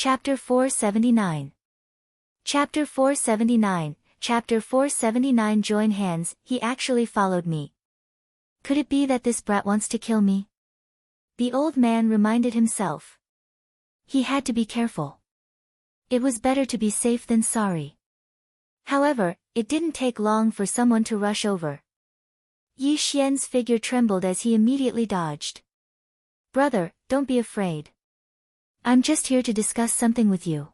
Chapter 479. Chapter 479. Chapter 479. Join hands. He actually followed me. Could it be that this brat wants to kill me? The old man reminded himself. He had to be careful. It was better to be safe than sorry. However, it didn't take long for someone to rush over. Yi Xian's figure trembled as he immediately dodged. Brother, don't be afraid. I'm just here to discuss something with you.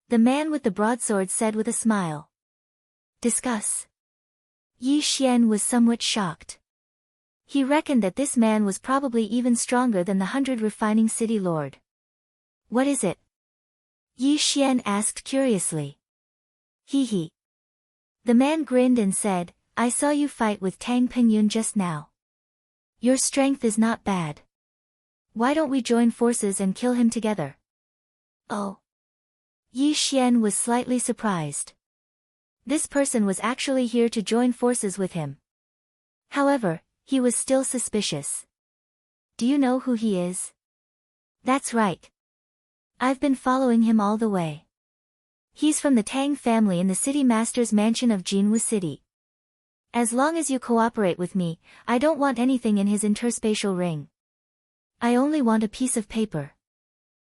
The man with the broadsword said with a smile. Discuss? Yi Xian was somewhat shocked. He reckoned that this man was probably even stronger than the 100 refining city lord. What is it? Yi Xian asked curiously. He. The man grinned and said, I saw you fight with Tang Pingyun just now. Your strength is not bad. Why don't we join forces and kill him together? Oh. Yi Xian was slightly surprised. This person was actually here to join forces with him. However, he was still suspicious. Do you know who he is? That's right. I've been following him all the way. He's from the Tang family in the city master's mansion of Jinwu City. As long as you cooperate with me, I don't want anything in his interspatial ring. I only want a piece of paper.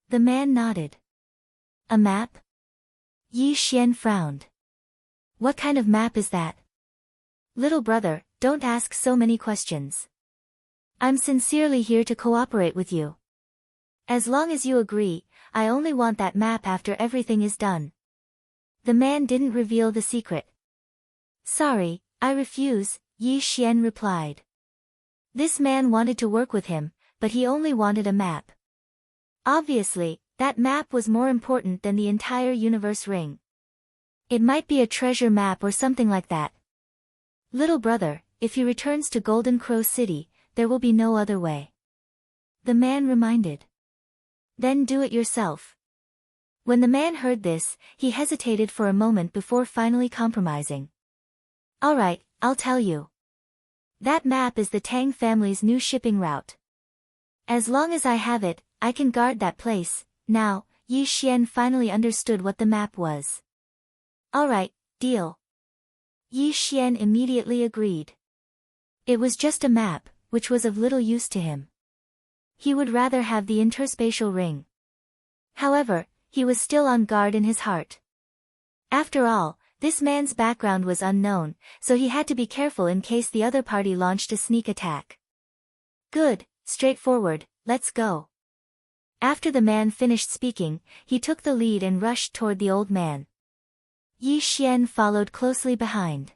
The man nodded. A map? Yi Xian frowned. What kind of map is that? Little brother, don't ask so many questions. I'm sincerely here to cooperate with you. As long as you agree, I only want that map after everything is done. The man didn't reveal the secret. Sorry, I refuse, Yi Xian replied. This man wanted to work with him, but he only wanted a map. Obviously, that map was more important than the entire universe ring. It might be a treasure map or something like that. Little brother, if he returns to Golden Crow City, there will be no other way. The man reminded. Then do it yourself. When the man heard this, he hesitated for a moment before finally compromising. Alright, I'll tell you. That map is the Tang family's new shipping route. As long as I have it, I can guard that place. Now, Yi Xian finally understood what the map was. Alright, deal. Yi Xian immediately agreed. It was just a map, which was of little use to him. He would rather have the interspatial ring. However, he was still on guard in his heart. After all, this man's background was unknown, so he had to be careful in case the other party launched a sneak attack. Good, straightforward, let's go. After the man finished speaking, he took the lead and rushed toward the old man. Yi Xian followed closely behind.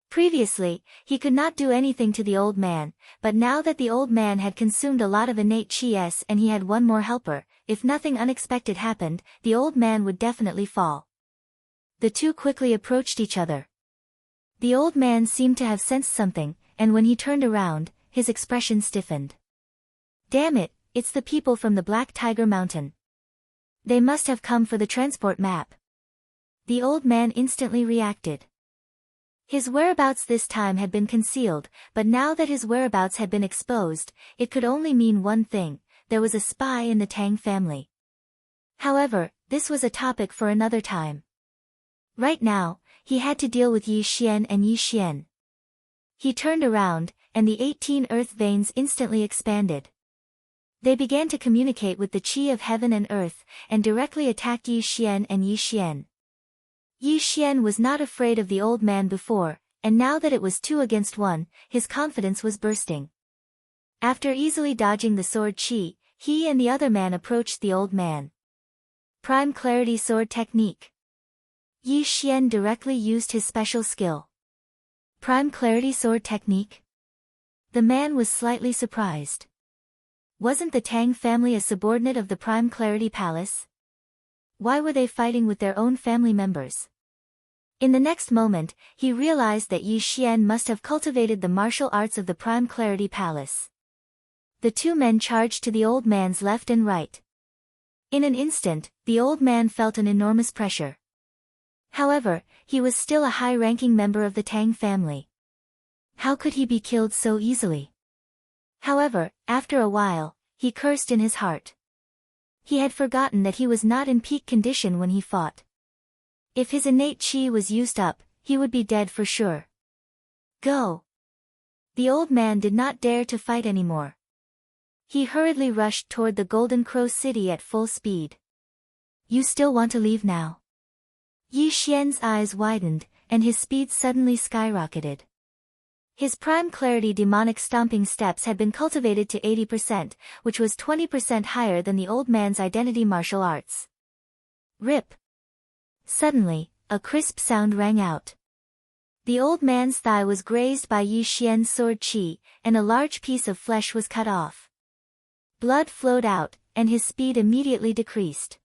Previously, he could not do anything to the old man, but now that the old man had consumed a lot of innate chi and he had one more helper, if nothing unexpected happened, the old man would definitely fall. The two quickly approached each other. The old man seemed to have sensed something, and when he turned around, his expression stiffened. Damn it, it's the people from the Black Tiger Mountain. They must have come for the transport map. The old man instantly reacted. His whereabouts this time had been concealed, but now that his whereabouts had been exposed, it could only mean one thing: there was a spy in the Tang family. However, this was a topic for another time. Right now, he had to deal with Yi Xian and Yi Xian. He turned around, and the 18 earth veins instantly expanded. They began to communicate with the chi of heaven and earth, and directly attacked Yi Xian and Yi Xian. Yi Xian was not afraid of the old man before, and now that it was 2 against 1, his confidence was bursting. After easily dodging the sword chi, he and the other man approached the old man. Prime Clarity Sword Technique. Yi Xian directly used his special skill. Prime Clarity Sword Technique? The man was slightly surprised. Wasn't the Tang family a subordinate of the Prime Clarity Palace? Why were they fighting with their own family members? In the next moment, he realized that Yi Xian must have cultivated the martial arts of the Prime Clarity Palace. The two men charged to the old man's left and right. In an instant, the old man felt an enormous pressure. However, he was still a high-ranking member of the Tang family. How could he be killed so easily? However, after a while, he cursed in his heart. He had forgotten that he was not in peak condition when he fought. If his innate chi was used up, he would be dead for sure. Go! The old man did not dare to fight anymore. He hurriedly rushed toward the Golden Crow City at full speed. You still want to leave now? Yi Xian's eyes widened, and his speed suddenly skyrocketed. His prime clarity demonic stomping steps had been cultivated to 80%, which was 20% higher than the old man's identity martial arts. Rip! Suddenly, a crisp sound rang out. The old man's thigh was grazed by Yi Xian's sword qi, and a large piece of flesh was cut off. Blood flowed out, and his speed immediately decreased.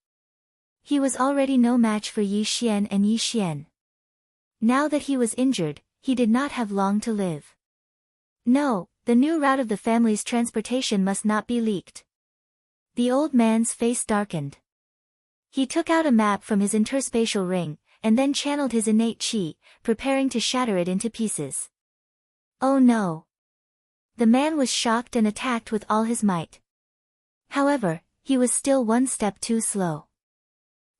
He was already no match for Yi Xian and Yi Xian. Now that he was injured, he did not have long to live. No, the new route of the family's transportation must not be leaked. The old man's face darkened. He took out a map from his interspatial ring, and then channeled his innate qi, preparing to shatter it into pieces. Oh no! The man was shocked and attacked with all his might. However, he was still one step too slow.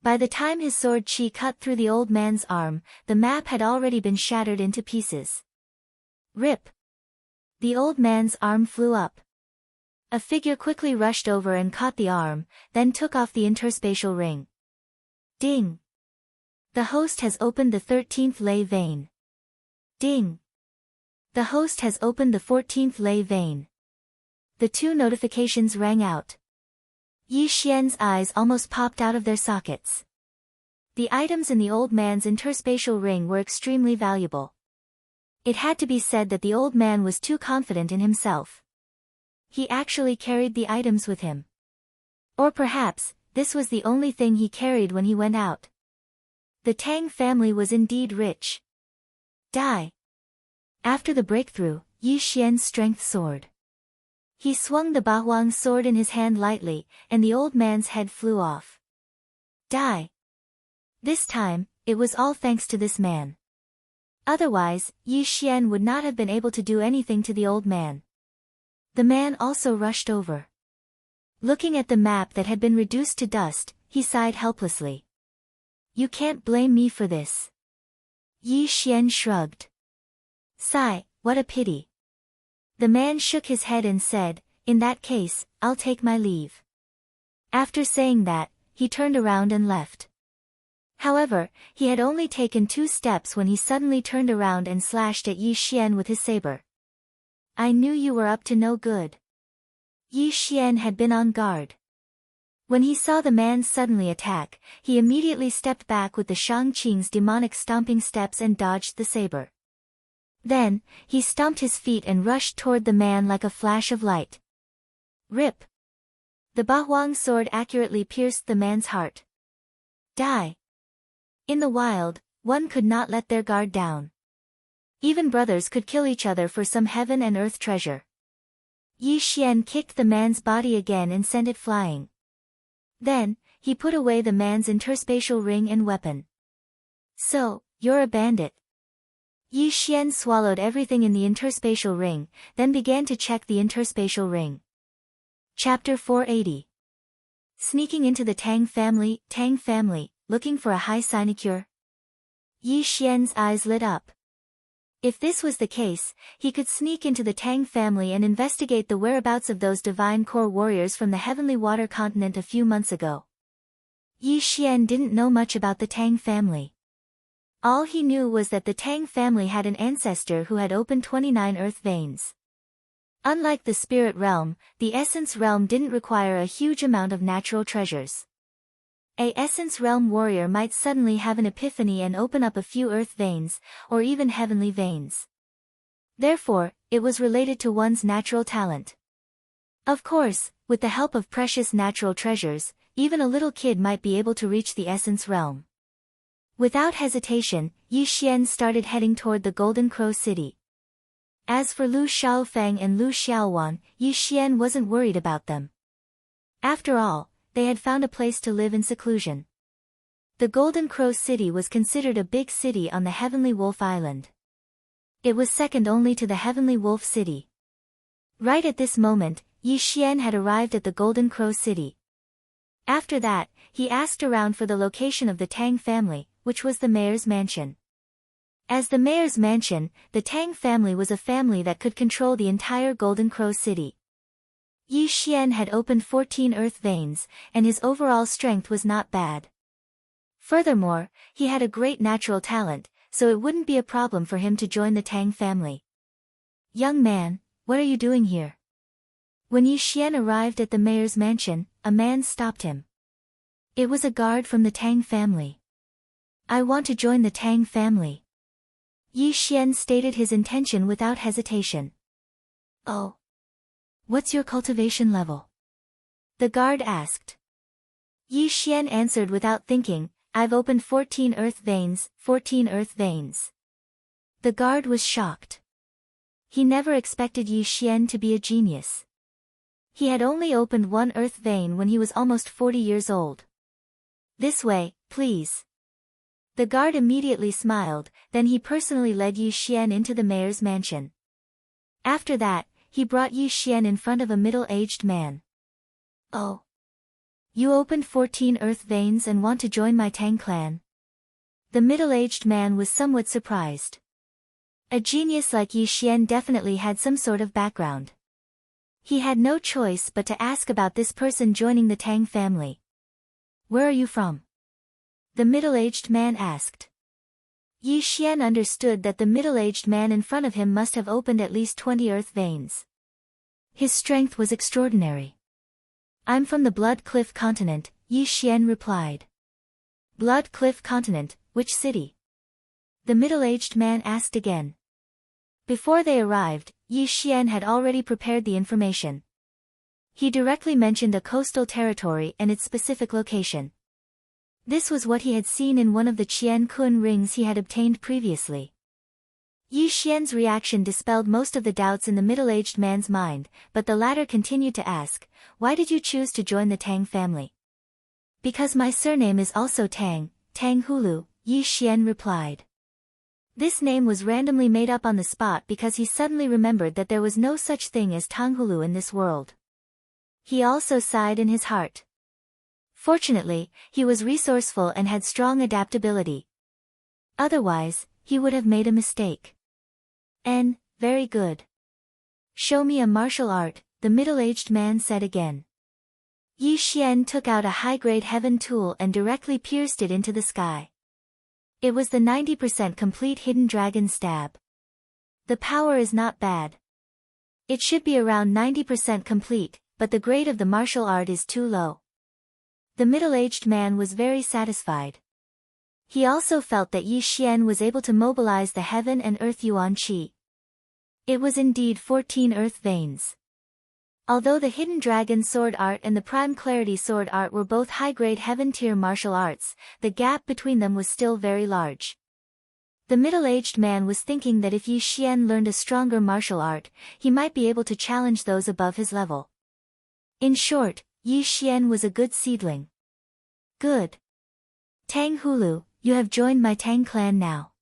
By the time his sword qi cut through the old man's arm, the map had already been shattered into pieces. Rip! The old man's arm flew up. A figure quickly rushed over and caught the arm, then took off the interspatial ring. Ding! The host has opened the 13th ley vein. Ding! The host has opened the 14th ley vein. The two notifications rang out. Yi Xian's eyes almost popped out of their sockets. The items in the old man's interspatial ring were extremely valuable. It had to be said that the old man was too confident in himself. He actually carried the items with him. Or perhaps, this was the only thing he carried when he went out. The Tang family was indeed rich. Die! After the breakthrough, Yi Xian's strength soared. He swung the Bahuang sword in his hand lightly, and the old man's head flew off. Die! This time, it was all thanks to this man. Otherwise, Yi Xian would not have been able to do anything to the old man. The man also rushed over. Looking at the map that had been reduced to dust, he sighed helplessly. You can't blame me for this. Yi Xian shrugged. Sigh, what a pity. The man shook his head and said, in that case, I'll take my leave. After saying that, he turned around and left. However, he had only taken 2 steps when he suddenly turned around and slashed at Yi Xian with his saber. I knew you were up to no good. Yi Xian had been on guard. When he saw the man suddenly attack, he immediately stepped back with the Shangqing's demonic stomping steps and dodged the saber. Then, he stomped his feet and rushed toward the man like a flash of light. Rip! The Bahuang sword accurately pierced the man's heart. Die! In the wild, one could not let their guard down. Even brothers could kill each other for some heaven and earth treasure. Yi Xian kicked the man's body again and sent it flying. Then, he put away the man's interspatial ring and weapon. So, you're a bandit. Yi Xian swallowed everything in the interspatial ring, then began to check the interspatial ring. Chapter 480. Sneaking into the Tang family, looking for a high sinecure? Yi Xian's eyes lit up. If this was the case, he could sneak into the Tang family and investigate the whereabouts of those divine core warriors from the Heavenly Water continent a few months ago. Yi Xian didn't know much about the Tang family. All he knew was that the Tang family had an ancestor who had opened 29 earth veins. Unlike the spirit realm, the essence realm didn't require a huge amount of natural treasures. A essence realm warrior might suddenly have an epiphany and open up a few earth veins, or even heavenly veins. Therefore, it was related to one's natural talent. Of course, with the help of precious natural treasures, even a little kid might be able to reach the essence realm. Without hesitation, Yi Xian started heading toward the Golden Crow City. As for Lu Xiaofeng and Lu Xiaowan, Yi Xian wasn't worried about them. After all, they had found a place to live in seclusion. The Golden Crow City was considered a big city on the Heavenly Wolf Island. It was second only to the Heavenly Wolf City. Right at this moment, Yi Xian had arrived at the Golden Crow City. After that, he asked around for the location of the Tang family, which was the mayor's mansion. As the mayor's mansion, the Tang family was a family that could control the entire Golden Crow City. Yi Xian had opened 14 earth veins, and his overall strength was not bad. Furthermore, he had a great natural talent, so it wouldn't be a problem for him to join the Tang family. "Young man, what are you doing here?" When Yi Xian arrived at the mayor's mansion, a man stopped him. It was a guard from the Tang family. "I want to join the Tang family." Yi Xian stated his intention without hesitation. "Oh. What's your cultivation level?" the guard asked. Yi Xian answered without thinking, "I've opened 14 earth veins, 14 earth veins." The guard was shocked. He never expected Yi Xian to be a genius. He had only opened one earth vein when he was almost 40 years old. "This way, please." The guard immediately smiled, then he personally led Yi Xian into the mayor's mansion. After that, he brought Yi Xian in front of a middle-aged man. "Oh. You opened 14 earth veins and want to join my Tang clan?" The middle-aged man was somewhat surprised. A genius like Yi Xian definitely had some sort of background. He had no choice but to ask about this person joining the Tang family. "Where are you from?" the middle-aged man asked. Yi Xian understood that the middle-aged man in front of him must have opened at least 20 earth veins. His strength was extraordinary. "I'm from the Blood Cliff continent," Yi Xian replied. "Blood Cliff continent, which city?" the middle-aged man asked again. Before they arrived, Yi Xian had already prepared the information. He directly mentioned a coastal territory and its specific location. This was what he had seen in one of the Qian Kun rings he had obtained previously. Yi Xian's reaction dispelled most of the doubts in the middle-aged man's mind, but the latter continued to ask, "Why did you choose to join the Tang family?" "Because my surname is also Tang, Tang Hulu," Yi Xian replied. This name was randomly made up on the spot because he suddenly remembered that there was no such thing as Tang Hulu in this world. He also sighed in his heart. Fortunately, he was resourceful and had strong adaptability. Otherwise, he would have made a mistake. Very good. "Show me a martial art," the middle-aged man said again. Yi Xian took out a high-grade heaven tool and directly pierced it into the sky. It was the 90% complete hidden dragon stab. The power is not bad. It should be around 90% complete, but the grade of the martial art is too low. The middle-aged man was very satisfied. He also felt that Yi Xian was able to mobilize the heaven and earth yuan qi. It was indeed 14 earth veins. Although the hidden dragon sword art and the prime clarity sword art were both high-grade heaven-tier martial arts, the gap between them was still very large. The middle-aged man was thinking that if Yi Xian learned a stronger martial art, he might be able to challenge those above his level. In short, Yi Xian was a good seedling. "Good. Tang Hulu, you have joined my Tang clan now.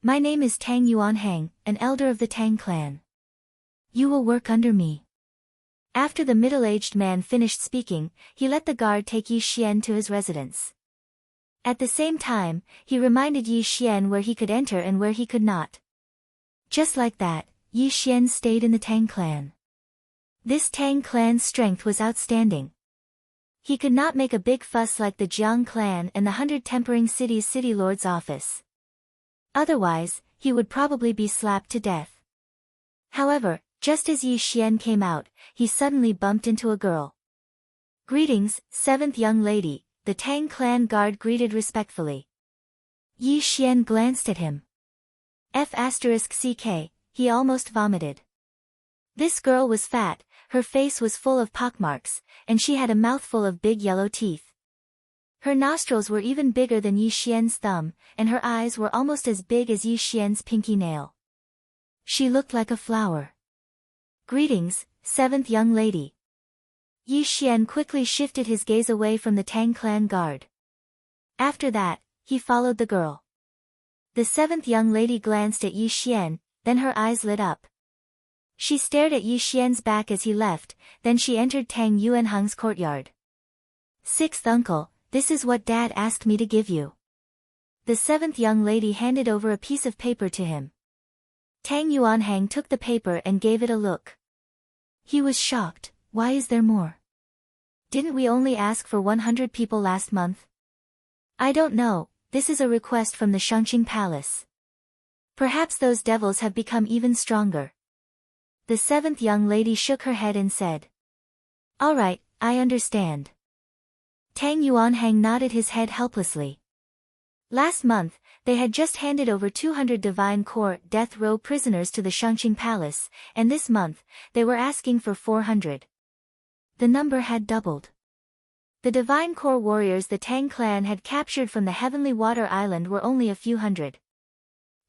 My name is Tang Yuanhang, an elder of the Tang clan. You will work under me." After the middle-aged man finished speaking, he let the guard take Yi Xian to his residence. At the same time, he reminded Yi Xian where he could enter and where he could not. Just like that, Yi Xian stayed in the Tang clan. This Tang clan's strength was outstanding. He could not make a big fuss like the Jiang clan and the 100 Tempering City's city lord's office. Otherwise, he would probably be slapped to death. However, just as Yi Xian came out, he suddenly bumped into a girl. "Greetings, seventh young lady," the Tang clan guard greeted respectfully. Yi Xian glanced at him. F***ck, he almost vomited. This girl was fat, her face was full of pockmarks, and she had a mouthful of big yellow teeth. Her nostrils were even bigger than Yi Xian's thumb, and her eyes were almost as big as Yi Xian's pinky nail. She looked like a flower. "Greetings, seventh young lady." Yi Xian quickly shifted his gaze away from the Tang clan guard. After that, he followed the girl. The seventh young lady glanced at Yi Xian, then her eyes lit up. She stared at Yi Xian's back as he left, then she entered Tang Yuanheng's courtyard. Sixth uncle, this is what Dad asked me to give you. The seventh young lady handed over a piece of paper to him. Tang Yuanhang took the paper and gave it a look. He was shocked. Why is there more? Didn't we only ask for 100 people last month? I don't know, this is a request from the Shangqing Palace. Perhaps those devils have become even stronger. The seventh young lady shook her head and said. All right, I understand. Tang Yuanhang nodded his head helplessly. Last month, they had just handed over 200 Divine Court death row prisoners to the Shangqing Palace, and this month, they were asking for 400. The number had doubled. The Divine Core warriors the Tang clan had captured from the Heavenly Water Island were only a few hundred.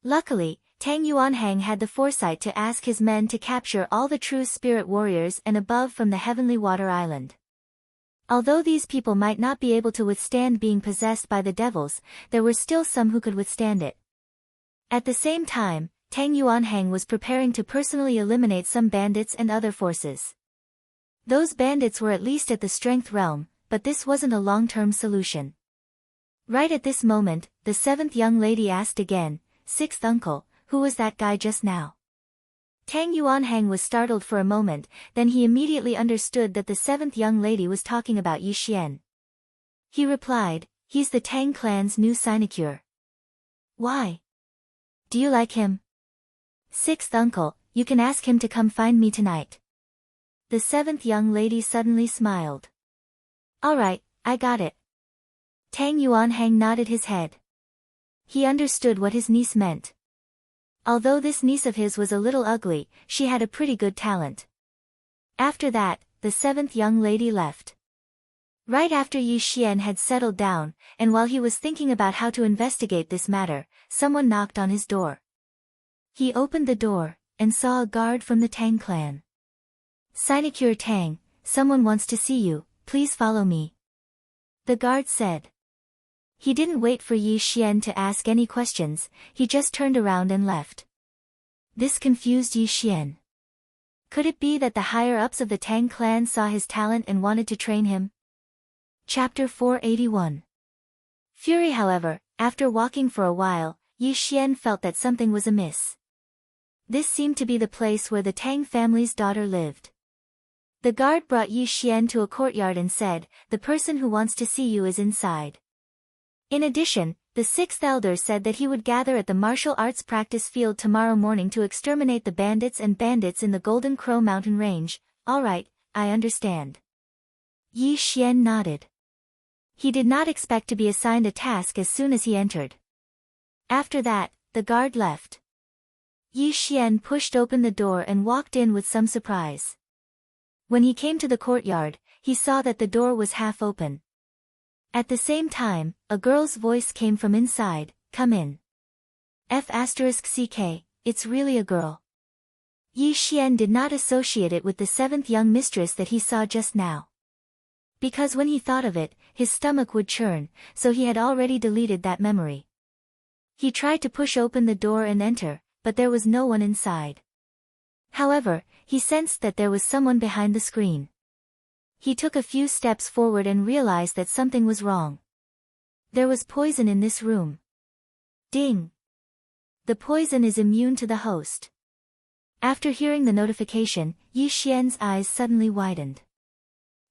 Luckily, Tang Yuanhang had the foresight to ask his men to capture all the true spirit warriors and above from the Heavenly Water Island. Although these people might not be able to withstand being possessed by the devils, there were still some who could withstand it. At the same time, Tang Yuanhang was preparing to personally eliminate some bandits and other forces. Those bandits were at least at the strength realm, but this wasn't a long-term solution. Right at this moment, the seventh young lady asked again, Sixth uncle, who was that guy just now? Tang Yuanhang was startled for a moment, then he immediately understood that the seventh young lady was talking about Yi Xian. He replied, he's the Tang clan's new sinecure. Why? Do you like him? Sixth uncle, you can ask him to come find me tonight. The seventh young lady suddenly smiled. All right, I got it. Tang Yuanhang nodded his head. He understood what his niece meant. Although this niece of his was a little ugly, she had a pretty good talent. After that, the seventh young lady left. Right after Yi Xian had settled down, and while he was thinking about how to investigate this matter, someone knocked on his door. He opened the door, and saw a guard from the Tang clan. Sinecure Tang, someone wants to see you, please follow me. The guard said. He didn't wait for Yi Xian to ask any questions, he just turned around and left. This confused Yi Xian. Could it be that the higher-ups of the Tang clan saw his talent and wanted to train him? Chapter 481. Fury. However, after walking for a while, Yi Xian felt that something was amiss. This seemed to be the place where the Tang family's daughter lived. The guard brought Yi Xian to a courtyard and said, the person who wants to see you is inside. In addition, the sixth elder said that he would gather at the martial arts practice field tomorrow morning to exterminate the bandits in the Golden Crow mountain range. All right, I understand. Yi Xian nodded. He did not expect to be assigned a task as soon as he entered. After that, the guard left. Yi Xian pushed open the door and walked in with some surprise. When he came to the courtyard, he saw that the door was half open. At the same time, a girl's voice came from inside, come in. F*CK, it's really a girl. Yi Xian did not associate it with the seventh young mistress that he saw just now. Because when he thought of it, his stomach would churn, so he had already deleted that memory. He tried to push open the door and enter, but there was no one inside. However, he sensed that there was someone behind the screen. He took a few steps forward and realized that something was wrong. There was poison in this room. Ding! The poison is immune to the host. After hearing the notification, Yi Xian's eyes suddenly widened.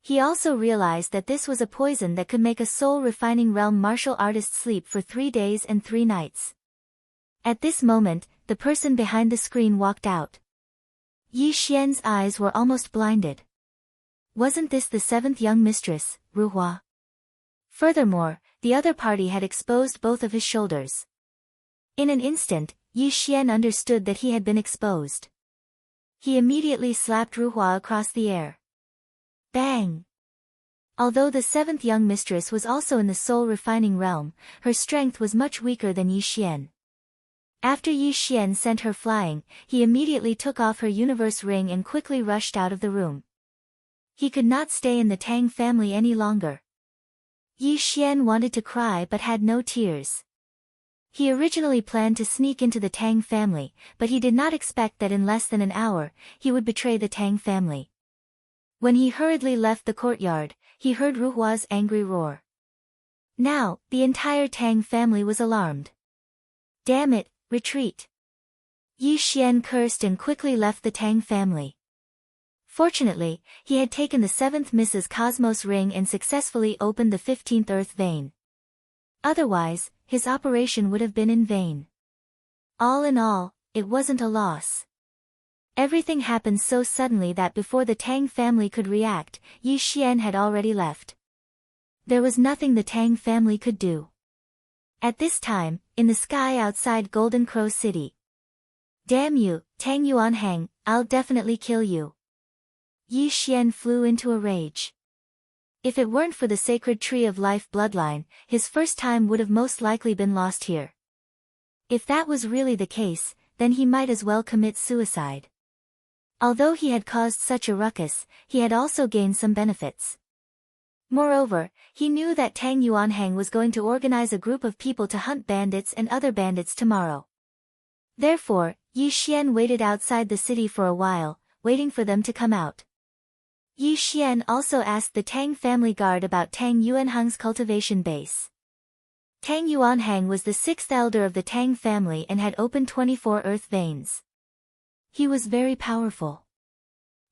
He also realized that this was a poison that could make a soul-refining realm martial artist sleep for 3 days and 3 nights. At this moment, the person behind the screen walked out. Yi Xian's eyes were almost blinded. Wasn't this the seventh young mistress, Ruhua? Furthermore, the other party had exposed both of his shoulders. In an instant, Yi Xian understood that he had been exposed. He immediately slapped Ruhua across the air. Bang! Although the seventh young mistress was also in the soul-refining realm, her strength was much weaker than Yi Xian. After Yi Xian sent her flying, he immediately took off her universe ring and quickly rushed out of the room. He could not stay in the Tang family any longer. Yi Xian wanted to cry but had no tears. He originally planned to sneak into the Tang family, but he did not expect that in less than an hour, he would betray the Tang family. When he hurriedly left the courtyard, he heard Ruhua's angry roar. Now, the entire Tang family was alarmed. Damn it, retreat! Yi Xian cursed and quickly left the Tang family. Fortunately, he had taken the 7th Mrs. Cosmos ring and successfully opened the 15th earth vein. Otherwise, his operation would have been in vain. All in all, it wasn't a loss. Everything happened so suddenly that before the Tang family could react, Yi Xian had already left. There was nothing the Tang family could do. At this time, in the sky outside Golden Crow City. Damn you, Tang Yuanhang, I'll definitely kill you. Yi Xian flew into a rage. If it weren't for the sacred tree of life bloodline, his first time would have most likely been lost here. If that was really the case, then he might as well commit suicide. Although he had caused such a ruckus, he had also gained some benefits. Moreover, he knew that Tang Yuanhang was going to organize a group of people to hunt bandits and other bandits tomorrow. Therefore, Yi Xian waited outside the city for a while, waiting for them to come out. Yi Xian also asked the Tang family guard about Tang Yuanhang's cultivation base. Tang Yuanhang was the 6th elder of the Tang family and had opened 24 earth veins. He was very powerful.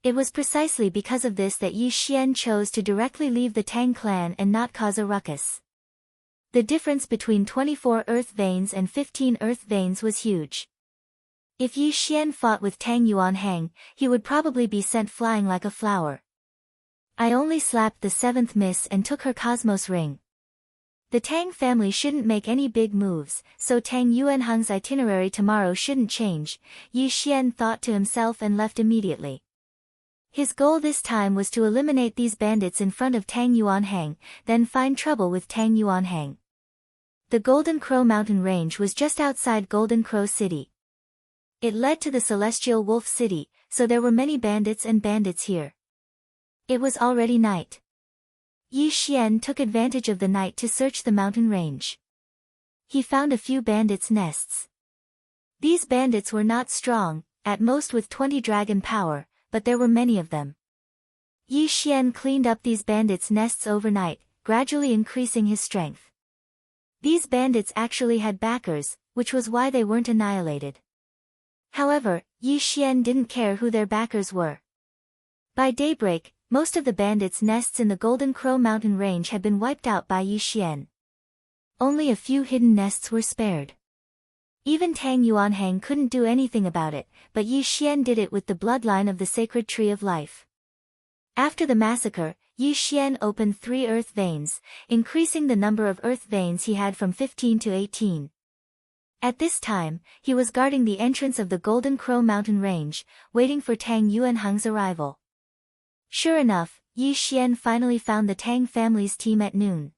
It was precisely because of this that Yi Xian chose to directly leave the Tang clan and not cause a ruckus. The difference between 24 earth veins and 15 earth veins was huge. If Yi Xian fought with Tang Yuanhang, he would probably be sent flying like a flower. I only slapped the 7th miss and took her Cosmos ring. The Tang family shouldn't make any big moves, so Tang Yuanhang's itinerary tomorrow shouldn't change, Yi Xian thought to himself and left immediately. His goal this time was to eliminate these bandits in front of Tang Yuanhang, then find trouble with Tang Yuanhang. The Golden Crow mountain range was just outside Golden Crow City. It led to the Celestial Wolf City, so there were many bandits and bandits here. It was already night. Yi Xian took advantage of the night to search the mountain range. He found a few bandits' nests. These bandits were not strong, at most with 20 dragon power, but there were many of them. Yi Xian cleaned up these bandits' nests overnight, gradually increasing his strength. These bandits actually had backers, which was why they weren't annihilated. However, Yi Xian didn't care who their backers were. By daybreak, most of the bandits' nests in the Golden Crow mountain range had been wiped out by Yi Xian. Only a few hidden nests were spared. Even Tang Yuanhang couldn't do anything about it, but Yi Xian did it with the bloodline of the sacred tree of life. After the massacre, Yi Xian opened 3 earth veins, increasing the number of earth veins he had from 15 to 18. At this time, he was guarding the entrance of the Golden Crow mountain range, waiting for Tang Yuanhang's arrival. Sure enough, Yi Xian finally found the Tang family's team at noon.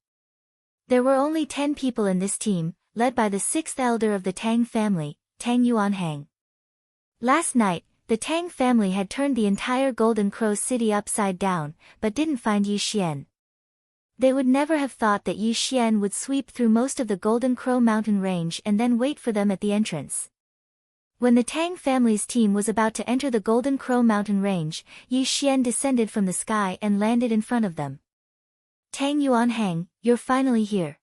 There were only 10 people in this team, led by the 6th elder of the Tang family, Tang Yuanhang. Last night, the Tang family had turned the entire Golden Crow city upside down, but didn't find Yi Xian. They would never have thought that Yi Xian would sweep through most of the Golden Crow mountain range and then wait for them at the entrance. When the Tang family's team was about to enter the Golden Crow mountain range, Yi Xian descended from the sky and landed in front of them. Tang Yuanhang, you're finally here.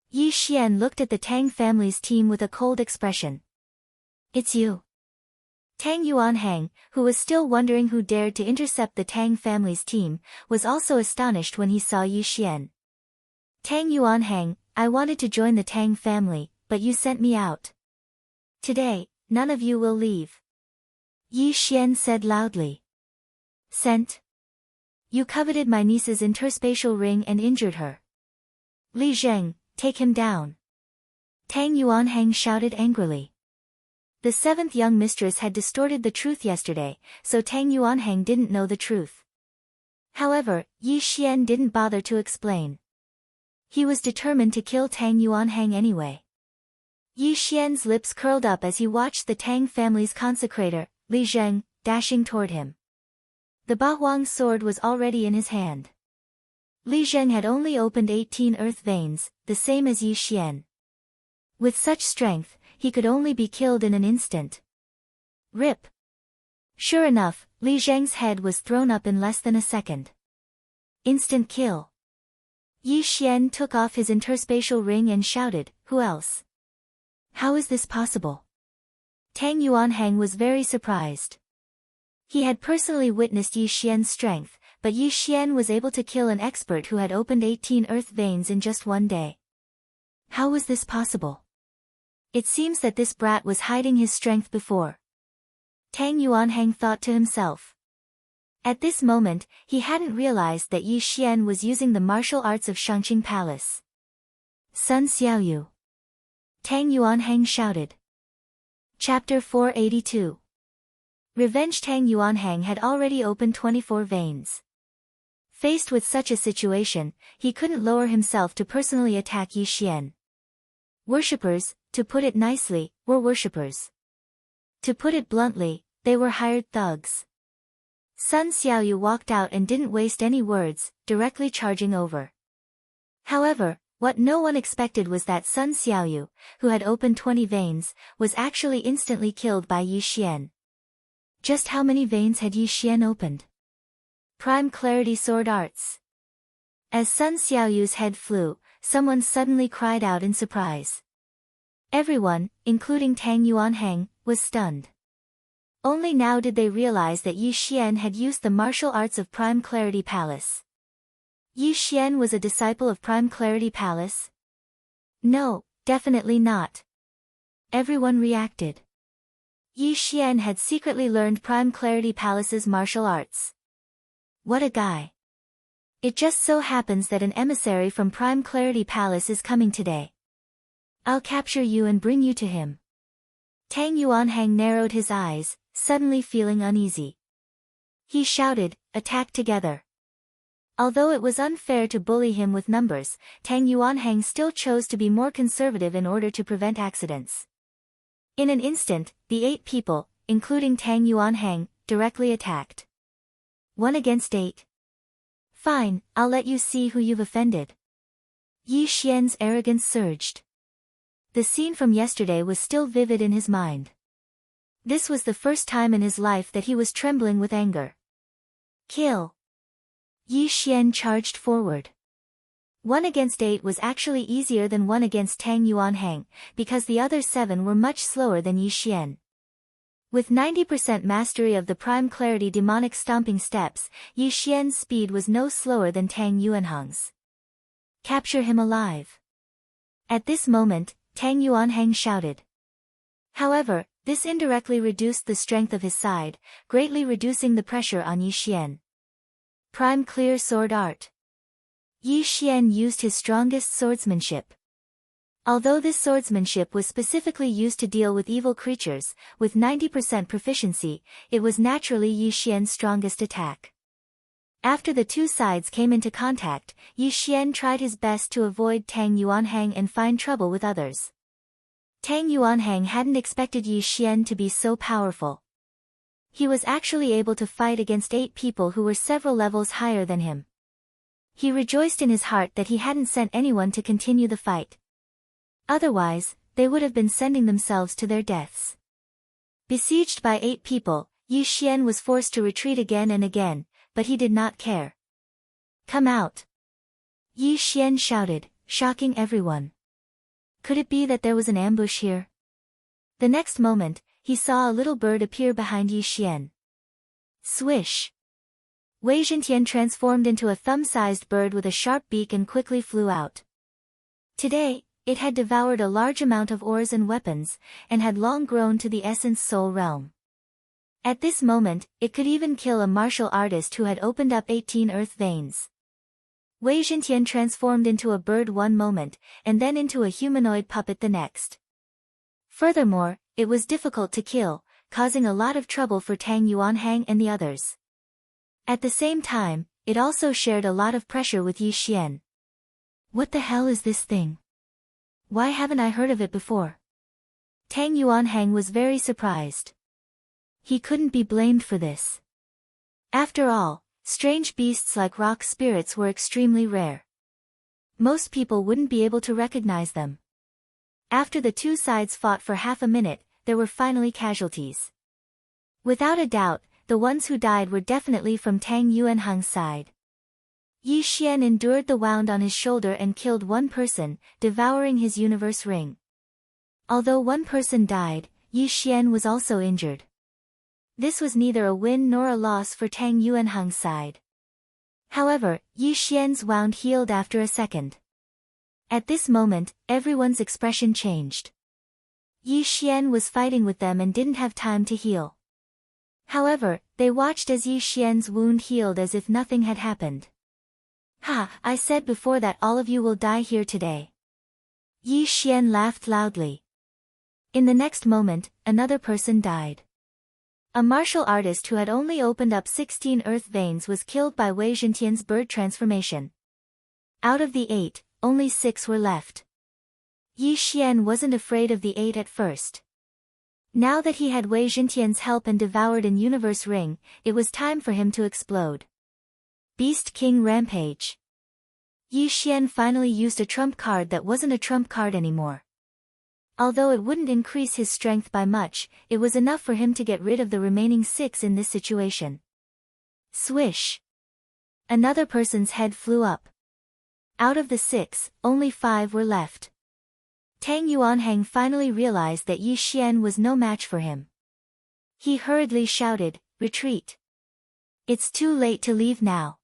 Yi Xian looked at the Tang family's team with a cold expression. It's you. Tang Yuanhang, who was still wondering who dared to intercept the Tang family's team, was also astonished when he saw Yi Xian. Tang Yuanhang, I wanted to join the Tang family, but you sent me out. Today, none of you will leave. Yi Xian said loudly. Sent? You coveted my niece's interspatial ring and injured her. Li Zheng, take him down. Tang Yuanhang shouted angrily. The 7th young mistress had distorted the truth yesterday, so Tang Yuanhang didn't know the truth. However, Yi Xian didn't bother to explain. He was determined to kill Tang Yuanhang anyway. Yi Xian's lips curled up as he watched the Tang family's consecrator, Li Zheng, dashing toward him. The Bahuang sword was already in his hand. Li Zheng had only opened 18 earth veins, the same as Yi Xian. With such strength, he could only be killed in an instant. Rip! Sure enough, Li Zheng's head was thrown up in less than a second. Instant kill. Yi Xian took off his interspatial ring and shouted, "Who else? How is this possible?" Tang Yuanhang was very surprised. He had personally witnessed Yi Xian's strength, but Yi Xian was able to kill an expert who had opened 18 earth veins in just one day. How was this possible? It seems that this brat was hiding his strength before. Tang Yuanhang thought to himself. At this moment, he hadn't realized that Yi Xian was using the martial arts of Shangqing Palace. Sun Xiaoyu. Tang Yuanhang shouted. Chapter 482. Revenge. Tang Yuanhang had already opened 24 veins. Faced with such a situation, he couldn't lower himself to personally attack Yi Xian. Worshippers, to put it nicely, were worshippers. To put it bluntly, they were hired thugs. Sun Xiaoyu walked out and didn't waste any words, directly charging over. However, what no one expected was that Sun Xiaoyu, who had opened 20 veins, was actually instantly killed by Yi Xian. Just how many veins had Yi Xian opened? Prime Clarity Sword Arts. As Sun Xiaoyu's head flew, someone suddenly cried out in surprise. Everyone, including Tang Yuanhang, was stunned. Only now did they realize that Yi Xian had used the martial arts of Prime Clarity Palace. Yi Xian was a disciple of Prime Clarity Palace? No, definitely not. Everyone reacted. Yi Xian had secretly learned Prime Clarity Palace's martial arts. What a guy. It just so happens that an emissary from Prime Clarity Palace is coming today. I'll capture you and bring you to him. Tang Yuanhang narrowed his eyes, suddenly feeling uneasy. He shouted, "Attack together." Although it was unfair to bully him with numbers, Tang Yuanhang still chose to be more conservative in order to prevent accidents. In an instant, the 8 people, including Tang Yuanhang, directly attacked. 1 against 8. Fine, I'll let you see who you've offended. Yi Xian's arrogance surged. The scene from yesterday was still vivid in his mind. This was the first time in his life that he was trembling with anger. Kill. Yi Xian charged forward. 1 against 8 was actually easier than 1 against Tang Yuanhang, because the other 7 were much slower than Yi Xian. With 90% mastery of the Prime Clarity demonic stomping steps, Yi Xian's speed was no slower than Tang Yuanhang's. Capture him alive. At this moment, Tang Yuanhang shouted. However, this indirectly reduced the strength of his side, greatly reducing the pressure on Yi Xian. Prime Clear Sword Art. Yi Xian used his strongest swordsmanship. Although this swordsmanship was specifically used to deal with evil creatures, with 90% proficiency, it was naturally Yi Xian's strongest attack. After the two sides came into contact, Yi Xian tried his best to avoid Tang Yuanhang and find trouble with others. Tang Yuanhang hadn't expected Yi Xian to be so powerful. He was actually able to fight against 8 people who were several levels higher than him. He rejoiced in his heart that he hadn't sent anyone to continue the fight. Otherwise, they would have been sending themselves to their deaths. Besieged by 8 people, Yi Xian was forced to retreat again and again, but he did not care. Come out. Yi Xian shouted, shocking everyone. Could it be that there was an ambush here? The next moment, he saw a little bird appear behind Yi Xian. Swish! Wei Zhentian transformed into a thumb-sized bird with a sharp beak and quickly flew out. Today, it had devoured a large amount of ores and weapons, and had long grown to the essence soul realm. At this moment, it could even kill a martial artist who had opened up 18 earth veins. Wei Zhentian transformed into a bird one moment, and then into a humanoid puppet the next. Furthermore, it was difficult to kill, causing a lot of trouble for Tang Yuanhang and the others. At the same time, it also shared a lot of pressure with Yi Xian. What the hell is this thing? Why haven't I heard of it before? Tang Yuanhang was very surprised. He couldn't be blamed for this. After all, strange beasts like rock spirits were extremely rare. Most people wouldn't be able to recognize them. After the two sides fought for half a minute, there were finally casualties. Without a doubt, the ones who died were definitely from Tang Yuanhang's side. Yi Xian endured the wound on his shoulder and killed one person, devouring his universe ring. Although one person died, Yi Xian was also injured. This was neither a win nor a loss for Tang Yuanhang's side. However, Yi Xian's wound healed after a second. At this moment, everyone's expression changed. Yi Xian was fighting with them and didn't have time to heal. However, they watched as Yi Xian's wound healed as if nothing had happened. "Ha, I said before that all of you will die here today." Yi Xian laughed loudly. In the next moment, another person died. A martial artist who had only opened up 16 earth veins was killed by Wei Zhentian's bird transformation. Out of the 8, only 6 were left. Yi Xian wasn't afraid of the 8 at first. Now that he had Wei Zhentian's help and devoured an universe ring, it was time for him to explode. Beast King Rampage. Yi Xian finally used a trump card that wasn't a trump card anymore. Although it wouldn't increase his strength by much, it was enough for him to get rid of the remaining 6 in this situation. Swish! Another person's head flew up. Out of the 6, only 5 were left. Tang Yuanhang finally realized that Yi Xian was no match for him. He hurriedly shouted, "Retreat! It's too late to leave now."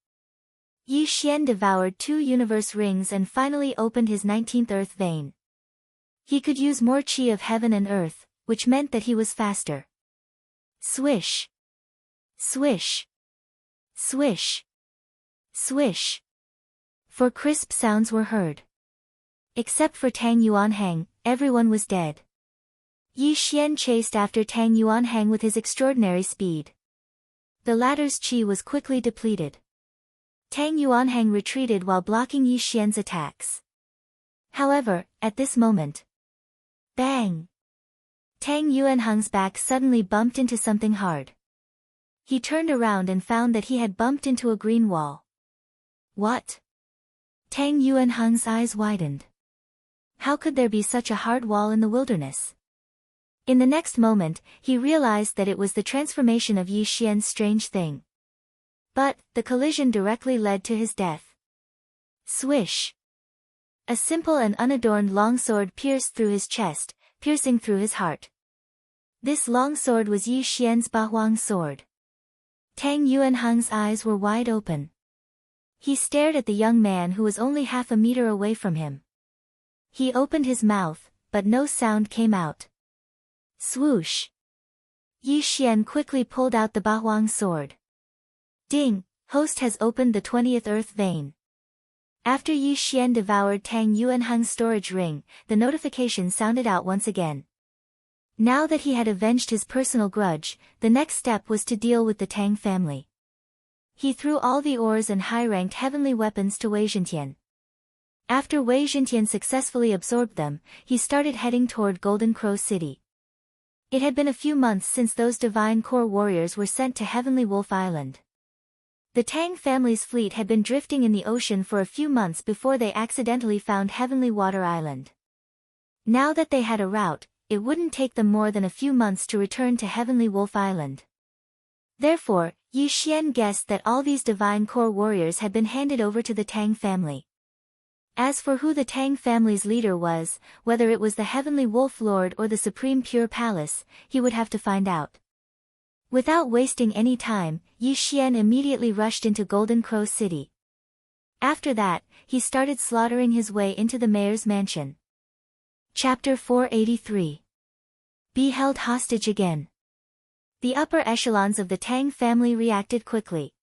Yi Xian devoured 2 universe rings and finally opened his 19th earth vein. He could use more qi of heaven and earth, which meant that he was faster. Swish! Swish! Swish! Swish! 4 crisp sounds were heard. Except for Tang Yuanhang, everyone was dead. Yi Xian chased after Tang Yuanhang with his extraordinary speed. The latter's qi was quickly depleted. Tang Yuanhang retreated while blocking Yi Xian's attacks. However, at this moment, bang! Tang Yuanhang's back suddenly bumped into something hard. He turned around and found that he had bumped into a green wall. What? Tang Yuanhang's eyes widened. How could there be such a hard wall in the wilderness? In the next moment, he realized that it was the transformation of Yi Xian's strange thing. But, the collision directly led to his death. Swish! A simple and unadorned longsword pierced through his chest, piercing through his heart. This longsword was Yi Xian's Bahuang sword. Tang Yuanhang's eyes were wide open. He stared at the young man who was only half a meter away from him. He opened his mouth, but no sound came out. Swoosh! Yi Xian quickly pulled out the Bahuang sword. Ding! Host has opened the 20th earth vein. After Yi Xian devoured Tang Yuanhang's storage ring, the notification sounded out once again. Now that he had avenged his personal grudge, the next step was to deal with the Tang family. He threw all the ores and high-ranked heavenly weapons to Wei Zhentian. After Wei Zhentian successfully absorbed them, he started heading toward Golden Crow City. It had been a few months since those divine core warriors were sent to Heavenly Wolf Island. The Tang family's fleet had been drifting in the ocean for a few months before they accidentally found Heavenly Water Island. Now that they had a route, it wouldn't take them more than a few months to return to Heavenly Wolf Island. Therefore, Yi Xian guessed that all these divine core warriors had been handed over to the Tang family. As for who the Tang family's leader was, whether it was the Heavenly Wolf Lord or the Supreme Pure Palace, he would have to find out. Without wasting any time, Yi Xian immediately rushed into Golden Crow City. After that, he started slaughtering his way into the mayor's mansion. Chapter 483. Be held hostage again. The upper echelons of the Tang family reacted quickly.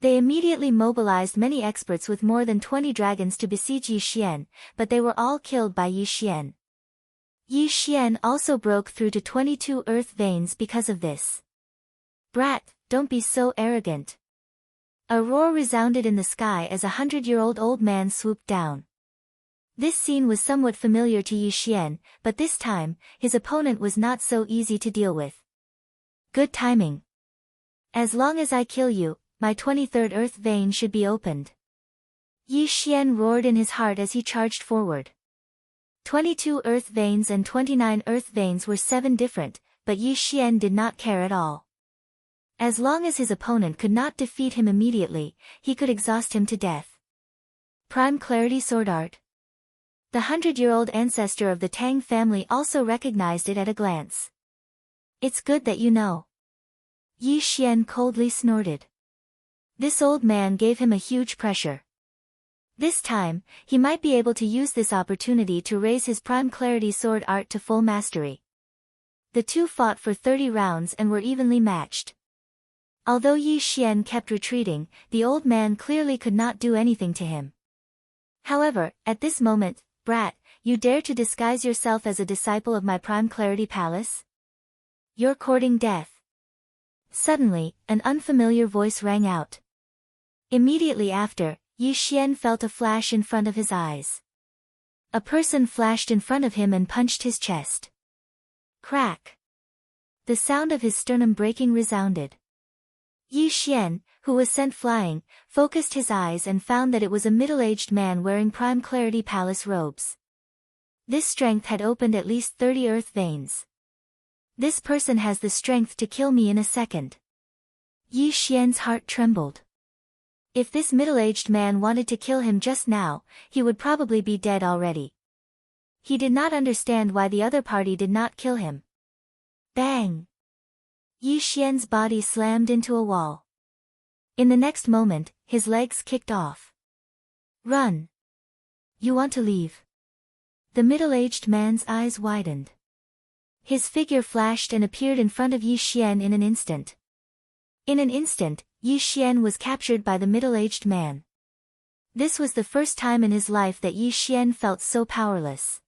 They immediately mobilized many experts with more than 20 dragons to besiege Yi Xian, but they were all killed by Yi Xian. Yi Xian also broke through to 22 earth veins because of this. Brat, don't be so arrogant. A roar resounded in the sky as a 100-year-old old man swooped down. This scene was somewhat familiar to Yi Xian, but this time, his opponent was not so easy to deal with. Good timing. As long as I kill you, my 23rd earth vein should be opened. Yi Xian roared in his heart as he charged forward. 22 earth veins and 29 earth veins were 7 different, but Yi Xian did not care at all. As long as his opponent could not defeat him immediately, he could exhaust him to death. Prime Clarity Sword Art. The 100-year-old ancestor of the Tang family also recognized it at a glance. It's good that you know. Yi Xian coldly snorted. This old man gave him a huge pressure. This time, he might be able to use this opportunity to raise his Prime Clarity Sword Art to full mastery. The two fought for 30 rounds and were evenly matched. Although Yi Xian kept retreating, the old man clearly could not do anything to him. However, at this moment, brat, you dare to disguise yourself as a disciple of my Prime Clarity Palace? You're courting death. Suddenly, an unfamiliar voice rang out. Immediately after, Yi Xian felt a flash in front of his eyes. A person flashed in front of him and punched his chest. Crack! The sound of his sternum breaking resounded. Yi Xian, who was sent flying, focused his eyes and found that it was a middle-aged man wearing Prime Clarity Palace robes. This strength had opened at least 30 earth veins. This person has the strength to kill me in a second. Yi Xian's heart trembled. If this middle-aged man wanted to kill him just now, he would probably be dead already. He did not understand why the other party did not kill him. Bang! Yi Xian's body slammed into a wall. In the next moment, his legs kicked off. Run! You want to leave? The middle-aged man's eyes widened. His figure flashed and appeared in front of Yi Xian in an instant. In an instant, Yi Xian was captured by the middle-aged man. This was the first time in his life that Yi Xian felt so powerless.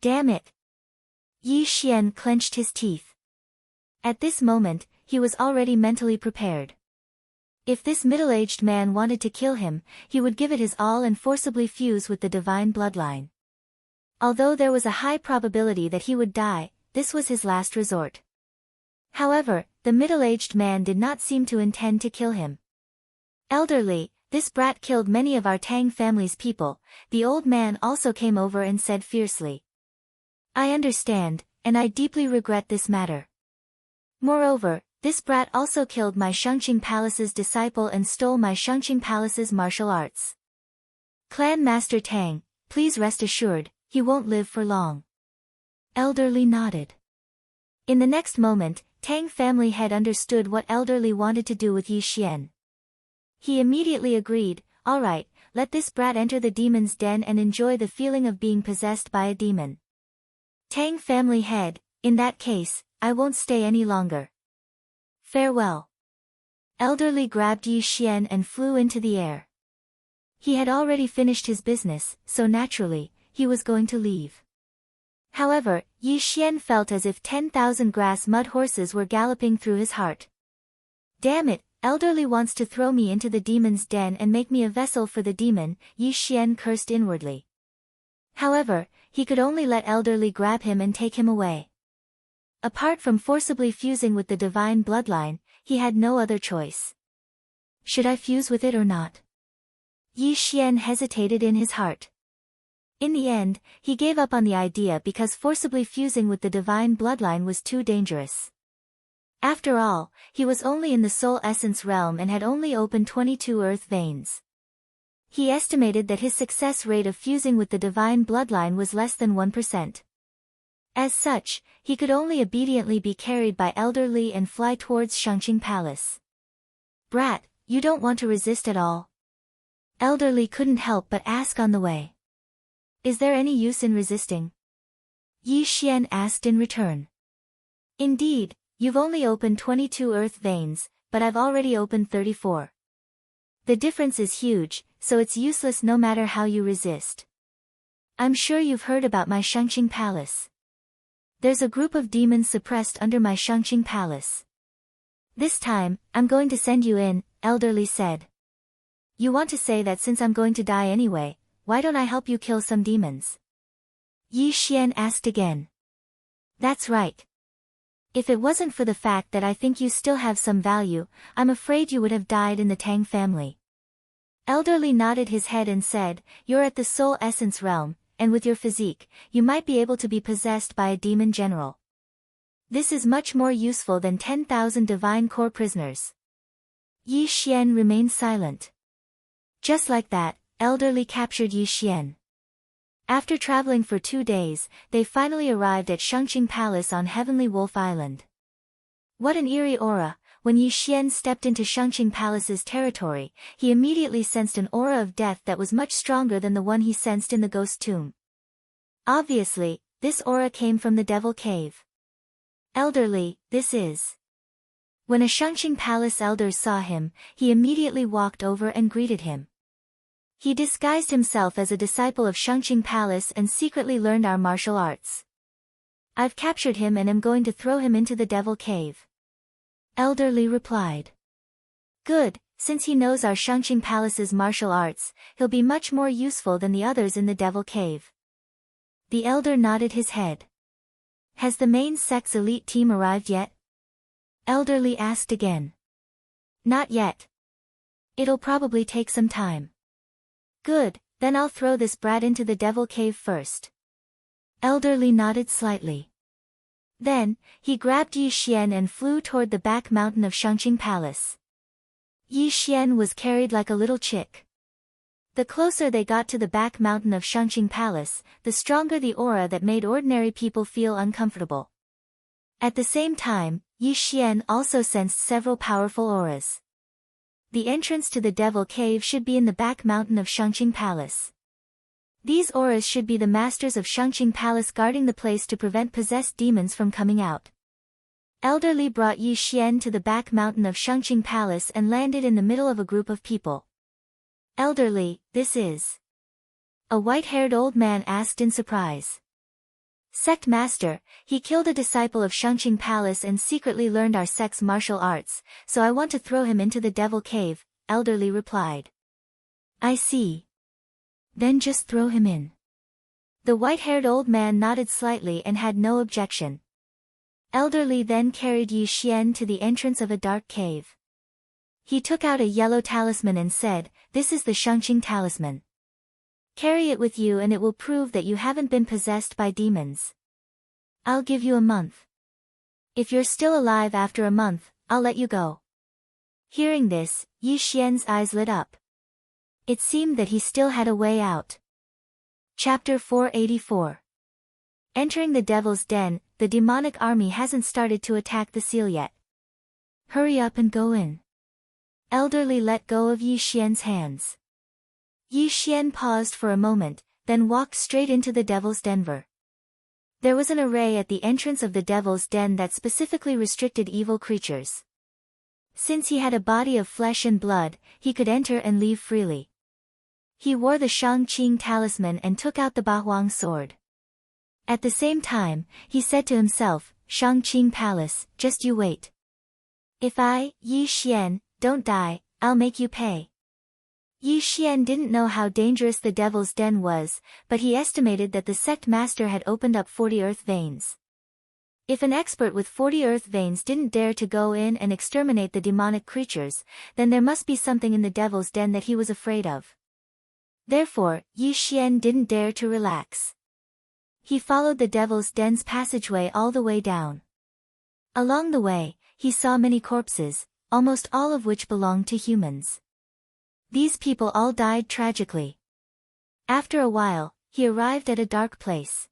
Damn it! Yi Xian clenched his teeth. At this moment, he was already mentally prepared. If this middle-aged man wanted to kill him, he would give it his all and forcibly fuse with the divine bloodline. Although there was a high probability that he would die, this was his last resort. However, the middle-aged man did not seem to intend to kill him. Elderly, this brat killed many of our Tang family's people, the old man also came over and said fiercely. I understand, and I deeply regret this matter. Moreover, this brat also killed my Shangqing Palace's disciple and stole my Shangqing Palace's martial arts. Clan Master Tang, please rest assured, he won't live for long. Elderly nodded. In the next moment, Tang family head understood what Elderly wanted to do with Yi Xian. He immediately agreed, alright, let this brat enter the demon's den and enjoy the feeling of being possessed by a demon. Tang family head, in that case, I won't stay any longer. Farewell. Elderly grabbed Yi Xian and flew into the air. He had already finished his business, so naturally, he was going to leave. However, Yi Xian felt as if 10,000 grass mud horses were galloping through his heart. Damn it, Elderly wants to throw me into the demon's den and make me a vessel for the demon, Yi Xian cursed inwardly. However, he could only let Elderly grab him and take him away. Apart from forcibly fusing with the divine bloodline, he had no other choice. Should I fuse with it or not? Yi Xian hesitated in his heart. In the end, he gave up on the idea because forcibly fusing with the divine bloodline was too dangerous. After all, he was only in the soul essence realm and had only opened 22 earth veins. He estimated that his success rate of fusing with the divine bloodline was less than 1%. As such, he could only obediently be carried by Elderly and fly towards Shangqing Palace. Brat, you don't want to resist at all? Elderly couldn't help but ask on the way. Is there any use in resisting? Yi Xian asked in return. Indeed, you've only opened 22 earth veins, but I've already opened 34. The difference is huge, so it's useless no matter how you resist. I'm sure you've heard about my Shangqing Palace. There's a group of demons suppressed under my Shangqing Palace. This time, I'm going to send you in, Elderly said. You want to say that since I'm going to die anyway, why don't I help you kill some demons? Yi Xian asked again. That's right. If it wasn't for the fact that I think you still have some value, I'm afraid you would have died in the Tang family. Elderly nodded his head and said, you're at the soul essence realm, and with your physique, you might be able to be possessed by a demon general. This is much more useful than 10,000 divine core prisoners. Yi Xian remained silent. Just like that, Elderly captured Yi Xian. After traveling for 2 days, they finally arrived at Shangqing Palace on Heavenly Wolf Island. What an eerie aura! When Yi Xian stepped into Shangqing Palace's territory, he immediately sensed an aura of death that was much stronger than the one he sensed in the ghost tomb. Obviously, this aura came from the Devil Cave. Elderly, this is. When a Shangqing Palace elder saw him, he immediately walked over and greeted him. He disguised himself as a disciple of Shangqing Palace and secretly learned our martial arts. I've captured him and am going to throw him into the Devil Cave. Elderly replied. Good, since he knows our Shangqing Palace's martial arts, he'll be much more useful than the others in the Devil Cave. The elder nodded his head. Has the main sect's elite team arrived yet? Elderly asked again. Not yet. It'll probably take some time. Good, then I'll throw this brat into the Devil Cave first. Elderly nodded slightly. Then, he grabbed Yi Xian and flew toward the back mountain of Shangqing Palace. Yi Xian was carried like a little chick. The closer they got to the back mountain of Shangqing Palace, the stronger the aura that made ordinary people feel uncomfortable. At the same time, Yi Xian also sensed several powerful auras. The entrance to the Devil Cave should be in the back mountain of Shangqing Palace. These auras should be the masters of Shangqing Palace guarding the place to prevent possessed demons from coming out. Elderly brought Yi Xian to the back mountain of Shangqing Palace and landed in the middle of a group of people. Elderly, this is? A white-haired old man asked in surprise. Sect Master, he killed a disciple of Shangqing Palace and secretly learned our sect's martial arts, so I want to throw him into the Devil Cave, Elderly replied. I see. Then just throw him in. The white-haired old man nodded slightly and had no objection. Elderly then carried Yi Xian to the entrance of a dark cave. He took out a yellow talisman and said, "This is the Shangqing talisman. Carry it with you and it will prove that you haven't been possessed by demons. I'll give you a month. If you're still alive after a month, I'll let you go." Hearing this, Yi Xian's eyes lit up. It seemed that he still had a way out. Chapter 484. Entering the Devil's Den, the demonic army hasn't started to attack the seal yet. Hurry up and go in. Elderly let go of Yi Xian's hands. Yi Xian paused for a moment, then walked straight into the Devil's Den. There was an array at the entrance of the Devil's Den that specifically restricted evil creatures. Since he had a body of flesh and blood, he could enter and leave freely. He wore the Shangqing talisman and took out the Bahuang sword. At the same time, he said to himself, "Shangqing Palace, just you wait. If I, Yi Xian, don't die, I'll make you pay." Yi Xian didn't know how dangerous the Devil's Den was, but he estimated that the sect master had opened up 40 earth veins. If an expert with 40 earth veins didn't dare to go in and exterminate the demonic creatures, then there must be something in the Devil's Den that he was afraid of. Therefore, Yi Xian didn't dare to relax. He followed the Devil's Den's passageway all the way down. Along the way, he saw many corpses, almost all of which belonged to humans. These people all died tragically. After a while, he arrived at a dark place.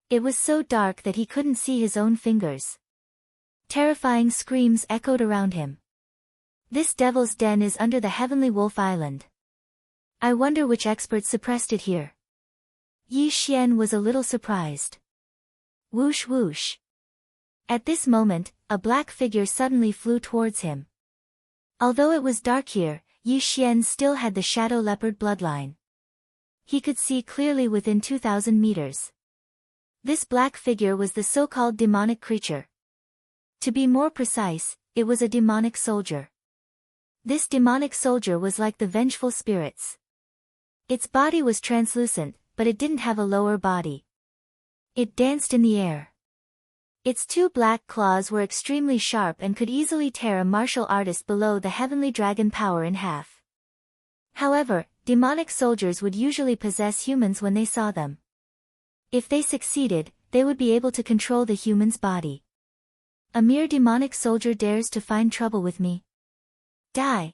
It was so dark that he couldn't see his own fingers. Terrifying screams echoed around him. This Devil's Den is under the Heavenly Wolf Island. I wonder which expert suppressed it here. Yi Xian was a little surprised. Whoosh whoosh. At this moment, a black figure suddenly flew towards him. Although it was dark here, Yi Xian still had the shadow leopard bloodline. He could see clearly within 2,000 meters. This black figure was the so-called demonic creature. To be more precise, it was a demonic soldier. This demonic soldier was like the vengeful spirits. Its body was translucent, but it didn't have a lower body. It danced in the air. Its 2 black claws were extremely sharp and could easily tear a martial artist below the heavenly dragon power in half. However, demonic soldiers would usually possess humans when they saw them. If they succeeded, they would be able to control the human's body. A mere demonic soldier dares to find trouble with me. Die!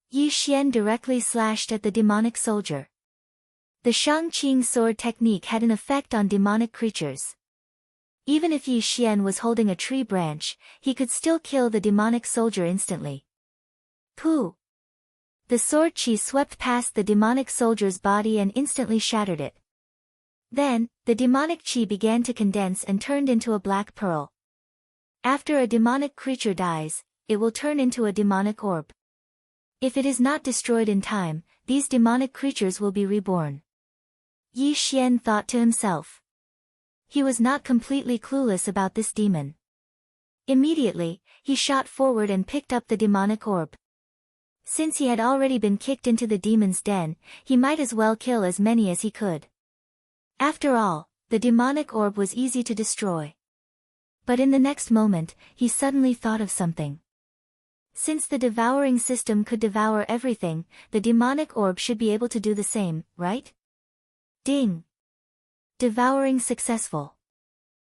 Yi Xian directly slashed at the demonic soldier. The Shang-Qing sword technique had an effect on demonic creatures. Even if Yi Xian was holding a tree branch, he could still kill the demonic soldier instantly. Pooh! The sword chi swept past the demonic soldier's body and instantly shattered it. Then, the demonic chi began to condense and turned into a black pearl. After a demonic creature dies, it will turn into a demonic orb. If it is not destroyed in time, these demonic creatures will be reborn. Yi Xian thought to himself. He was not completely clueless about this demon. Immediately, he shot forward and picked up the demonic orb. Since he had already been kicked into the demon's den, he might as well kill as many as he could. After all, the demonic orb was easy to destroy. But in the next moment, he suddenly thought of something. Since the devouring system could devour everything, the demonic orb should be able to do the same, right? Ding! Devouring successful.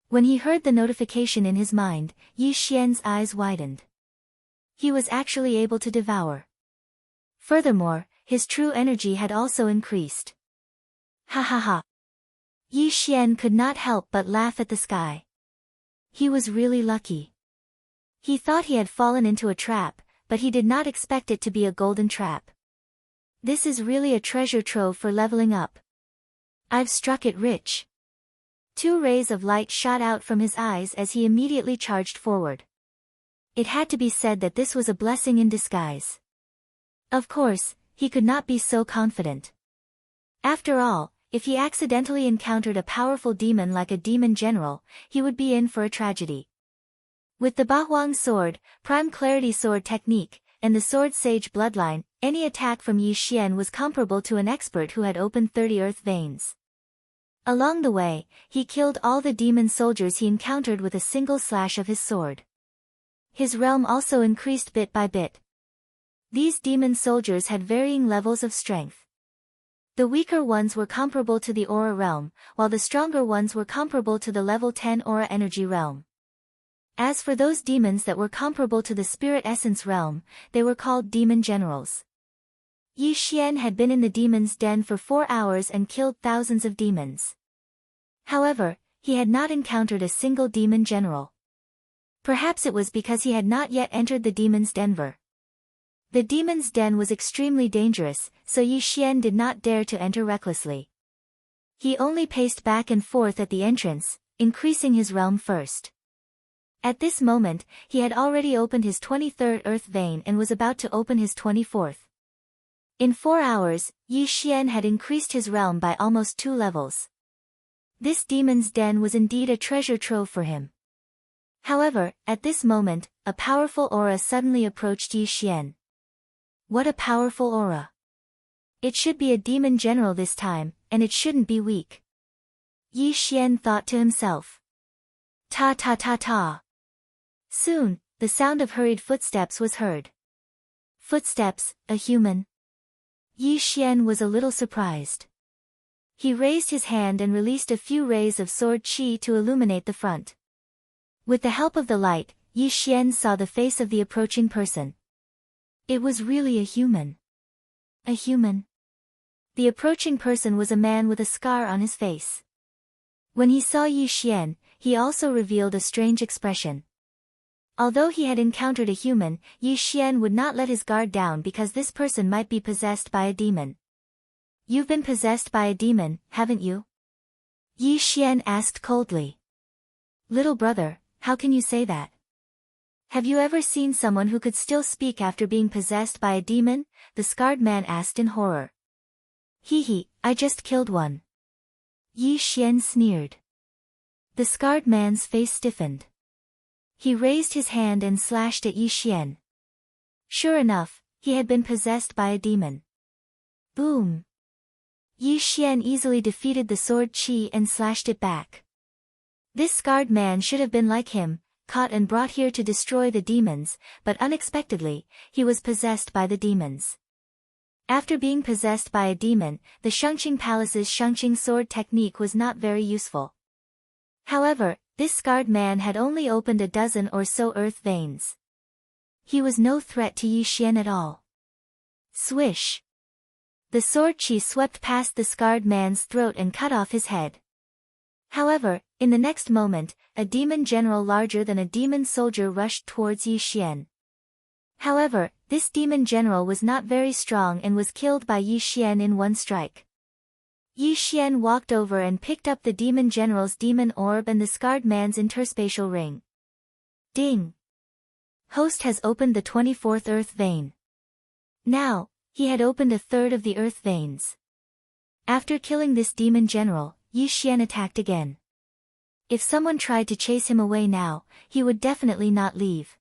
When he heard the notification in his mind, Yi Xian's eyes widened. He was actually able to devour. Furthermore, his true energy had also increased. Ha ha ha! Yi Xian could not help but laugh at the sky. He was really lucky. He thought he had fallen into a trap, but he did not expect it to be a golden trap. This is really a treasure trove for leveling up. I've struck it rich. 2 rays of light shot out from his eyes as he immediately charged forward. It had to be said that this was a blessing in disguise. Of course, he could not be so confident. After all, if he accidentally encountered a powerful demon like a demon general, he would be in for a tragedy. With the Bahuang sword, Prime Clarity sword technique, and the Sword Sage bloodline, any attack from Yi Xian was comparable to an expert who had opened 30 earth veins. Along the way, he killed all the demon soldiers he encountered with a single slash of his sword. His realm also increased bit by bit. These demon soldiers had varying levels of strength. The weaker ones were comparable to the aura realm, while the stronger ones were comparable to the level 10 aura energy realm. As for those demons that were comparable to the spirit essence realm, they were called demon generals. Yi Xian had been in the demon's den for 4 hours and killed thousands of demons. However, he had not encountered a single demon general. Perhaps it was because he had not yet entered the demon's den. The demon's den was extremely dangerous, so Yi Xian did not dare to enter recklessly. He only paced back and forth at the entrance, increasing his realm first. At this moment, he had already opened his 23rd earth vein and was about to open his 24th. In 4 hours, Yi Xian had increased his realm by almost 2 levels. This demon's den was indeed a treasure trove for him. However, at this moment, a powerful aura suddenly approached Yi Xian. What a powerful aura! It should be a demon general this time, and it shouldn't be weak. Yi Xian thought to himself. Ta ta ta ta. Soon, the sound of hurried footsteps was heard. Footsteps, a human. Yi Xian was a little surprised. He raised his hand and released a few rays of sword chi to illuminate the front. With the help of the light, Yi Xian saw the face of the approaching person. It was really a human. A human. The approaching person was a man with a scar on his face. When he saw Yi Xian, he also revealed a strange expression. Although he had encountered a human, Yi Xian would not let his guard down because this person might be possessed by a demon. You've been possessed by a demon, haven't you? Yi Xian asked coldly. Little brother, how can you say that? Have you ever seen someone who could still speak after being possessed by a demon? The scarred man asked in horror. Hee, I just killed one. Yi Xian sneered. The scarred man's face stiffened. He raised his hand and slashed at Yi Xian. Sure enough, he had been possessed by a demon. Boom! Yi Xian easily defeated the sword chi and slashed it back. This scarred man should have been like him, caught and brought here to destroy the demons, but unexpectedly, he was possessed by the demons. After being possessed by a demon, the Shangqing Palace's Shangqing sword technique was not very useful. However, this scarred man had only opened a dozen or so earth veins. He was no threat to Yi Xian at all. Swish! The sword chi swept past the scarred man's throat and cut off his head. However, in the next moment, a demon general larger than a demon soldier rushed towards Yi Xian. However, this demon general was not very strong and was killed by Yi Xian in one strike. Yi Xian walked over and picked up the demon general's demon orb and the scarred man's interspatial ring. Ding! Host has opened the 24th earth vein. Now, he had opened a third of the earth veins. After killing this demon general, Yi Xian attacked again. If someone tried to chase him away now, he would definitely not leave.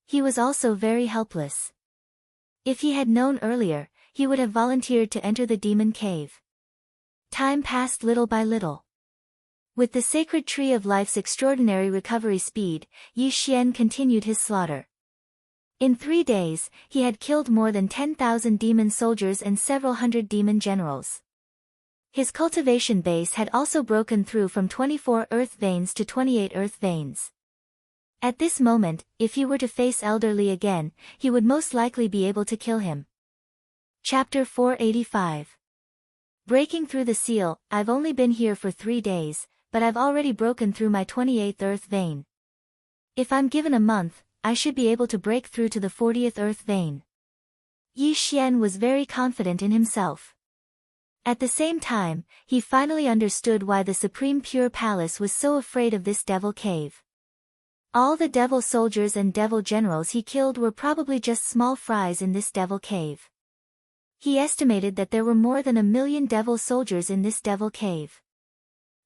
He was also very helpless. If he had known earlier, he would have volunteered to enter the demon cave. Time passed little by little. With the sacred tree of life's extraordinary recovery speed, Yi Xian continued his slaughter. In 3 days, he had killed more than 10,000 demon soldiers and several hundred demon generals. His cultivation base had also broken through from 24 earth veins to 28 earth veins. At this moment, if he were to face Elderly again, he would most likely be able to kill him. Chapter 485. Breaking through the seal. I've only been here for 3 days, but I've already broken through my 28th earth vein. If I'm given a month, I should be able to break through to the 40th earth vein. Yi Xian was very confident in himself. At the same time, he finally understood why the Supreme Pure Palace was so afraid of this devil cave. All the devil soldiers and devil generals he killed were probably just small fries in this devil cave. He estimated that there were more than 1 million devil soldiers in this devil cave.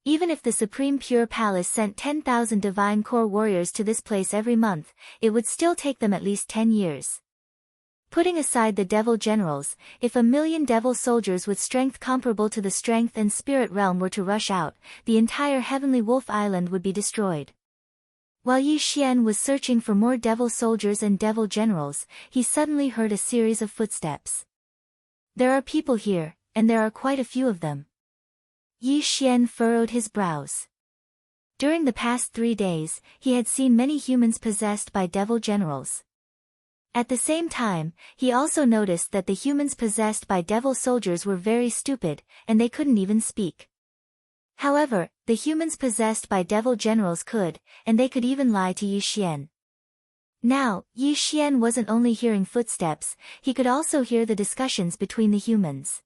Even if the Supreme Pure Palace sent 10,000 Divine Core warriors to this place every month, it would still take them at least 10 years. Putting aside the devil generals, if 1 million devil soldiers with strength comparable to the strength and spirit realm were to rush out, the entire Heavenly Wolf Island would be destroyed. While Yi Xian was searching for more devil soldiers and devil generals, he suddenly heard a series of footsteps. There are people here, and there are quite a few of them. Yi Xian furrowed his brows. During the past 3 days, he had seen many humans possessed by devil generals. At the same time, he also noticed that the humans possessed by devil soldiers were very stupid, and they couldn't even speak. However, the humans possessed by devil generals could, and they could even lie to Yi Xian. Now, Yi Xian wasn't only hearing footsteps, he could also hear the discussions between the humans.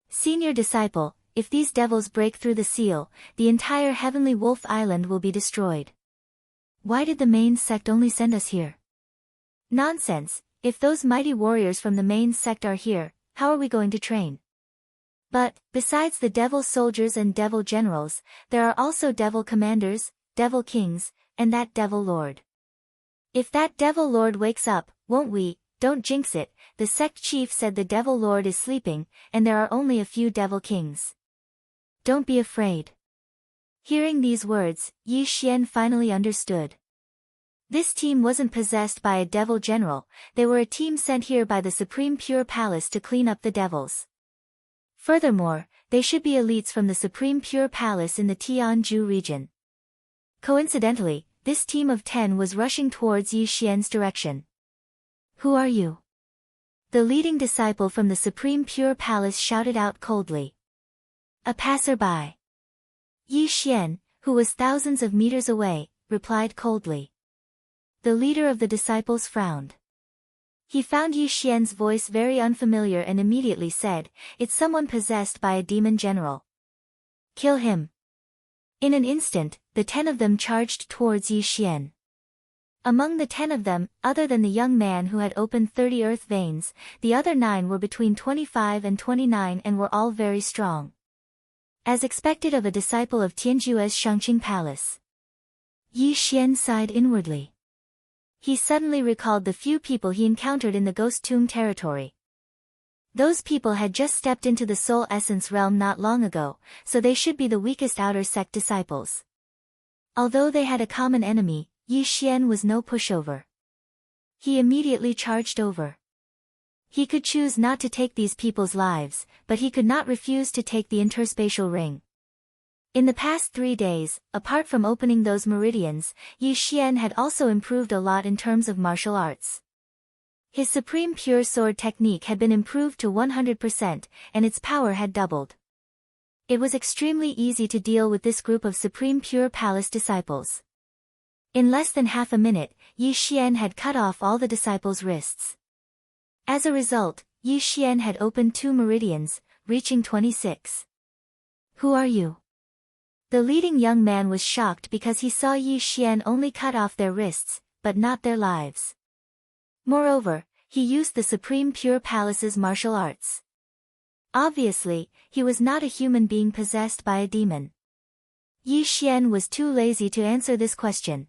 Senior disciple, if these devils break through the seal, the entire Heavenly Wolf Island will be destroyed. Why did the main sect only send us here? Nonsense, if those mighty warriors from the main sect are here, how are we going to train? But, besides the devil soldiers and devil generals, there are also devil commanders, devil kings, and that devil lord. If that devil lord wakes up, won't we? Don't jinx it, the sect chief said the devil lord is sleeping, and there are only a few devil kings. Don't be afraid. Hearing these words, Yi Xian finally understood. This team wasn't possessed by a devil general, they were a team sent here by the Supreme Pure Palace to clean up the devils. Furthermore, they should be elites from the Supreme Pure Palace in the Tianju region. Coincidentally, this team of 10 was rushing towards Yi Xian's direction. Who are you? The leading disciple from the Supreme Pure Palace shouted out coldly. A passerby. Yi Xian, who was thousands of meters away, replied coldly. The leader of the disciples frowned. He found Yi Xian's voice very unfamiliar and immediately said, "It's someone possessed by a demon general. Kill him." In an instant, the 10 of them charged towards Yi Xian. Among the 10 of them, other than the young man who had opened 30 earth veins, the other 9 were between 25 and 29 and were all very strong. As expected of a disciple of Tianju's Shangqing Palace. Yi Xian sighed inwardly. He suddenly recalled the few people he encountered in the Ghost Tomb territory. Those people had just stepped into the Soul Essence realm not long ago, so they should be the weakest outer sect disciples. Although they had a common enemy, Yi Xian was no pushover. He immediately charged over. He could choose not to take these people's lives, but he could not refuse to take the interspatial ring. In the past 3 days, apart from opening those meridians, Yi Xian had also improved a lot in terms of martial arts. His supreme pure sword technique had been improved to 100%, and its power had doubled. It was extremely easy to deal with this group of supreme pure palace disciples. In less than half a minute, Yi Xian had cut off all the disciples' wrists. As a result, Yi Xian had opened 2 meridians, reaching 26. Who are you? The leading young man was shocked because he saw Yi Xian only cut off their wrists, but not their lives. Moreover, he used the Supreme Pure Palace's martial arts. Obviously, he was not a human being possessed by a demon. Yi Xian was too lazy to answer this question.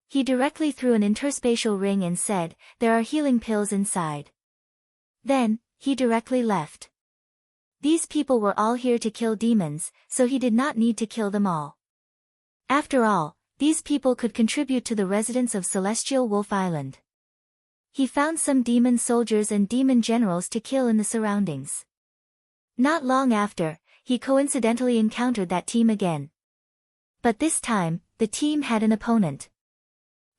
He directly threw an interspatial ring and said, "There are healing pills inside." Then, he directly left. These people were all here to kill demons, so he did not need to kill them all. After all, these people could contribute to the residents of Celestial Wolf Island. He found some demon soldiers and demon generals to kill in the surroundings. Not long after, he coincidentally encountered that team again. But this time, the team had an opponent.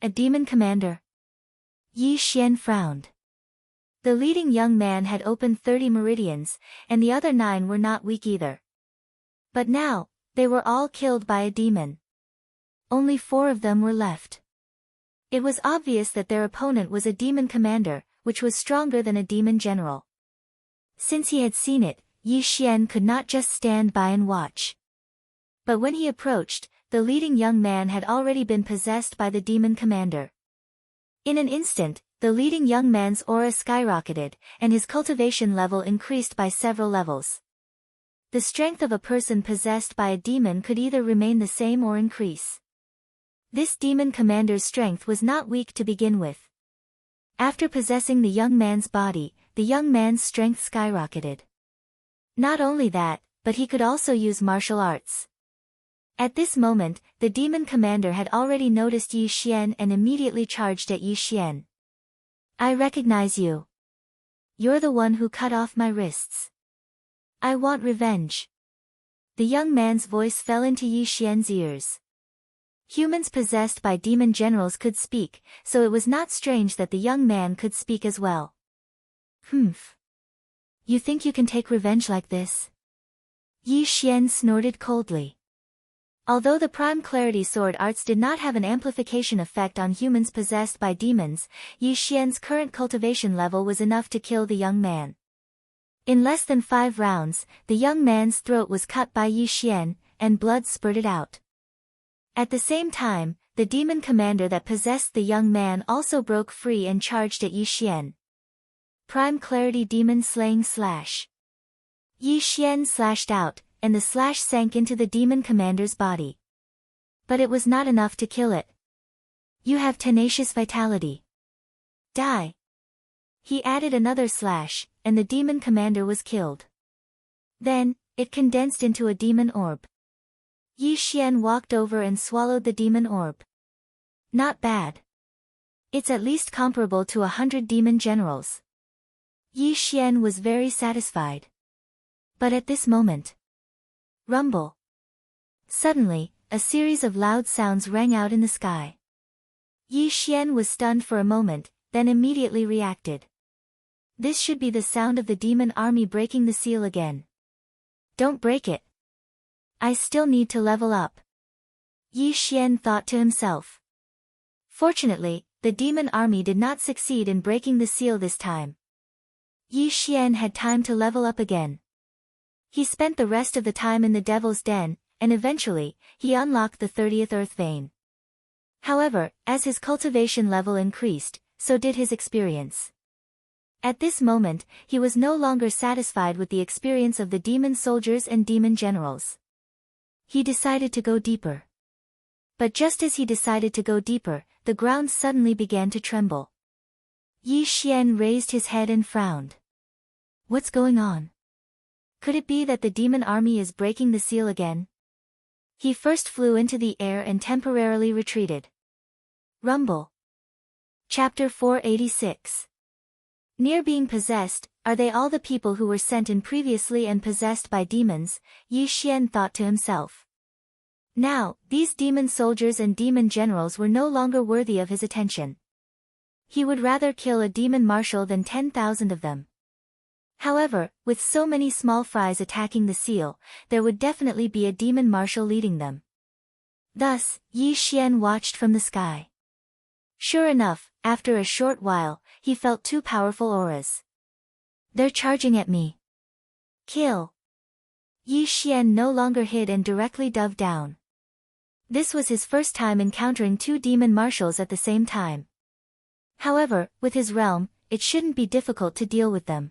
A demon commander. Yi Xian frowned. The leading young man had opened 30 meridians, and the other 9 were not weak either. But now, they were all killed by a demon. Only 4 of them were left. It was obvious that their opponent was a demon commander, which was stronger than a demon general. Since he had seen it, Yi Xian could not just stand by and watch. But when he approached, the leading young man had already been possessed by the demon commander. In an instant, the leading young man's aura skyrocketed, and his cultivation level increased by several levels. The strength of a person possessed by a demon could either remain the same or increase. This demon commander's strength was not weak to begin with. After possessing the young man's body, the young man's strength skyrocketed. Not only that, but he could also use martial arts. At this moment, the demon commander had already noticed Yi Xian and immediately charged at Yi Xian. "I recognize you. You're the one who cut off my wrists. I want revenge." The young man's voice fell into Yi Xian's ears. Humans possessed by demon generals could speak, so it was not strange that the young man could speak as well. "Humph. You think you can take revenge like this?" Yi Xian snorted coldly. Although the Prime Clarity Sword arts did not have an amplification effect on humans possessed by demons, Yi Xian's current cultivation level was enough to kill the young man. In less than 5 rounds, the young man's throat was cut by Yi Xian, and blood spurted out. At the same time, the demon commander that possessed the young man also broke free and charged at Yi Xian. Prime Clarity Demon Slaying Slash. Yi Xian slashed out, and the slash sank into the demon commander's body. But it was not enough to kill it. "You have tenacious vitality. Die." He added another slash, and the demon commander was killed. Then, it condensed into a demon orb. Yi Xian walked over and swallowed the demon orb. Not bad. It's at least comparable to 100 demon generals. Yi Xian was very satisfied. But at this moment, rumble. Suddenly, a series of loud sounds rang out in the sky. Yi Xian was stunned for a moment, then immediately reacted. This should be the sound of the demon army breaking the seal again. Don't break it. I still need to level up. Yi Xian thought to himself. Fortunately, the demon army did not succeed in breaking the seal this time. Yi Xian had time to level up again. He spent the rest of the time in the Devil's Den, and eventually, he unlocked the 30th Earth Vein. However, as his cultivation level increased, so did his experience. At this moment, he was no longer satisfied with the experience of the demon soldiers and demon generals. He decided to go deeper. But just as he decided to go deeper, the ground suddenly began to tremble. Yi Xian raised his head and frowned. What's going on? Could it be that the demon army is breaking the seal again? He first flew into the air and temporarily retreated. Rumble. Chapter 486. Near being possessed, are they all the people who were sent in previously and possessed by demons? Yi Xian thought to himself. Now, these demon soldiers and demon generals were no longer worthy of his attention. He would rather kill a demon marshal than 10,000 of them. However, with so many small fries attacking the seal, there would definitely be a demon marshal leading them. Thus, Yi Xian watched from the sky. Sure enough, after a short while, he felt two powerful auras. They're charging at me. Kill! Yi Xian no longer hid and directly dove down. This was his first time encountering two demon marshals at the same time. However, with his realm, it shouldn't be difficult to deal with them.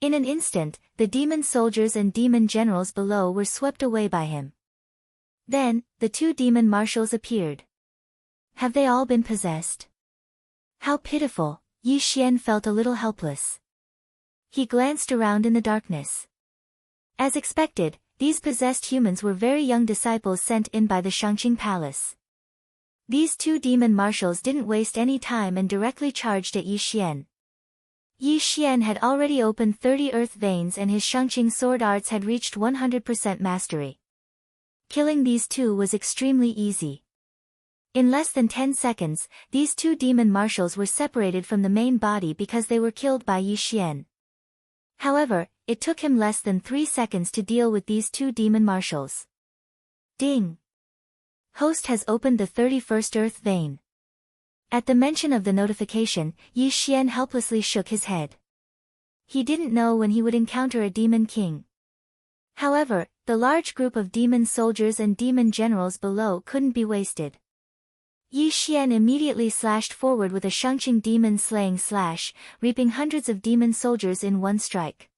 In an instant, the demon soldiers and demon generals below were swept away by him. Then, the two demon marshals appeared. Have they all been possessed? How pitiful, Yi Xian felt a little helpless. He glanced around in the darkness. As expected, these possessed humans were very young disciples sent in by the Shangqing Palace. These two demon marshals didn't waste any time and directly charged at Yi Xian. Yi Xian had already opened 30 earth veins and his Shangqing sword arts had reached 100% mastery. Killing these two was extremely easy. In less than 10 seconds, these two demon marshals were separated from the main body because they were killed by Yi Xian. However, it took him less than 3 seconds to deal with these two demon marshals. Ding! Host has opened the 31st earth vein. At the mention of the notification, Yi Xian helplessly shook his head. He didn't know when he would encounter a demon king. However, the large group of demon soldiers and demon generals below couldn't be wasted. Yi Xian immediately slashed forward with a Shangqing demon slaying slash, reaping hundreds of demon soldiers in one strike.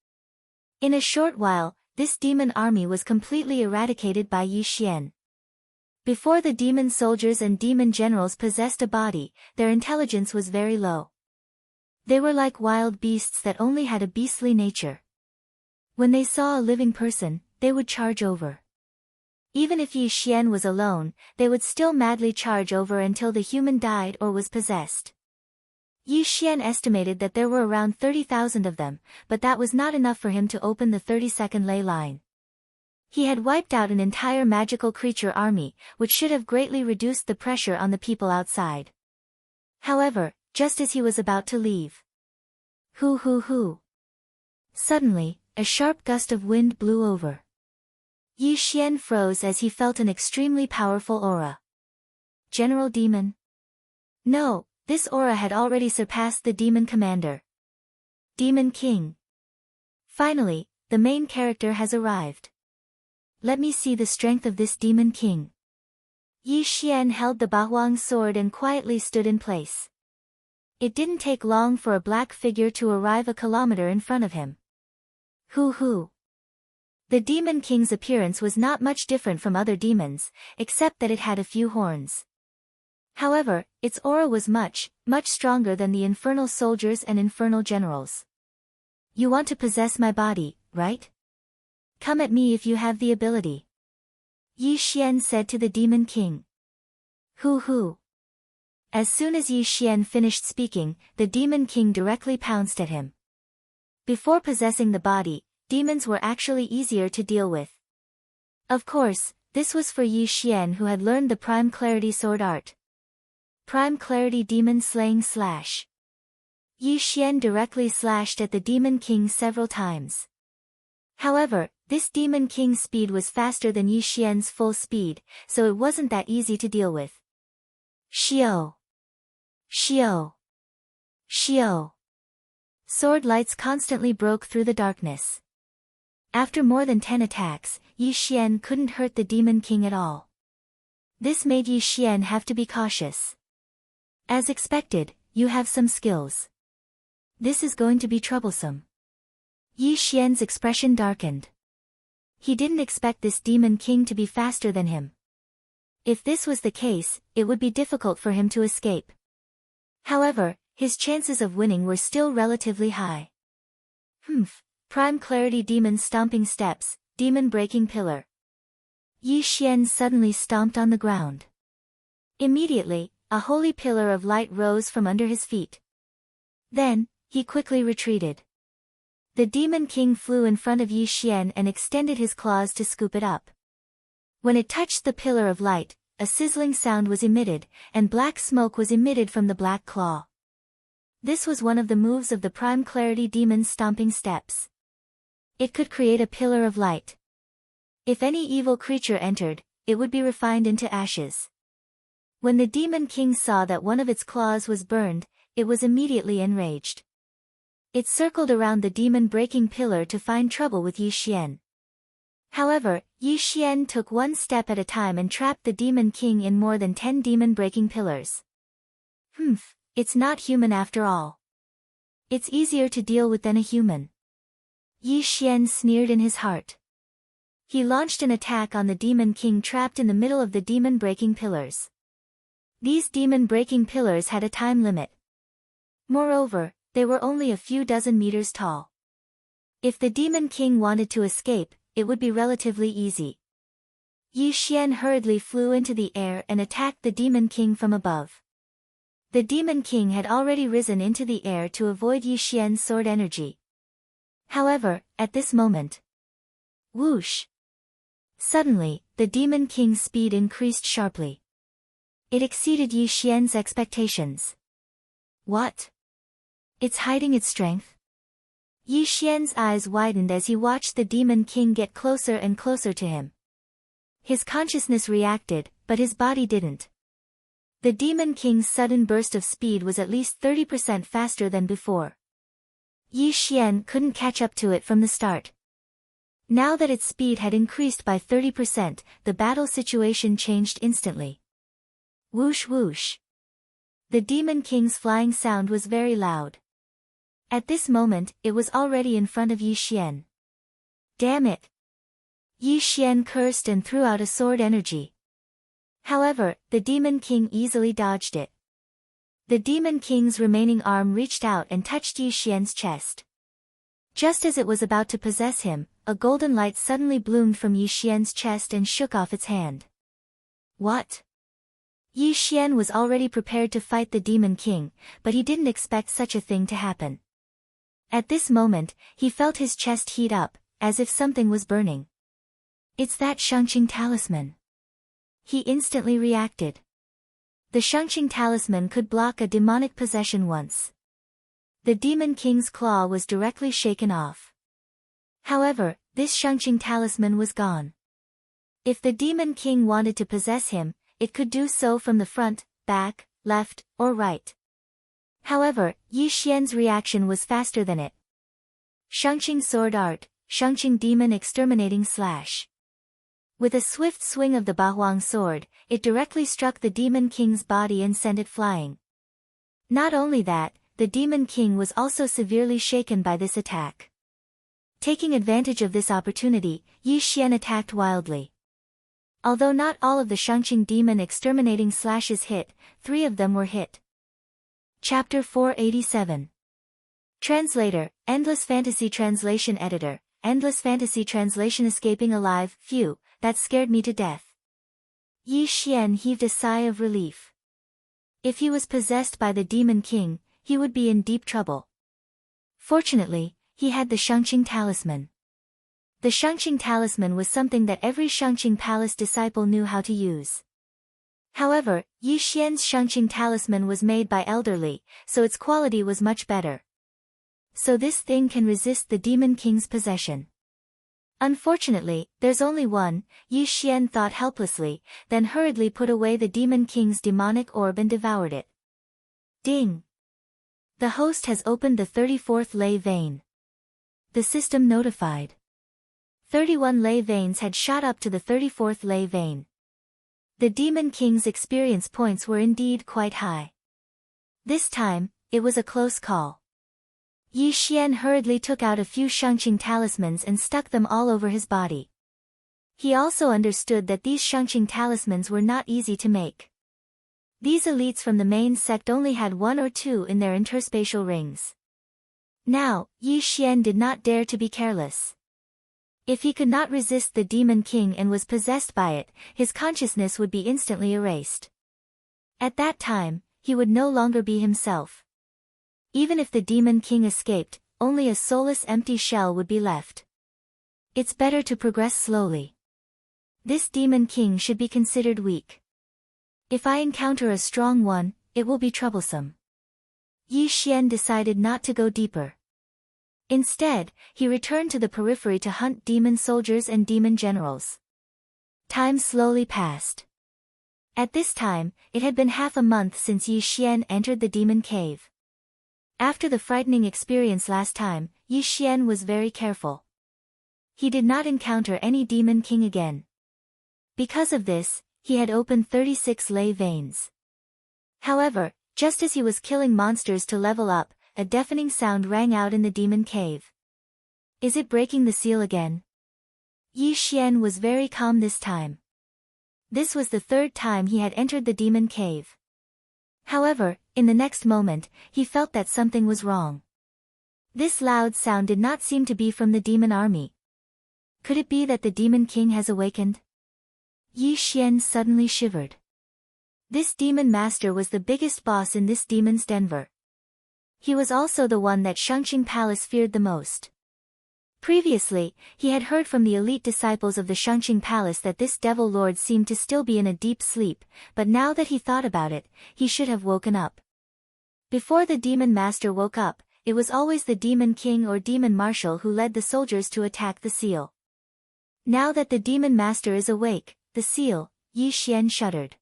In a short while, this demon army was completely eradicated by Yi Xian. Before the demon soldiers and demon generals possessed a body, their intelligence was very low. They were like wild beasts that only had a beastly nature. When they saw a living person, they would charge over. Even if Yi Xian was alone, they would still madly charge over until the human died or was possessed. Yi Xian estimated that there were around 30,000 of them, but that was not enough for him to open the 30-second ley line. He had wiped out an entire magical creature army, which should have greatly reduced the pressure on the people outside. However, just as he was about to leave. Hoo! Suddenly, a sharp gust of wind blew over. Yi Xian froze as he felt an extremely powerful aura. General Demon? No, this aura had already surpassed the Demon Commander. Demon King. Finally, the main character has arrived. Let me see the strength of this Demon King. Yi Xian held the Bahuang sword and quietly stood in place. It didn't take long for a black figure to arrive a kilometer in front of him. Hoo! The Demon King's appearance was not much different from other demons, except that it had a few horns. However, its aura was much stronger than the infernal soldiers and infernal generals. You want to possess my body, right? Come at me if you have the ability. Yi Xian said to the Demon King. Hoo! As soon as Yi Xian finished speaking, the Demon King directly pounced at him. Before possessing the body, demons were actually easier to deal with. Of course, this was for Yi Xian who had learned the Prime Clarity sword art. Prime Clarity Demon Slaying Slash. Yi Xian directly slashed at the Demon King several times. However, this Demon King's speed was faster than Yi Xian's full speed, so it wasn't that easy to deal with. Shio! Sword lights constantly broke through the darkness. After more than 10 attacks, Yi Xian couldn't hurt the Demon King at all. This made Yi Xian have to be cautious. As expected, you have some skills. This is going to be troublesome. Yi Xian's expression darkened. He didn't expect this Demon King to be faster than him. If this was the case, it would be difficult for him to escape. However, his chances of winning were still relatively high. Prime Clarity Demon Stomping Steps, Demon Breaking Pillar. Yi Xian suddenly stomped on the ground. Immediately, a holy pillar of light rose from under his feet. Then, he quickly retreated. The Demon King flew in front of Yi Xian and extended his claws to scoop it up. When it touched the pillar of light, a sizzling sound was emitted, and black smoke was emitted from the black claw. This was one of the moves of the Prime Clarity Demon's stomping steps. It could create a pillar of light. If any evil creature entered, it would be refined into ashes. When the Demon King saw that one of its claws was burned, it was immediately enraged. It circled around the demon-breaking pillar to find trouble with Yi Xian. However, Yi Xian took one step at a time and trapped the Demon King in more than 10 demon-breaking pillars. It's not human after all. It's easier to deal with than a human. Yi Xian sneered in his heart. He launched an attack on the Demon King trapped in the middle of the demon-breaking pillars. These demon-breaking pillars had a time limit. Moreover, they were only a few dozen meters tall. If the Demon King wanted to escape, it would be relatively easy. Yi Xian hurriedly flew into the air and attacked the Demon King from above. The Demon King had already risen into the air to avoid Yi Xian's sword energy. However, at this moment, whoosh! Suddenly, the Demon King's speed increased sharply. It exceeded Yi Xian's expectations. What? It's hiding its strength? Yi Xian's eyes widened as he watched the Demon King get closer and closer to him. His consciousness reacted, but his body didn't. The Demon King's sudden burst of speed was at least 30% faster than before. Yi Xian couldn't catch up to it from the start. Now that its speed had increased by 30%, the battle situation changed instantly. Whoosh whoosh. The Demon King's flying sound was very loud. At this moment, it was already in front of Yi Xian. Damn it! Yi Xian cursed and threw out a sword energy. However, the Demon King easily dodged it. The Demon King's remaining arm reached out and touched Yi Xian's chest. Just as it was about to possess him, a golden light suddenly bloomed from Yi Xian's chest and shook off its hand. What? Yi Xian was already prepared to fight the Demon King, but he didn't expect such a thing to happen. At this moment, he felt his chest heat up, as if something was burning. It's that Shangqing talisman. He instantly reacted. The Shangqing talisman could block a demonic possession once. The Demon King's claw was directly shaken off. However, this Shangqing talisman was gone. If the Demon King wanted to possess him, it could do so from the front, back, left, or right. However, Yi Xian's reaction was faster than it. Shangqing Sword Art, Shangqing Demon Exterminating Slash. With a swift swing of the Bahuang sword, it directly struck the Demon King's body and sent it flying. Not only that, the Demon King was also severely shaken by this attack. Taking advantage of this opportunity, Yi Xian attacked wildly. Although not all of the Shangqing Demon Exterminating Slashes hit, 3 of them were hit. Chapter 487. Translator, Endless Fantasy Translation Editor, Endless Fantasy Translation. Escaping alive, phew, that scared me to death. Yi Xian heaved a sigh of relief. If he was possessed by the Demon King, he would be in deep trouble. Fortunately, he had the Shangqing talisman. The Shangqing talisman was something that every Shangqing Palace disciple knew how to use. However, Yi Xian's Shangqing talisman was made by elderly, so its quality was much better. So this thing can resist the Demon King's possession. Unfortunately, there's only one, Yi Xian thought helplessly, then hurriedly put away the Demon King's demonic orb and devoured it. Ding! The host has opened the 34th ley vein. The system notified. 31 ley veins had shot up to the 34th ley vein. The Demon King's experience points were indeed quite high. This time, it was a close call. Yi Xian hurriedly took out a few Shangqing talismans and stuck them all over his body. He also understood that these Shangqing talismans were not easy to make. These elites from the main sect only had 1 or 2 in their interspatial rings. Now, Yi Xian did not dare to be careless. If he could not resist the Demon King and was possessed by it, his consciousness would be instantly erased. At that time, he would no longer be himself. Even if the Demon King escaped, only a soulless empty shell would be left. It's better to progress slowly. This demon king should be considered weak. If I encounter a strong one, it will be troublesome. Yi Xian decided not to go deeper. Instead, he returned to the periphery to hunt demon soldiers and demon generals. Time slowly passed. At this time, it had been half a month since Yi Xian entered the demon cave. After the frightening experience last time, Yi Xian was very careful. He did not encounter any demon king again. Because of this, he had opened 36 ley veins. However, just as he was killing monsters to level up, a deafening sound rang out in the demon cave. Is it breaking the seal again? Yi Xian was very calm this time. This was the third time he had entered the demon cave. However, in the next moment, he felt that something was wrong. This loud sound did not seem to be from the demon army. Could it be that the demon king has awakened? Yi Xian suddenly shivered. This demon master was the biggest boss in this demon's Denver. He was also the one that Shangqing Palace feared the most. Previously, he had heard from the elite disciples of the Shangqing Palace that this devil lord seemed to still be in a deep sleep, but now that he thought about it, he should have woken up. Before the demon master woke up, it was always the demon king or demon marshal who led the soldiers to attack the seal. Now that the demon master is awake, the seal, Yi Xian shuddered.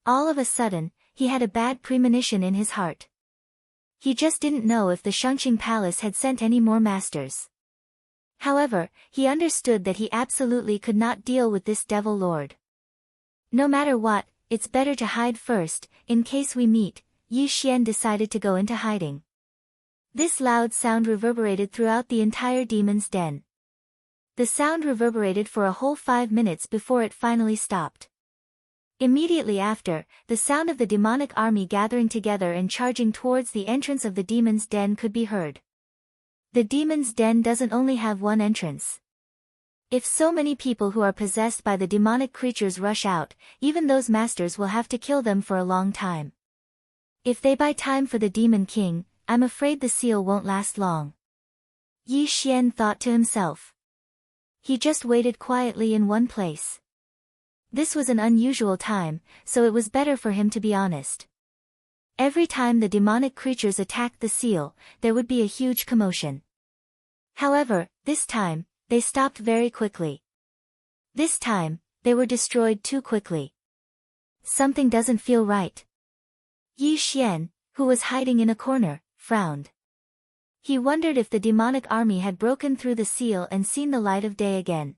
All of a sudden, he had a bad premonition in his heart. He just didn't know if the Shangqing Palace had sent any more masters. However, he understood that he absolutely could not deal with this devil lord. No matter what, it's better to hide first, in case we meet. Yi Xian decided to go into hiding. This loud sound reverberated throughout the entire demon's den. The sound reverberated for a whole 5 minutes before it finally stopped. Immediately after, the sound of the demonic army gathering together and charging towards the entrance of the demon's den could be heard. The demon's den doesn't only have one entrance. If so many people who are possessed by the demonic creatures rush out, even those masters will have to kill them for a long time. If they buy time for the demon king, I'm afraid the seal won't last long. Yi Xian thought to himself. He just waited quietly in one place. This was an unusual time, so it was better for him to be honest. Every time the demonic creatures attacked the seal, there would be a huge commotion. However, this time, they stopped very quickly. This time, they were destroyed too quickly. Something doesn't feel right. Yi Xian, who was hiding in a corner, frowned. He wondered if the demonic army had broken through the seal and seen the light of day again.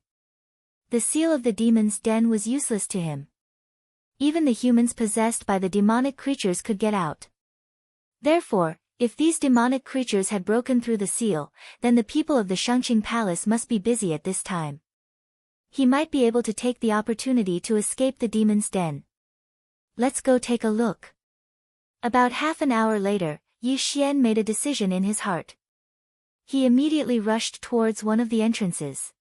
The seal of the demon's den was useless to him. Even the humans possessed by the demonic creatures could get out. Therefore, if these demonic creatures had broken through the seal, then the people of the Shangqing Palace must be busy at this time. He might be able to take the opportunity to escape the demon's den. Let's go take a look. About half an hour later, Yi Xian made a decision in his heart. He immediately rushed towards one of the entrances.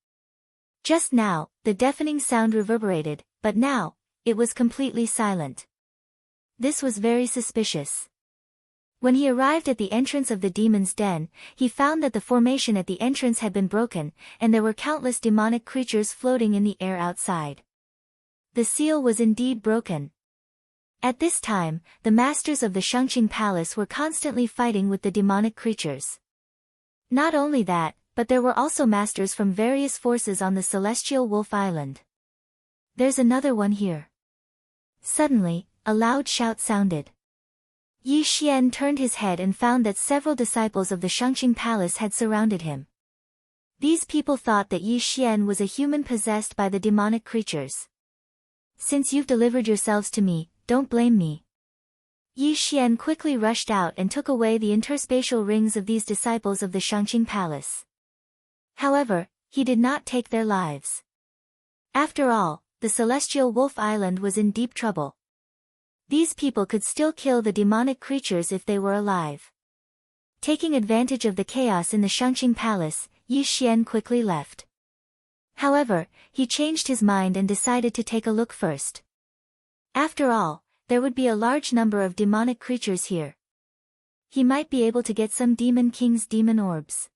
Just now, the deafening sound reverberated, but now, it was completely silent. This was very suspicious. When he arrived at the entrance of the demon's den, he found that the formation at the entrance had been broken, and there were countless demonic creatures floating in the air outside. The seal was indeed broken. At this time, the masters of the Shangqing Palace were constantly fighting with the demonic creatures. Not only that, but there were also masters from various forces on the Celestial Wolf Island. There's another one here. Suddenly, a loud shout sounded. Yi Xian turned his head and found that several disciples of the Shangqing Palace had surrounded him. These people thought that Yi Xian was a human possessed by the demonic creatures. Since you've delivered yourselves to me, don't blame me. Yi Xian quickly rushed out and took away the interspatial rings of these disciples of the Shangqing Palace. However, he did not take their lives. After all, the Celestial Wolf Island was in deep trouble. These people could still kill the demonic creatures if they were alive. Taking advantage of the chaos in the Shangqing Palace, Yi Xian quickly left. However, he changed his mind and decided to take a look first. After all, there would be a large number of demonic creatures here. He might be able to get some Demon King's demon orbs.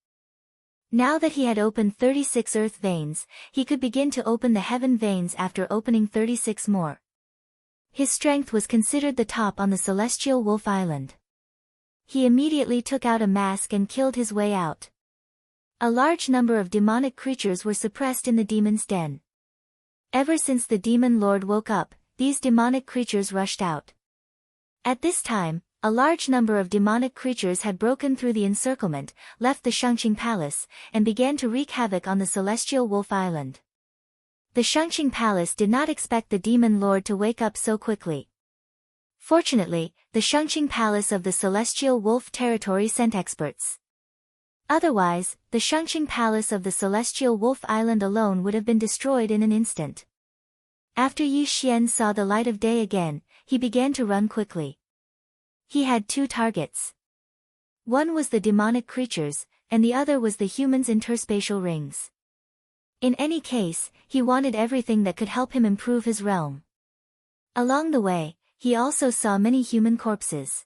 Now that he had opened 36 earth veins, he could begin to open the heaven veins after opening 36 more. His strength was considered the top on the celestial wolf island. He immediately took out a mask and killed his way out. A large number of demonic creatures were suppressed in the demon's den. Ever since the demon lord woke up, these demonic creatures rushed out. At this time, a large number of demonic creatures had broken through the encirclement, left the Shangqing Palace, and began to wreak havoc on the celestial wolf island. The Shangqing Palace did not expect the demon lord to wake up so quickly. Fortunately, the Shangqing Palace of the celestial wolf territory sent experts. Otherwise, the Shangqing Palace of the celestial wolf island alone would have been destroyed in an instant. After Yi Xian saw the light of day again, he began to run quickly. He had two targets. One was the demonic creatures, and the other was the humans' interspatial rings. In any case, he wanted everything that could help him improve his realm. Along the way, he also saw many human corpses.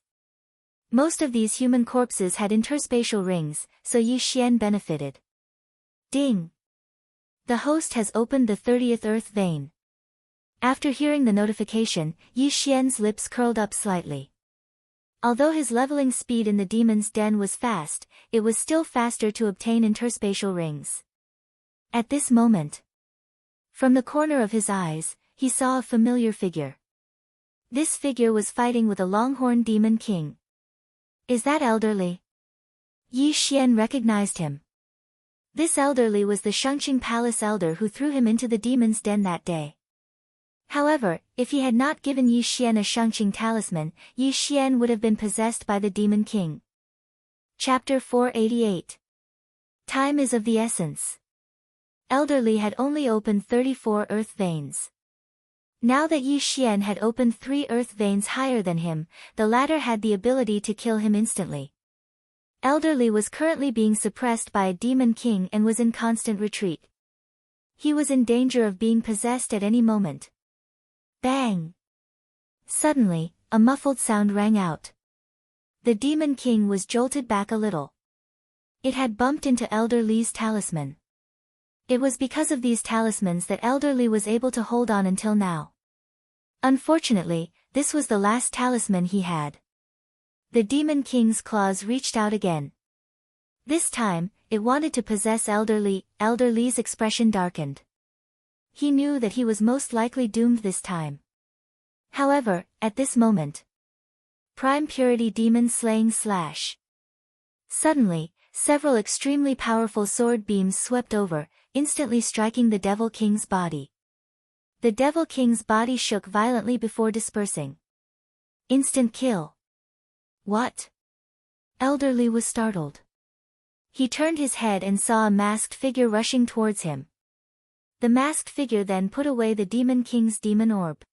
Most of these human corpses had interspatial rings, so Yi Xian benefited. Ding! The host has opened the 30th earth vein. After hearing the notification, Yi Xian's lips curled up slightly. Although his leveling speed in the demon's den was fast, it was still faster to obtain interspatial rings. At this moment, from the corner of his eyes, he saw a familiar figure. This figure was fighting with a longhorn demon king. Is that elderly? Yi Xian recognized him. This elderly was the Shangqing Palace elder who threw him into the demon's den that day. However, if he had not given Yi Xian a Shangqing talisman, Yi Xian would have been possessed by the demon king. Chapter 488. Time is of the essence. Elderly had only opened 34 earth veins. Now that Yi Xian had opened 3 earth veins higher than him, the latter had the ability to kill him instantly. Elderly was currently being suppressed by a demon king and was in constant retreat. He was in danger of being possessed at any moment. Bang! Suddenly, a muffled sound rang out. The demon king was jolted back a little. It had bumped into Elder Li's talisman. It was because of these talismans that Elder Li was able to hold on until now. Unfortunately, this was the last talisman he had. The demon king's claws reached out again. This time, it wanted to possess Elder Li. Elder Li's expression darkened. He knew that he was most likely doomed this time. However, at this moment, Prime Purity Demon Slaying Slash. Suddenly, several extremely powerful sword beams swept over, instantly striking the Devil King's body. The Devil King's body shook violently before dispersing. Instant kill. What? Elder Li was startled. He turned his head and saw a masked figure rushing towards him. The masked figure then put away the Demon King's demon orb.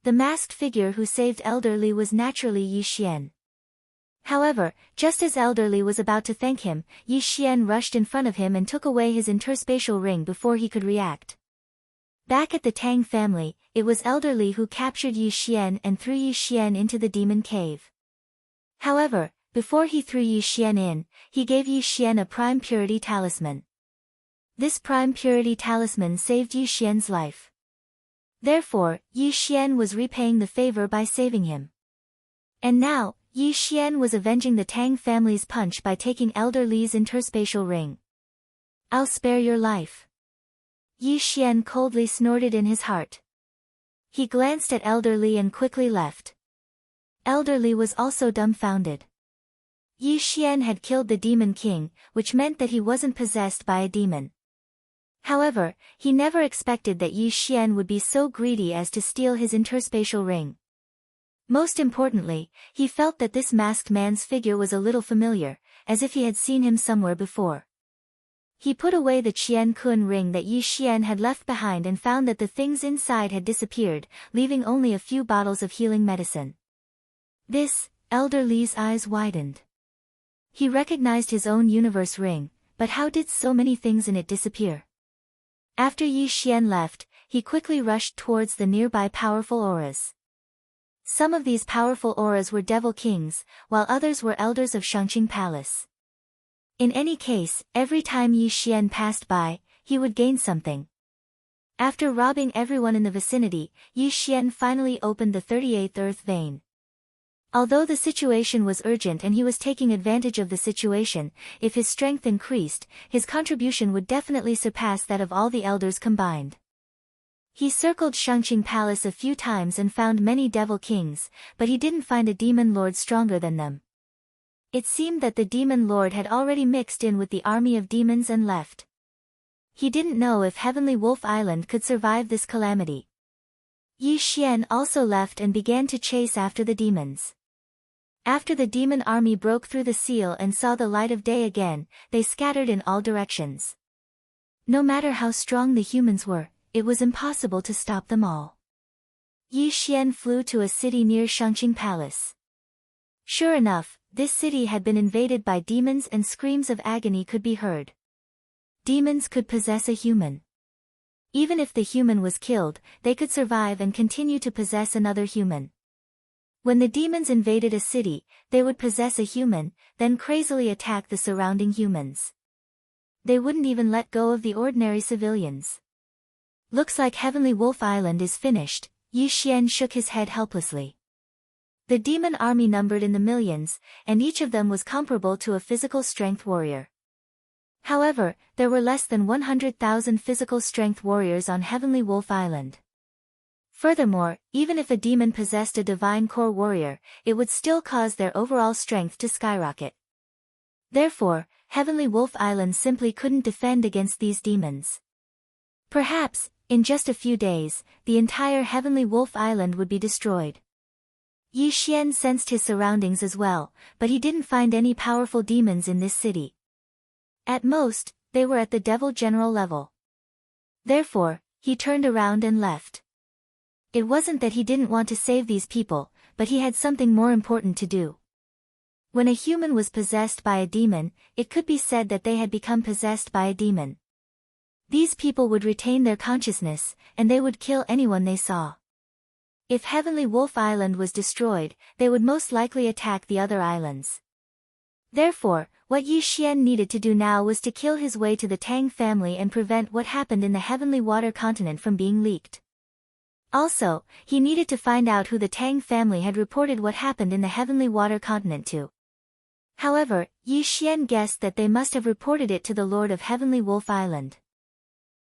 The masked figure who saved Elder Li was naturally Yi Xian. However, just as Elder Li was about to thank him, Yi Xian rushed in front of him and took away his interspatial ring before he could react. Back at the Tang family, it was Elder Li who captured Yi Xian and threw Yi Xian into the demon cave. However, before he threw Yi Xian in, he gave Yi Xian a Prime Purity talisman. This Prime Purity talisman saved Yi Xian's life. Therefore, Yi Xian was repaying the favor by saving him. And now, Yi Xian was avenging the Tang family's punch by taking Elder Li's interspatial ring. I'll spare your life. Yi Xian coldly snorted in his heart. He glanced at Elder Li and quickly left. Elder Li was also dumbfounded. Yi Xian had killed the Demon King, which meant that he wasn't possessed by a demon. However, he never expected that Yi Xian would be so greedy as to steal his interspatial ring. Most importantly, he felt that this masked man's figure was a little familiar, as if he had seen him somewhere before. He put away the Qian Kun ring that Yi Xian had left behind and found that the things inside had disappeared, leaving only a few bottles of healing medicine. This, Elder Li's eyes widened. He recognized his own universe ring, but how did so many things in it disappear? After Yi Xian left, he quickly rushed towards the nearby powerful auras. Some of these powerful auras were Devil Kings, while others were elders of Shangqing Palace. In any case, every time Yi Xian passed by, he would gain something. After robbing everyone in the vicinity, Yi Xian finally opened the 38th earth vein. Although the situation was urgent and he was taking advantage of the situation, if his strength increased, his contribution would definitely surpass that of all the elders combined. He circled Shangqing Palace a few times and found many devil kings, but he didn't find a demon lord stronger than them. It seemed that the demon lord had already mixed in with the army of demons and left. He didn't know if Heavenly Wolf Island could survive this calamity. Yi Xian also left and began to chase after the demons. After the demon army broke through the seal and saw the light of day again, they scattered in all directions. No matter how strong the humans were, it was impossible to stop them all. Yi Xian flew to a city near Shangqing Palace. Sure enough, this city had been invaded by demons and screams of agony could be heard. Demons could possess a human. Even if the human was killed, they could survive and continue to possess another human. When the demons invaded a city, they would possess a human, then crazily attack the surrounding humans. They wouldn't even let go of the ordinary civilians. Looks like Heavenly Wolf Island is finished, Yi Xian shook his head helplessly. The demon army numbered in the millions, and each of them was comparable to a physical strength warrior. However, there were less than 100,000 physical strength warriors on Heavenly Wolf Island. Furthermore, even if a demon possessed a divine core warrior, it would still cause their overall strength to skyrocket. Therefore, Heavenly Wolf Island simply couldn't defend against these demons. Perhaps, in just a few days, the entire Heavenly Wolf Island would be destroyed. Yi Xian sensed his surroundings as well, but he didn't find any powerful demons in this city. At most, they were at the devil general level. Therefore, he turned around and left. It wasn't that he didn't want to save these people, but he had something more important to do. When a human was possessed by a demon, it could be said that they had become possessed by a demon. These people would retain their consciousness, and they would kill anyone they saw. If Heavenly Wolf Island was destroyed, they would most likely attack the other islands. Therefore, what Yi Xian needed to do now was to kill his way to the Tang family and prevent what happened in the Heavenly Water Continent from being leaked. Also, he needed to find out who the Tang family had reported what happened in the Heavenly Water Continent to. However, Yi Xian guessed that they must have reported it to the Lord of Heavenly Wolf Island.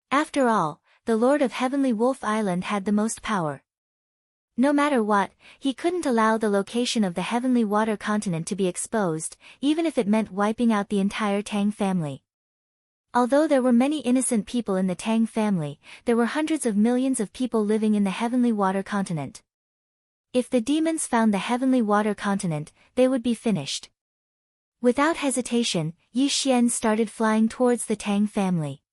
After all, the Lord of Heavenly Wolf Island had the most power. No matter what, he couldn't allow the location of the Heavenly Water Continent to be exposed, even if it meant wiping out the entire Tang family. Although there were many innocent people in the Tang family, there were hundreds of millions of people living in the Heavenly Water Continent. If the demons found the Heavenly Water Continent, they would be finished. Without hesitation, Yi Xian started flying towards the Tang family.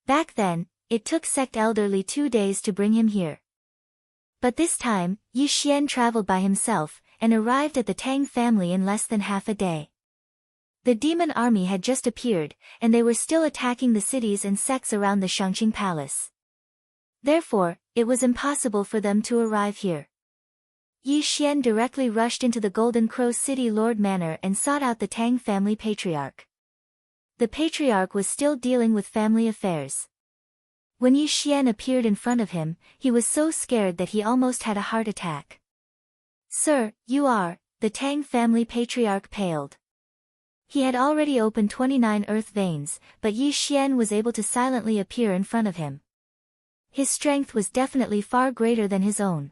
Back then, it took Sect Elderly 2 days to bring him here. But this time, Yi Xian traveled by himself, and arrived at the Tang family in less than half a day. The demon army had just appeared, and they were still attacking the cities and sects around the Shangqing Palace. Therefore, it was impossible for them to arrive here. Yi Xian directly rushed into the Golden Crow City Lord Manor and sought out the Tang family patriarch. The patriarch was still dealing with family affairs. When Yi Xian appeared in front of him, he was so scared that he almost had a heart attack. "Sir, you are," the Tang family patriarch paled. He had already opened 29 earth veins, but Yi Xian was able to silently appear in front of him. His strength was definitely far greater than his own.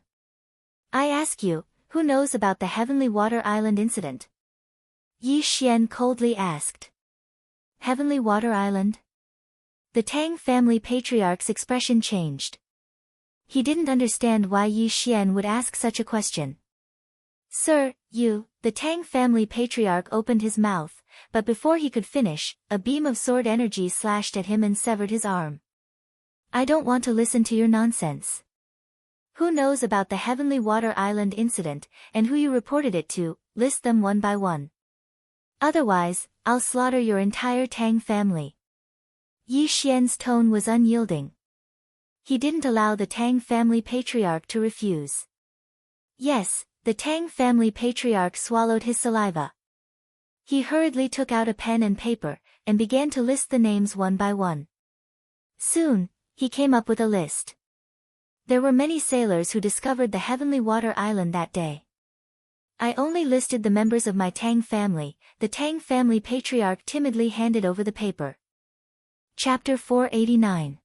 "I ask you, who knows about the Heavenly Water Island incident?" Yi Xian coldly asked. Heavenly Water Island? The Tang family patriarch's expression changed. He didn't understand why Yi Xian would ask such a question. "Sir, you," the Tang family patriarch opened his mouth, but before he could finish, a beam of sword energy slashed at him and severed his arm. "I don't want to listen to your nonsense. Who knows about the Heavenly Water Island incident, and who you reported it to? List them one by one. Otherwise, I'll slaughter your entire Tang family." Yi Xian's tone was unyielding. He didn't allow the Tang family patriarch to refuse. Yes, the Tang family patriarch swallowed his saliva. He hurriedly took out a pen and paper, and began to list the names one by one. Soon, he came up with a list. There were many sailors who discovered the Heavenly Water Island that day. I only listed the members of my Tang family. The Tang family patriarch timidly handed over the paper. Chapter 489.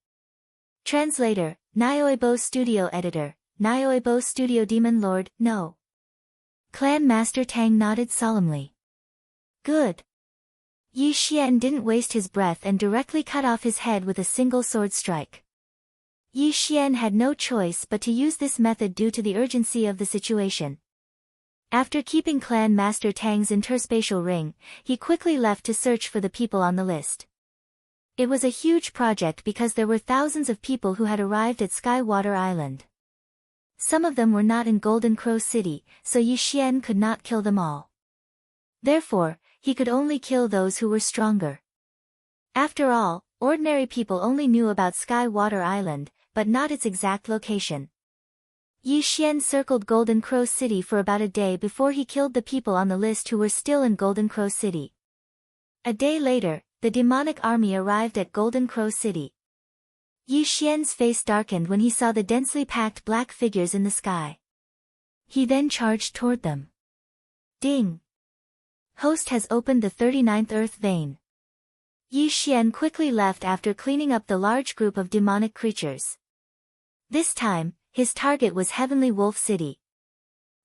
Translator, Nyoebo Studio Editor, Nyoebo Studio Demon Lord, no. Clan Master Tang nodded solemnly. Good. Yi Xian didn't waste his breath and directly cut off his head with a single sword strike. Yi Xian had no choice but to use this method due to the urgency of the situation. After keeping Clan Master Tang's interspatial ring, he quickly left to search for the people on the list. It was a huge project because there were thousands of people who had arrived at Skywater Island. Some of them were not in Golden Crow City, so Yi Xian could not kill them all. Therefore, he could only kill those who were stronger. After all, ordinary people only knew about Skywater Island, but not its exact location. Yi Xian circled Golden Crow City for about a day before he killed the people on the list who were still in Golden Crow City. A day later, the demonic army arrived at Golden Crow City. Yi Xian's face darkened when he saw the densely packed black figures in the sky. He then charged toward them. Ding! Host has opened the 39th Earth Vein. Yi Xian quickly left after cleaning up the large group of demonic creatures. This time, his target was Heavenly Wolf City.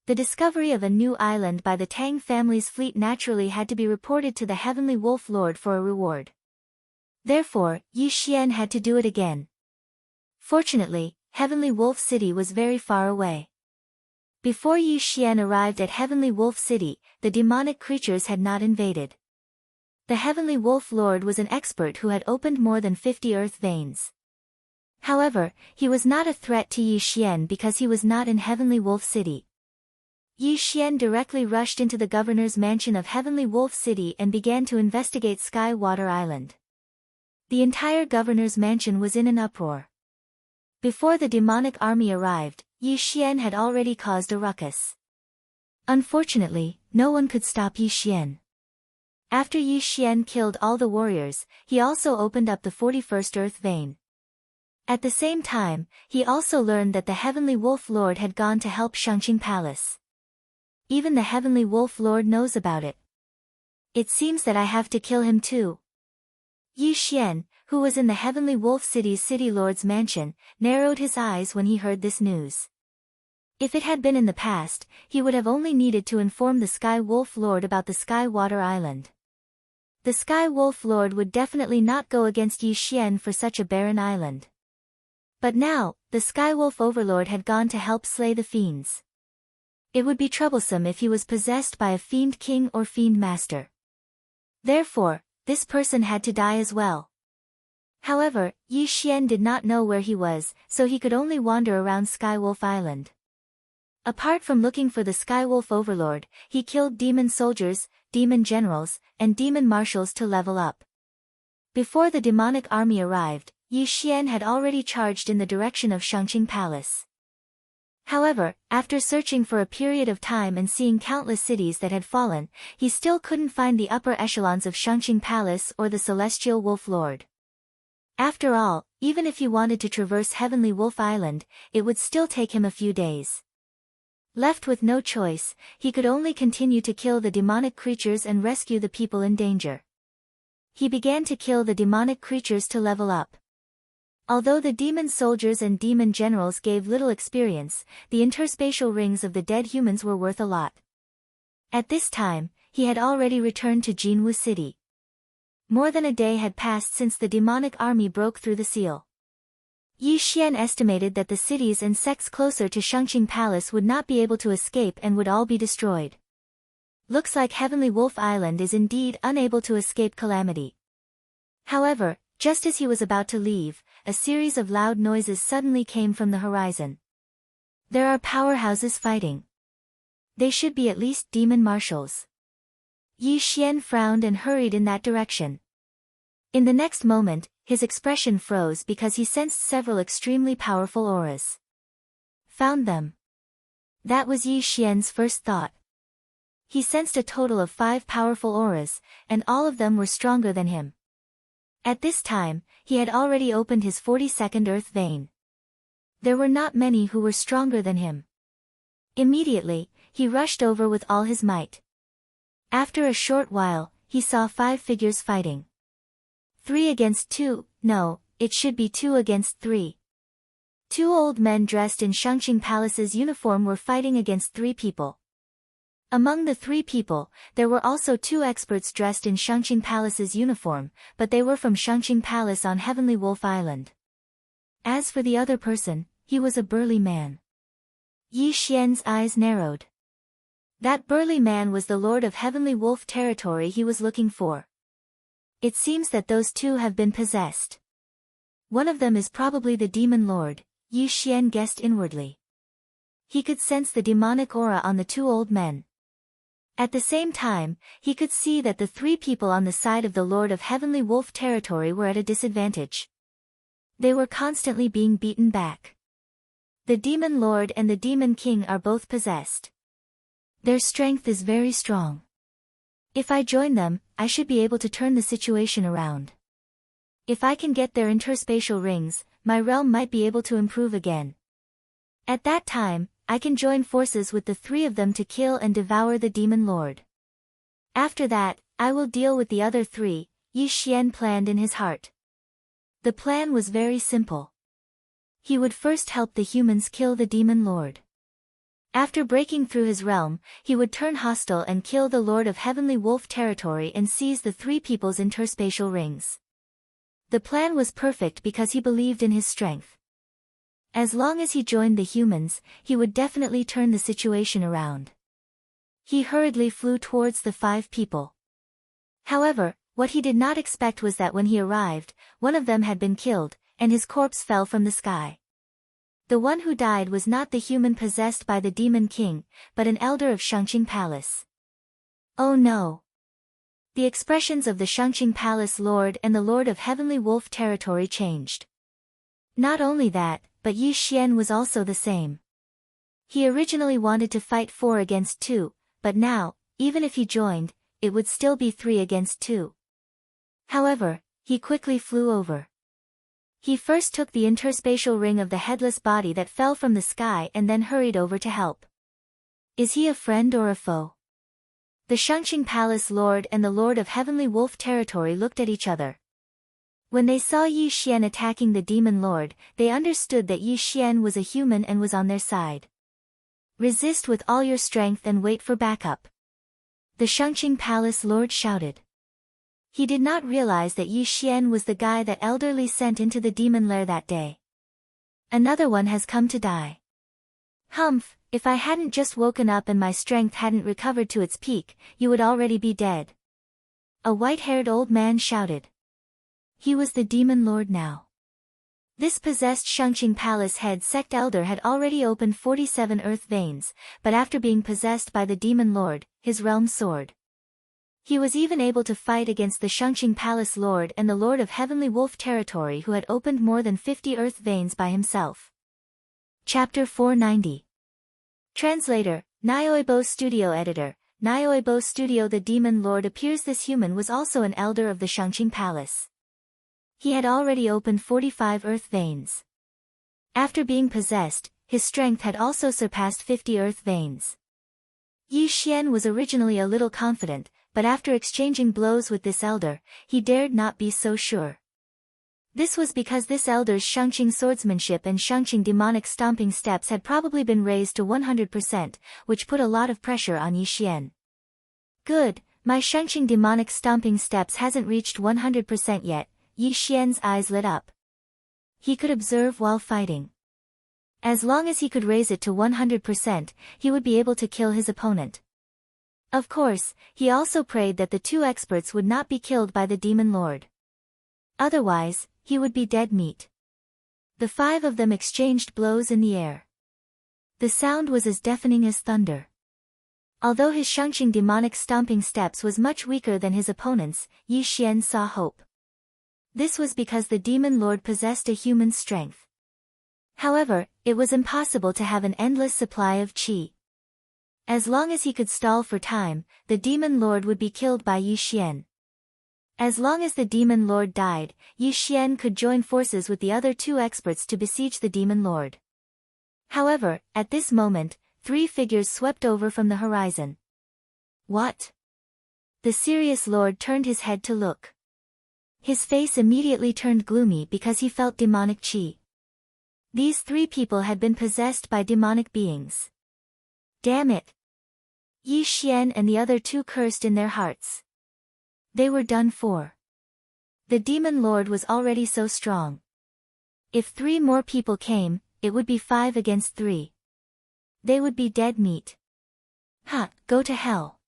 The discovery of a new island by the Tang family's fleet naturally had to be reported to the Heavenly Wolf Lord for a reward. Therefore, Yi Xian had to do it again. Fortunately, Heavenly Wolf City was very far away. Before Yi Xian arrived at Heavenly Wolf City, the demonic creatures had not invaded. The Heavenly Wolf Lord was an expert who had opened more than 50 earth veins. However, he was not a threat to Yi Xian because he was not in Heavenly Wolf City. Yi Xian directly rushed into the governor's mansion of Heavenly Wolf City and began to investigate Skywater Island. The entire governor's mansion was in an uproar. Before the demonic army arrived, Yi Xian had already caused a ruckus. Unfortunately, no one could stop Yi Xian. After Yi Xian killed all the warriors, he also opened up the 41st Earth Vein. At the same time, he also learned that the Heavenly Wolf Lord had gone to help Shangqing Palace. Even the Heavenly Wolf Lord knows about it. It seems that I have to kill him too. Yi Xian, who was in the Heavenly Wolf City's City Lord's mansion, narrowed his eyes when he heard this news. If it had been in the past, he would have only needed to inform the Sky Wolf Lord about the Skywater Island. The Sky Wolf Lord would definitely not go against Yi Xian for such a barren island. But now, the Sky Wolf Overlord had gone to help slay the fiends. It would be troublesome if he was possessed by a fiend king or fiend master. Therefore, this person had to die as well. However, Yi Xian did not know where he was, so he could only wander around Skywolf Island. Apart from looking for the Skywolf Overlord, he killed demon soldiers, demon generals, and demon marshals to level up. Before the demonic army arrived, Yi Xian had already charged in the direction of Shangqing Palace. However, after searching for a period of time and seeing countless cities that had fallen, he still couldn't find the upper echelons of Shangqing Palace or the Celestial Wolf Lord. After all, even if he wanted to traverse Heavenly Wolf Island, it would still take him a few days. Left with no choice, he could only continue to kill the demonic creatures and rescue the people in danger. He began to kill the demonic creatures to level up. Although the demon soldiers and demon generals gave little experience, the interspatial rings of the dead humans were worth a lot. At this time, he had already returned to Jinwu City. More than a day had passed since the demonic army broke through the seal. Yi Xian estimated that the cities and sects closer to Shangqing Palace would not be able to escape and would all be destroyed. Looks like Heavenly Wolf Island is indeed unable to escape calamity. However, just as he was about to leave, a series of loud noises suddenly came from the horizon. There are powerhouses fighting. They should be at least demon marshals. Yi Xian frowned and hurried in that direction. In the next moment, his expression froze because he sensed several extremely powerful auras. Found them. That was Yi Xian's first thought. he sensed a total of 5 powerful auras, and all of them were stronger than him. At this time, he had already opened his 42nd earth vein. There were not many who were stronger than him. Immediately, he rushed over with all his might. After a short while, he saw 5 figures fighting. 3 against 2, no, it should be 2 against 3. 2 old men dressed in Shangqing Palace's uniform were fighting against 3 people. Among the 3 people, there were also 2 experts dressed in Shangqing Palace's uniform, but they were from Shangqing Palace on Heavenly Wolf Island. As for the other person, he was a burly man. Yi Xian's eyes narrowed. That burly man was the Lord of Heavenly Wolf territory he was looking for. It seems that those 2 have been possessed. One of them is probably the Demon Lord, Yi Xian guessed inwardly. He could sense the demonic aura on the 2 old men. At the same time, he could see that the 3 people on the side of the Lord of Heavenly Wolf territory were at a disadvantage. They were constantly being beaten back. The Demon Lord and the Demon King are both possessed. Their strength is very strong. If I join them, I should be able to turn the situation around. If I can get their interspatial rings, my realm might be able to improve again. At that time, I can join forces with the 3 of them to kill and devour the Demon Lord. After that, I will deal with the other 3, Yi Xian planned in his heart. The plan was very simple. He would first help the humans kill the Demon Lord. After breaking through his realm, he would turn hostile and kill the Lord of Heavenly Wolf territory and seize the 3 people's interspatial rings. The plan was perfect because he believed in his strength. As long as he joined the humans, he would definitely turn the situation around. He hurriedly flew towards the 5 people. However, what he did not expect was that when he arrived, one of them had been killed, and his corpse fell from the sky. The one who died was not the human possessed by the Demon King, but an elder of Shangqing Palace. Oh no! The expressions of the Shangqing Palace Lord and the Lord of Heavenly Wolf territory changed. Not only that, but Yi Xian was also the same. He originally wanted to fight 4 against 2, but now, even if he joined, it would still be 3 against 2. However, he quickly flew over. He first took the interspatial ring of the headless body that fell from the sky and then hurried over to help. Is he a friend or a foe? The Shangqing Palace Lord and the Lord of Heavenly Wolf territory looked at each other. When they saw Yi Xian attacking the Demon Lord, they understood that Yi Xian was a human and was on their side. Resist with all your strength and wait for backup. The Shangqing Palace Lord shouted. He did not realize that Yi Xian was the guy that Elder Li sent into the demon lair that day. Another one has come to die. Humph, if I hadn't just woken up and my strength hadn't recovered to its peak, you would already be dead. A white-haired old man shouted. He was the Demon Lord now. This possessed Shangqing Palace head sect elder had already opened 47 earth veins, but after being possessed by the Demon Lord, his realm soared. He was even able to fight against the Shangqing Palace Lord and the Lord of Heavenly Wolf territory who had opened more than 50 earth veins by himself. Chapter 490. Translator, Nyoibo Studio Editor, Nyoibo Studio. The Demon Lord appears this human was also an elder of the Shangqing Palace. He had already opened 45 earth veins. After being possessed, his strength had also surpassed 50 earth veins. Yi Xian was originally a little confident, but after exchanging blows with this elder, he dared not be so sure. This was because this elder's Shangqing swordsmanship and Shangqing demonic stomping steps had probably been raised to 100%, which put a lot of pressure on Yi Xian. Good, my Shangqing demonic stomping steps hasn't reached 100% yet. Yi Xian's eyes lit up. He could observe while fighting. As long as he could raise it to 100%, he would be able to kill his opponent. Of course, he also prayed that the 2 experts would not be killed by the Demon Lord. Otherwise, he would be dead meat. The 5 of them exchanged blows in the air. The sound was as deafening as thunder. Although his Shangqing demonic stomping steps was much weaker than his opponent's, Yi Xian saw hope. This was because the Demon Lord possessed a human's strength. However, it was impossible to have an endless supply of qi. As long as he could stall for time, the demon lord would be killed by Yi Xian. As long as the demon lord died, Yi Xian could join forces with the other two experts to besiege the demon lord. However, at this moment, three figures swept over from the horizon. What? The serious lord turned his head to look. His face immediately turned gloomy because he felt demonic qi. These three people had been possessed by demonic beings. Damn it! Yi Xian and the other two cursed in their hearts. They were done for. The demon lord was already so strong. If 3 more people came, it would be 5 against 3. They would be dead meat. Ha, go to hell.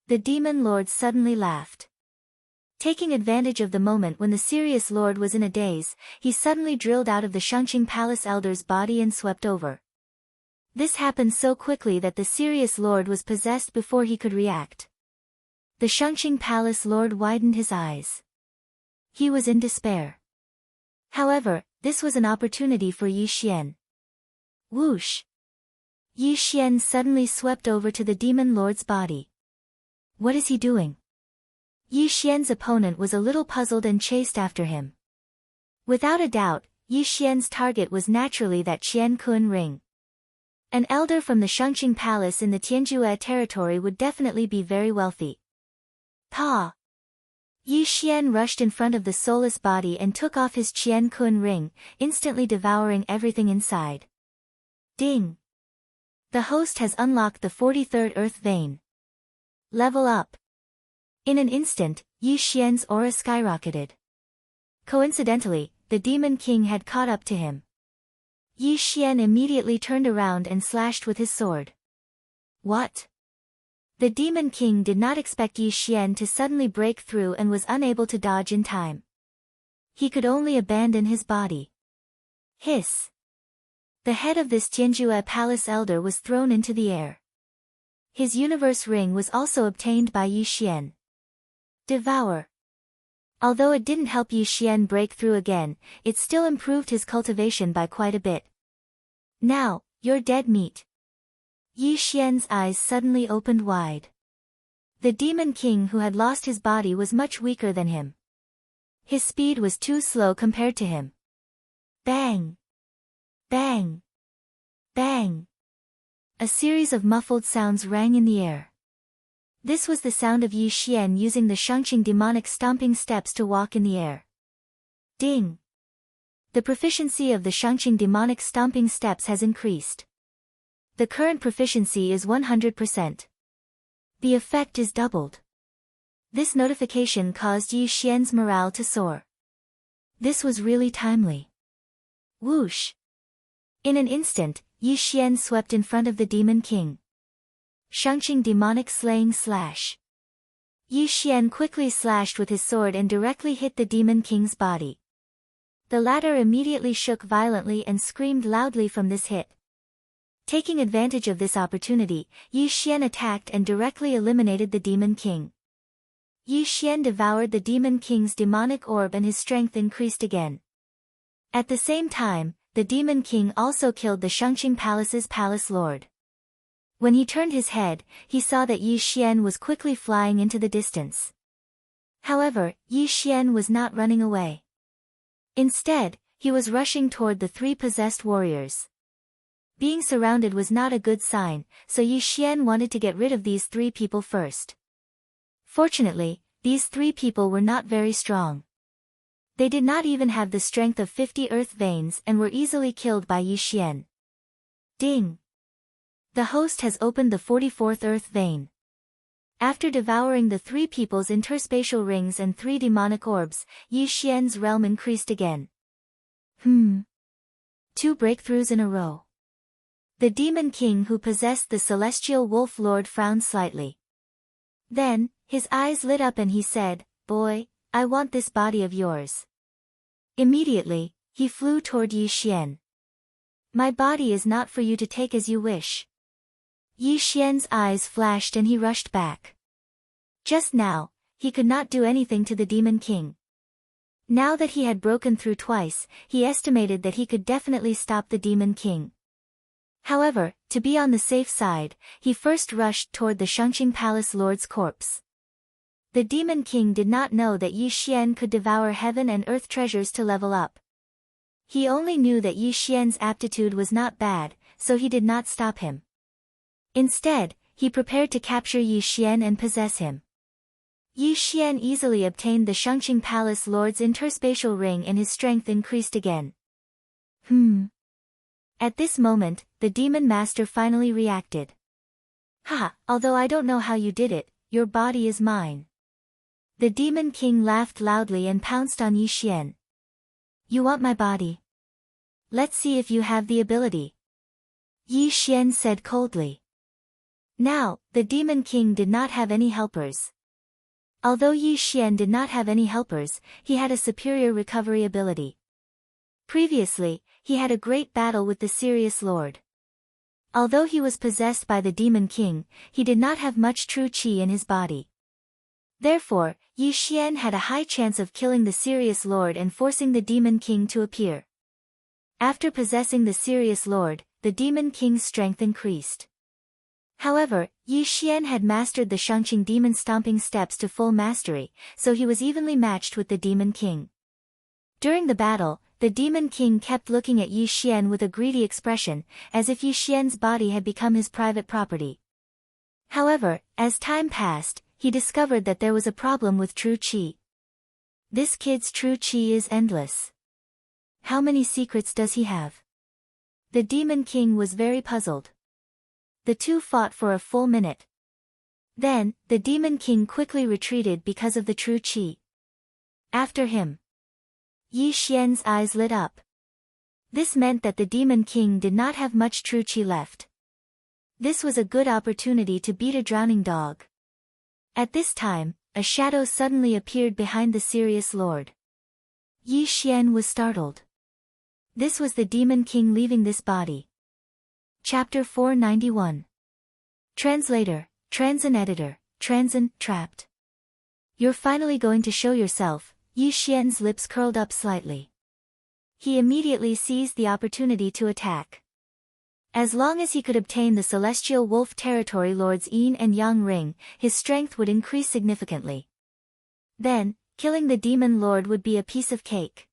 The demon lord suddenly laughed. Taking advantage of the moment when the serious lord was in a daze, he suddenly drilled out of the Shangqing Palace elder's body and swept over. This happened so quickly that the serious lord was possessed before he could react. The Shangqing Palace lord widened his eyes. He was in despair. However, this was an opportunity for Yi Xian. Whoosh! Yi Xian suddenly swept over to the demon lord's body. What is he doing? Yi Xian's opponent was a little puzzled and chased after him. Without a doubt, Yi Xian's target was naturally that Qian Kun ring. An elder from the Shangqing Palace in the Tianjue territory would definitely be very wealthy. Pa! Yi Xian rushed in front of the soulless body and took off his Qian Kun ring, instantly devouring everything inside. Ding! The host has unlocked the 43rd Earth Vein. Level up. In an instant, Yi Xian's aura skyrocketed. Coincidentally, the Demon King had caught up to him. Yi Xian immediately turned around and slashed with his sword. What? The Demon King did not expect Yi Xian to suddenly break through and was unable to dodge in time. He could only abandon his body. Hiss! The head of this Tianjue Palace elder was thrown into the air. His universe ring was also obtained by Yi Xian. Devour. Although it didn't help Yi Xian break through again, it still improved his cultivation by quite a bit. Now, you're dead meat. Yi Xian's eyes suddenly opened wide. The Demon King who had lost his body was much weaker than him. His speed was too slow compared to him. Bang! Bang! Bang! A series of muffled sounds rang in the air. This was the sound of Yi Xian using the Shangqing demonic stomping steps to walk in the air. Ding! The proficiency of the Shangqing demonic stomping steps has increased. The current proficiency is 100%. The effect is doubled. This notification caused Yi Xian's morale to soar. This was really timely. Whoosh! In an instant, Yi Xian swept in front of the Demon King. Shangqing demonic slaying slash. Yi Xian quickly slashed with his sword and directly hit the Demon King's body. The latter immediately shook violently and screamed loudly from this hit. Taking advantage of this opportunity, Yi Xian attacked and directly eliminated the Demon King. Yi Xian devoured the Demon King's demonic orb and his strength increased again. At the same time, the Demon King also killed the Shangqing Palace's palace lord. When he turned his head, he saw that Yi Xian was quickly flying into the distance. However, Yi Xian was not running away. Instead, he was rushing toward the 3 possessed warriors. Being surrounded was not a good sign, so Yi Xian wanted to get rid of these 3 people first. Fortunately, these 3 people were not very strong. They did not even have the strength of 50 earth veins and were easily killed by Yi Xian. Ding! The host has opened the 44th earth vein. After devouring the 3 people's interspatial rings and 3 demonic orbs, Yi Xian's realm increased again. 2 breakthroughs in a row. The Demon King who possessed the Celestial Wolf Lord frowned slightly. Then, his eyes lit up and he said, "Boy, I want this body of yours." Immediately, he flew toward Yi Xian. "My body is not for you to take as you wish." Yi Xian's eyes flashed and he rushed back. Just now, he could not do anything to the Demon King. Now that he had broken through twice, he estimated that he could definitely stop the Demon King. However, to be on the safe side, he first rushed toward the Shangqing Palace Lord's corpse. The Demon King did not know that Yi Xian could devour heaven and earth treasures to level up. He only knew that Yi Xian's aptitude was not bad, so he did not stop him. Instead, he prepared to capture Yi Xian and possess him. Yi Xian easily obtained the Shangqing Palace Lord's interspatial ring and his strength increased again. At this moment, the Demon Master finally reacted. "Ha, although I don't know how you did it, your body is mine." The Demon King laughed loudly and pounced on Yi Xian. "You want my body? Let's see if you have the ability," Yi Xian said coldly. Now, the Demon King did not have any helpers. Although Yi Xian did not have any helpers, he had a superior recovery ability. Previously, he had a great battle with the Sirius Lord. Although he was possessed by the Demon King, he did not have much true qi in his body. Therefore, Yi Xian had a high chance of killing the Sirius Lord and forcing the Demon King to appear. After possessing the Sirius Lord, the Demon King's strength increased. However, Yi Xian had mastered the Shangqing Demon Stomping Steps to full mastery, so he was evenly matched with the Demon King. During the battle, the Demon King kept looking at Yi Xian with a greedy expression, as if Yi Xian's body had become his private property. However, as time passed, he discovered that there was a problem with true qi. This kid's true qi is endless. How many secrets does he have? The Demon King was very puzzled. The two fought for a full minute. Then, the Demon King quickly retreated because of the true qi. After him, Yi Xian's eyes lit up. This meant that the Demon King did not have much true qi left. This was a good opportunity to beat a drowning dog. At this time, a shadow suddenly appeared behind the Sirius Lord. Yi Xian was startled. This was the Demon King leaving this body. Chapter 491. Translator, Transin Editor, Transin, Trapped. "You're finally going to show yourself." Yi Xian's lips curled up slightly. He immediately seized the opportunity to attack. As long as he could obtain the Celestial Wolf Territory Lord's Yin and Yang ring, his strength would increase significantly. Then, killing the Demon Lord would be a piece of cake.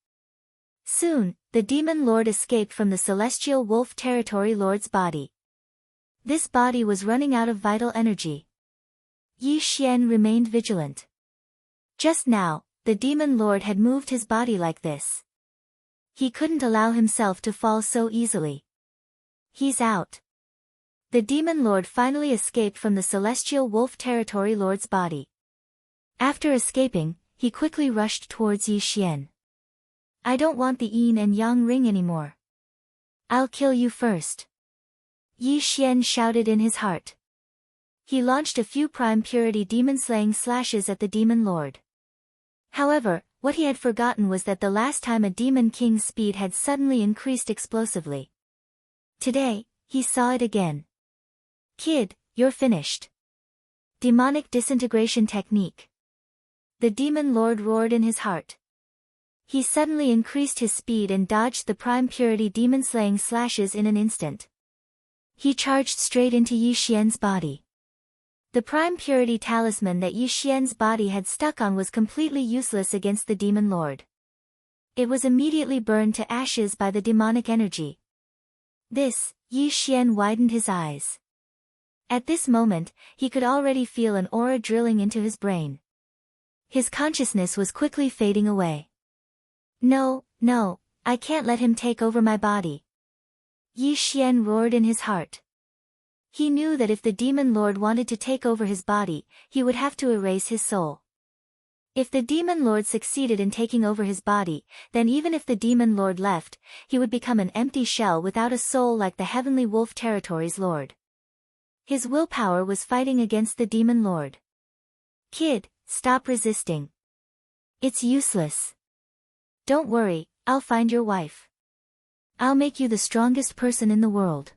Soon, the Demon Lord escaped from the Celestial Wolf Territory Lord's body. This body was running out of vital energy. Yi Xian remained vigilant. Just now, the Demon Lord had moved his body like this. He couldn't allow himself to fall so easily. He's out. The Demon Lord finally escaped from the Celestial Wolf Territory Lord's body. After escaping, he quickly rushed towards Yi Xian. "I don't want the Yin and Yang ring anymore. I'll kill you first," Yi Xian shouted in his heart. He launched a few prime purity demon-slaying slashes at the Demon Lord. However, what he had forgotten was that the last time a Demon King's speed had suddenly increased explosively. Today, he saw it again. "Kid, you're finished." Demonic disintegration technique. The Demon Lord roared in his heart. He suddenly increased his speed and dodged the prime purity demon-slaying slashes in an instant. He charged straight into Yi Xian's body. The prime purity talisman that Yi Xian's body had stuck on was completely useless against the Demon Lord. It was immediately burned to ashes by the demonic energy. Yi Xian widened his eyes. At this moment, he could already feel an aura drilling into his brain. His consciousness was quickly fading away. No, I can't let him take over my body," Yi Xian roared in his heart. He knew that if the Demon Lord wanted to take over his body, he would have to erase his soul. If the Demon Lord succeeded in taking over his body, then even if the Demon Lord left, he would become an empty shell without a soul like the Heavenly Wolf Territory's Lord. His willpower was fighting against the Demon Lord. "Kid, stop resisting. It's useless. Don't worry, I'll find your wife. I'll make you the strongest person in the world.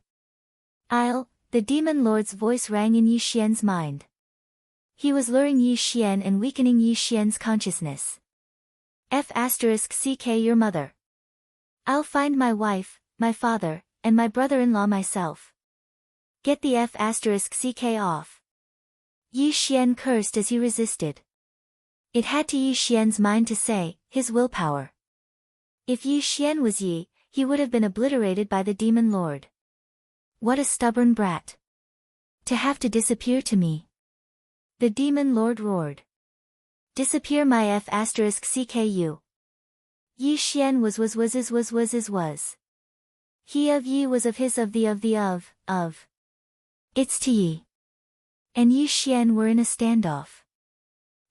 The Demon Lord's voice rang in Yi Xian's mind. He was luring Yi Xian and weakening Yi Xian's consciousness. F***ck your mother. I'll find my wife, my father, and my brother-in-law myself. Get the F*ck off. Yi Xian cursed as he resisted. It had to Yi Xian's mind to say, his willpower. If Yi Xian was Yi, he would have been obliterated by the demon lord. What a stubborn brat. To have to disappear to me. The demon lord roared. Disappear my F*ck. Yi Xian was. He of Yi was of his of the of. It's to Yi. And Yi Xian were in a standoff.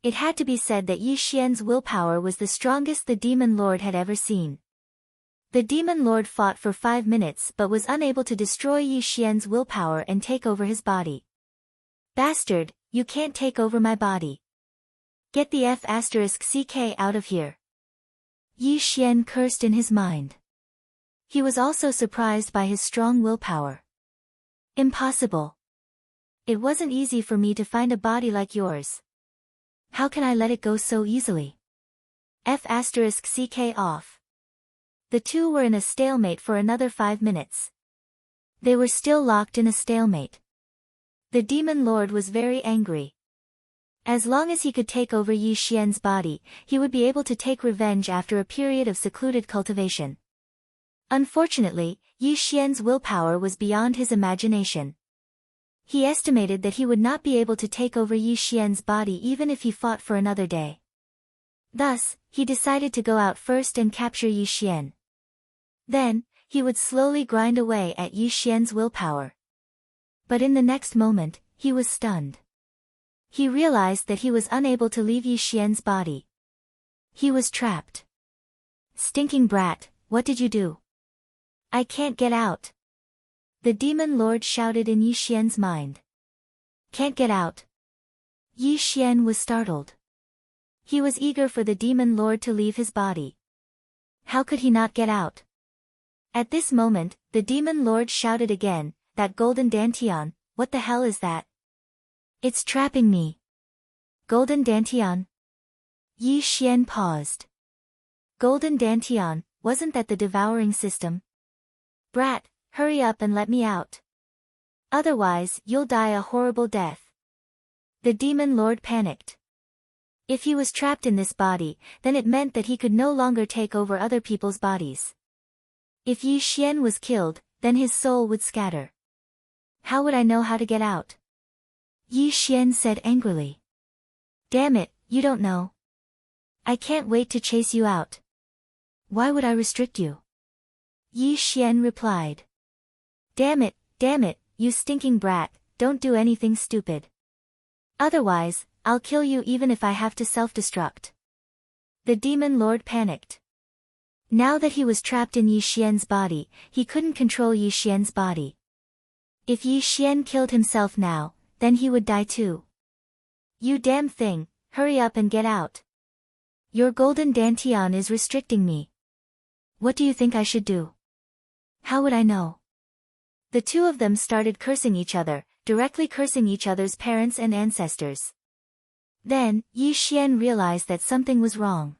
It had to be said that Yi Xian's willpower was the strongest the demon lord had ever seen. The demon lord fought for 5 minutes but was unable to destroy Yi Xian's willpower and take over his body. Bastard, you can't take over my body. Get the F*ck out of here. Yi Xian cursed in his mind. He was also surprised by his strong willpower. Impossible. It wasn't easy for me to find a body like yours. How can I let it go so easily? F*ck off. The two were in a stalemate for another 5 minutes. They were still locked in a stalemate. The demon lord was very angry. As long as he could take over Yi Xian's body, he would be able to take revenge after a period of secluded cultivation. Unfortunately, Yi Xian's willpower was beyond his imagination. He estimated that he would not be able to take over Yi Xian's body even if he fought for another day. Thus, he decided to go out first and capture Yi Xian. Then, he would slowly grind away at Yi Xian's willpower. But in the next moment, he was stunned. He realized that he was unable to leave Yi Xian's body. He was trapped. Stinking brat, what did you do? I can't get out. The demon lord shouted in Yi Xian's mind. Can't get out. Yi Xian was startled. He was eager for the demon lord to leave his body. How could he not get out? At this moment, the demon lord shouted again, that golden dantian, what the hell is that? It's trapping me. Golden dantian? Yi Xian paused. Golden dantian, wasn't that the devouring system? Brat, hurry up and let me out. Otherwise, you'll die a horrible death. The demon lord panicked. If he was trapped in this body, then it meant that he could no longer take over other people's bodies. If Yi Xian was killed, then his soul would scatter. How would I know how to get out? Yi Xian said angrily. Damn it, you don't know. I can't wait to chase you out. Why would I restrict you? Yi Xian replied. Damn it, you stinking brat, don't do anything stupid. Otherwise, I'll kill you even if I have to self-destruct. The demon lord panicked. Now that he was trapped in Yi Xian's body, he couldn't control Yi Xian's body. If Yi Xian killed himself now, then he would die too. You damn thing, hurry up and get out. Your golden dantian is restricting me. What do you think I should do? How would I know? The two of them started cursing each other, directly cursing each other's parents and ancestors. Then, Yi Xian realized that something was wrong.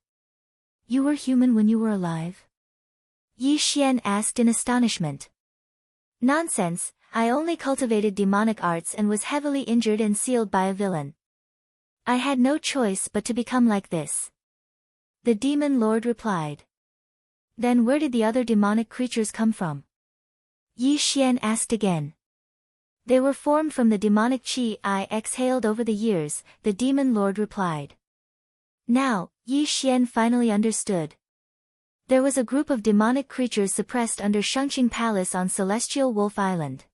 You were human when you were alive? Yi Xian asked in astonishment. Nonsense, I only cultivated demonic arts and was heavily injured and sealed by a villain. I had no choice but to become like this. The demon lord replied. Then where did the other demonic creatures come from? Yi Xian asked again. They were formed from the demonic qi I exhaled over the years, the demon lord replied. Now, Yi Xian finally understood. There was a group of demonic creatures suppressed under Shengqing Palace on Celestial Wolf Island.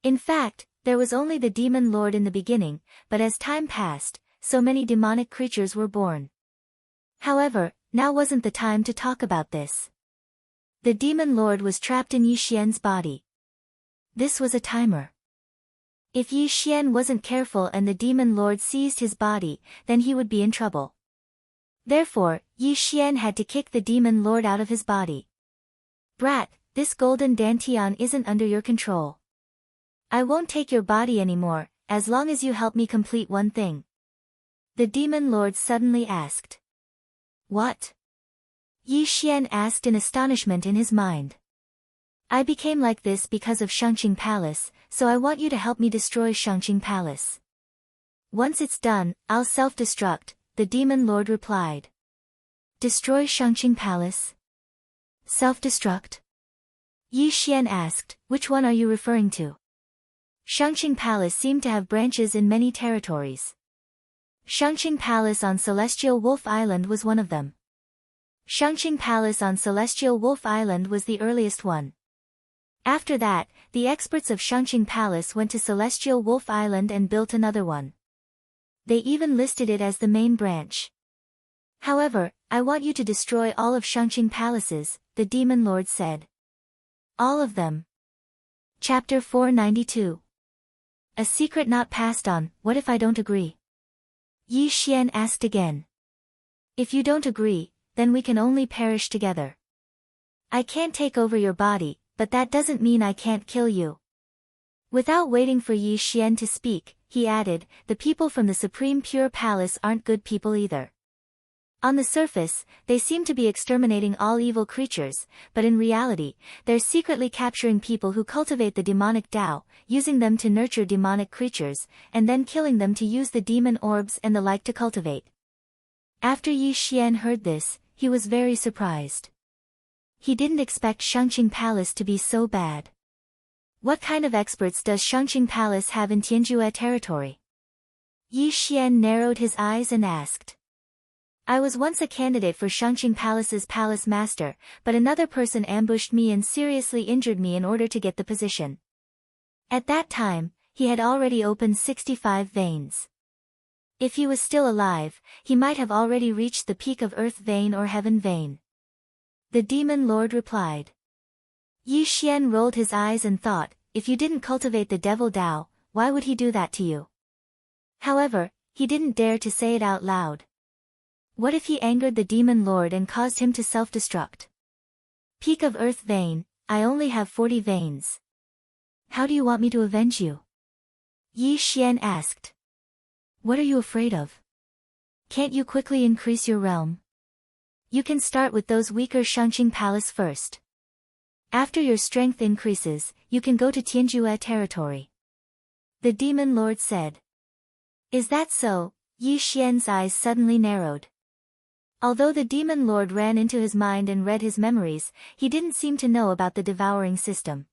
In fact, there was only the demon lord in the beginning, but as time passed, so many demonic creatures were born. However, now wasn't the time to talk about this. The demon lord was trapped in Yi Xian's body. This was a timer. If Yi Xian wasn't careful and the demon lord seized his body, then he would be in trouble. Therefore, Yi Xian had to kick the demon lord out of his body. Brat, this golden dantian isn't under your control. I won't take your body anymore, as long as you help me complete one thing. The demon lord suddenly asked. What? Yi Xian asked in astonishment in his mind. I became like this because of Shangqing Palace, so I want you to help me destroy Shangqing Palace. Once it's done, I'll self-destruct, the demon lord replied. Destroy Shangqing Palace? Self-destruct? Yi Xian asked, which one are you referring to? Shangqing Palace seemed to have branches in many territories. Shangqing Palace on Celestial Wolf Island was one of them. Shangqing Palace on Celestial Wolf Island was the earliest one. After that, the experts of Shangqing Palace went to Celestial Wolf Island and built another one. They even listed it as the main branch. However, I want you to destroy all of Shangqing Palaces, the demon lord said. All of them. Chapter 492. A secret not passed on, what if I don't agree? Yi Xian asked again. If you don't agree, then we can only perish together. I can't take over your body, but that doesn't mean I can't kill you. Without waiting for Yi Xian to speak, he added, the people from the Supreme Pure Palace aren't good people either. On the surface, they seem to be exterminating all evil creatures, but in reality, they're secretly capturing people who cultivate the demonic Tao, using them to nurture demonic creatures, and then killing them to use the demon orbs and the like to cultivate. After Yi Xian heard this, he was very surprised. He didn't expect Shangqing Palace to be so bad. What kind of experts does Shangqing Palace have in Tianjue territory? Yi Xian narrowed his eyes and asked. I was once a candidate for Shangqing Palace's palace master, but another person ambushed me and seriously injured me in order to get the position. At that time, he had already opened 65 veins. If he was still alive, he might have already reached the peak of Earth Vein or Heaven Vein. The demon lord replied. Yi Xian rolled his eyes and thought, if you didn't cultivate the devil Tao, why would he do that to you? However, he didn't dare to say it out loud. What if he angered the demon lord and caused him to self-destruct? Peak of Earth Vein, I only have 40 veins. How do you want me to avenge you? Yi Xian asked. What are you afraid of? Can't you quickly increase your realm? You can start with those weaker Shangqing Palace first. After your strength increases, you can go to Tianjue territory. The demon lord said. Is that so? Yi Xian's eyes suddenly narrowed. Although the demon lord ran into his mind and read his memories, he didn't seem to know about the devouring system.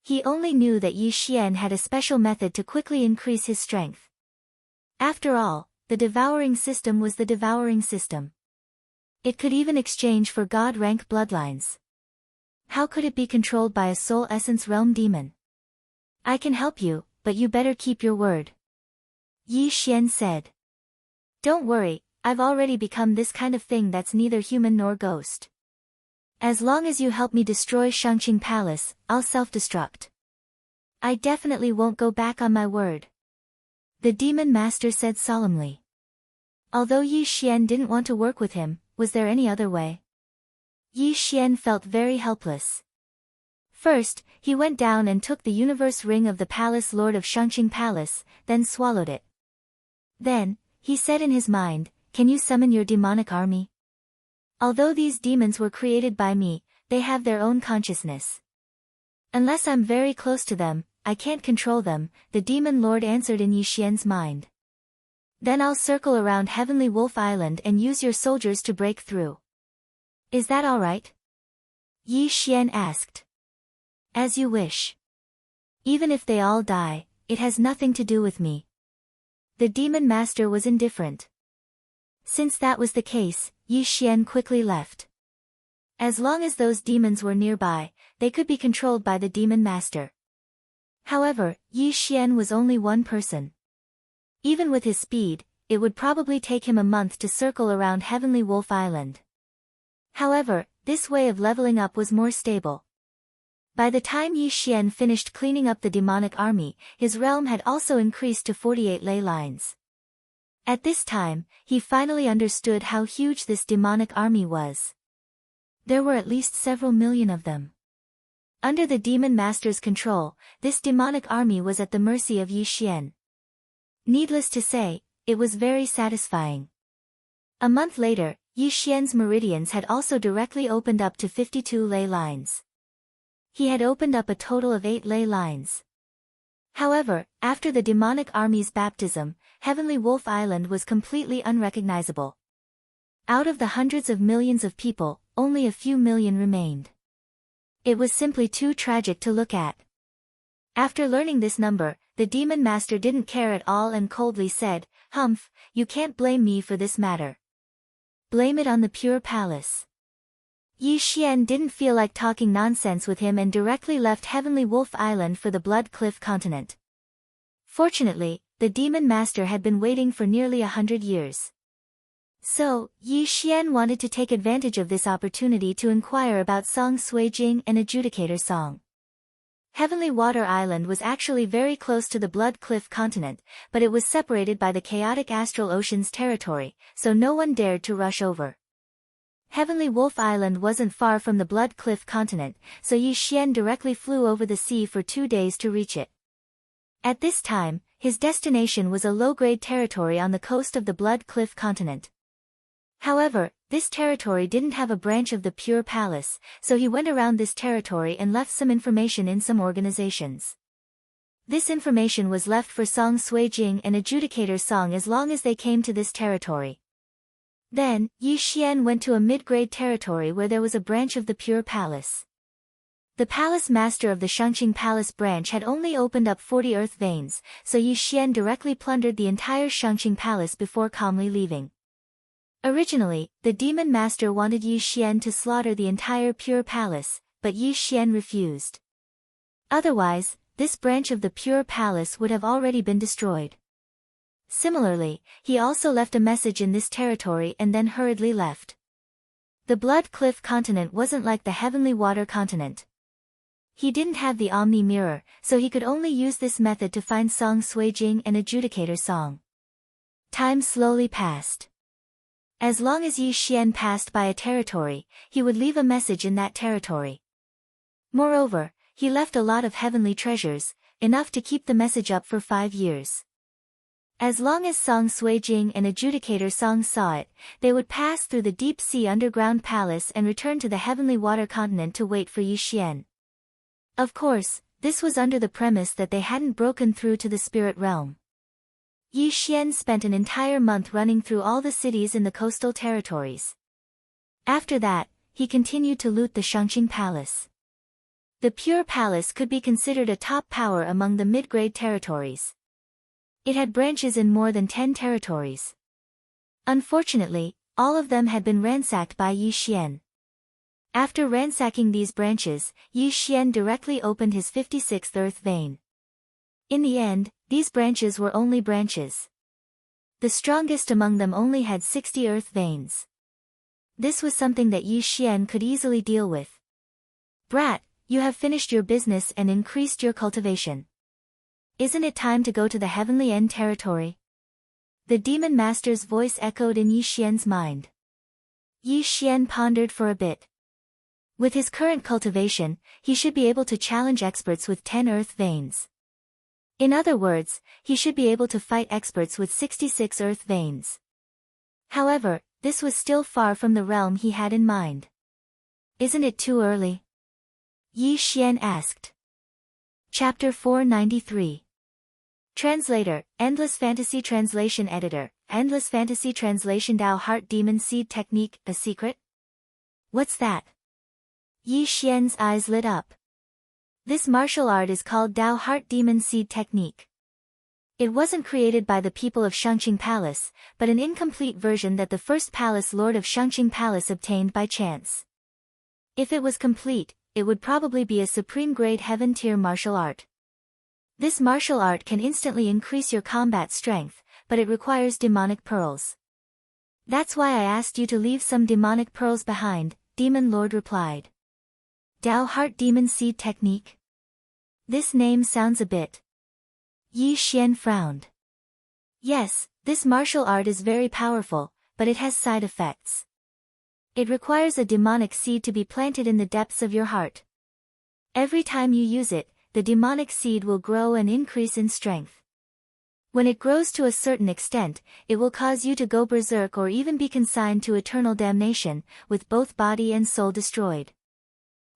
He only knew that Yi Xian had a special method to quickly increase his strength. After all, the devouring system was the devouring system. It could even exchange for god-rank bloodlines. How could it be controlled by a soul essence realm demon? I can help you, but you better keep your word. Yi Xian said. Don't worry, I've already become this kind of thing that's neither human nor ghost. As long as you help me destroy Shangqing Palace, I'll self-destruct. I definitely won't go back on my word. The demon master said solemnly. Although Yi Xian didn't want to work with him, was there any other way? Yi Xian felt very helpless. First, he went down and took the universe ring of the palace lord of Shangqing Palace, then swallowed it. Then, he said in his mind, can you summon your demonic army? Although these demons were created by me, they have their own consciousness. Unless I'm very close to them, I can't control them, the demon lord answered in Yi Xian's mind. Then I'll circle around Heavenly Wolf Island and use your soldiers to break through. Is that all right? Yi Xian asked. As you wish. Even if they all die, it has nothing to do with me. The demon master was indifferent. Since that was the case, Yi Xian quickly left. As long as those demons were nearby, they could be controlled by the demon master. However, Yi Xian was only one person. Even with his speed, it would probably take him a month to circle around Heavenly Wolf Island. However, this way of leveling up was more stable. By the time Yi Xian finished cleaning up the demonic army, his realm had also increased to 48 ley lines. At this time, he finally understood how huge this demonic army was. There were at least several million of them. Under the demon master's control, this demonic army was at the mercy of Yi Xian. Needless to say, it was very satisfying. A month later, Yi Xian's meridians had also directly opened up to 52 ley lines. He had opened up a total of 8 ley lines. However, after the demonic army's baptism, Heavenly Wolf Island was completely unrecognizable. Out of the hundreds of millions of people, only a few million remained. It was simply too tragic to look at. After learning this number, the demon master didn't care at all and coldly said, "Humph, you can't blame me for this matter. Blame it on the Pure Palace." Yi Xian didn't feel like talking nonsense with him and directly left Heavenly Wolf Island for the Blood Cliff continent. Fortunately, the demon master had been waiting for nearly 100 years. So, Yi Xian wanted to take advantage of this opportunity to inquire about Song Suijing and Adjudicator Song. Heavenly Water Island was actually very close to the Blood Cliff continent, but it was separated by the chaotic Astral Ocean's territory, so no one dared to rush over. Heavenly Wolf Island wasn't far from the Blood Cliff continent, so Yi Xian directly flew over the sea for 2 days to reach it. At this time, his destination was a low-grade territory on the coast of the Blood Cliff continent. However, this territory didn't have a branch of the Pure Palace, so he went around this territory and left some information in some organizations. This information was left for Song Suijing and Adjudicator Song as long as they came to this territory. Then, Yi Xian went to a mid-grade territory where there was a branch of the Pure Palace. The palace master of the Shangqing Palace branch had only opened up 40 earth veins, so Yi Xian directly plundered the entire Shangqing Palace before calmly leaving. Originally, the demon master wanted Yi Xian to slaughter the entire Pure Palace, but Yi Xian refused. Otherwise, this branch of the Pure Palace would have already been destroyed. Similarly, he also left a message in this territory and then hurriedly left. The Blood Cliff continent wasn't like the Heavenly Water continent. He didn't have the Omni Mirror, so he could only use this method to find Song Suijing and Adjudicator Song. Time slowly passed. As long as Yi Xian passed by a territory, he would leave a message in that territory. Moreover, he left a lot of heavenly treasures, enough to keep the message up for 5 years. As long as Song Suijing and Adjudicator Song saw it, they would pass through the deep sea underground palace and return to the Heavenly Water continent to wait for Yi Xian. Of course, this was under the premise that they hadn't broken through to the spirit realm. Yi Xian spent an entire month running through all the cities in the coastal territories. After that, he continued to loot the Shangqing Palace. The Pure Palace could be considered a top power among the mid-grade territories. It had branches in more than 10 territories. Unfortunately, all of them had been ransacked by Yi Xian. After ransacking these branches, Yi Xian directly opened his 56th earth vein. In the end, these branches were only branches. The strongest among them only had 60 earth veins. This was something that Yi Xian could easily deal with. "Brat, you have finished your business and increased your cultivation. Isn't it time to go to the Heavenly End territory?" The demon master's voice echoed in Yi Xian's mind. Yi Xian pondered for a bit. With his current cultivation, he should be able to challenge experts with 10 earth veins. In other words, he should be able to fight experts with 66 earth veins. However, this was still far from the realm he had in mind. "Isn't it too early?" Yi Xian asked. Chapter 493. Translator, Endless Fantasy Translation Editor, Endless Fantasy Translation Dao Heart Demon Seed Technique, a secret? What's that? Yi Xian's eyes lit up. This martial art is called Dao Heart Demon Seed Technique. It wasn't created by the people of Shangqing Palace, but an incomplete version that the first palace lord of Shangqing Palace obtained by chance. If it was complete, it would probably be a supreme grade heaven tier martial art. This martial art can instantly increase your combat strength, but it requires demonic pearls. "That's why I asked you to leave some demonic pearls behind," Demon Lord replied. Dao Heart Demon Seed Technique? This name sounds a bit. Yi Xian frowned. Yes, this martial art is very powerful, but it has side effects. It requires a demonic seed to be planted in the depths of your heart. Every time you use it, the demonic seed will grow and increase in strength. When it grows to a certain extent, it will cause you to go berserk or even be consigned to eternal damnation, with both body and soul destroyed.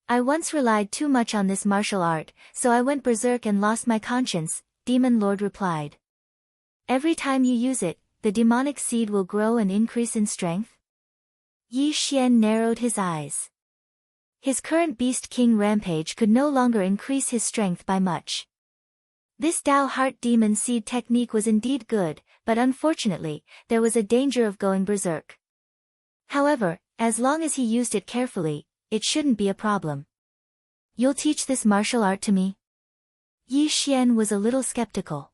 I once relied too much on this martial art, so I went berserk and lost my conscience, Demon Lord replied. Every time you use it, the demonic seed will grow and increase in strength? Yi Xian narrowed his eyes. His current Beast King rampage could no longer increase his strength by much. This Dao Heart Demon Seed technique was indeed good, but unfortunately, there was a danger of going berserk. However, as long as he used it carefully, it shouldn't be a problem. You'll teach this martial art to me? Yi Xian was a little skeptical.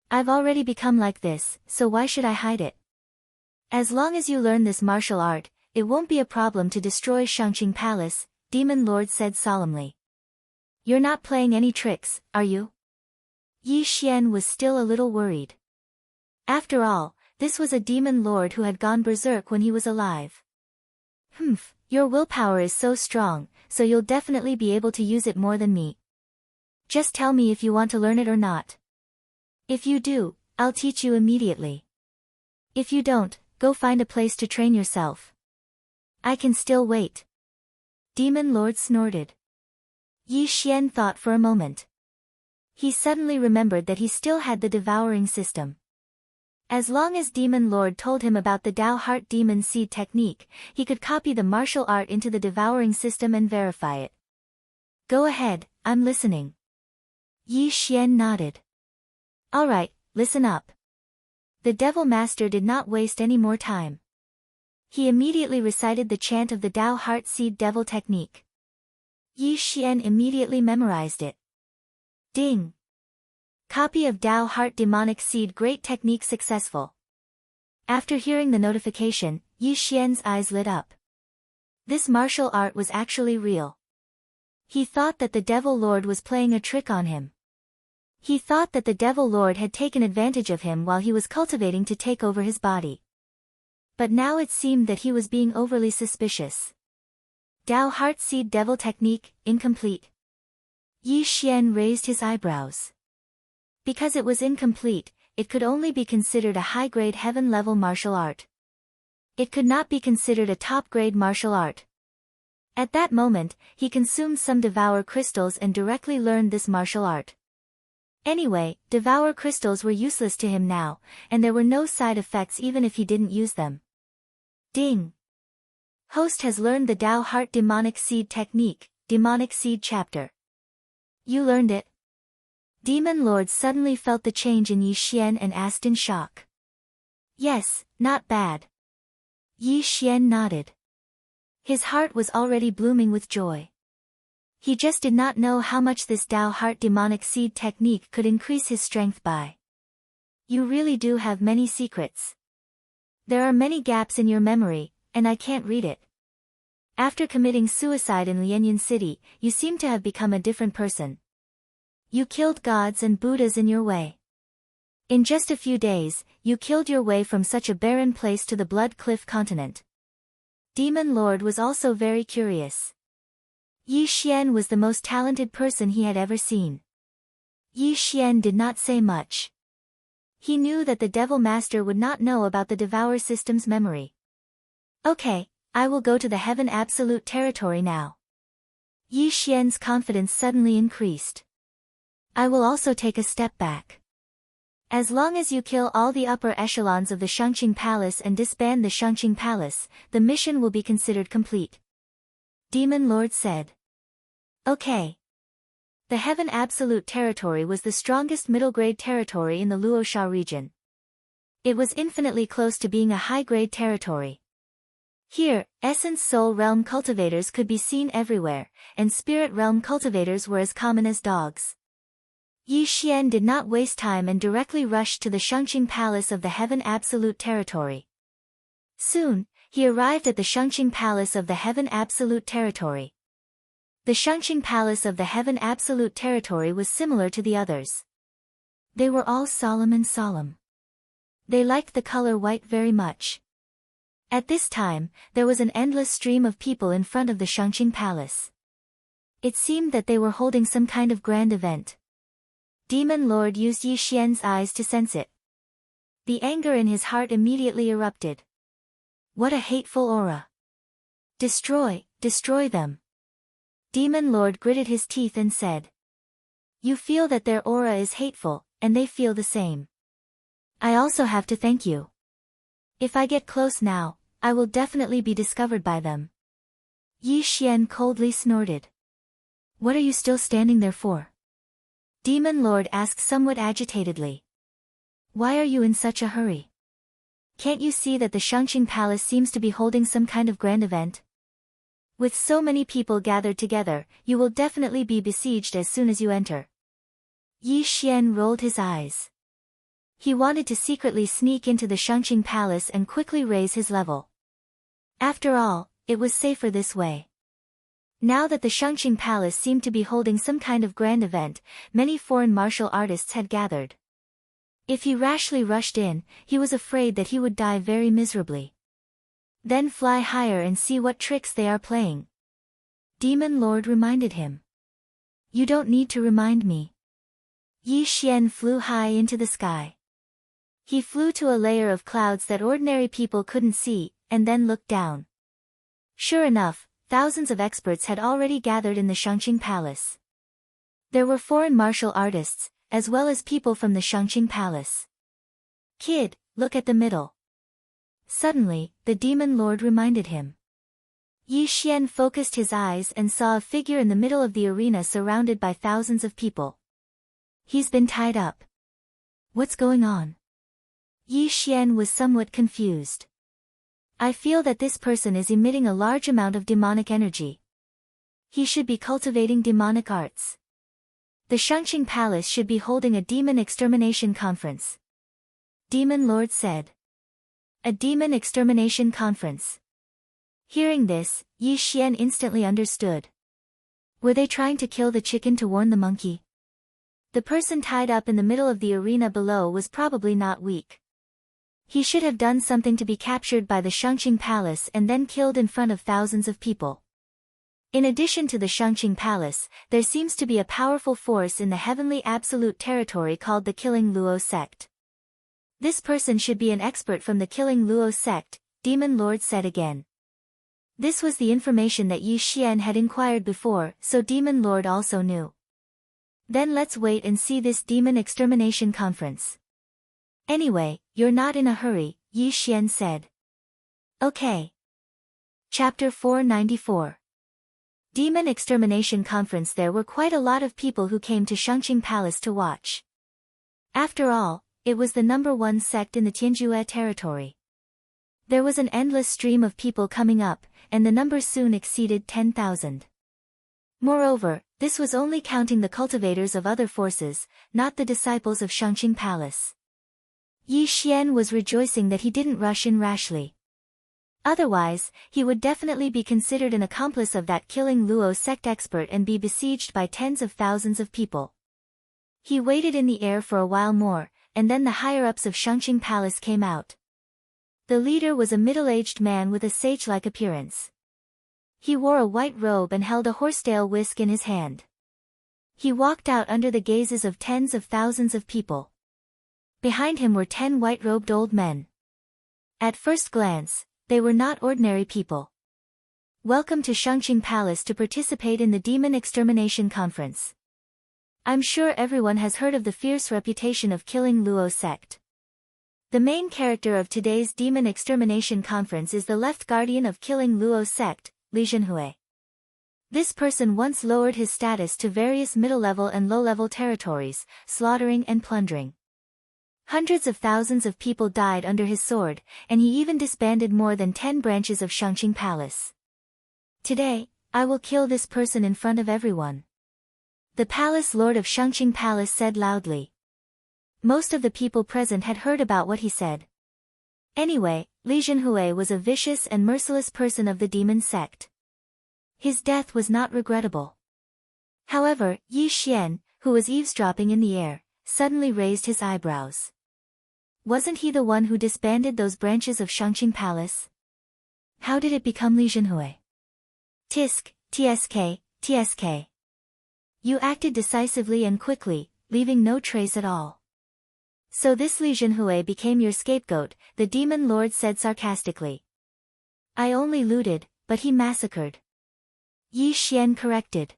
I've already become like this, so why should I hide it? As long as you learn this martial art, it won't be a problem to destroy Shangqing Palace, Demon Lord said solemnly. You're not playing any tricks, are you? Yi Xian was still a little worried. After all, this was a Demon Lord who had gone berserk when he was alive. Your willpower is so strong, so you'll definitely be able to use it more than me. Just tell me if you want to learn it or not. If you do, I'll teach you immediately. If you don't, go find a place to train yourself. I can still wait. Demon Lord snorted. Yi Xian thought for a moment. He suddenly remembered that he still had the devouring system. As long as Demon Lord told him about the Dao Heart Demon Seed technique, he could copy the martial art into the devouring system and verify it. Go ahead, I'm listening. Yi Xian nodded. Alright, listen up. The Devil Master did not waste any more time. He immediately recited the chant of the Dao Heart Seed Devil technique. Yi Xian immediately memorized it. Ding! Copy of Dao Heart Demonic Seed Great Technique successful. After hearing the notification, Yi Xian's eyes lit up. This martial art was actually real. He thought that the Devil Lord was playing a trick on him. He thought that the Devil Lord had taken advantage of him while he was cultivating to take over his body. But now it seemed that he was being overly suspicious. Dao Heart Seed Devil Technique, incomplete. Yi Xian raised his eyebrows. Because it was incomplete, it could only be considered a high-grade heaven-level martial art. It could not be considered a top-grade martial art. At that moment, he consumed some Devour Crystals and directly learned this martial art. Anyway, Devour Crystals were useless to him now, and there were no side effects even if he didn't use them. Ding! Host has learned the Dao Heart Demonic Seed Technique, Demonic Seed Chapter. You learned it? Demon Lord suddenly felt the change in Yi Xian and asked in shock. Yes, not bad. Yi Xian nodded. His heart was already blooming with joy. He just did not know how much this Dao Heart Demonic Seed technique could increase his strength by. You really do have many secrets. There are many gaps in your memory, and I can't read it. After committing suicide in Lianyan City, you seem to have become a different person. You killed gods and Buddhas in your way. In just a few days, you killed your way from such a barren place to the Blood Cliff continent. Demon Lord was also very curious. Yi Xian was the most talented person he had ever seen. Yi Xian did not say much. He knew that the Devil Master would not know about the Devour System's memory. Okay, I will go to the Heaven Absolute territory now. Yi Xian's confidence suddenly increased. I will also take a step back. As long as you kill all the upper echelons of the Shangqing Palace and disband the Shangqing Palace, the mission will be considered complete. Demon Lord said. Okay. The Heaven Absolute territory was the strongest middle-grade territory in the Luosha region. It was infinitely close to being a high-grade territory. Here, Essence Soul Realm cultivators could be seen everywhere, and Spirit Realm cultivators were as common as dogs. Yi Xian did not waste time and directly rushed to the Shangqing Palace of the Heaven Absolute territory. Soon, he arrived at the Shangqing Palace of the Heaven Absolute territory. The Shangqing Palace of the Heaven Absolute territory was similar to the others. They were all solemn and solemn. They liked the color white very much. At this time, there was an endless stream of people in front of the Shangqing Palace. It seemed that they were holding some kind of grand event. Demon Lord used Yi Xian's eyes to sense it. The anger in his heart immediately erupted. What a hateful aura! Destroy them! Demon Lord gritted his teeth and said. You feel that their aura is hateful, and they feel the same. I also have to thank you. If I get close now, I will definitely be discovered by them. Yi Xian coldly snorted. What are you still standing there for? Demon Lord asked somewhat agitatedly. Why are you in such a hurry? Can't you see that the Shangqing Palace seems to be holding some kind of grand event? With so many people gathered together, you will definitely be besieged as soon as you enter. Yi Xian rolled his eyes. He wanted to secretly sneak into the Shangqing Palace and quickly raise his level. After all, it was safer this way. Now that the Shangqing Palace seemed to be holding some kind of grand event, many foreign martial artists had gathered. If he rashly rushed in, he was afraid that he would die very miserably. Then fly higher and see what tricks they are playing. Demon Lord reminded him. You don't need to remind me. Yi Xian flew high into the sky. He flew to a layer of clouds that ordinary people couldn't see, and then looked down. Sure enough, thousands of experts had already gathered in the Shangqing Palace. There were foreign martial artists, as well as people from the Shangqing Palace. Kid, look at the middle. Suddenly, the Demon Lord reminded him. Yi Xian focused his eyes and saw a figure in the middle of the arena surrounded by thousands of people. He's been tied up. What's going on? Yi Xian was somewhat confused. I feel that this person is emitting a large amount of demonic energy. He should be cultivating demonic arts. The Shangqing Palace should be holding a demon extermination conference. Demon Lord said. A demon extermination conference. Hearing this, Yi Xian instantly understood. Were they trying to kill the chicken to warn the monkey? The person tied up in the middle of the arena below was probably not weak. He should have done something to be captured by the Shangqing Palace and then killed in front of thousands of people. In addition to the Shangqing Palace, there seems to be a powerful force in the heavenly absolute territory called the Killing Luo sect. This person should be an expert from the Killing Luo sect, Demon Lord said again. This was the information that Yi Xian had inquired before, so Demon Lord also knew. Then let's wait and see this demon extermination conference. Anyway, you're not in a hurry, Yi Xian said. Okay. Chapter 494. Demon Extermination Conference. There were quite a lot of people who came to Shangqing Palace to watch. After all, it was the #1 sect in the Tianjue territory. There was an endless stream of people coming up, and the number soon exceeded 10,000. Moreover, this was only counting the cultivators of other forces, not the disciples of Shangqing Palace. Yi Xian was rejoicing that he didn't rush in rashly. Otherwise, he would definitely be considered an accomplice of that Killing Luo sect expert and be besieged by tens of thousands of people. He waited in the air for a while more, and then the higher-ups of Shangqing Palace came out. The leader was a middle-aged man with a sage-like appearance. He wore a white robe and held a horsetail whisk in his hand. He walked out under the gazes of tens of thousands of people. Behind him were 10 white-robed old men. At first glance, they were not ordinary people. Welcome to Shangqing Palace to participate in the Demon Extermination Conference. I'm sure everyone has heard of the fierce reputation of Killing Luo sect. The main character of today's Demon Extermination Conference is the left guardian of Killing Luo sect, Li Zhenhui. This person once lowered his status to various middle-level and low-level territories, slaughtering and plundering. Hundreds of thousands of people died under his sword, and he even disbanded more than 10 branches of Shangqing Palace. Today, I will kill this person in front of everyone. The Palace Lord of Shangqing Palace said loudly. Most of the people present had heard about what he said. Anyway, Li Zhenhui was a vicious and merciless person of the demon sect. His death was not regrettable. However, Yi Xian, who was eavesdropping in the air, suddenly raised his eyebrows. Wasn't he the one who disbanded those branches of Shangqing Palace? How did it become Li Zhenhui? Tisk, tsk, tsk. You acted decisively and quickly, leaving no trace at all. So this Li Zhenhui became your scapegoat, the Demon Lord said sarcastically. I only looted, but he massacred. Yi Xian corrected.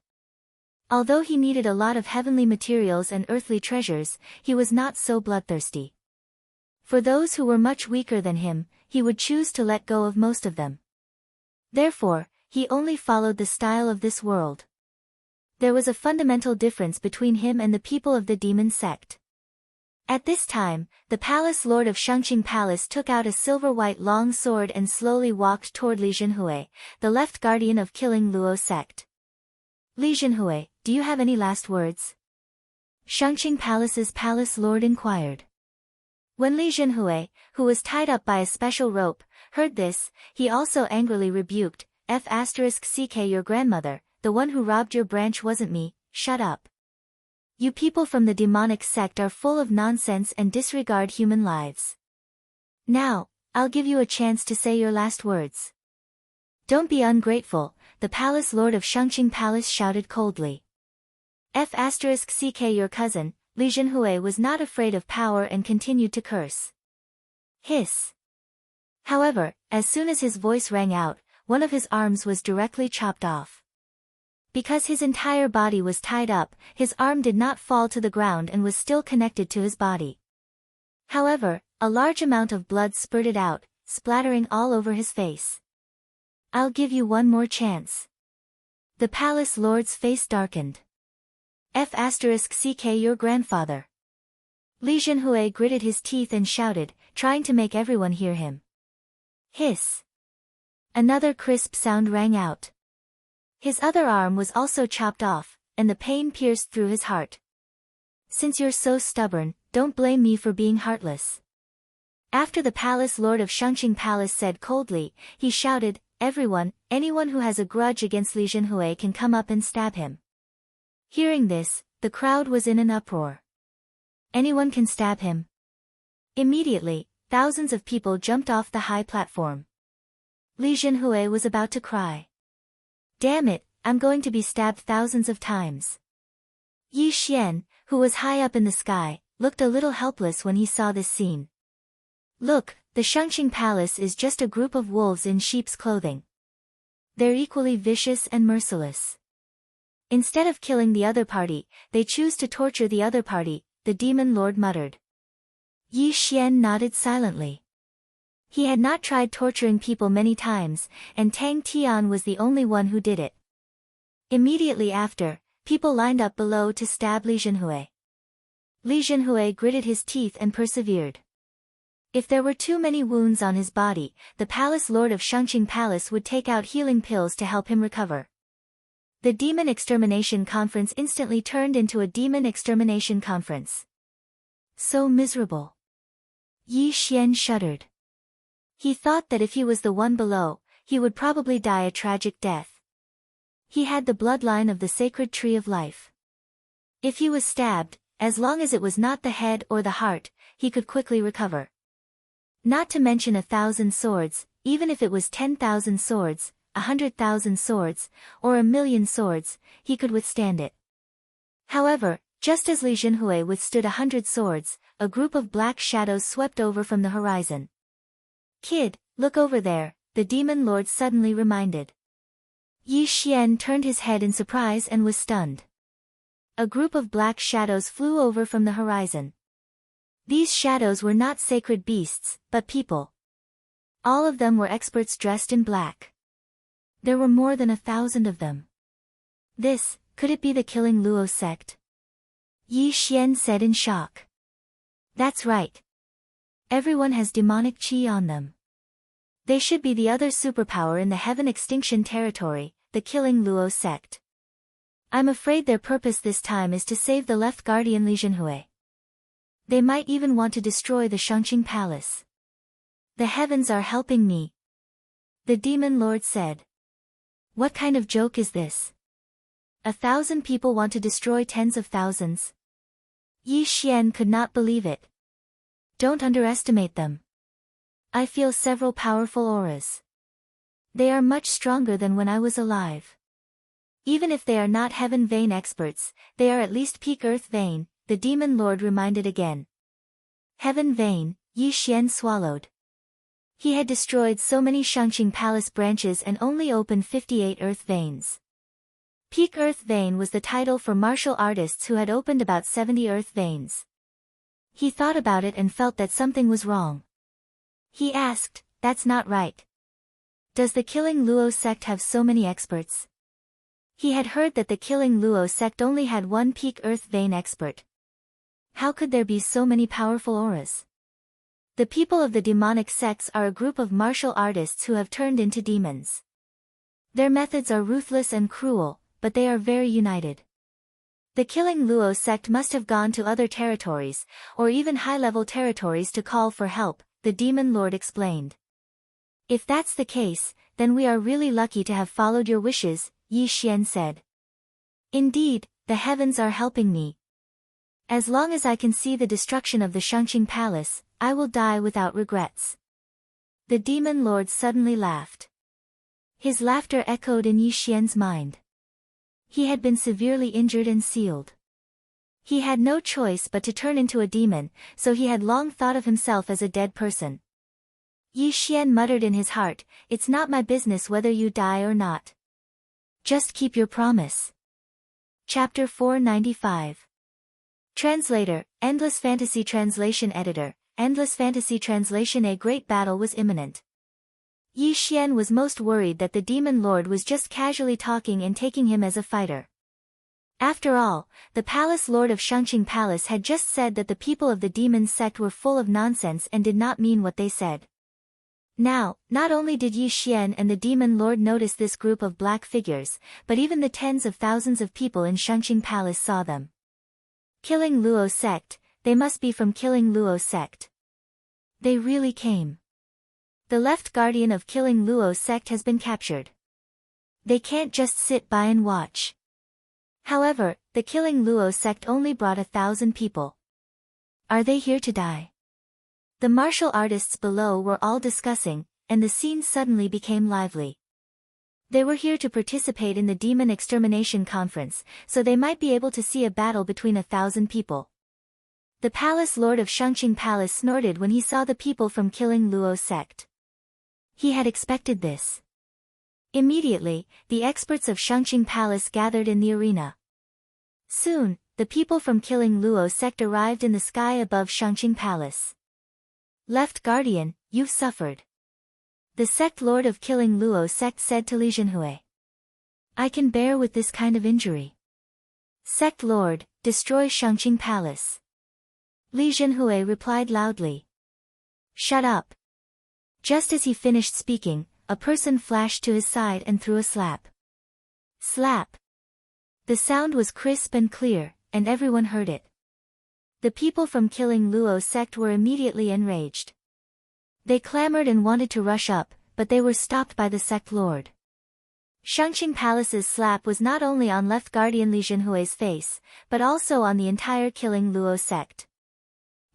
Although he needed a lot of heavenly materials and earthly treasures, he was not so bloodthirsty. For those who were much weaker than him, he would choose to let go of most of them. Therefore, he only followed the style of this world. There was a fundamental difference between him and the people of the demon sect. At this time, the palace lord of Shangqing Palace took out a silver-white long sword and slowly walked toward Li Zhenhui, the left guardian of killing Luo sect. Li Zhenhui, do you have any last words? Shangqing Palace's palace lord inquired. When Li Zhenhui, who was tied up by a special rope, heard this, he also angrily rebuked, F***ck your grandmother, the one who robbed your branch wasn't me, shut up. You people from the demonic sect are full of nonsense and disregard human lives. Now, I'll give you a chance to say your last words. Don't be ungrateful, the palace lord of Shangqing Palace shouted coldly. F***ck your cousin, Li Zhenhui was not afraid of power and continued to curse. Hiss. However, as soon as his voice rang out, one of his arms was directly chopped off. Because his entire body was tied up, his arm did not fall to the ground and was still connected to his body. However, a large amount of blood spurted out, splattering all over his face. I'll give you one more chance. The palace lord's face darkened. F***ck your grandfather. Li Zhenhui gritted his teeth and shouted, trying to make everyone hear him. Hiss. Another crisp sound rang out. His other arm was also chopped off, and the pain pierced through his heart. Since you're so stubborn, don't blame me for being heartless. After the palace lord of Shangqing Palace said coldly, he shouted, anyone who has a grudge against Li Zhenhui can come up and stab him. Hearing this, the crowd was in an uproar. Anyone can stab him. Immediately, thousands of people jumped off the high platform. Li Zhenhui was about to cry. Damn it, I'm going to be stabbed thousands of times. Yi Xian, who was high up in the sky, looked a little helpless when he saw this scene. Look, the Shangqing Palace is just a group of wolves in sheep's clothing. They're equally vicious and merciless. Instead of killing the other party, they choose to torture the other party, the demon lord muttered. Yi Xian nodded silently. He had not tried torturing people many times, and Tang Tian was the only one who did it. Immediately after, people lined up below to stab Li Zhenhui. Li Zhenhui gritted his teeth and persevered. If there were too many wounds on his body, the palace lord of Shangqing Palace would take out healing pills to help him recover. The Demon Extermination Conference instantly turned into a Demon Extermination Conference. So miserable. Yi Xian shuddered. He thought that if he was the one below, he would probably die a tragic death. He had the bloodline of the sacred tree of life. If he was stabbed, as long as it was not the head or the heart, he could quickly recover. Not to mention 1,000 swords, even if it was 10,000 swords, 100,000 swords, or 1,000,000 swords, he could withstand it. However, just as Li Zhenhui withstood 100 swords, a group of black shadows swept over from the horizon. Kid, look over there, the demon lord suddenly reminded. Yi Xian turned his head in surprise and was stunned. A group of black shadows flew over from the horizon. These shadows were not sacred beasts, but people. All of them were experts dressed in black. There were more than 1,000 of them. Could it be the Killing Luo sect? Yi Xian said in shock. That's right. Everyone has demonic chi on them. They should be the other superpower in the Heaven Extinction Territory, the Killing Luo sect. I'm afraid their purpose this time is to save the left guardian Li Zhenhui. They might even want to destroy the Shangqing Palace. The heavens are helping me. The demon lord said. What kind of joke is this? 1,000 people want to destroy tens of thousands? Yi Xian could not believe it. Don't underestimate them. I feel several powerful auras. They are much stronger than when I was alive. Even if they are not heaven vein experts, they are at least peak earth vein, the demon lord reminded again. Heaven vein, Yi Xian swallowed. He had destroyed so many Shangqing Palace branches and only opened 58 earth veins. Peak Earth Vein was the title for martial artists who had opened about 70 Earth Veins. He thought about it and felt that something was wrong. He asked, "That's not right. Does the Killing Luo sect have so many experts?" He had heard that the Killing Luo sect only had one Peak Earth Vein expert. How could there be so many powerful auras? The people of the demonic sects are a group of martial artists who have turned into demons. Their methods are ruthless and cruel, but they are very united. The Killing Luo sect must have gone to other territories, or even high-level territories to call for help, the demon lord explained. "If that's the case, then we are really lucky to have followed your wishes," Yi Xian said. "Indeed, the heavens are helping me. As long as I can see the destruction of the Shangqing Palace, I will die without regrets." The demon lord suddenly laughed. His laughter echoed in Yi Xian's mind. He had been severely injured and sealed. He had no choice but to turn into a demon, so he had long thought of himself as a dead person. Yi Xian muttered in his heart, "It's not my business whether you die or not. Just keep your promise." Chapter 495. Translator, Endless Fantasy Translation Editor, Endless Fantasy Translation. A great battle was imminent. Yi Xian was most worried that the demon lord was just casually talking and taking him as a fighter. After all, the palace lord of Shangqing Palace had just said that the people of the demon sect were full of nonsense and did not mean what they said. Now, not only did Yi Xian and the demon lord notice this group of black figures, but even the tens of thousands of people in Shangqing Palace saw them. Killing Luo sect, they must be from Killing Luo sect. They really came. The left guardian of Killing Luo sect has been captured. They can't just sit by and watch. However, the Killing Luo sect only brought 1,000 people. Are they here to die? The martial artists below were all discussing, and the scene suddenly became lively. They were here to participate in the Demon Extermination Conference, so they might be able to see a battle between 1,000 people. The palace lord of Shangqing Palace snorted when he saw the people from Killing Luo sect. He had expected this. Immediately, the experts of Shangqing Palace gathered in the arena. Soon, the people from Killing Luo sect arrived in the sky above Shangqing Palace. "Left Guardian, you've suffered." The sect lord of Killing Luo sect said to Li Zhenhui. "I can bear with this kind of injury." "Sect lord, destroy Shangqing Palace." Li Zhenhui replied loudly. "Shut up." Just as he finished speaking, a person flashed to his side and threw a slap. Slap. The sound was crisp and clear, and everyone heard it. The people from Killing Luo sect were immediately enraged. They clamored and wanted to rush up, but they were stopped by the sect lord. Shangqing Palace's slap was not only on left guardian Li Zhenhui's face, but also on the entire Killing Luo sect.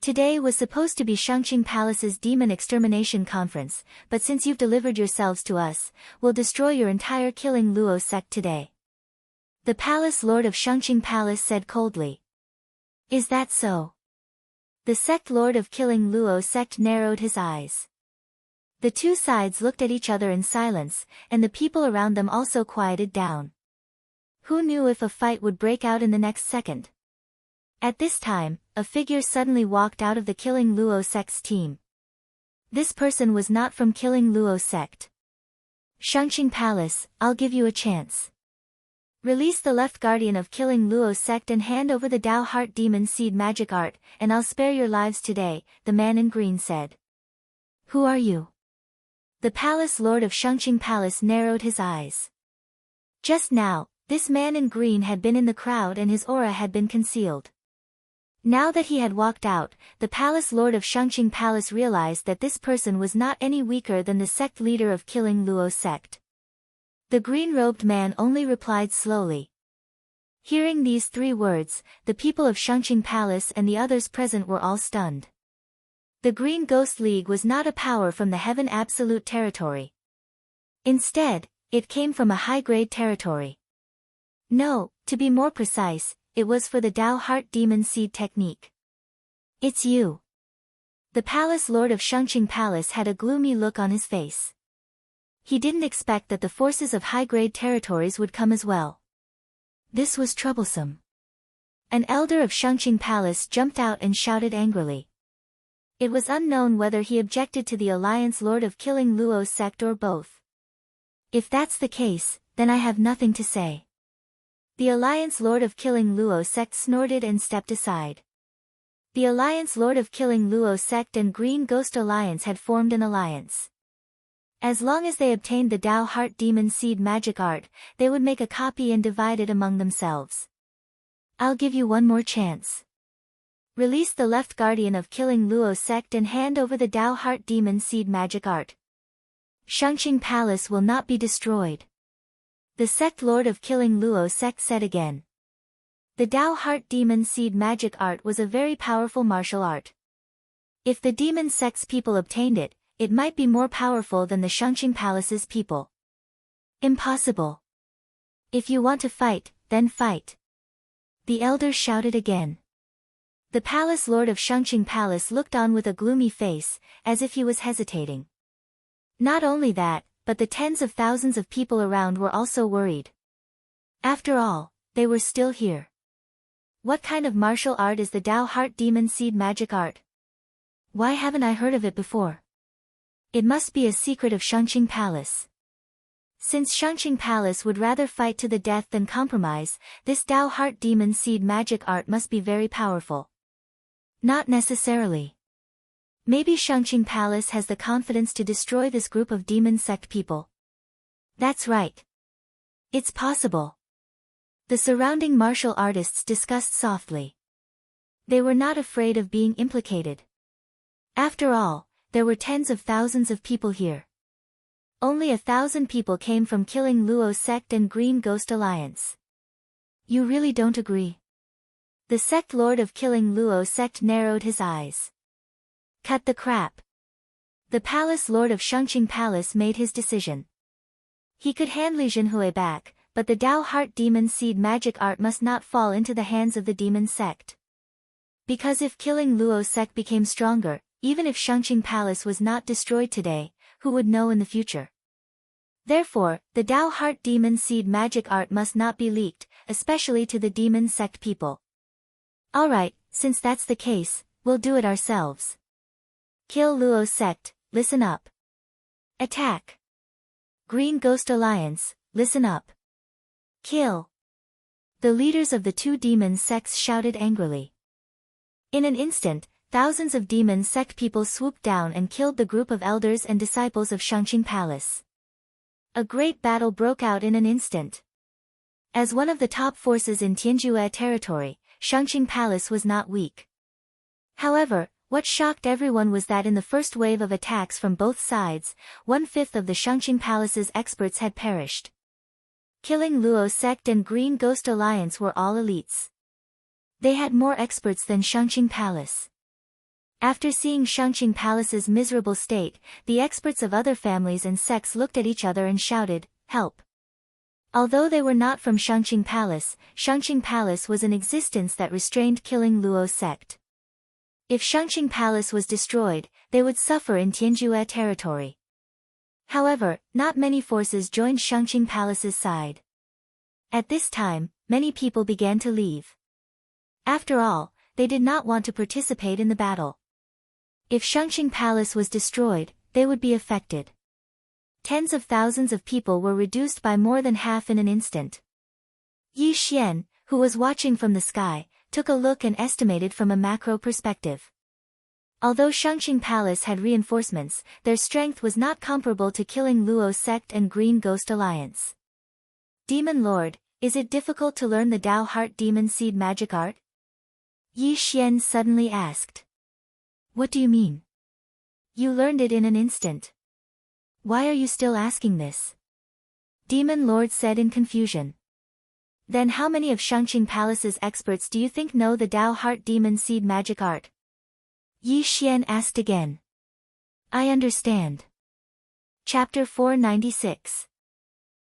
Today was supposed to be Shangqing Palace's Demon Extermination Conference, but since you've delivered yourselves to us, we'll destroy your entire Killing Luo sect today. The palace lord of Shangqing Palace said coldly. "Is that so?" The sect lord of Killing Luo sect narrowed his eyes. The two sides looked at each other in silence, and the people around them also quieted down. Who knew if a fight would break out in the next second? At this time, a figure suddenly walked out of the Killing Luo sect's team. This person was not from Killing Luo sect. "Shangqing Palace, I'll give you a chance. Release the left guardian of Killing Luo sect and hand over the Dao Heart Demon Seed magic art, and I'll spare your lives today," the man in green said. "Who are you?" The palace lord of Shangqing Palace narrowed his eyes. Just now, this man in green had been in the crowd and his aura had been concealed. Now that he had walked out, the palace lord of Shangqing Palace realized that this person was not any weaker than the sect leader of Killing Luo sect. The green-robed man only replied slowly. Hearing these 3 words, the people of Shangqing Palace and the others present were all stunned. The Green Ghost League was not a power from the Heaven Absolute territory. Instead, it came from a high-grade territory. No, to be more precise, it was for the Dao Heart Demon Seed technique. "It's you." The palace lord of Shangqing Palace had a gloomy look on his face. He didn't expect that the forces of high-grade territories would come as well. This was troublesome. An elder of Shangqing Palace jumped out and shouted angrily. It was unknown whether he objected to the Alliance Lord of Killing Luo's sect or both. If that's the case, then I have nothing to say. The Alliance Lord of Killing Luo sect snorted and stepped aside. The Alliance Lord of Killing Luo sect and Green Ghost Alliance had formed an alliance. As long as they obtained the Dao Heart Demon Seed magic art, they would make a copy and divide it among themselves. I'll give you one more chance. Release the left guardian of Killing Luo sect and hand over the Dao Heart Demon Seed magic art. Shangqing Palace will not be destroyed. The sect lord of Killing Luo sect said again. The Dao Heart Demon Seed magic art was a very powerful martial art. If the demon sect's people obtained it, it might be more powerful than the Shangqing Palace's people. Impossible. If you want to fight, then fight. The elder shouted again. The palace lord of Shangqing Palace looked on with a gloomy face, as if he was hesitating. Not only that, but the tens of thousands of people around were also worried. After all, they were still here. What kind of martial art is the Dao Heart Demon Seed magic art? Why haven't I heard of it before? It must be a secret of Shangqing Palace. Since Shangqing Palace would rather fight to the death than compromise, this Dao Heart Demon Seed magic art must be very powerful. Not necessarily. Maybe Shangqing Palace has the confidence to destroy this group of demon sect people. That's right. It's possible. The surrounding martial artists discussed softly. They were not afraid of being implicated. After all, there were tens of thousands of people here. Only 1,000 people came from Killing Luo sect and Green Ghost Alliance. You really don't agree? The sect lord of Killing Luo sect narrowed his eyes. Cut the crap. The palace lord of Shangqing Palace made his decision. He could hand Li Jinhui back, but the Dao Heart Demon Seed magic art must not fall into the hands of the demon sect. Because if Killing Luo sect became stronger, even if Shangqing Palace was not destroyed today, who would know in the future? Therefore, the Dao Heart Demon Seed magic art must not be leaked, especially to the demon sect people. Alright, since that's the case, we'll do it ourselves. Kill Luo sect, listen up. Attack. Green Ghost Alliance, listen up. Kill. The leaders of the two demon sects shouted angrily. In an instant, thousands of demon sect people swooped down and killed the group of elders and disciples of Shangqing Palace. A great battle broke out in an instant. As one of the top forces in Tianjue territory, Shangqing Palace was not weak. However, what shocked everyone was that in the first wave of attacks from both sides, 1/5 of the Shangqing Palace's experts had perished. Killing Luo sect and Green Ghost Alliance were all elites. They had more experts than Shangqing Palace. After seeing Shangqing Palace's miserable state, the experts of other families and sects looked at each other and shouted, "Help!" Although they were not from Shangqing Palace was in existence that restrained Killing Luo sect. If Shangqing Palace was destroyed, they would suffer in Tianjue territory. However, not many forces joined Shangqing Palace's side. At this time, many people began to leave. After all, they did not want to participate in the battle. If Shangqing Palace was destroyed, they would be affected. Tens of thousands of people were reduced by more than half in an instant. Yi Xian, who was watching from the sky, took a look and estimated from a macro perspective. Although Shangqing Palace had reinforcements, their strength was not comparable to Killing Luo sect and Green Ghost Alliance. Demon Lord, is it difficult to learn the Dao Heart Demon Seed magic art? Yi Xian suddenly asked. What do you mean? You learned it in an instant. Why are you still asking this? Demon Lord said in confusion. Then how many of Shangqing Palace's experts do you think know the Dao Heart Demon Seed magic art? Yi Xian asked again. I understand. Chapter 496.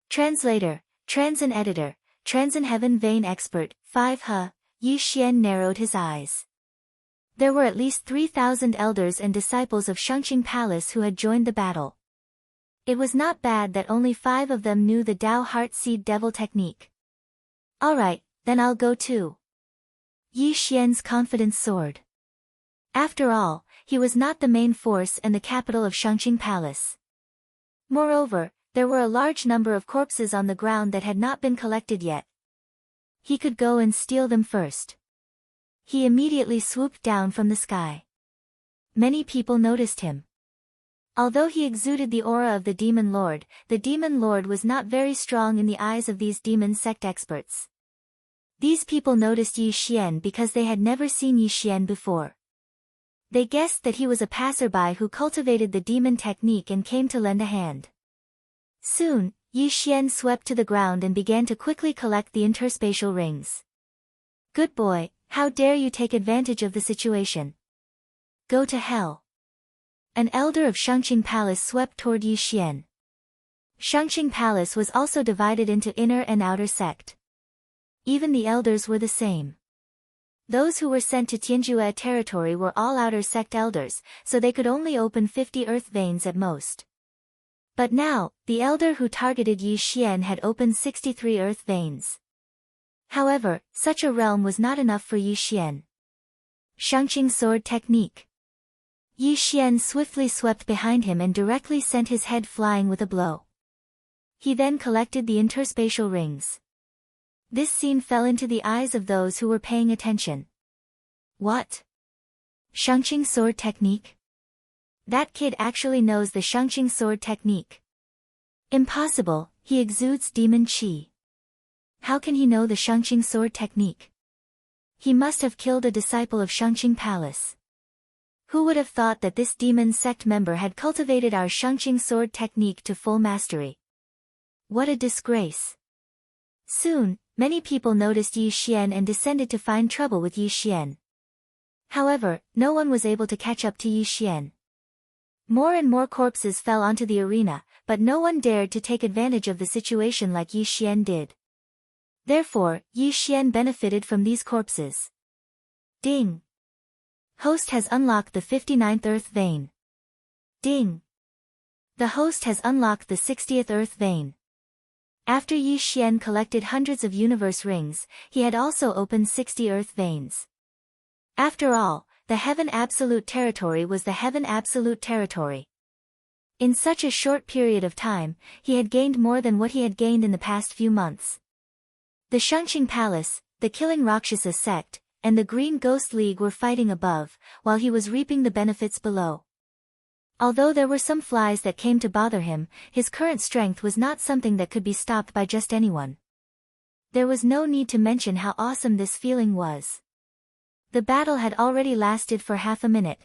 Translator, Transin Editor, Transin Heaven Vein Expert, 5 Yi Xian narrowed his eyes. There were at least 3,000 elders and disciples of Shangqing Palace who had joined the battle. It was not bad that only 5 of them knew the Dao Heart Seed Devil technique. Alright, then I'll go too. Yi Xian's confidence soared. After all, he was not the main force and the capital of Shangqing Palace. Moreover, there were a large number of corpses on the ground that had not been collected yet. He could go and steal them first. He immediately swooped down from the sky. Many people noticed him. Although he exuded the aura of the Demon Lord was not very strong in the eyes of these demon sect experts. These people noticed Yi Xian because they had never seen Yi Xian before. They guessed that he was a passerby who cultivated the demon technique and came to lend a hand. Soon, Yi Xian swept to the ground and began to quickly collect the interspatial rings. Good boy, how dare you take advantage of the situation? Go to hell. An elder of Shangqing Palace swept toward Yi Xian. Shangqing Palace was also divided into inner and outer sect. Even the elders were the same. Those who were sent to Tianjue territory were all outer sect elders, so they could only open 50 earth veins at most. But now, the elder who targeted Yi Xian had opened 63 earth veins. However, such a realm was not enough for Yi Xian. Shangqing sword technique. Yi Xian swiftly swept behind him and directly sent his head flying with a blow. He then collected the interspatial rings. This scene fell into the eyes of those who were paying attention. What? Shangqing sword technique? That kid actually knows the Shangqing sword technique. Impossible, he exudes demon qi. How can he know the Shangqing sword technique? He must have killed a disciple of Shangqing Palace. Who would have thought that this demon sect member had cultivated our Shangqing sword technique to full mastery? What a disgrace. Soon, many people noticed Yi Xian and descended to find trouble with Yi Xian. However, no one was able to catch up to Yi Xian. More and more corpses fell onto the arena, but no one dared to take advantage of the situation like Yi Xian did. Therefore, Yi Xian benefited from these corpses. Ding! Host has unlocked the 59th earth vein. Ding! The host has unlocked the 60th earth vein. After Yi Xian collected hundreds of universe rings, he had also opened 60 earth veins. After all, the Heaven Absolute Territory was the Heaven Absolute Territory. In such a short period of time, he had gained more than what he had gained in the past few months. The Shangqing Palace, the Killing Rakshasa sect, and the Green Ghost League were fighting above, while he was reaping the benefits below. Although there were some flies that came to bother him, his current strength was not something that could be stopped by just anyone. There was no need to mention how awesome this feeling was. The battle had already lasted for half a minute.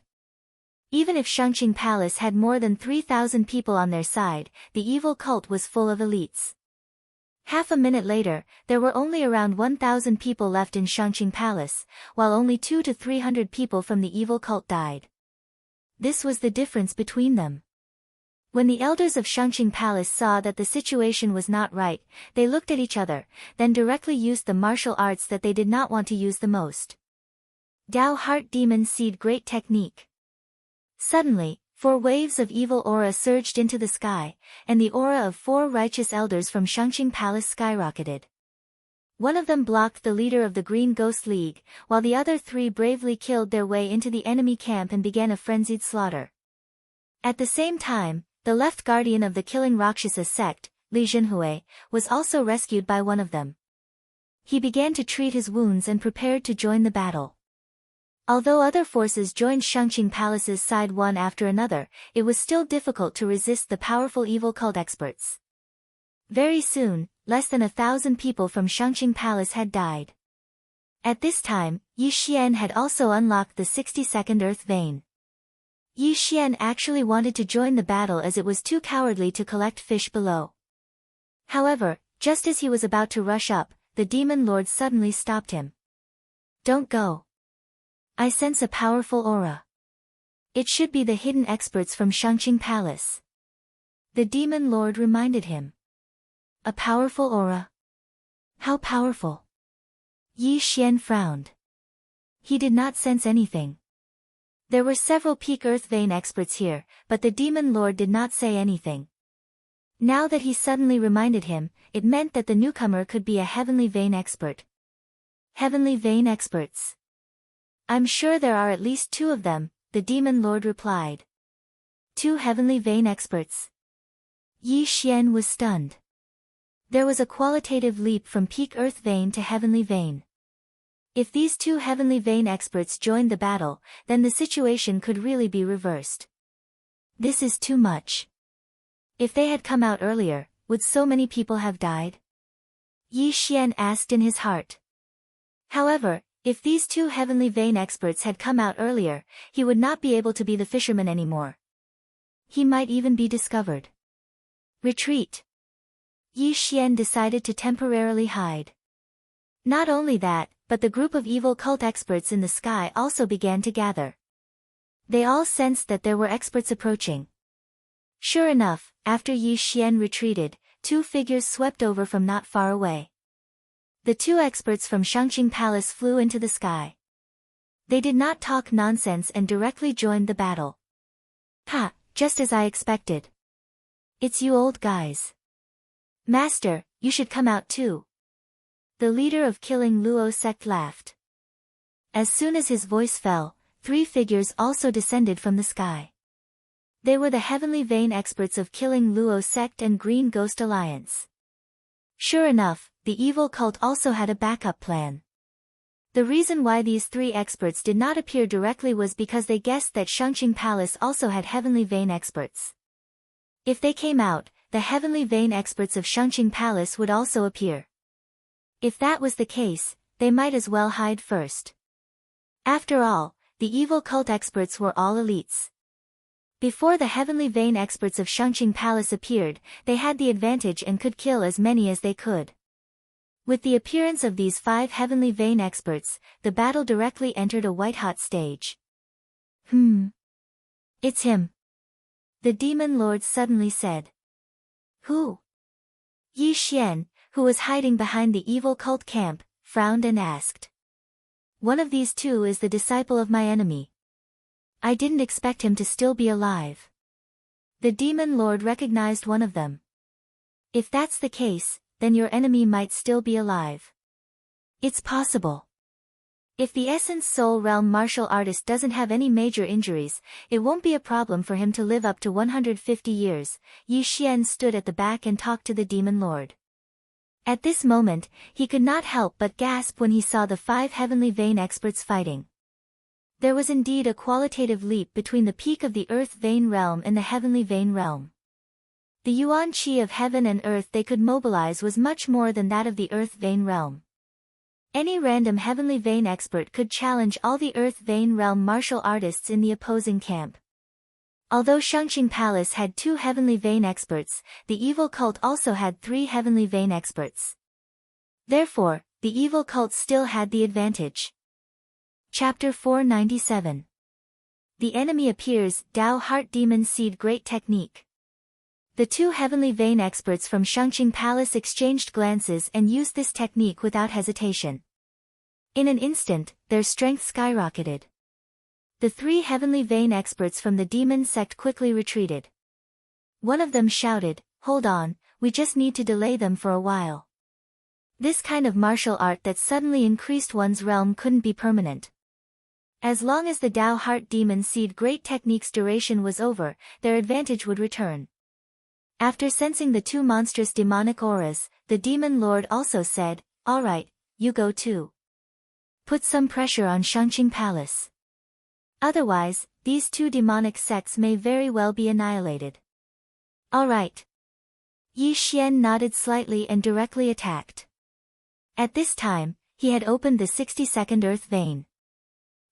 Even if Shangqing Palace had more than 3,000 people on their side, the evil cult was full of elites. Half a minute later, there were only around 1,000 people left in Shangqing Palace, while only 200 to 300 people from the evil cult died. This was the difference between them. When the elders of Shangqing Palace saw that the situation was not right, they looked at each other, then directly used the martial arts that they did not want to use the most. Dao Heart Demon Seed Great Technique. Suddenly, 4 waves of evil aura surged into the sky, and the aura of 4 righteous elders from Shangqing Palace skyrocketed. One of them blocked the leader of the Green Ghost League, while the other 3 bravely killed their way into the enemy camp and began a frenzied slaughter. At the same time, the left guardian of the Killing Rakshasa sect, Li Jinhui, was also rescued by one of them. He began to treat his wounds and prepared to join the battle. Although other forces joined Shangqing Palace's side one after another, it was still difficult to resist the powerful evil cult experts. Very soon, less than 1,000 people from Shangqing Palace had died. At this time, Yi Xian had also unlocked the 62nd earth vein. Yi Xian actually wanted to join the battle as it was too cowardly to collect fish below. However, just as he was about to rush up, the Demon Lord suddenly stopped him. Don't go. I sense a powerful aura. It should be the hidden experts from Shangqing Palace. The Demon Lord reminded him. A powerful aura? How powerful? Yi Xian frowned. He did not sense anything. There were several peak earth vein experts here, but the Demon Lord did not say anything. Now that he suddenly reminded him, it meant that the newcomer could be a heavenly vein expert. Heavenly vein experts. I'm sure there are at least 2 of them, the demon lord replied. 2 heavenly vein experts. Yi Xian was stunned. There was a qualitative leap from peak earth vein to heavenly vein. If these 2 heavenly vein experts joined the battle, then the situation could really be reversed. This is too much. If they had come out earlier, would so many people have died? Yi Xian asked in his heart. However, if these 2 heavenly vein experts had come out earlier, he would not be able to be the fisherman anymore. He might even be discovered. Retreat. Yi Xian decided to temporarily hide. Not only that, but the group of evil cult experts in the sky also began to gather. They all sensed that there were experts approaching. Sure enough, after Yi Xian retreated, 2 figures swept over from not far away. The 2 experts from Shangqing Palace flew into the sky. They did not talk nonsense and directly joined the battle. Ha, just as I expected. It's you old guys. Master, you should come out too. The leader of Killing Luo sect laughed. As soon as his voice fell, 3 figures also descended from the sky. They were the heavenly vein experts of Killing Luo sect and Green Ghost Alliance. Sure enough, the evil cult also had a backup plan. The reason why these 3 experts did not appear directly was because they guessed that Shangqing Palace also had heavenly vein experts. If they came out, the heavenly vein experts of Shangqing Palace would also appear. If that was the case, they might as well hide first. After all, the evil cult experts were all elites. Before the heavenly vein experts of Shangqing Palace appeared, they had the advantage and could kill as many as they could. With the appearance of these 5 heavenly vein experts, the battle directly entered a white-hot stage. It's him. The demon lord suddenly said. Who? Yi Xian, who was hiding behind the evil cult camp, frowned and asked. One of these 2 is the disciple of my enemy. I didn't expect him to still be alive. The demon lord recognized one of them. If that's the case, then your enemy might still be alive. It's possible. If the Essence Soul Realm martial artist doesn't have any major injuries, it won't be a problem for him to live up to 150 years. Yi Xian stood at the back and talked to the demon lord. At this moment, he could not help but gasp when he saw the 5 heavenly vein experts fighting. There was indeed a qualitative leap between the peak of the earth vein realm and the heavenly vein realm. The yuan qi of heaven and earth they could mobilize was much more than that of the earth vein realm. Any random heavenly vein expert could challenge all the earth vein realm martial artists in the opposing camp. Although Shangqing Palace had 2 heavenly vein experts, the evil cult also had 3 heavenly vein experts. Therefore, the evil cult still had the advantage. Chapter 497. The enemy appears, Tao Heart Demon Seed Great Technique. The 2 heavenly vein experts from Shangqing Palace exchanged glances and used this technique without hesitation. In an instant, their strength skyrocketed. The 3 heavenly vein experts from the demon sect quickly retreated. One of them shouted, "Hold on, we just need to delay them for a while." This kind of martial art that suddenly increased one's realm couldn't be permanent. As long as the Tao Heart Demon Seed Great Technique's duration was over, their advantage would return. After sensing the 2 monstrous demonic auras, the demon lord also said, "Alright, you go too. Put some pressure on Shangqing Palace. Otherwise, these 2 demonic sects may very well be annihilated." "Alright." Yi Xian nodded slightly and directly attacked. At this time, he had opened the 62nd earth vein.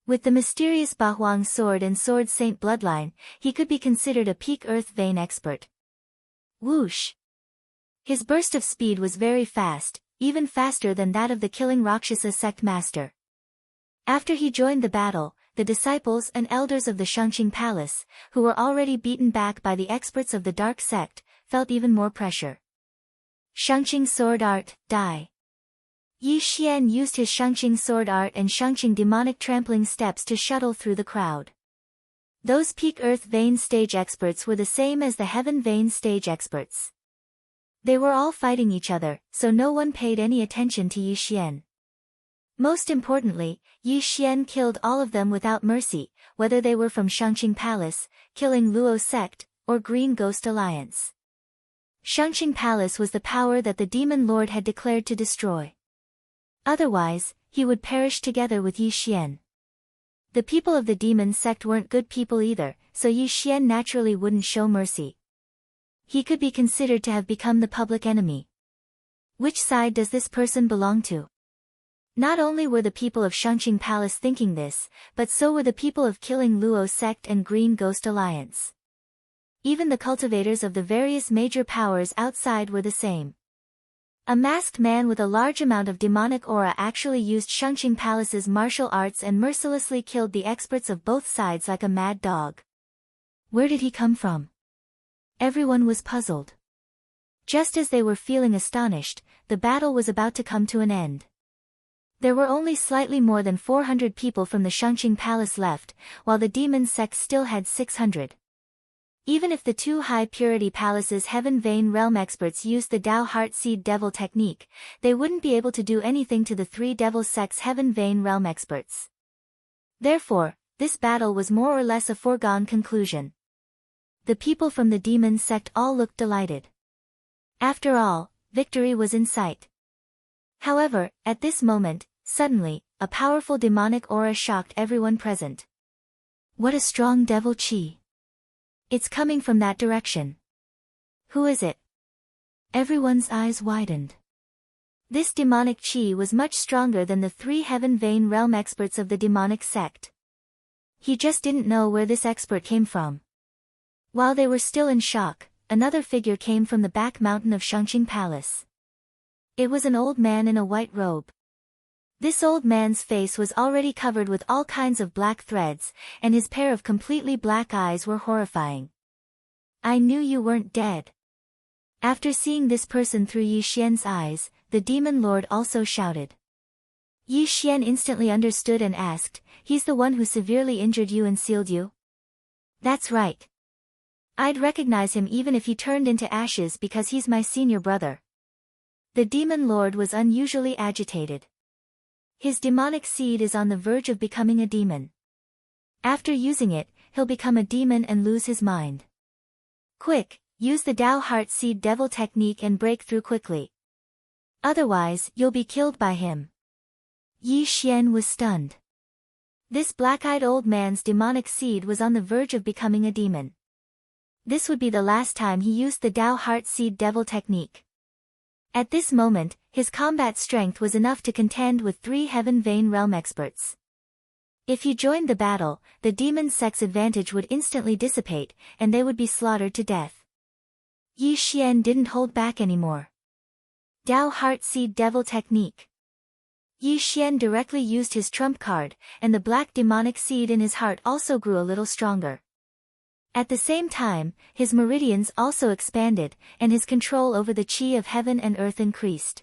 With the mysterious Bahuang sword and Sword Saint bloodline, he could be considered a peak earth vein expert. Whoosh! His burst of speed was very fast, even faster than that of the Killing Rakshasa sect master. After he joined the battle, the disciples and elders of the Shangqing Palace, who were already beaten back by the experts of the dark sect, felt even more pressure. Shangqing Sword Art, Die. Yi Xian used his Shangqing Sword Art and Shangqing Demonic Trampling Steps to shuttle through the crowd. Those peak earth vein stage experts were the same as the heaven vein stage experts. They were all fighting each other, so no one paid any attention to Yi Xian. Most importantly, Yi Xian killed all of them without mercy, whether they were from Shangqing Palace, killing Luo sect, or Green Ghost Alliance. Shangqing Palace was the power that the Demon Lord had declared to destroy. Otherwise, he would perish together with Yi Xian. The people of the demon sect weren't good people either, so Yi Xian naturally wouldn't show mercy. He could be considered to have become the public enemy. Which side does this person belong to? Not only were the people of Shangqing Palace thinking this, but so were the people of Killing Luo sect and Green Ghost Alliance. Even the cultivators of the various major powers outside were the same. A masked man with a large amount of demonic aura actually used Shangqing Palace's martial arts and mercilessly killed the experts of both sides like a mad dog. Where did he come from? Everyone was puzzled. Just as they were feeling astonished, the battle was about to come to an end. There were only slightly more than 400 people from the Shangqing Palace left, while the demon sect still had 600. Even if the two high-purity palaces' Heaven Vein Realm experts used the Dao Heart Seed Devil technique, they wouldn't be able to do anything to the three Devil sects' Heaven Vein Realm experts. Therefore, this battle was more or less a foregone conclusion. The people from the demon sect all looked delighted. After all, victory was in sight. However, at this moment, suddenly, a powerful demonic aura shocked everyone present. What a strong devil chi! It's coming from that direction. Who is it? Everyone's eyes widened. This demonic chi was much stronger than the three Heaven Vein Realm experts of the demonic sect. He just didn't know where this expert came from. While they were still in shock, another figure came from the back mountain of Shangqing Palace. It was an old man in a white robe. This old man's face was already covered with all kinds of black threads, and his pair of completely black eyes were horrifying. I knew you weren't dead. After seeing this person through Yi Xian's eyes, the demon lord also shouted. Yi Xian instantly understood and asked, "He's the one who severely injured you and sealed you?" "That's right. I'd recognize him even if he turned into ashes because he's my senior brother." The demon lord was unusually agitated. His demonic seed is on the verge of becoming a demon. After using it, he'll become a demon and lose his mind. Quick, use the Dao Heart Seed Devil technique and break through quickly. Otherwise, you'll be killed by him. Yi Xian was stunned. This black-eyed old man's demonic seed was on the verge of becoming a demon. This would be the last time he used the Dao Heart Seed Devil technique. At this moment, his combat strength was enough to contend with three Heaven Vein Realm experts. If he joined the battle, the demon sect's advantage would instantly dissipate, and they would be slaughtered to death. Yi Xian didn't hold back anymore. Dao Heart Seed Devil technique. Yi Xian directly used his trump card, and the black demonic seed in his heart also grew a little stronger. At the same time, his meridians also expanded, and his control over the chi of heaven and earth increased.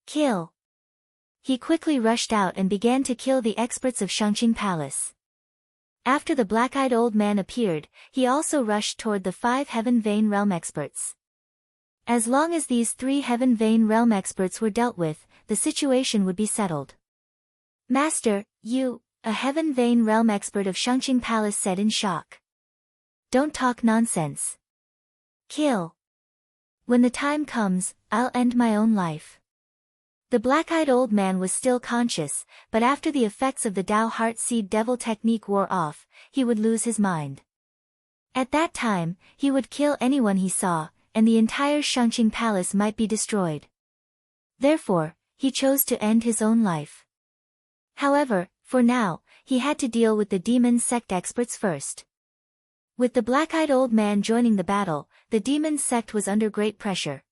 Kill! He quickly rushed out and began to kill the experts of Shangqing Palace. After the black-eyed old man appeared, he also rushed toward the 5 Heaven Vein Realm experts. As long as these 3 Heaven Vein Realm experts were dealt with, the situation would be settled. "Master, you, a Heaven Vein Realm expert of Shangqing Palace said in shock. "Don't talk nonsense. Kill. When the time comes, I'll end my own life." The black-eyed old man was still conscious, but after the effects of the Dao Heart Seed Devil technique wore off, he would lose his mind. At that time, he would kill anyone he saw, and the entire Shangqing Palace might be destroyed. Therefore, he chose to end his own life. However, for now, he had to deal with the demon sect experts first. With the black-eyed old man joining the battle, the demon sect was under great pressure.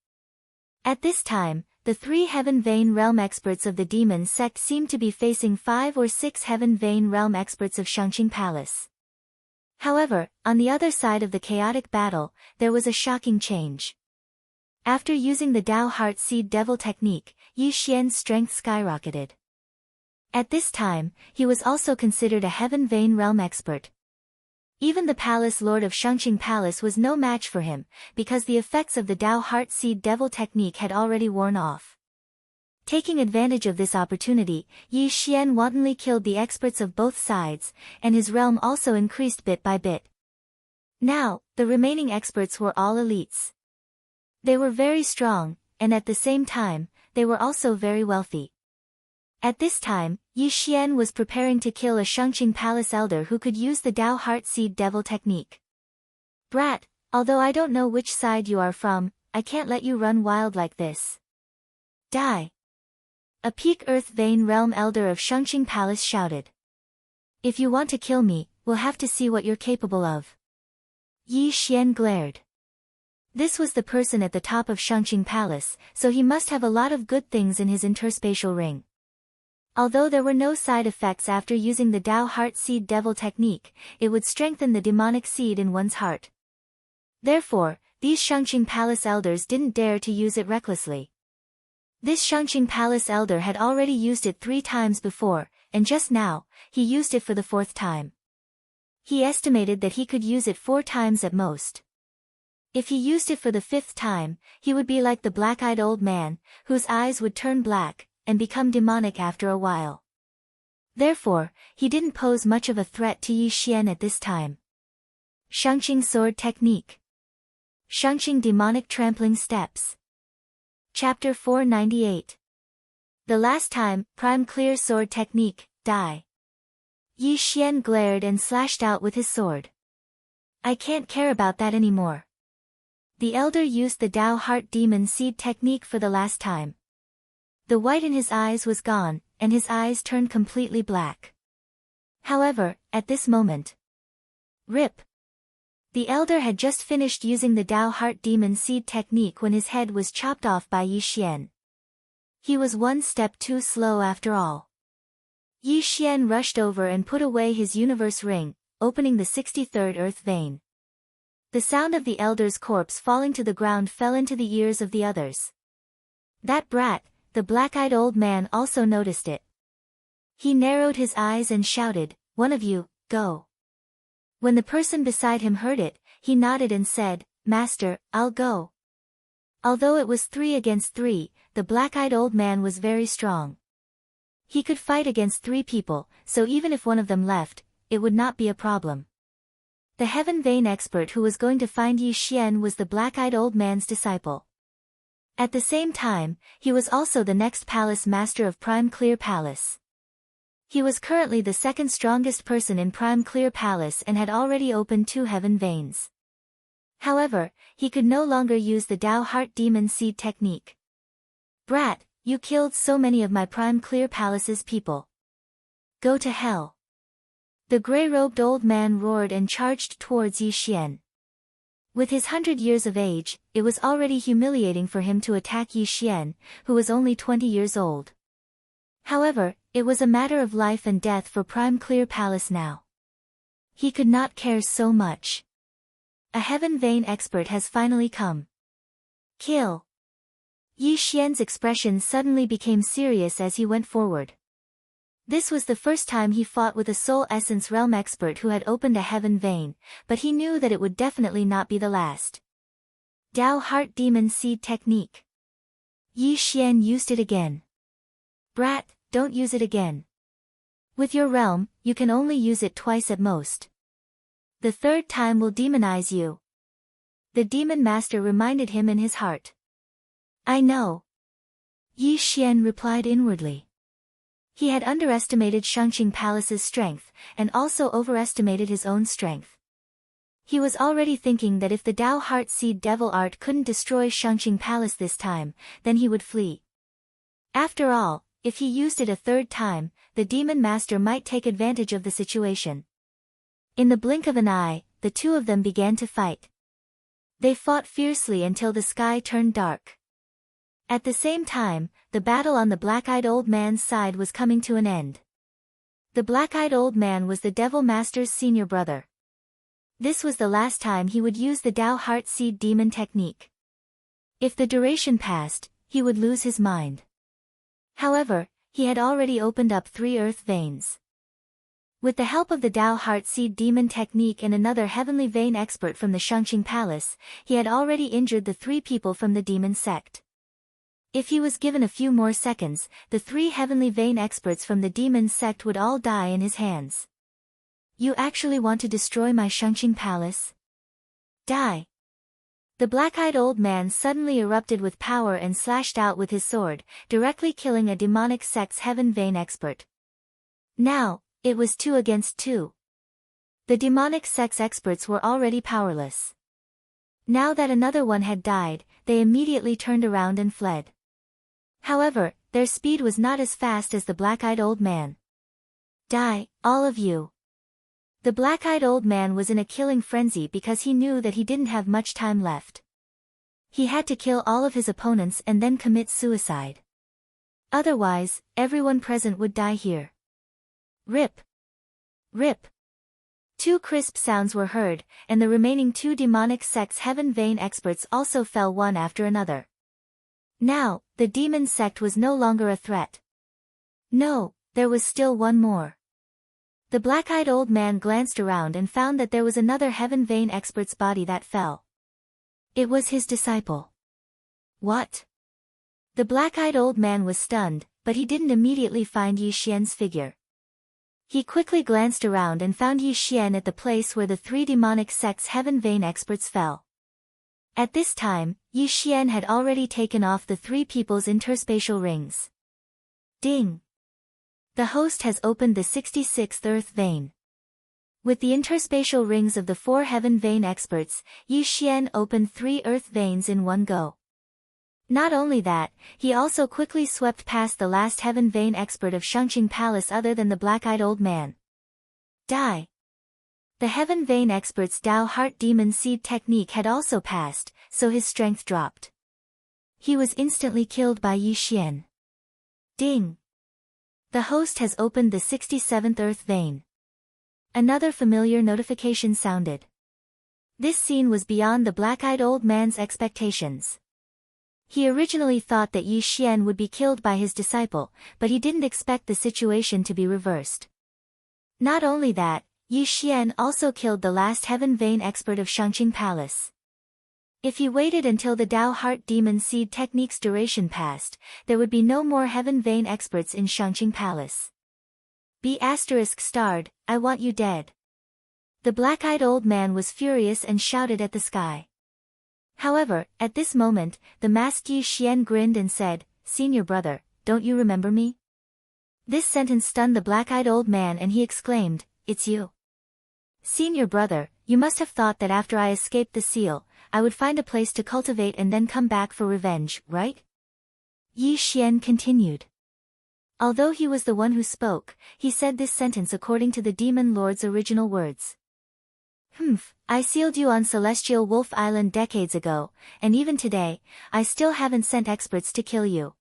At this time, the 3 Heaven Vein Realm experts of the demon sect seemed to be facing 5 or 6 Heaven Vein Realm experts of Shangqing Palace. However, on the other side of the chaotic battle, there was a shocking change. After using the Dao Heart Seed Devil technique, Yi Xian's strength skyrocketed. At this time, he was also considered a Heaven Vein Realm expert. Even the palace lord of Shangqing Palace was no match for him, because the effects of the Dao Heart Seed Devil technique had already worn off. Taking advantage of this opportunity, Yi Xian wantonly killed the experts of both sides, and his realm also increased bit by bit. Now, the remaining experts were all elites. They were very strong, and at the same time, they were also very wealthy. At this time, Yi Xian was preparing to kill a Shangqing Palace elder who could use the Dao Heart Seed Devil technique. Brat, although I don't know which side you are from, I can't let you run wild like this. Die! A peak earth vein realm elder of Shangqing Palace shouted. If you want to kill me, we'll have to see what you're capable of. Yi Xian glared. This was the person at the top of Shangqing Palace, so he must have a lot of good things in his interspatial ring. Although there were no side effects after using the Dao Heart Seed Devil technique, it would strengthen the demonic seed in one's heart. Therefore, these Shangqing Palace elders didn't dare to use it recklessly. This Shangqing Palace elder had already used it 3 times before, and just now, he used it for the 4th time. He estimated that he could use it 4 times at most. If he used it for the 5th time, he would be like the black-eyed old man, whose eyes would turn black, and become demonic after a while. Therefore, he didn't pose much of a threat to Yi Xian at this time. Shangqing Sword Technique. Shangqing Demonic Trampling Steps. Chapter 498. The last time, Prime Clear Sword Technique, die. Yi Xian glared and slashed out with his sword. I can't care about that anymore. The elder used the Dao Heart Demon Seed technique for the last time. The white in his eyes was gone, and his eyes turned completely black. However, at this moment, rip! The elder had just finished using the Dao Heart Demon Seed technique when his head was chopped off by Yi Xian. He was one step too slow after all. Yi Xian rushed over and put away his universe ring, opening the 63rd earth vein. The sound of the elder's corpse falling to the ground fell into the ears of the others. That brat, the black-eyed old man, also noticed it. He narrowed his eyes and shouted, "One of you, go." When the person beside him heard it, he nodded and said, "Master, I'll go." Although it was 3 against 3, the black-eyed old man was very strong. He could fight against 3 people, so even if one of them left, it would not be a problem. The Heaven Vein expert who was going to find Yi Xian was the black-eyed old man's disciple. At the same time, he was also the next palace master of Prime Clear Palace. He was currently the 2nd strongest person in Prime Clear Palace and had already opened 2 heaven veins. However, he could no longer use the Dao Heart Demon Seed technique. Brat, you killed so many of my Prime Clear Palace's people. Go to hell. The gray-robed old man roared and charged towards Yi Xian. With his 100 years of age, it was already humiliating for him to attack Yi Xian, who was only 20 years old. However, it was a matter of life and death for Prime Clear Palace now. He could not care so much. A Heaven Vein expert has finally come. Kill. Yi Xian's expression suddenly became serious as he went forward. This was the first time he fought with a Soul Essence Realm expert who had opened a Heaven Vein, but he knew that it would definitely not be the last. Dao Heart Demon Seed Technique. Yi Xian used it again. Brat, don't use it again. With your realm, you can only use it twice at most. The 3rd time will demonize you. The Demon Master reminded him in his heart. I know. Yi Xian replied inwardly. He had underestimated Shangqing Palace's strength, and also overestimated his own strength. He was already thinking that if the Dao Heart Seed Devil Art couldn't destroy Shangqing Palace this time, then he would flee. After all, if he used it a 3rd time, the Demon Master might take advantage of the situation. In the blink of an eye, the 2 of them began to fight. They fought fiercely until the sky turned dark. At the same time, the battle on the black-eyed old man's side was coming to an end. The black-eyed old man was the Devil Master's senior brother. This was the last time he would use the Dao Heart Seed Demon technique. If the duration passed, he would lose his mind. However, he had already opened up 3 earth veins. With the help of the Tao Heart Seed Demon technique and another heavenly vein expert from the Shangqing Palace, he had already injured the 3 people from the demon sect. If he was given a few more seconds, the 3 heavenly vein experts from the demon sect would all die in his hands. You actually want to destroy my Shangqing Palace? Die! The black-eyed old man suddenly erupted with power and slashed out with his sword, directly killing a demonic sect's heaven vein expert. Now, it was 2 against 2. The demonic sect's experts were already powerless. Now that another one had died, they immediately turned around and fled. However, their speed was not as fast as the black-eyed old man. Die, all of you! The black-eyed old man was in a killing frenzy because he knew that he didn't have much time left. He had to kill all of his opponents and then commit suicide. Otherwise, everyone present would die here. Rip! Rip! 2 crisp sounds were heard, and the remaining 2 demonic sect's heaven vein experts also fell one after another. Now, the demon sect was no longer a threat. No, there was still one more. The black-eyed old man glanced around and found that there was another heaven vein expert's body that fell. It was his disciple. What? The black-eyed old man was stunned, but he didn't immediately find Yi Xian's figure. He quickly glanced around and found Yi Xian at the place where the 3 demonic sect's heaven vein experts fell. At this time, Yi Xian had already taken off the 3 people's interspatial rings. Ding! The host has opened the 66th earth vein. With the interspatial rings of the 4 heaven vein experts, Yi Xian opened 3 earth veins in one go. Not only that, he also quickly swept past the last heaven vein expert of Shangqing Palace other than the black-eyed old man. Die! The heaven vein expert's Tao Heart Demon Seed technique had also passed, so his strength dropped. He was instantly killed by Yi Xian. Ding! The host has opened the 67th earth vein. Another familiar notification sounded. This scene was beyond the black-eyed old man's expectations. He originally thought that Yi Xian would be killed by his disciple, but he didn't expect the situation to be reversed. Not only that, Yi Xian also killed the last heaven vein expert of Shangqing Palace. If he waited until the Tao Heart Demon Seed technique's duration passed, there would be no more heaven vein experts in Shangqing Palace. B****, I want you dead. The black-eyed old man was furious and shouted at the sky. However, at this moment, the masked Yi Xian grinned and said, "Senior brother, don't you remember me?" This sentence stunned the black-eyed old man and he exclaimed, "It's you. Senior brother, you must have thought that after I escaped the seal, I would find a place to cultivate and then come back for revenge, right?" Yi Xian continued. Although he was the one who spoke, he said this sentence according to the demon lord's original words. I sealed you on Celestial Wolf Island decades ago, and even today, I still haven't sent experts to kill you.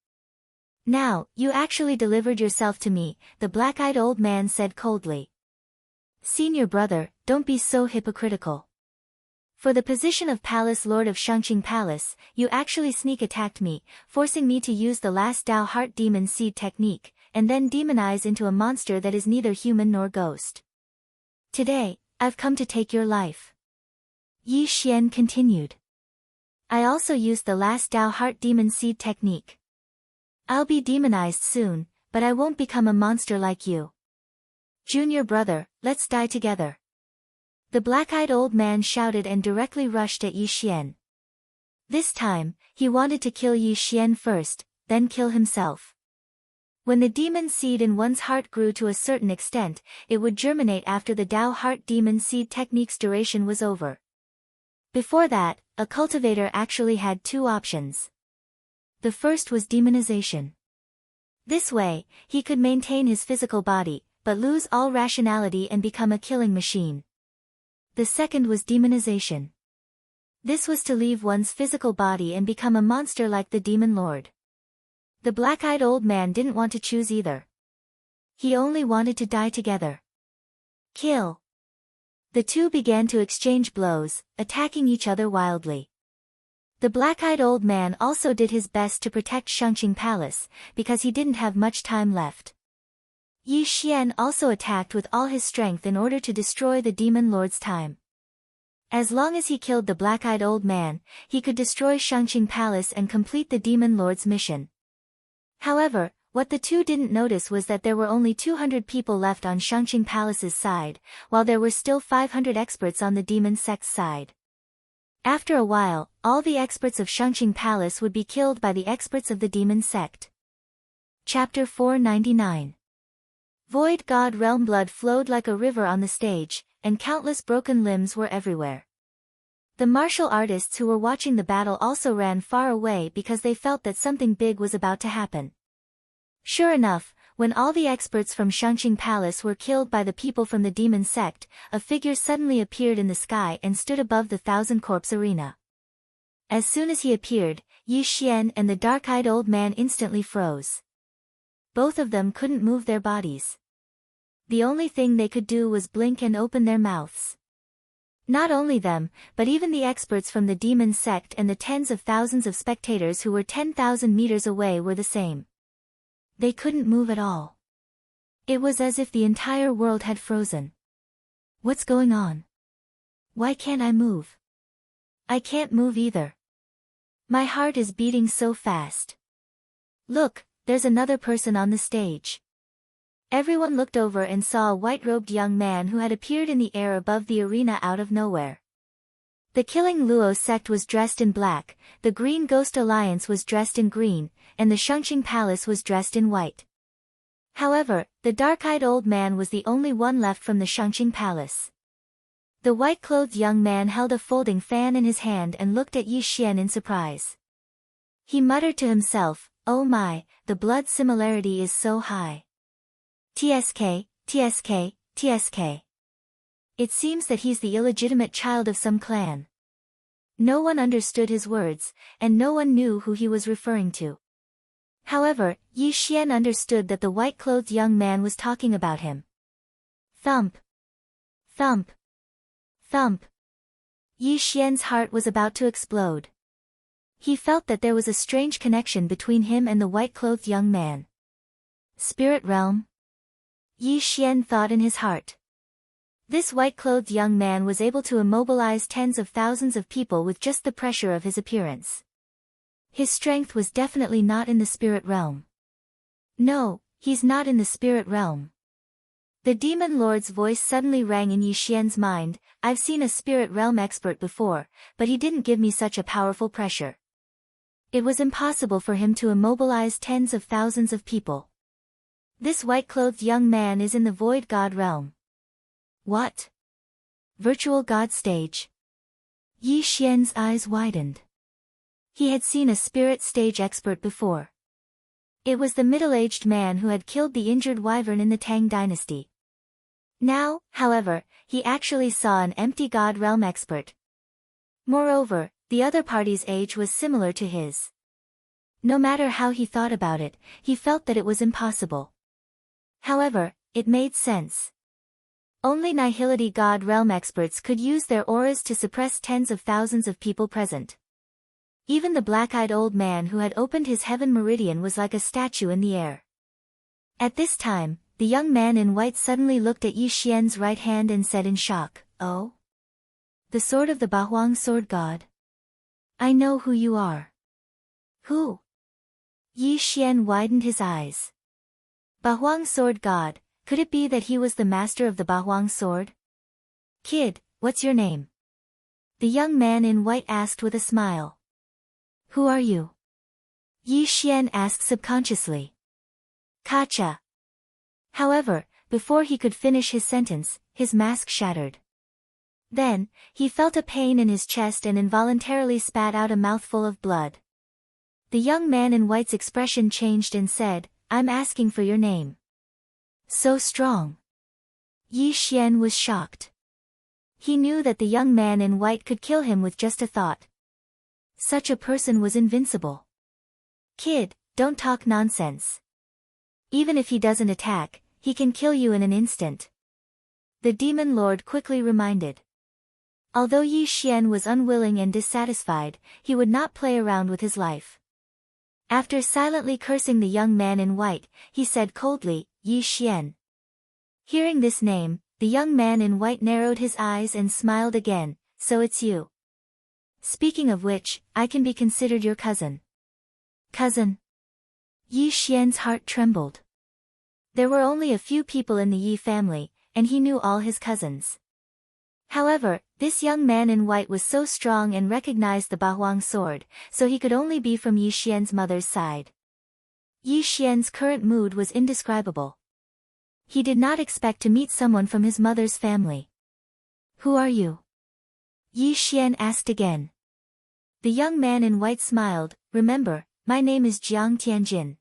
Now, you actually delivered yourself to me, the black-eyed old man said coldly. Senior brother, don't be so hypocritical. For the position of Palace Lord of Shangqing Palace, you actually sneak attacked me, forcing me to use the last Tao Heart Demon Seed technique, and then demonize into a monster that is neither human nor ghost. Today, I've come to take your life. Yi Xian continued. I also used the last Tao Heart Demon Seed technique. I'll be demonized soon, but I won't become a monster like you. Junior brother, let's die together. The black-eyed old man shouted and directly rushed at Yi Xian. This time, he wanted to kill Yi Xian first, then kill himself. When the demon seed in one's heart grew to a certain extent, it would germinate after the Tao Heart Demon Seed technique's duration was over. Before that, a cultivator actually had 2 options. The first was demonization. This way, he could maintain his physical body, but lose all rationality and become a killing machine. The second was demonization. This was to leave one's physical body and become a monster like the demon lord. The black-eyed old man didn't want to choose either. He only wanted to die together. Kill. The 2 began to exchange blows, attacking each other wildly. The black-eyed old man also did his best to protect Shangqing Palace, because he didn't have much time left. Yi Xian also attacked with all his strength in order to destroy the demon lord's time. As long as he killed the black-eyed old man, he could destroy Shangqing Palace and complete the demon lord's mission. However, what the two didn't notice was that there were only 200 people left on Shangqing Palace's side, while there were still 500 experts on the demon sect's side. After a while, all the experts of Shangqing Palace would be killed by the experts of the demon sect. Chapter 499. Void God Realm. Blood flowed like a river on the stage, and countless broken limbs were everywhere. The martial artists who were watching the battle also ran far away because they felt that something big was about to happen. Sure enough, when all the experts from Shangqing Palace were killed by the people from the demon sect, a figure suddenly appeared in the sky and stood above the thousand-corpse arena. As soon as he appeared, Yi Xian and the dark-eyed old man instantly froze. Both of them couldn't move their bodies. The only thing they could do was blink and open their mouths. Not only them, but even the experts from the demon sect and the tens of thousands of spectators who were 10,000 meters away were the same. They couldn't move at all. It was as if the entire world had frozen. What's going on? Why can't I move? I can't move either. My heart is beating so fast. Look, there's another person on the stage. Everyone looked over and saw a white-robed young man who had appeared in the air above the arena out of nowhere. The Killing Luo sect was dressed in black, the Green Ghost Alliance was dressed in green, and the Shangqing Palace was dressed in white. However, the dark-eyed old man was the only one left from the Shangqing Palace. The white-clothed young man held a folding fan in his hand and looked at Yi Xian in surprise. He muttered to himself, "Oh my, the blood similarity is so high. TSK, TSK, TSK. It seems that he's the illegitimate child of some clan." No one understood his words, and no one knew who he was referring to. However, Yi Xian understood that the white-clothed young man was talking about him. Thump. Thump. Thump. Yi Xian's heart was about to explode. He felt that there was a strange connection between him and the white-clothed young man. Spirit realm? Yi Xian thought in his heart. This white-clothed young man was able to immobilize tens of thousands of people with just the pressure of his appearance. His strength was definitely not in the spirit realm. No, he's not in the spirit realm. The demon lord's voice suddenly rang in Yi Xian's mind. I've seen a spirit realm expert before, but he didn't give me such a powerful pressure. It was impossible for him to immobilize tens of thousands of people. This white-clothed young man is in the Void God realm. What? Virtual God stage? Yi Xian's eyes widened. He had seen a spirit stage expert before. It was the middle-aged man who had killed the injured wyvern in the Tang dynasty. Now, however, he actually saw an empty God realm expert. Moreover, the other party's age was similar to his. No matter how he thought about it, he felt that it was impossible. However, it made sense. Only Nihility God realm experts could use their auras to suppress tens of thousands of people present. Even the black-eyed old man who had opened his heaven meridian was like a statue in the air. At this time, the young man in white suddenly looked at Yi Xian's right hand and said in shock, "Oh? The sword of the Bahuang sword god? I know who you are." "Who?" Yi Xian widened his eyes. Bahuang sword god, could it be that he was the master of the Bahuang sword? "Kid, what's your name?" The young man in white asked with a smile. "Who are you?" Yi Xian asked subconsciously. "Kacha." However, before he could finish his sentence, his mask shattered. Then, he felt a pain in his chest and involuntarily spat out a mouthful of blood. The young man in white's expression changed and said, "I'm asking for your name." "So strong." Yi Xian was shocked. He knew that the young man in white could kill him with just a thought. Such a person was invincible. "Kid, don't talk nonsense. Even if he doesn't attack, he can kill you in an instant," the demon lord quickly reminded. Although Yi Xian was unwilling and dissatisfied, he would not play around with his life. After silently cursing the young man in white, he said coldly, Yi Xian. Hearing this name, the young man in white narrowed his eyes and smiled again. So it's you. Speaking of which, I can be considered your cousin. Cousin? Yi Xian's heart trembled. There were only a few people in the Yi family, and he knew all his cousins. However, this young man in white was so strong and recognized the Bahuang sword, so he could only be from Yi Xian's mother's side. Yi Xian's current mood was indescribable. He did not expect to meet someone from his mother's family. Who are you? Yi Xian asked again. The young man in white smiled. Remember, my name is Jiang Tianjin.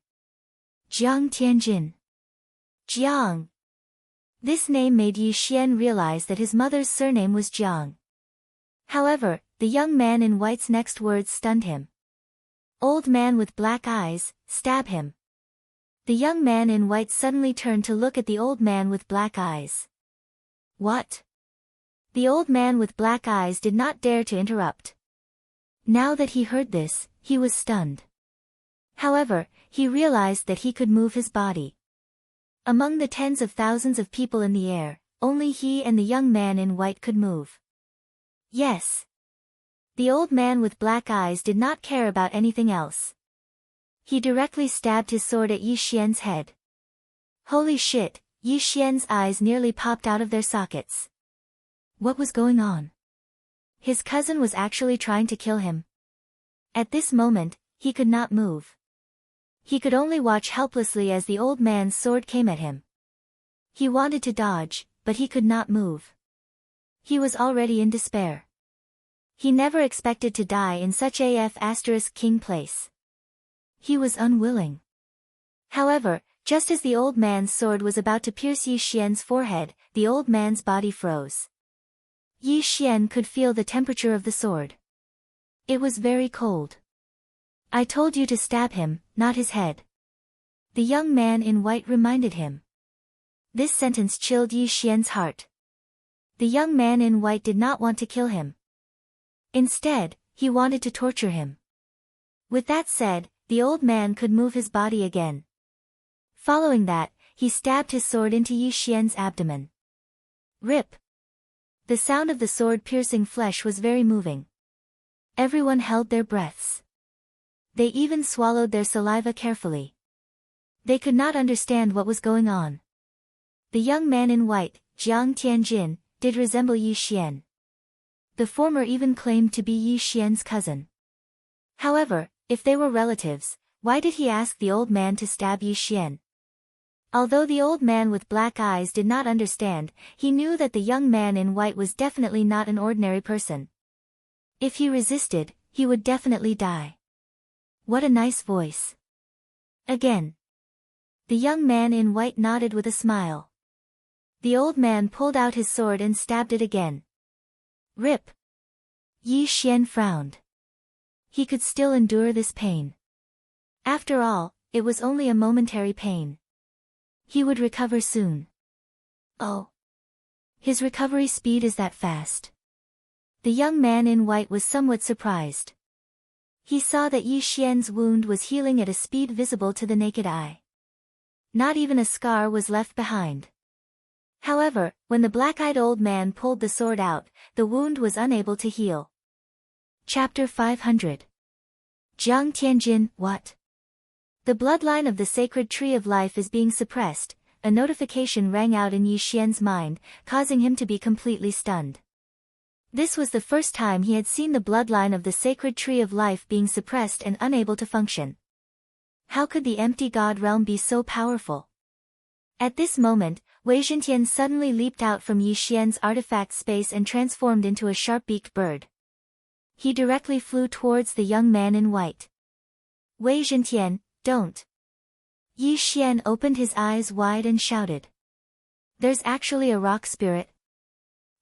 Jiang Tianjin. Jiang. This name made Yi Xian realize that his mother's surname was Jiang. However, the young man in white's next words stunned him. Old man with black eyes, stab him. The young man in white suddenly turned to look at the old man with black eyes. What? The old man with black eyes did not dare to interrupt. Now that he heard this, he was stunned. However, he realized that he could move his body. Among the tens of thousands of people in the air, only he and the young man in white could move. Yes. The old man with black eyes did not care about anything else. He directly stabbed his sword at Yi Xian's head. Holy shit, Yi Xian's eyes nearly popped out of their sockets. What was going on? His cousin was actually trying to kill him. At this moment, he could not move. He could only watch helplessly as the old man's sword came at him. He wanted to dodge, but he could not move. He was already in despair. He never expected to die in such a *king place. He was unwilling. However, just as the old man's sword was about to pierce Yi Xian's forehead, the old man's body froze. Yi Xian could feel the temperature of the sword. It was very cold. I told you to stab him, not his head. The young man in white reminded him. This sentence chilled Yi Xian's heart. The young man in white did not want to kill him. Instead, he wanted to torture him. With that said, the old man could move his body again. Following that, he stabbed his sword into Yi Xian's abdomen. Rip! The sound of the sword piercing flesh was very moving. Everyone held their breaths. They even swallowed their saliva carefully. They could not understand what was going on. The young man in white, Jiang Tianjin, did resemble Yi Xian. The former even claimed to be Yi Xian's cousin. However, if they were relatives, why did he ask the old man to stab Yi Xian? Although the old man with black eyes did not understand, he knew that the young man in white was definitely not an ordinary person. If he resisted, he would definitely die. What a nice voice. Again. The young man in white nodded with a smile. The old man pulled out his sword and stabbed it again. Rip. Yi Xian frowned. He could still endure this pain. After all, it was only a momentary pain. He would recover soon. Oh. His recovery speed is that fast. The young man in white was somewhat surprised. He saw that Yi Xian's wound was healing at a speed visible to the naked eye. Not even a scar was left behind. However, when the black-eyed old man pulled the sword out, the wound was unable to heal. Chapter 500. Jiang Tianjin, what? The bloodline of the sacred tree of life is being suppressed. A notification rang out in Yi Xian's mind, causing him to be completely stunned. This was the first time he had seen the bloodline of the sacred tree of life being suppressed and unable to function. How could the empty god realm be so powerful? At this moment, Wei Zhentian suddenly leaped out from Yi Xian's artifact space and transformed into a sharp-beaked bird. He directly flew towards the young man in white. Wei Zhentian, don't. Yi Xian opened his eyes wide and shouted. There's actually a rock spirit.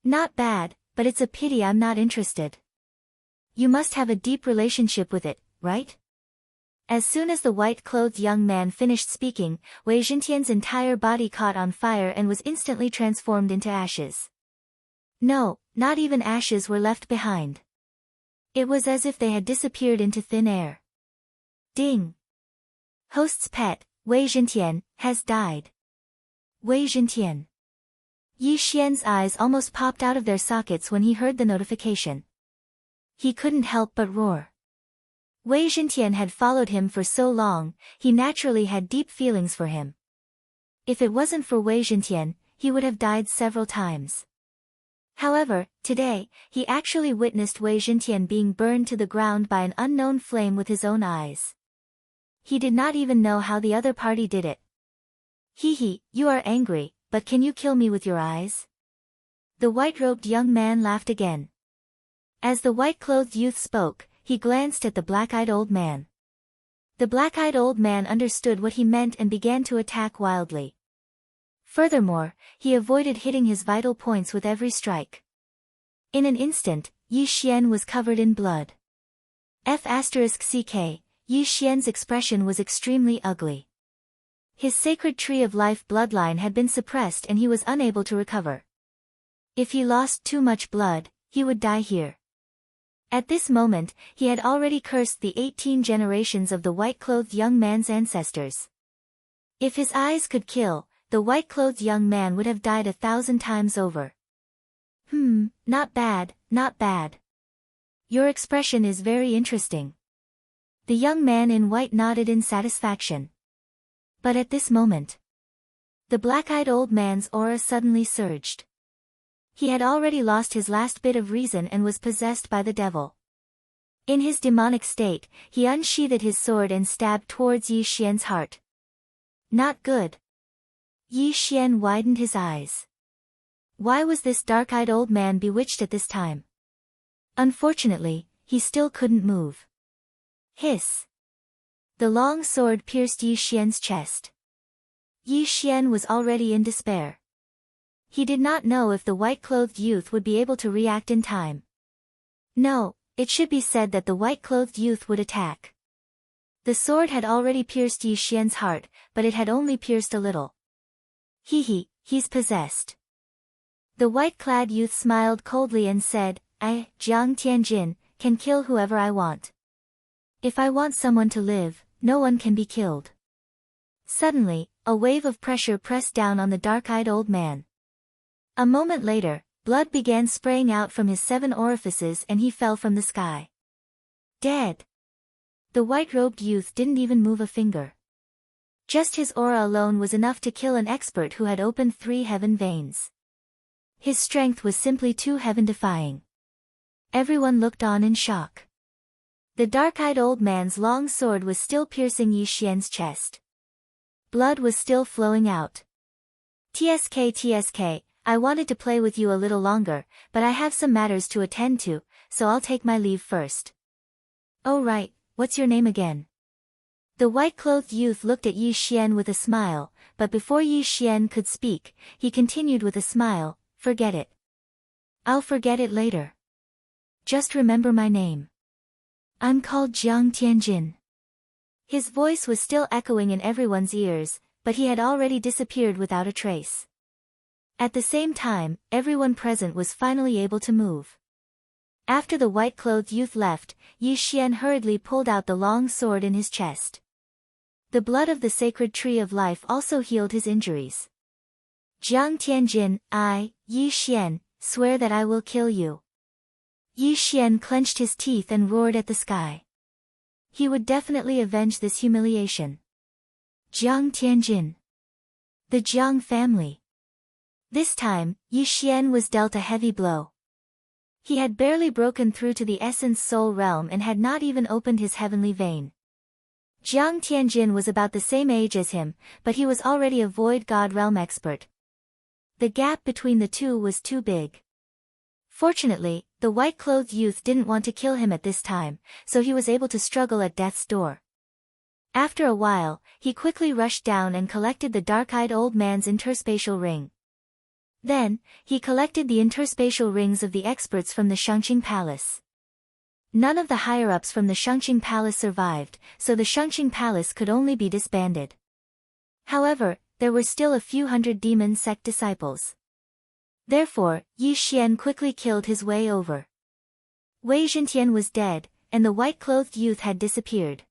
Not bad, but it's a pity I'm not interested. You must have a deep relationship with it, right? As soon as the white-clothed young man finished speaking, Wei Zhentian's entire body caught on fire and was instantly transformed into ashes. No, not even ashes were left behind. It was as if they had disappeared into thin air. Ding! Host's pet, Wei Zhentian, has died. Wei Zhentian. Yi Xian's eyes almost popped out of their sockets when he heard the notification. He couldn't help but roar. Wei Zhentian had followed him for so long, he naturally had deep feelings for him. If it wasn't for Wei Zhentian, he would have died several times. However, today, he actually witnessed Wei Zhentian being burned to the ground by an unknown flame with his own eyes. He did not even know how the other party did it. Hee, you are angry, but can you kill me with your eyes? The white-robed young man laughed again. As the white-clothed youth spoke, he glanced at the black-eyed old man. The black-eyed old man understood what he meant and began to attack wildly. Furthermore, he avoided hitting his vital points with every strike. In an instant, Yi Xian was covered in blood. F***ck, Yi Xian's expression was extremely ugly. His sacred tree of life bloodline had been suppressed and he was unable to recover. If he lost too much blood, he would die here. At this moment, he had already cursed the 18 generations of the white-clothed young man's ancestors. If his eyes could kill, the white-clothed young man would have died 1,000 times over. Not bad, not bad. Your expression is very interesting. The young man in white nodded in satisfaction. But at this moment, the black-eyed old man's aura suddenly surged. He had already lost his last bit of reason and was possessed by the devil. In his demonic state, he unsheathed his sword and stabbed towards Yi Xian's heart. Not good. Yi Xian widened his eyes. Why was this dark-eyed old man bewitched at this time? Unfortunately, he still couldn't move. Hiss. The long sword pierced Yi Xian's chest. Yi Xian was already in despair. He did not know if the white-clothed youth would be able to react in time. No, it should be said that the white-clothed youth would attack. The sword had already pierced Yi Xian's heart, but it had only pierced a little. He's possessed. The white-clad youth smiled coldly and said, I, Jiang Tianjin, can kill whoever I want. If I want someone to live, no one can be killed. Suddenly, a wave of pressure pressed down on the dark-eyed old man. A moment later, blood began spraying out from his 7 orifices and he fell from the sky. Dead. The white-robed youth didn't even move a finger. Just his aura alone was enough to kill an expert who had opened 3 heaven veins. His strength was simply too heaven-defying. Everyone looked on in shock. The dark-eyed old man's long sword was still piercing Yi Xian's chest. Blood was still flowing out. TSK, I wanted to play with you a little longer, but I have some matters to attend to, so I'll take my leave first. Oh right, what's your name again? The white-clothed youth looked at Yi Xian with a smile, but before Yi Xian could speak, he continued with a smile, forget it. I'll forget it later. Just remember my name. I'm called Jiang Tianjin. His voice was still echoing in everyone's ears, but he had already disappeared without a trace. At the same time, everyone present was finally able to move. After the white-clothed youth left, Yi Xian hurriedly pulled out the long sword in his chest. The blood of the sacred tree of life also healed his injuries. Jiang Tianjin, I, Yi Xian, swear that I will kill you. Yi Xian clenched his teeth and roared at the sky. He would definitely avenge this humiliation. Jiang Tianjin. The Jiang family. This time, Yi Xian was dealt a heavy blow. He had barely broken through to the essence soul realm and had not even opened his heavenly vein. Jiang Tianjin was about the same age as him, but he was already a void god realm expert. The gap between the two was too big. Fortunately, the white-clothed youth didn't want to kill him at this time, so he was able to struggle at death's door. After a while, he quickly rushed down and collected the dark-eyed old man's interspatial ring. Then, he collected the interspatial rings of the experts from the Shangqing Palace. None of the higher-ups from the Shangqing Palace survived, so the Shangqing Palace could only be disbanded. However, there were still a few hundred demon sect disciples. Therefore, Yi Xian quickly killed his way over. Wei Zhentian was dead, and the white-clothed youth had disappeared.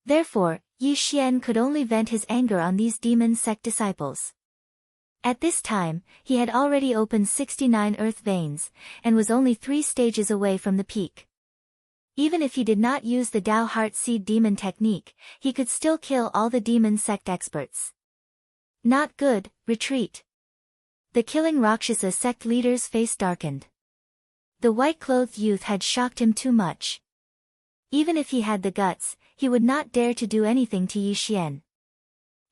Therefore, Yi Xian could only vent his anger on these demon sect disciples. At this time, he had already opened 69 earth veins, and was only 3 stages away from the peak. Even if he did not use the Tao Heart Seed Demon technique, he could still kill all the demon sect experts. Not good, retreat. The killing Rakshasa sect leader's face darkened. The white-clothed youth had shocked him too much. Even if he had the guts, he would not dare to do anything to Yi Xian.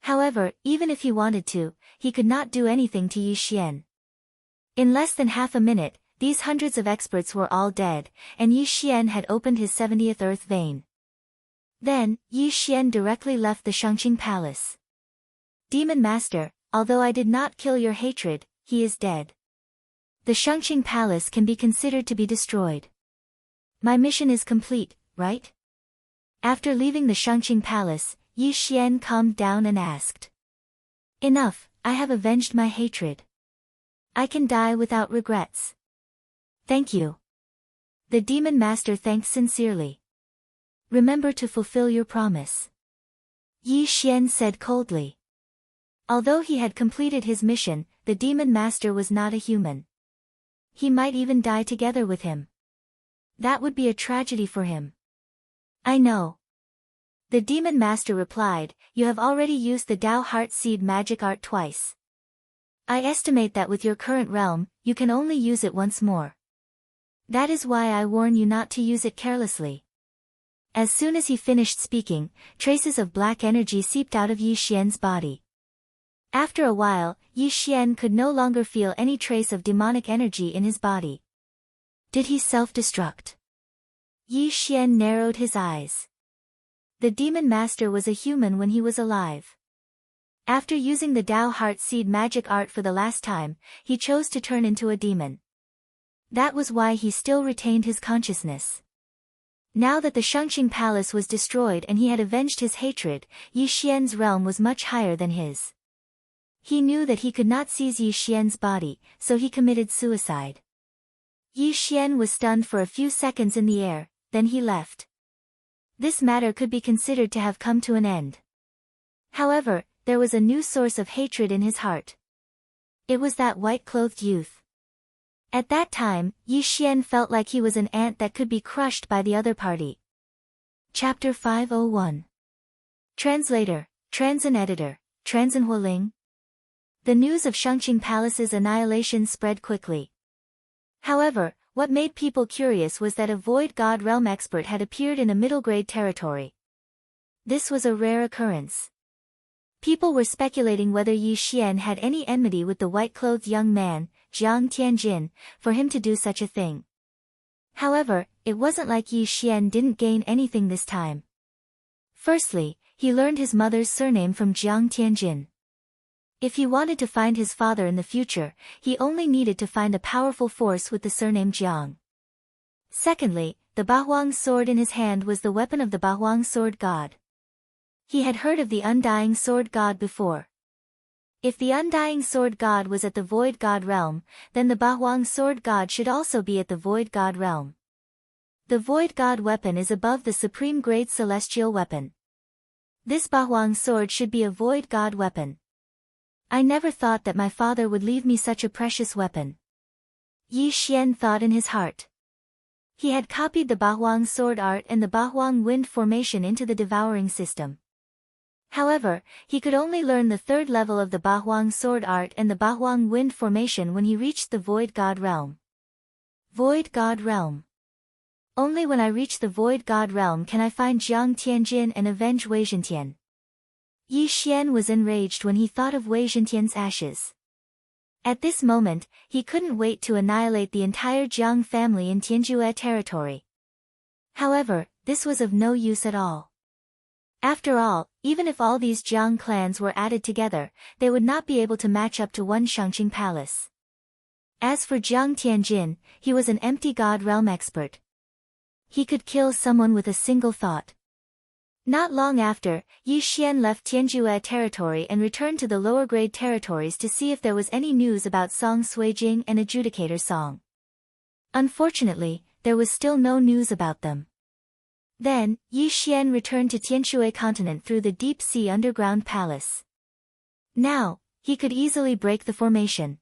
However, even if he wanted to, he could not do anything to Yi Xian. In less than half a minute, these hundreds of experts were all dead, and Yi Xian had opened his 70th earth vein. Then, Yi Xian directly left the Shangqing Palace. Demon Master, although I did not kill your hatred, he is dead. The Shangqing Palace can be considered to be destroyed. My mission is complete, right? After leaving the Shangqing Palace, Yi Xian calmed down and asked. Enough, I have avenged my hatred. I can die without regrets. Thank you. The Demon Master thanked sincerely. Remember to fulfill your promise. Yi Xian said coldly. Although he had completed his mission, the Demon Master was not a human. He might even die together with him. That would be a tragedy for him. I know. The Demon Master replied, you have already used the Tao Heart Seed magic art twice. I estimate that with your current realm, you can only use it once more. That is why I warn you not to use it carelessly. As soon as he finished speaking, traces of black energy seeped out of Yi Xian's body. After a while, Yi Xian could no longer feel any trace of demonic energy in his body. Did he self-destruct? Yi Xian narrowed his eyes. The Demon Master was a human when he was alive. After using the Tao Heart Seed magic art for the last time, he chose to turn into a demon. That was why he still retained his consciousness. Now that the Shangqing Palace was destroyed and he had avenged his hatred, Yi Xian's realm was much higher than his. He knew that he could not seize Yi Xian's body, so he committed suicide. Yi Xian was stunned for a few seconds in the air, then he left. This matter could be considered to have come to an end. However, there was a new source of hatred in his heart. It was that white-clothed youth. At that time, Yi Xian felt like he was an ant that could be crushed by the other party. Chapter 501. Translator, Transin Editor, Transin Hualing. The news of Shangqing Palace's annihilation spread quickly. However, what made people curious was that a Void God Realm expert had appeared in a middle-grade territory. This was a rare occurrence. People were speculating whether Yi Xian had any enmity with the white-clothed young man, Jiang Tianjin, for him to do such a thing. However, it wasn't like Yi Xian didn't gain anything this time. Firstly, he learned his mother's surname from Jiang Tianjin. If he wanted to find his father in the future, he only needed to find a powerful force with the surname Jiang. Secondly, the Bahuang sword in his hand was the weapon of the Bahuang sword god. He had heard of the Undying Sword God before. If the Undying Sword God was at the Void God realm, then the Bahuang Sword God should also be at the Void God realm. The Void God weapon is above the Supreme Grade Celestial weapon. This Bahuang sword should be a Void God weapon. I never thought that my father would leave me such a precious weapon. Yi Xian thought in his heart. He had copied the Bahuang sword art and the Bahuang wind formation into the devouring system. However, he could only learn the third level of the Bahuang sword art and the Bahuang wind formation when he reached the Void God realm. Void God realm. Only when I reach the Void God realm can I find Jiang Tianjin and avenge Wei Zhentian. Yi Xian was enraged when he thought of Wei Zhentian's ashes. At this moment, he couldn't wait to annihilate the entire Jiang family in Tianjue territory. However, this was of no use at all. After all, even if all these Jiang clans were added together, they would not be able to match up to one Shangqing Palace. As for Jiang Tianjin, he was an empty god realm expert. He could kill someone with a single thought. Not long after, Yi Xian left Tianjue territory and returned to the lower-grade territories to see if there was any news about Song Suijing and Adjudicator Song. Unfortunately, there was still no news about them. Then, Yi Xian returned to Tianjue continent through the deep-sea underground palace. Now, He could easily break the formation.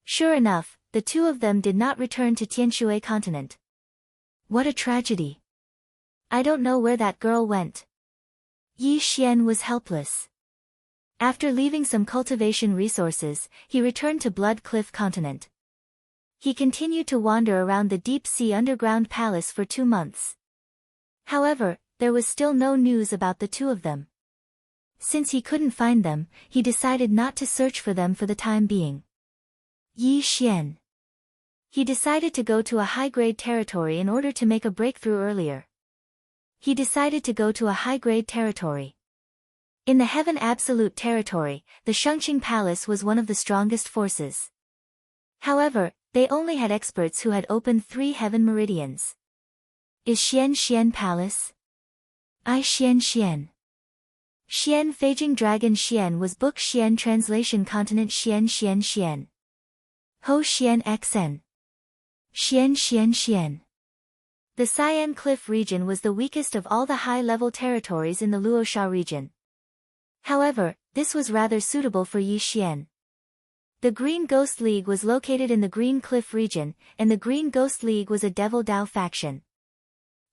Sure enough, the two of them did not return to Tianshui continent. What a tragedy. I don't know where that girl went. Yi Xian was helpless. After leaving some cultivation resources, he returned to Blood Cliff continent. He continued to wander around the deep-sea underground palace for 2 months. However, there was still no news about the two of them. Since he couldn't find them, he decided not to search for them for the time being. Yi Xian. He decided to go to a high-grade territory in order to make a breakthrough earlier. He decided to go to a high-grade territory. In the Heaven Absolute territory, the Shengqing Palace was one of the strongest forces. However, they only had experts who had opened 3 heaven meridians. Is Xian Palace? I Xian. Xian Feijing Dragon Xian was Book Xian Translation Continent Xian. Ho Xian Xn. Xian. The Cyan Cliff region was the weakest of all the high-level territories in the Luosha region. However, this was rather suitable for Yi Xian. The Green Ghost League was located in the Green Cliff region, and the Green Ghost League was a Devil Dao faction.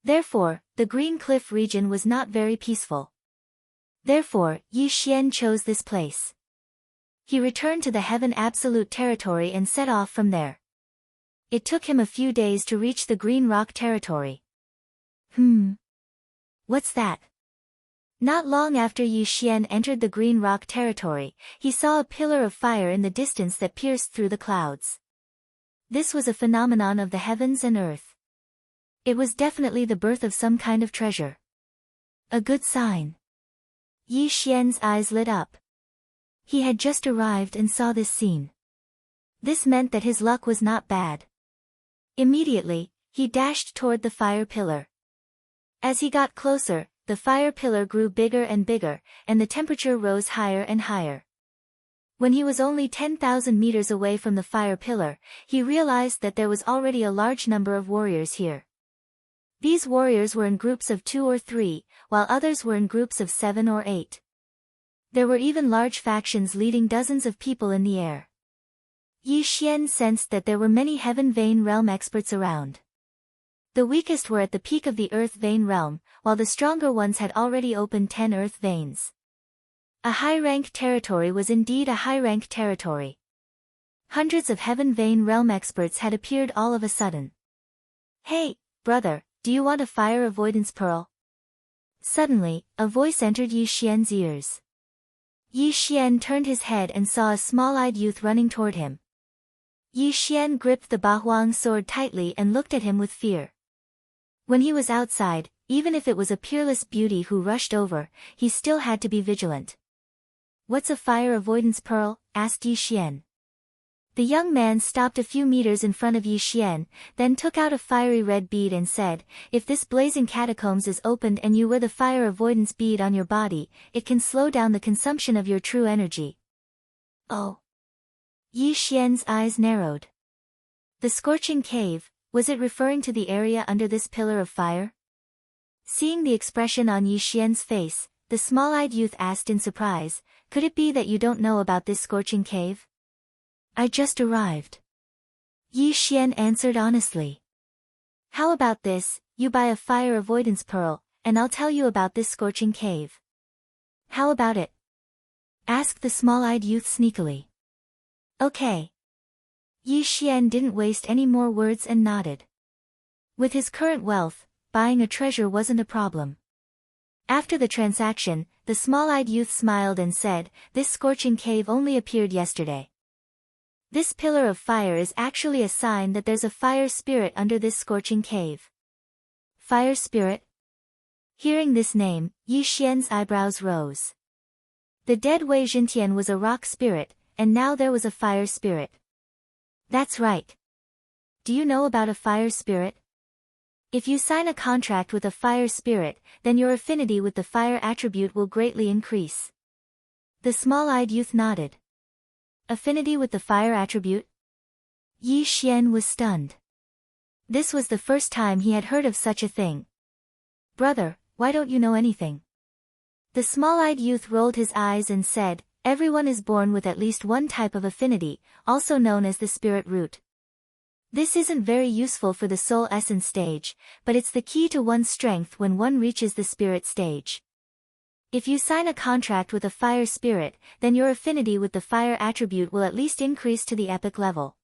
Therefore, the Green Cliff region was not very peaceful. Therefore, Yi Xian chose this place. He returned to the Heaven Absolute territory and set off from there. It took him a few days to reach the Green Rock territory. What's that? Not long after Yi Xian entered the Green Rock territory, he saw a pillar of fire in the distance that pierced through the clouds. This was a phenomenon of the heavens and earth. It was definitely the birth of some kind of treasure. A good sign. Yi Xian's eyes lit up. He had just arrived and saw this scene. This meant that his luck was not bad. Immediately, he dashed toward the fire pillar. As he got closer, the fire pillar grew bigger and bigger, and the temperature rose higher and higher. When he was only 10,000 meters away from the fire pillar, he realized that there was already a large number of warriors here. These warriors were in groups of 2 or 3, while others were in groups of 7 or 8. There were even large factions leading dozens of people in the air. Yi Xian sensed that there were many Heaven Vein Realm experts around. The weakest were at the peak of the Earth Vein Realm, while the stronger ones had already opened 10 Earth Veins. A high-rank territory was indeed a high-rank territory. Hundreds of Heaven Vein Realm experts had appeared all of a sudden. Hey, brother, do you want a fire avoidance pearl? Suddenly, a voice entered Yi Xian's ears. Yi Xian turned his head and saw a small-eyed youth running toward him. Yi Xian gripped the Bahuang sword tightly and looked at him with fear. When he was outside, even if it was a peerless beauty who rushed over, he still had to be vigilant. What's a fire avoidance pearl? Asked Yi Xian. The young man stopped a few meters in front of Yi Xian, then took out a fiery red bead and said, if this blazing catacombs is opened and you wear the fire avoidance bead on your body, it can slow down the consumption of your true energy. Oh. Yi Xian's eyes narrowed. The scorching cave, was it referring to the area under this pillar of fire? Seeing the expression on Yi Xian's face, the small-eyed youth asked in surprise, could it be that you don't know about this scorching cave? I just arrived. Yi Xian answered honestly. How about this, you buy a fire avoidance pearl, and I'll tell you about this scorching cave. How about it? Asked the small-eyed youth sneakily. Okay. Yi Xian didn't waste any more words and nodded. With his current wealth, buying a treasure wasn't a problem. After the transaction, the small-eyed youth smiled and said, this scorching cave only appeared yesterday. This pillar of fire is actually a sign that there's a fire spirit under this scorching cave. Fire spirit? Hearing this name, Yi Xian's eyebrows rose. The dead Wei Zhintian was a rock spirit, and now there was a fire spirit. That's right. Do you know about a fire spirit? If you sign a contract with a fire spirit, then your affinity with the fire attribute will greatly increase. The small-eyed youth nodded. Affinity with the fire attribute? Yi Xian was stunned. This was the first time he had heard of such a thing. Brother, why don't you know anything? The small-eyed youth rolled his eyes and said, Everyone is born with at least one type of affinity, also known as the spirit root. This isn't very useful for the soul essence stage, but it's the key to one's strength when one reaches the spirit stage. If you sign a contract with a fire spirit, then your affinity with the fire attribute will at least increase to the epic level.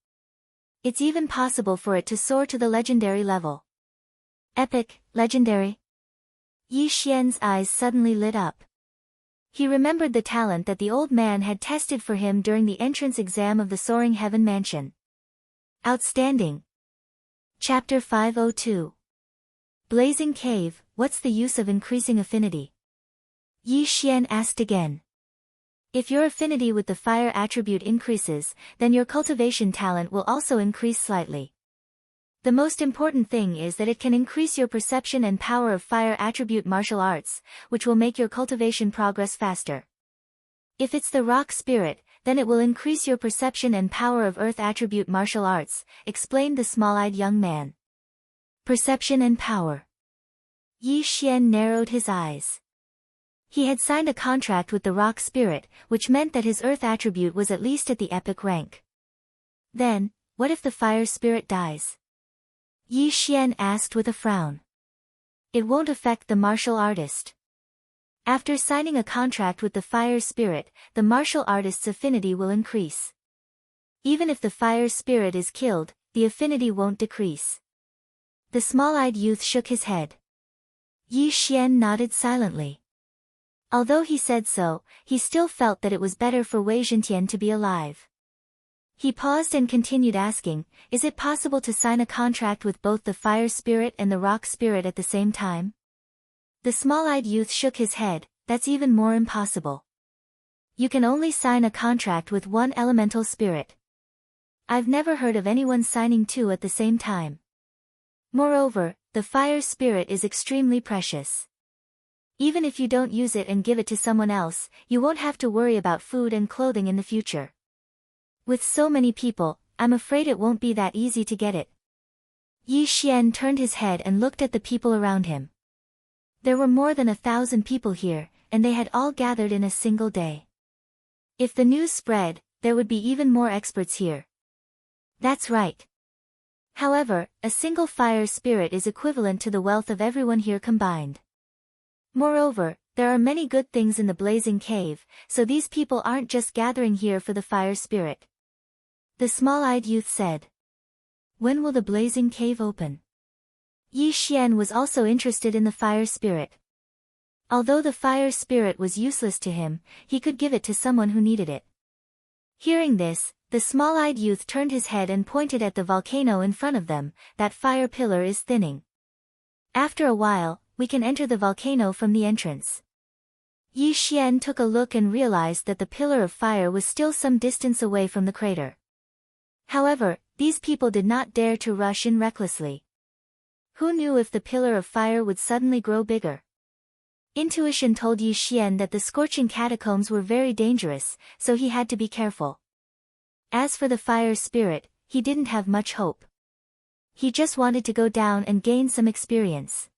It's even possible for it to soar to the legendary level. Epic, legendary. Yi Xian's eyes suddenly lit up. He remembered the talent that the old man had tested for him during the entrance exam of the Soaring Heaven Mansion. Outstanding. Chapter 502. Blazing Cave, what's the use of increasing affinity? Yi Xian asked again. If your affinity with the fire attribute increases, then your cultivation talent will also increase slightly. The most important thing is that it can increase your perception and power of fire attribute martial arts, which will make your cultivation progress faster. If it's the rock spirit, then it will increase your perception and power of earth attribute martial arts, explained the small-eyed young man. Perception and power. Yi Xian narrowed his eyes. He had signed a contract with the rock spirit, which meant that his earth attribute was at least at the epic rank. Then, what if the fire spirit dies? Yi Xian asked with a frown. It won't affect the martial artist. After signing a contract with the fire spirit, the martial artist's affinity will increase. Even if the fire spirit is killed, the affinity won't decrease. The small-eyed youth shook his head. Yi Xian nodded silently. Although he said so, he still felt that it was better for Wei Zhentian to be alive. He paused and continued asking, is it possible to sign a contract with both the fire spirit and the rock spirit at the same time? The small-eyed youth shook his head, that's even more impossible. You can only sign a contract with one elemental spirit. I've never heard of anyone signing two at the same time. Moreover, the fire spirit is extremely precious. Even if you don't use it and give it to someone else, you won't have to worry about food and clothing in the future. With so many people, I'm afraid it won't be that easy to get it. Yi Xian turned his head and looked at the people around him. There were more than 1,000 people here, and they had all gathered in a single day. If the news spread, there would be even more experts here. That's right. However, a single fire spirit is equivalent to the wealth of everyone here combined. Moreover, there are many good things in the blazing cave, so these people aren't just gathering here for the fire spirit. The small-eyed youth said. When will the blazing cave open? Yi Xian was also interested in the fire spirit. Although the fire spirit was useless to him, he could give it to someone who needed it. Hearing this, the small-eyed youth turned his head and pointed at the volcano in front of them. That fire pillar is thinning. After a while, we can enter the volcano from the entrance. Yi Xian took a look and realized that the pillar of fire was still some distance away from the crater. However, these people did not dare to rush in recklessly. Who knew if the pillar of fire would suddenly grow bigger? Intuition told Yi Xian that the scorching catacombs were very dangerous, so he had to be careful. As for the fire spirit, he didn't have much hope. He just wanted to go down and gain some experience.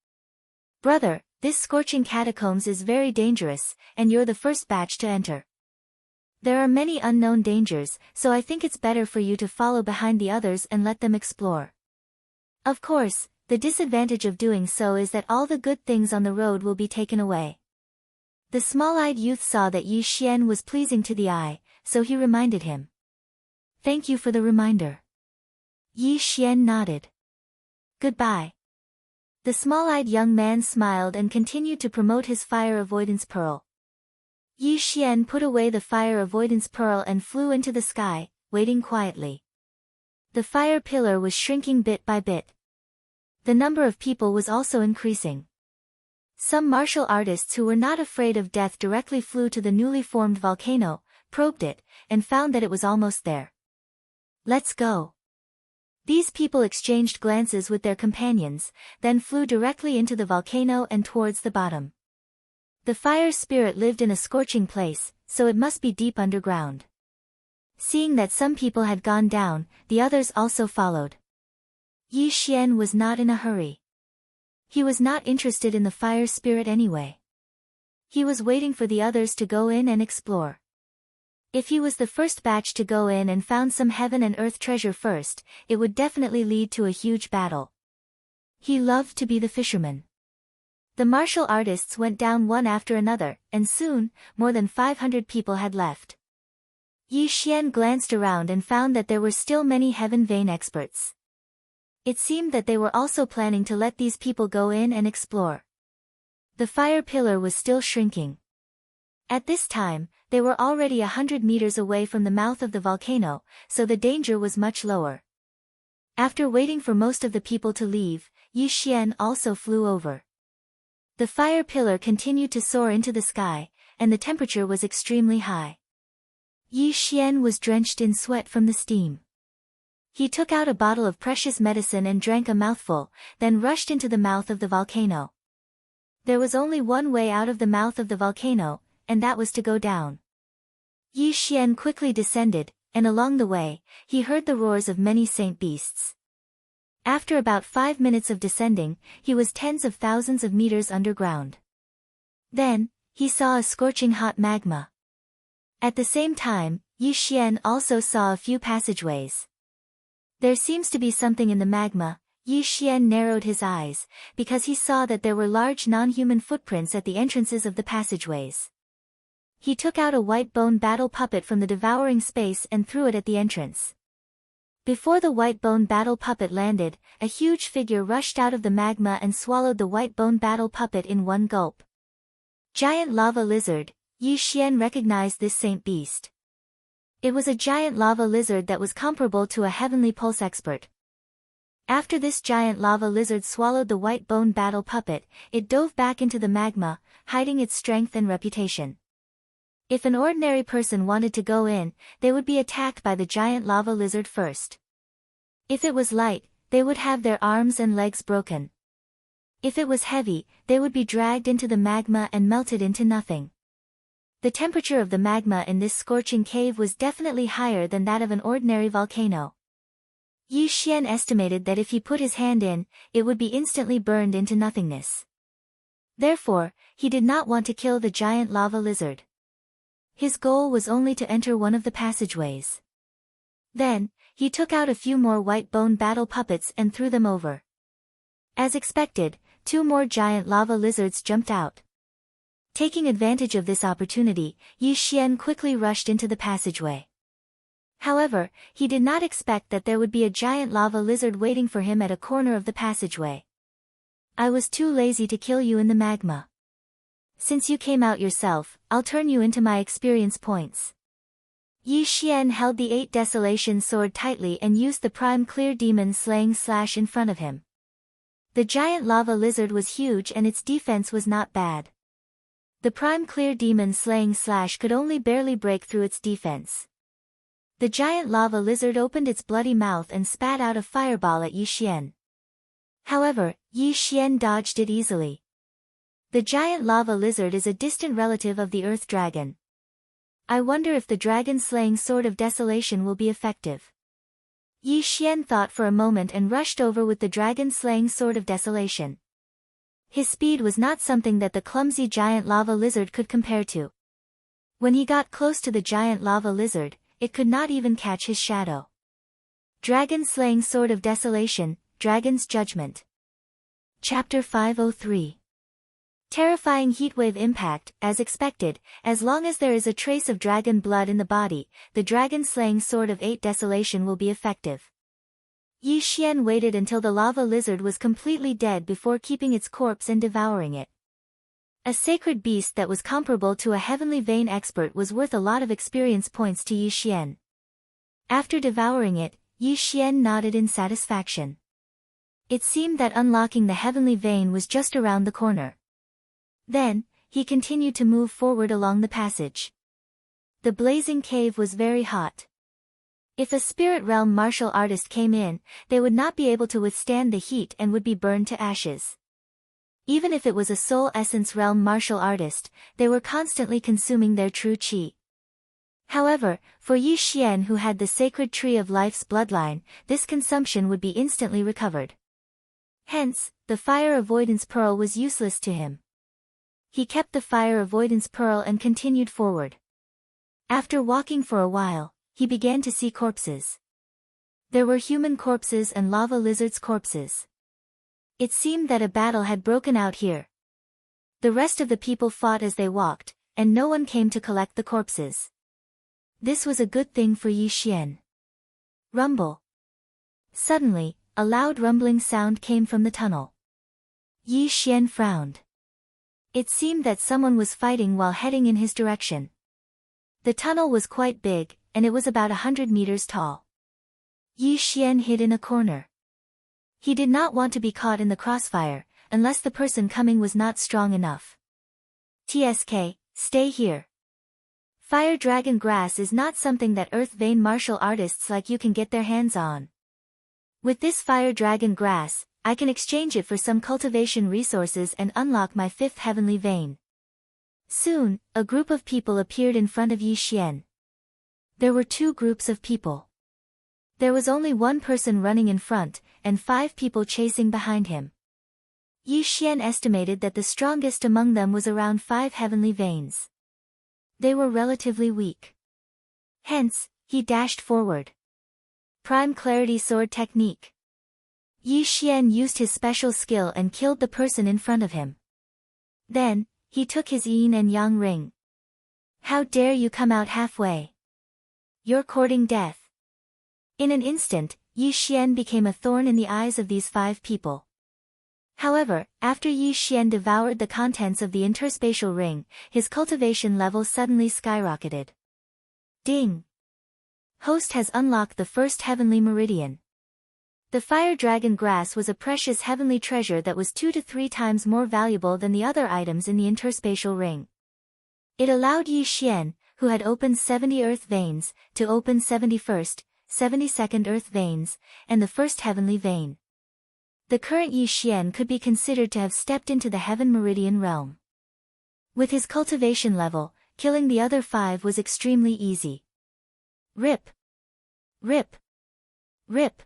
Brother, this scorching catacombs is very dangerous, and you're the first batch to enter. There are many unknown dangers, so I think it's better for you to follow behind the others and let them explore. Of course, the disadvantage of doing so is that all the good things on the road will be taken away. The small-eyed youth saw that Yi Xian was pleasing to the eye, so he reminded him. Thank you for the reminder. Yi Xian nodded. Goodbye. The small-eyed young man smiled and continued to promote his fire avoidance pearl. Yi Xian put away the fire avoidance pearl and flew into the sky, waiting quietly. The fire pillar was shrinking bit by bit. The number of people was also increasing. Some martial artists who were not afraid of death directly flew to the newly formed volcano, probed it, and found that it was almost there. Let's go. These people exchanged glances with their companions, then flew directly into the volcano and towards the bottom. The fire spirit lived in a scorching place, so it must be deep underground. Seeing that some people had gone down, the others also followed. Yi Xian was not in a hurry. He was not interested in the fire spirit anyway. He was waiting for the others to go in and explore. If he was the first batch to go in and found some heaven and earth treasure first, it would definitely lead to a huge battle. He loved to be the fisherman. The martial artists went down one after another, and soon, more than 500 people had left. Yi Xian glanced around and found that there were still many heaven vein experts. It seemed that they were also planning to let these people go in and explore. The fire pillar was still shrinking. At this time, they were already 100 meters away from the mouth of the volcano, so the danger was much lower. After waiting for most of the people to leave, Yi Xian also flew over. The fire pillar continued to soar into the sky, and the temperature was extremely high. Yi Xian was drenched in sweat from the steam. He took out a bottle of precious medicine and drank a mouthful, then rushed into the mouth of the volcano. There was only one way out of the mouth of the volcano, and that was to go down. Yi Xian quickly descended, and along the way, he heard the roars of many saint beasts. After about 5 minutes of descending, he was tens of thousands of meters underground. Then, he saw a scorching hot magma. At the same time, Yi Xian also saw a few passageways. There seems to be something in the magma. Yi Xian narrowed his eyes, because he saw that there were large non-human footprints at the entrances of the passageways. He took out a white bone battle puppet from the devouring space and threw it at the entrance. Before the white bone battle puppet landed, a huge figure rushed out of the magma and swallowed the white bone battle puppet in one gulp. Giant lava lizard. Yi Xian recognized this saint beast. It was a giant lava lizard that was comparable to a heavenly pulse expert. After this giant lava lizard swallowed the white bone battle puppet, it dove back into the magma, hiding its strength and reputation. If an ordinary person wanted to go in, they would be attacked by the giant lava lizard first. If it was light, they would have their arms and legs broken. If it was heavy, they would be dragged into the magma and melted into nothing. The temperature of the magma in this scorching cave was definitely higher than that of an ordinary volcano. Yi Xian estimated that if he put his hand in, it would be instantly burned into nothingness. Therefore, he did not want to kill the giant lava lizard. His goal was only to enter one of the passageways. Then, he took out a few more white bone battle puppets and threw them over. As expected, 2 more giant lava lizards jumped out. Taking advantage of this opportunity, Yi Xian quickly rushed into the passageway. However, he did not expect that there would be a giant lava lizard waiting for him at a corner of the passageway. "I was too lazy to kill you in the magma. Since you came out yourself, I'll turn you into my experience points." Yi Xian held the 8 Desolation sword tightly and used the Prime Clear Demon Slaying Slash in front of him. The giant lava lizard was huge and its defense was not bad. The Prime Clear Demon Slaying Slash could only barely break through its defense. The giant lava lizard opened its bloody mouth and spat out a fireball at Yi Xian. However, Yi Xian dodged it easily. The giant lava lizard is a distant relative of the earth dragon. I wonder if the dragon-slaying sword of desolation will be effective. Yi Xian thought for a moment and rushed over with the dragon-slaying sword of desolation. His speed was not something that the clumsy giant lava lizard could compare to. When he got close to the giant lava lizard, it could not even catch his shadow. Dragon-slaying sword of desolation, Dragon's Judgment. Chapter 503. Terrifying heatwave impact. As expected, as long as there is a trace of dragon blood in the body, the dragon-slaying sword of 8 Desolation will be effective. Yi Xian waited until the lava lizard was completely dead before keeping its corpse and devouring it. A sacred beast that was comparable to a heavenly vein expert was worth a lot of experience points to Yi Xian. After devouring it, Yi Xian nodded in satisfaction. It seemed that unlocking the heavenly vein was just around the corner. Then, he continued to move forward along the passage. The blazing cave was very hot. If a spirit realm martial artist came in, they would not be able to withstand the heat and would be burned to ashes. Even if it was a soul essence realm martial artist, they were constantly consuming their true qi. However, for Yi Xian who had the sacred tree of life's bloodline, this consumption would be instantly recovered. Hence, the fire avoidance pearl was useless to him. He kept the fire avoidance pearl and continued forward. After walking for a while, he began to see corpses. There were human corpses and lava lizards' corpses. It seemed that a battle had broken out here. The rest of the people fought as they walked, and no one came to collect the corpses. This was a good thing for Yi Xian. Rumble. Suddenly, a loud rumbling sound came from the tunnel. Yi Xian frowned. It seemed that someone was fighting while heading in his direction. The tunnel was quite big, and it was about 100 meters tall. Yi Xian hid in a corner. He did not want to be caught in the crossfire, unless the person coming was not strong enough. TSK, stay here. Fire dragon grass is not something that earth vein martial artists like you can get their hands on. With this fire dragon grass, I can exchange it for some cultivation resources and unlock my 5th heavenly vein. Soon, a group of people appeared in front of Yi Xian. There were 2 groups of people. There was only one person running in front, and 5 people chasing behind him. Yi Xian estimated that the strongest among them was around 5 heavenly veins. They were relatively weak. Hence, he dashed forward. Prime Clarity Sword Technique. Yi Xian used his special skill and killed the person in front of him. Then, he took his yin and yang ring. How dare you come out halfway? You're courting death. In an instant, Yi Xian became a thorn in the eyes of these 5 people. However, after Yi Xian devoured the contents of the interspatial ring, his cultivation level suddenly skyrocketed. Ding! Host has unlocked the 1st heavenly meridian. The fire dragon grass was a precious heavenly treasure that was 2 to 3 times more valuable than the other items in the interspatial ring. It allowed Yi Xian, who had opened 70 earth veins, to open 71st, 72nd earth veins, and the 1st heavenly vein. The current Yi Xian could be considered to have stepped into the heaven meridian realm. With his cultivation level, killing the other 5 was extremely easy. Rip! Rip! Rip!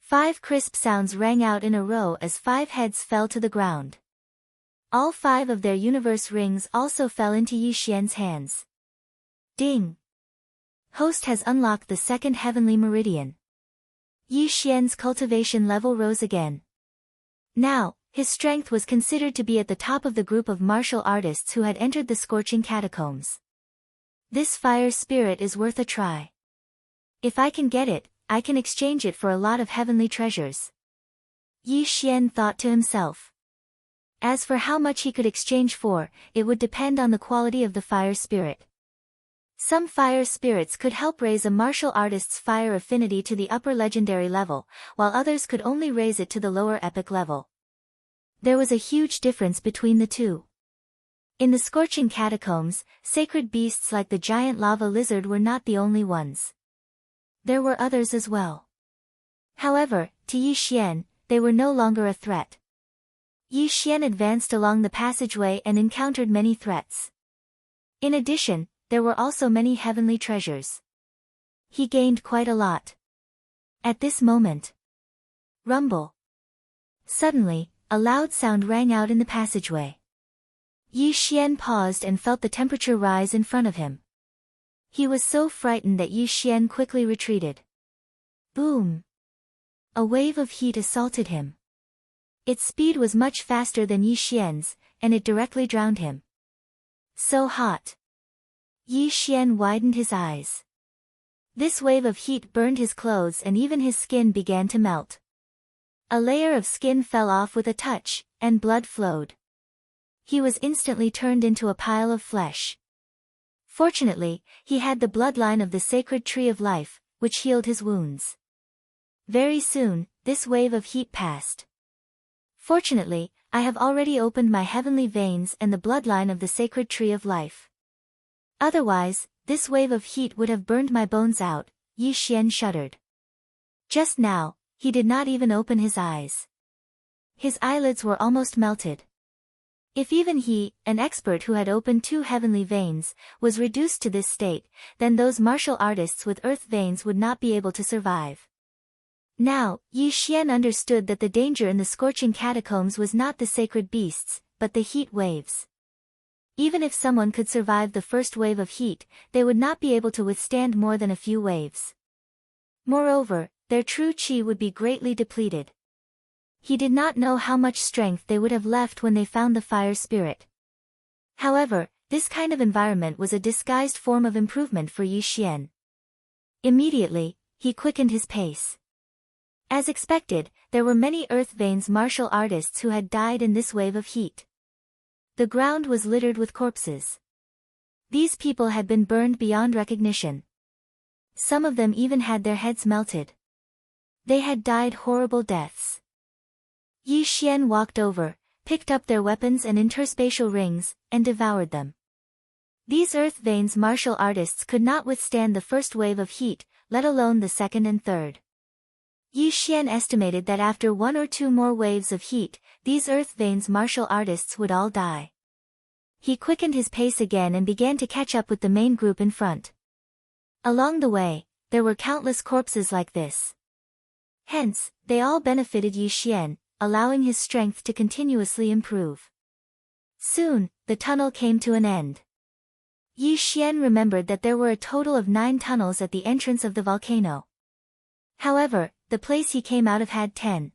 5 crisp sounds rang out in a row as 5 heads fell to the ground. All 5 of their universe rings also fell into Yi Xian's hands. Ding! Host has unlocked the 2nd heavenly meridian. Yi Xian's cultivation level rose again. Now, his strength was considered to be at the top of the group of martial artists who had entered the scorching catacombs. This fire spirit is worth a try. If I can get it, I can exchange it for a lot of heavenly treasures. Yi Xian thought to himself. As for how much he could exchange for, it would depend on the quality of the fire spirit. Some fire spirits could help raise a martial artist's fire affinity to the upper legendary level, while others could only raise it to the lower epic level. There was a huge difference between the 2. In the scorching catacombs, sacred beasts like the giant lava lizard were not the only ones. There were others as well. However, to Yi Xian, they were no longer a threat. Yi Xian advanced along the passageway and encountered many threats. In addition, there were also many heavenly treasures. He gained quite a lot. At this moment. Rumble. Suddenly, a loud sound rang out in the passageway. Yi Xian paused and felt the temperature rise in front of him. He was so frightened that Yi Xian quickly retreated. Boom! A wave of heat assaulted him. Its speed was much faster than Yi Xian's, and it directly drowned him. So hot! Yi Xian widened his eyes. This wave of heat burned his clothes and even his skin began to melt. A layer of skin fell off with a touch, and blood flowed. He was instantly turned into a pile of flesh. Fortunately, he had the bloodline of the sacred tree of life, which healed his wounds. Very soon, this wave of heat passed. Fortunately, I have already opened my heavenly veins and the bloodline of the sacred tree of life. Otherwise, this wave of heat would have burned my bones out. Yi Xian shuddered. Just now, he did not even open his eyes. His eyelids were almost melted. If even he, an expert who had opened 2 heavenly veins, was reduced to this state, then those martial artists with earth veins would not be able to survive. Now, Yi Xian understood that the danger in the scorching catacombs was not the sacred beasts, but the heat waves. Even if someone could survive the first wave of heat, they would not be able to withstand more than a few waves. Moreover, their true chi would be greatly depleted. He did not know how much strength they would have left when they found the fire spirit. However, this kind of environment was a disguised form of improvement for Yi Xian. Immediately, he quickened his pace. As expected, there were many Earth Veins martial artists who had died in this wave of heat. The ground was littered with corpses. These people had been burned beyond recognition. Some of them even had their heads melted. They had died horrible deaths. Yi Xian walked over, picked up their weapons and interspatial rings, and devoured them. These Earth Veins martial artists could not withstand the first wave of heat, let alone the second and third. Yi Xian estimated that after 1 or 2 more waves of heat, these Earth Veins martial artists would all die. He quickened his pace again and began to catch up with the main group in front. Along the way, there were countless corpses like this. Hence, they all benefited Yi Xian, allowing his strength to continuously improve. Soon, the tunnel came to an end. Yi Xian remembered that there were a total of 9 tunnels at the entrance of the volcano. However, the place he came out of had 10.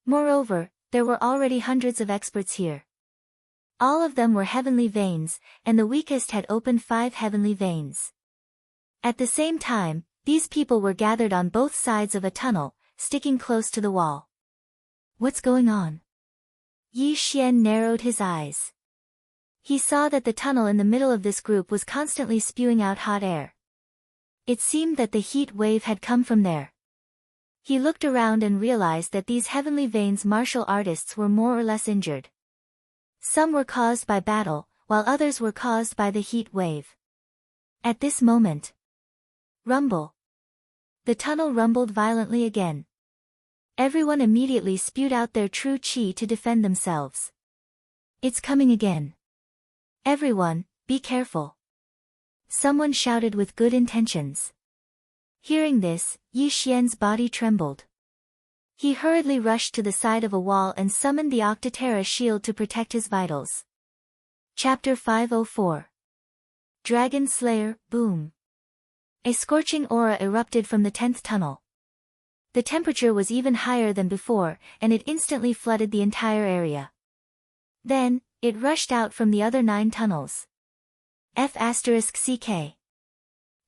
Moreover, there were already hundreds of experts here. All of them were heavenly veins, and the weakest had opened 5 heavenly veins. At the same time, these people were gathered on both sides of a tunnel, sticking close to the wall. What's going on? Yi Xian narrowed his eyes. He saw that the tunnel in the middle of this group was constantly spewing out hot air. It seemed that the heat wave had come from there. He looked around and realized that these heavenly veins martial artists were more or less injured. Some were caused by battle, while others were caused by the heat wave. At this moment, rumble. The tunnel rumbled violently again. Everyone immediately spewed out their true chi to defend themselves. It's coming again. Everyone, be careful. Someone shouted with good intentions. Hearing this, Yi Xian's body trembled. He hurriedly rushed to the side of a wall and summoned the Octaterra shield to protect his vitals. Chapter 504. Dragon Slayer, Boom. A scorching aura erupted from the 10th tunnel. The temperature was even higher than before, and it instantly flooded the entire area. Then, it rushed out from the other 9 tunnels. F*CK.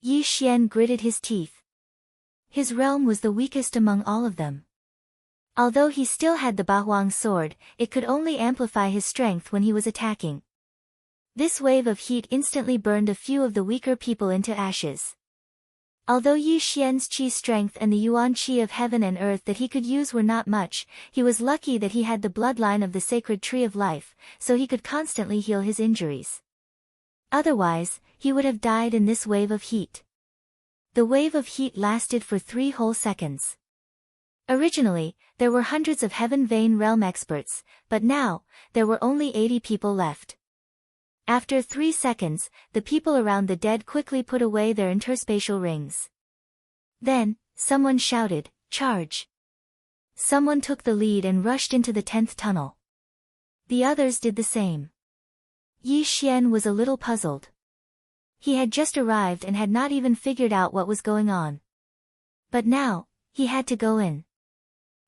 Yi Xian gritted his teeth. His realm was the weakest among all of them. Although he still had the Bahuang sword, it could only amplify his strength when he was attacking. This wave of heat instantly burned a few of the weaker people into ashes. Although Yi Xian's chi strength and the yuan chi of heaven and earth that he could use were not much, he was lucky that he had the bloodline of the sacred tree of life, so he could constantly heal his injuries. Otherwise, he would have died in this wave of heat. The wave of heat lasted for 3 whole seconds. Originally, there were hundreds of Heaven Vein realm experts, but now, there were only 80 people left. After 3 seconds, the people around the dead quickly put away their interspatial rings. Then, someone shouted, "Charge!" Someone took the lead and rushed into the 10th tunnel. The others did the same. Yi Xian was a little puzzled. He had just arrived and had not even figured out what was going on. But now, he had to go in.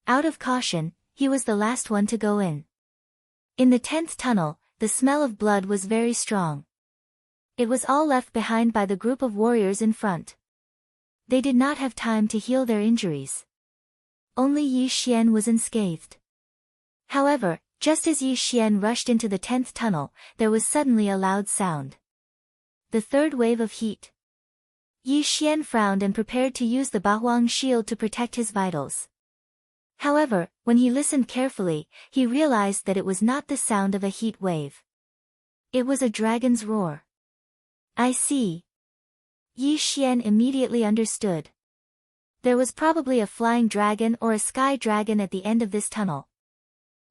Out of caution, he was the last one to go in. In the 10th tunnel, the smell of blood was very strong. It was all left behind by the group of warriors in front. They did not have time to heal their injuries. Only Yi Xian was unscathed. However, just as Yi Xian rushed into the 10th tunnel, there was suddenly a loud sound. The third wave of heat. Yi Xian frowned and prepared to use the Bahuang shield to protect his vitals. However, when he listened carefully, he realized that it was not the sound of a heat wave. It was a dragon's roar. I see. Yi Xian immediately understood. There was probably a flying dragon or a sky dragon at the end of this tunnel.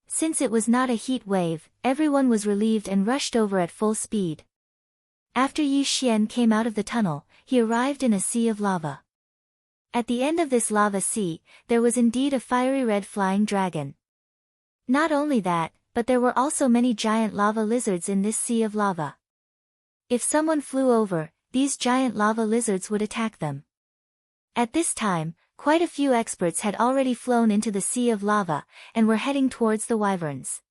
Since it was not a heat wave, everyone was relieved and rushed over at full speed. After Yi Xian came out of the tunnel, he arrived in a sea of lava. At the end of this lava sea, there was indeed a fiery red flying dragon. Not only that, but there were also many giant lava lizards in this sea of lava. If someone flew over, these giant lava lizards would attack them. At this time, quite a few experts had already flown into the sea of lava, and were heading towards the wyverns.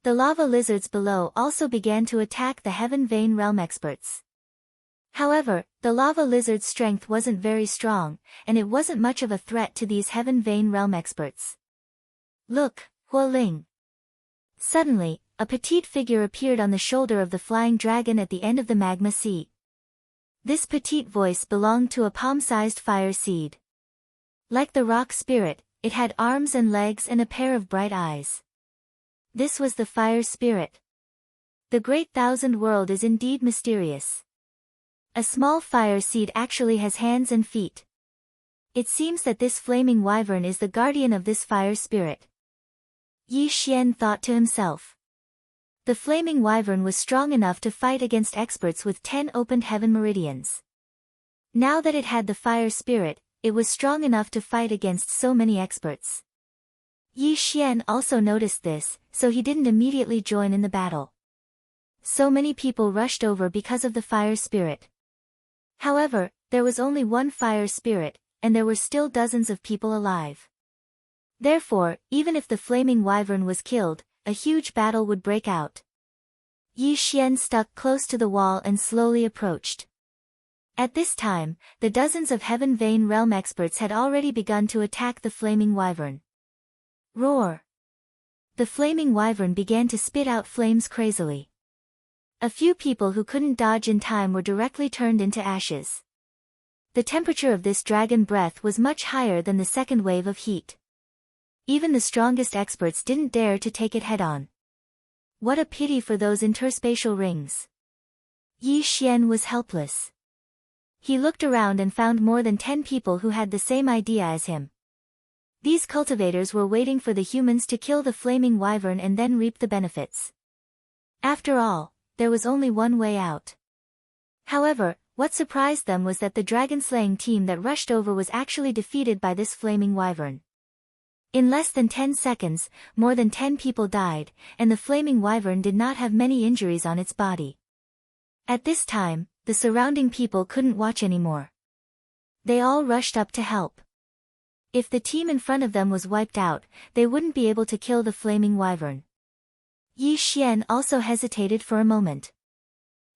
The lava lizards below also began to attack the Heaven Vein Realm experts. However, the lava lizard's strength wasn't very strong, and it wasn't much of a threat to these Heaven Vein Realm experts. Look, Huoling. Suddenly, a petite figure appeared on the shoulder of the flying dragon at the end of the magma sea. This petite voice belonged to a palm-sized fire seed. Like the rock spirit, it had arms and legs and a pair of bright eyes. This was the fire spirit. The Great Thousand World is indeed mysterious. A small fire seed actually has hands and feet. It seems that this flaming wyvern is the guardian of this fire spirit. Yi Xian thought to himself. The flaming wyvern was strong enough to fight against experts with 10 opened heaven meridians. Now that it had the fire spirit, it was strong enough to fight against so many experts. Yi Xian also noticed this, so he didn't immediately join in the battle. So many people rushed over because of the fire spirit. However, there was only one fire spirit, and there were still dozens of people alive. Therefore, even if the flaming wyvern was killed, a huge battle would break out. Yi Xian stuck close to the wall and slowly approached. At this time, the dozens of Heaven Vein Realm experts had already begun to attack the flaming wyvern. Roar! The flaming wyvern began to spit out flames crazily. A few people who couldn't dodge in time were directly turned into ashes. The temperature of this dragon breath was much higher than the second wave of heat. Even the strongest experts didn't dare to take it head-on. What a pity for those interspatial rings. Yi Xian was helpless. He looked around and found more than 10 people who had the same idea as him. These cultivators were waiting for the humans to kill the flaming wyvern and then reap the benefits. After all, there was only one way out. However, what surprised them was that the dragon-slaying team that rushed over was actually defeated by this flaming wyvern. In less than 10 seconds, more than 10 people died, and the flaming wyvern did not have many injuries on its body. At this time, the surrounding people couldn't watch anymore. They all rushed up to help. If the team in front of them was wiped out, they wouldn't be able to kill the flaming wyvern. Yi Xian also hesitated for a moment.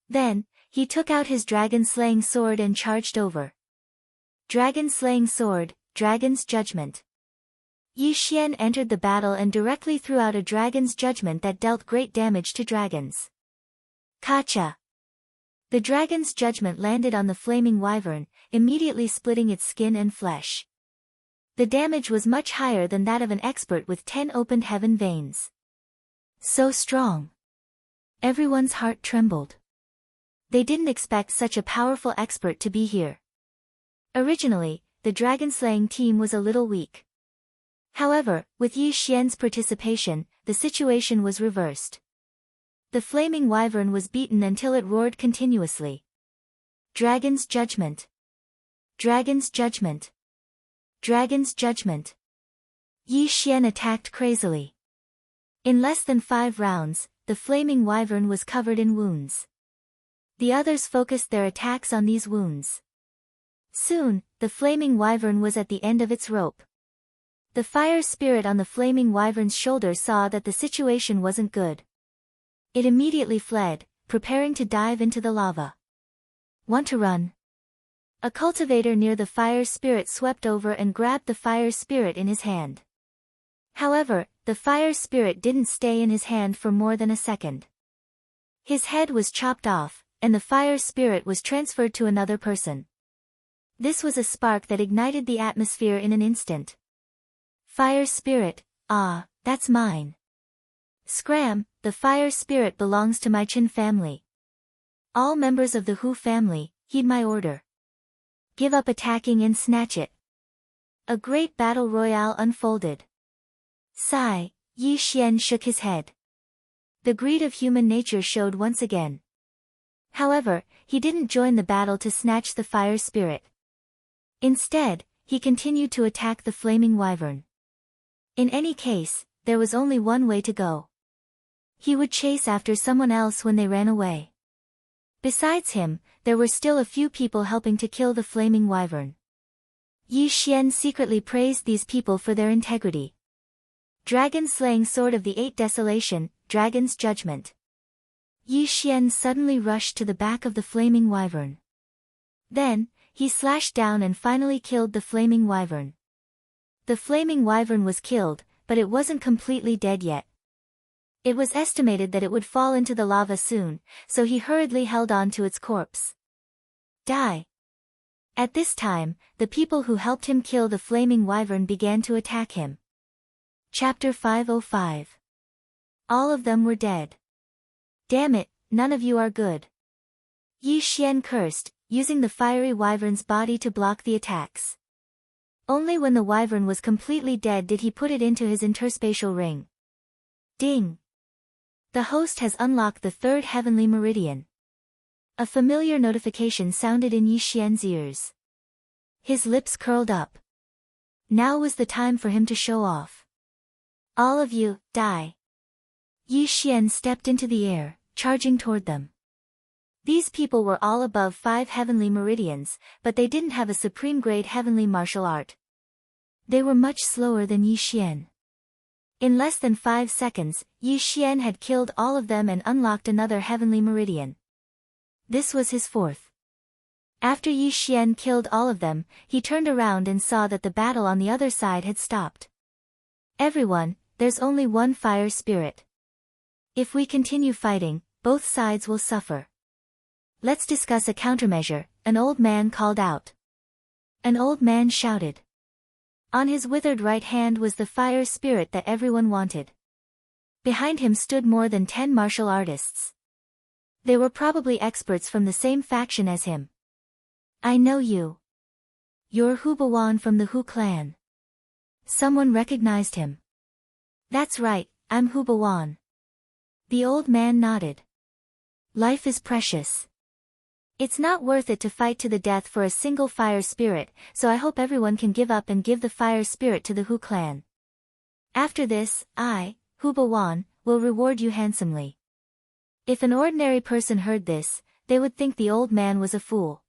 Then, he took out his dragon-slaying sword and charged over. Dragon-slaying sword, Dragon's Judgment. Yi Xian entered the battle and directly threw out a dragon's judgment that dealt great damage to dragons. Kacha! The dragon's judgment landed on the flaming wyvern, immediately splitting its skin and flesh. The damage was much higher than that of an expert with 10 opened heaven veins. So strong. Everyone's heart trembled. They didn't expect such a powerful expert to be here. Originally, the dragon-slaying team was a little weak. However, with Yi Xian's participation, the situation was reversed. The flaming wyvern was beaten until it roared continuously. Dragon's Judgment. Dragon's Judgment. Dragon's Judgment. Yi Xian attacked crazily. In less than 5 rounds, the flaming wyvern was covered in wounds. The others focused their attacks on these wounds. Soon, the flaming wyvern was at the end of its rope. The fire spirit on the flaming wyvern's shoulder saw that the situation wasn't good. It immediately fled, preparing to dive into the lava. Want to run? A cultivator near the fire spirit swept over and grabbed the fire spirit in his hand. However, the fire spirit didn't stay in his hand for more than a second. His head was chopped off, and the fire spirit was transferred to another person. This was a spark that ignited the atmosphere in an instant. Fire spirit, ah, that's mine. Scram, the fire spirit belongs to my Qin family. All members of the Hu family, heed my order. Give up attacking and snatch it. A great battle royale unfolded. Sigh, Yi Xian shook his head. The greed of human nature showed once again. However, he didn't join the battle to snatch the fire spirit. Instead, he continued to attack the flaming wyvern. In any case, there was only one way to go. He would chase after someone else when they ran away. Besides him, there were still a few people helping to kill the flaming wyvern. Yi Xian secretly praised these people for their integrity. Dragon-slaying sword of the Eight Desolation, Dragon's Judgment. Yi Xian suddenly rushed to the back of the flaming wyvern. Then, he slashed down and finally killed the flaming wyvern. The flaming wyvern was killed, but it wasn't completely dead yet. It was estimated that it would fall into the lava soon, so he hurriedly held on to its corpse. Die. At this time, the people who helped him kill the flaming wyvern began to attack him. Chapter 505. All of them were dead. Damn it, none of you are good. Yi Xian cursed, using the fiery wyvern's body to block the attacks. Only when the wyvern was completely dead did he put it into his interspatial ring. Ding! The host has unlocked the third heavenly meridian. A familiar notification sounded in Yi Xian's ears. His lips curled up. Now was the time for him to show off. All of you, die. Yi Xian stepped into the air, charging toward them. These people were all above 5 heavenly meridians, but they didn't have a supreme-grade heavenly martial art. They were much slower than Yi Xian. In less than 5 seconds, Yi Xian had killed all of them and unlocked another heavenly meridian. This was his 4th. After Yi Xian killed all of them, he turned around and saw that the battle on the other side had stopped. Everyone, there's only one fire spirit. If we continue fighting, both sides will suffer. Let's discuss a countermeasure, an old man called out. An old man shouted. On his withered right hand was the fire spirit that everyone wanted. Behind him stood more than 10 martial artists. They were probably experts from the same faction as him. I know you. You're Hu Bawan from the Hu clan. Someone recognized him. That's right, I'm Hu Bawan. The old man nodded. Life is precious. It's not worth it to fight to the death for a single fire spirit, so I hope everyone can give up and give the fire spirit to the Hu clan. After this, I, Hu Bawan, will reward you handsomely. If an ordinary person heard this, they would think the old man was a fool.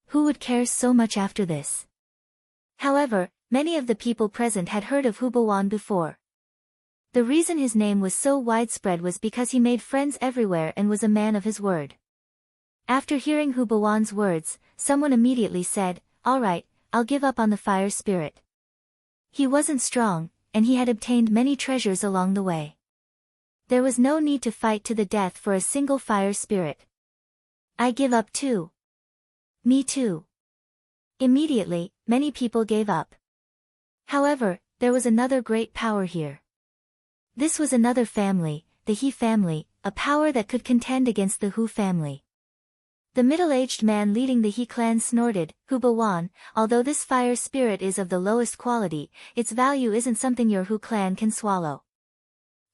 Who would care so much after this? However, many of the people present had heard of Hu Bawan before. The reason his name was so widespread was because he made friends everywhere and was a man of his word. After hearing Hu Bawan's words, someone immediately said, "All right, I'll give up on the fire spirit." He wasn't strong, and he had obtained many treasures along the way. There was no need to fight to the death for a single fire spirit. I give up too. Me too. Immediately, many people gave up. However, there was another great power here. This was another family, the He family, a power that could contend against the Hu family. The middle-aged man leading the He clan snorted, "Hu Bawan, although this fire spirit is of the lowest quality, its value isn't something your Hu clan can swallow.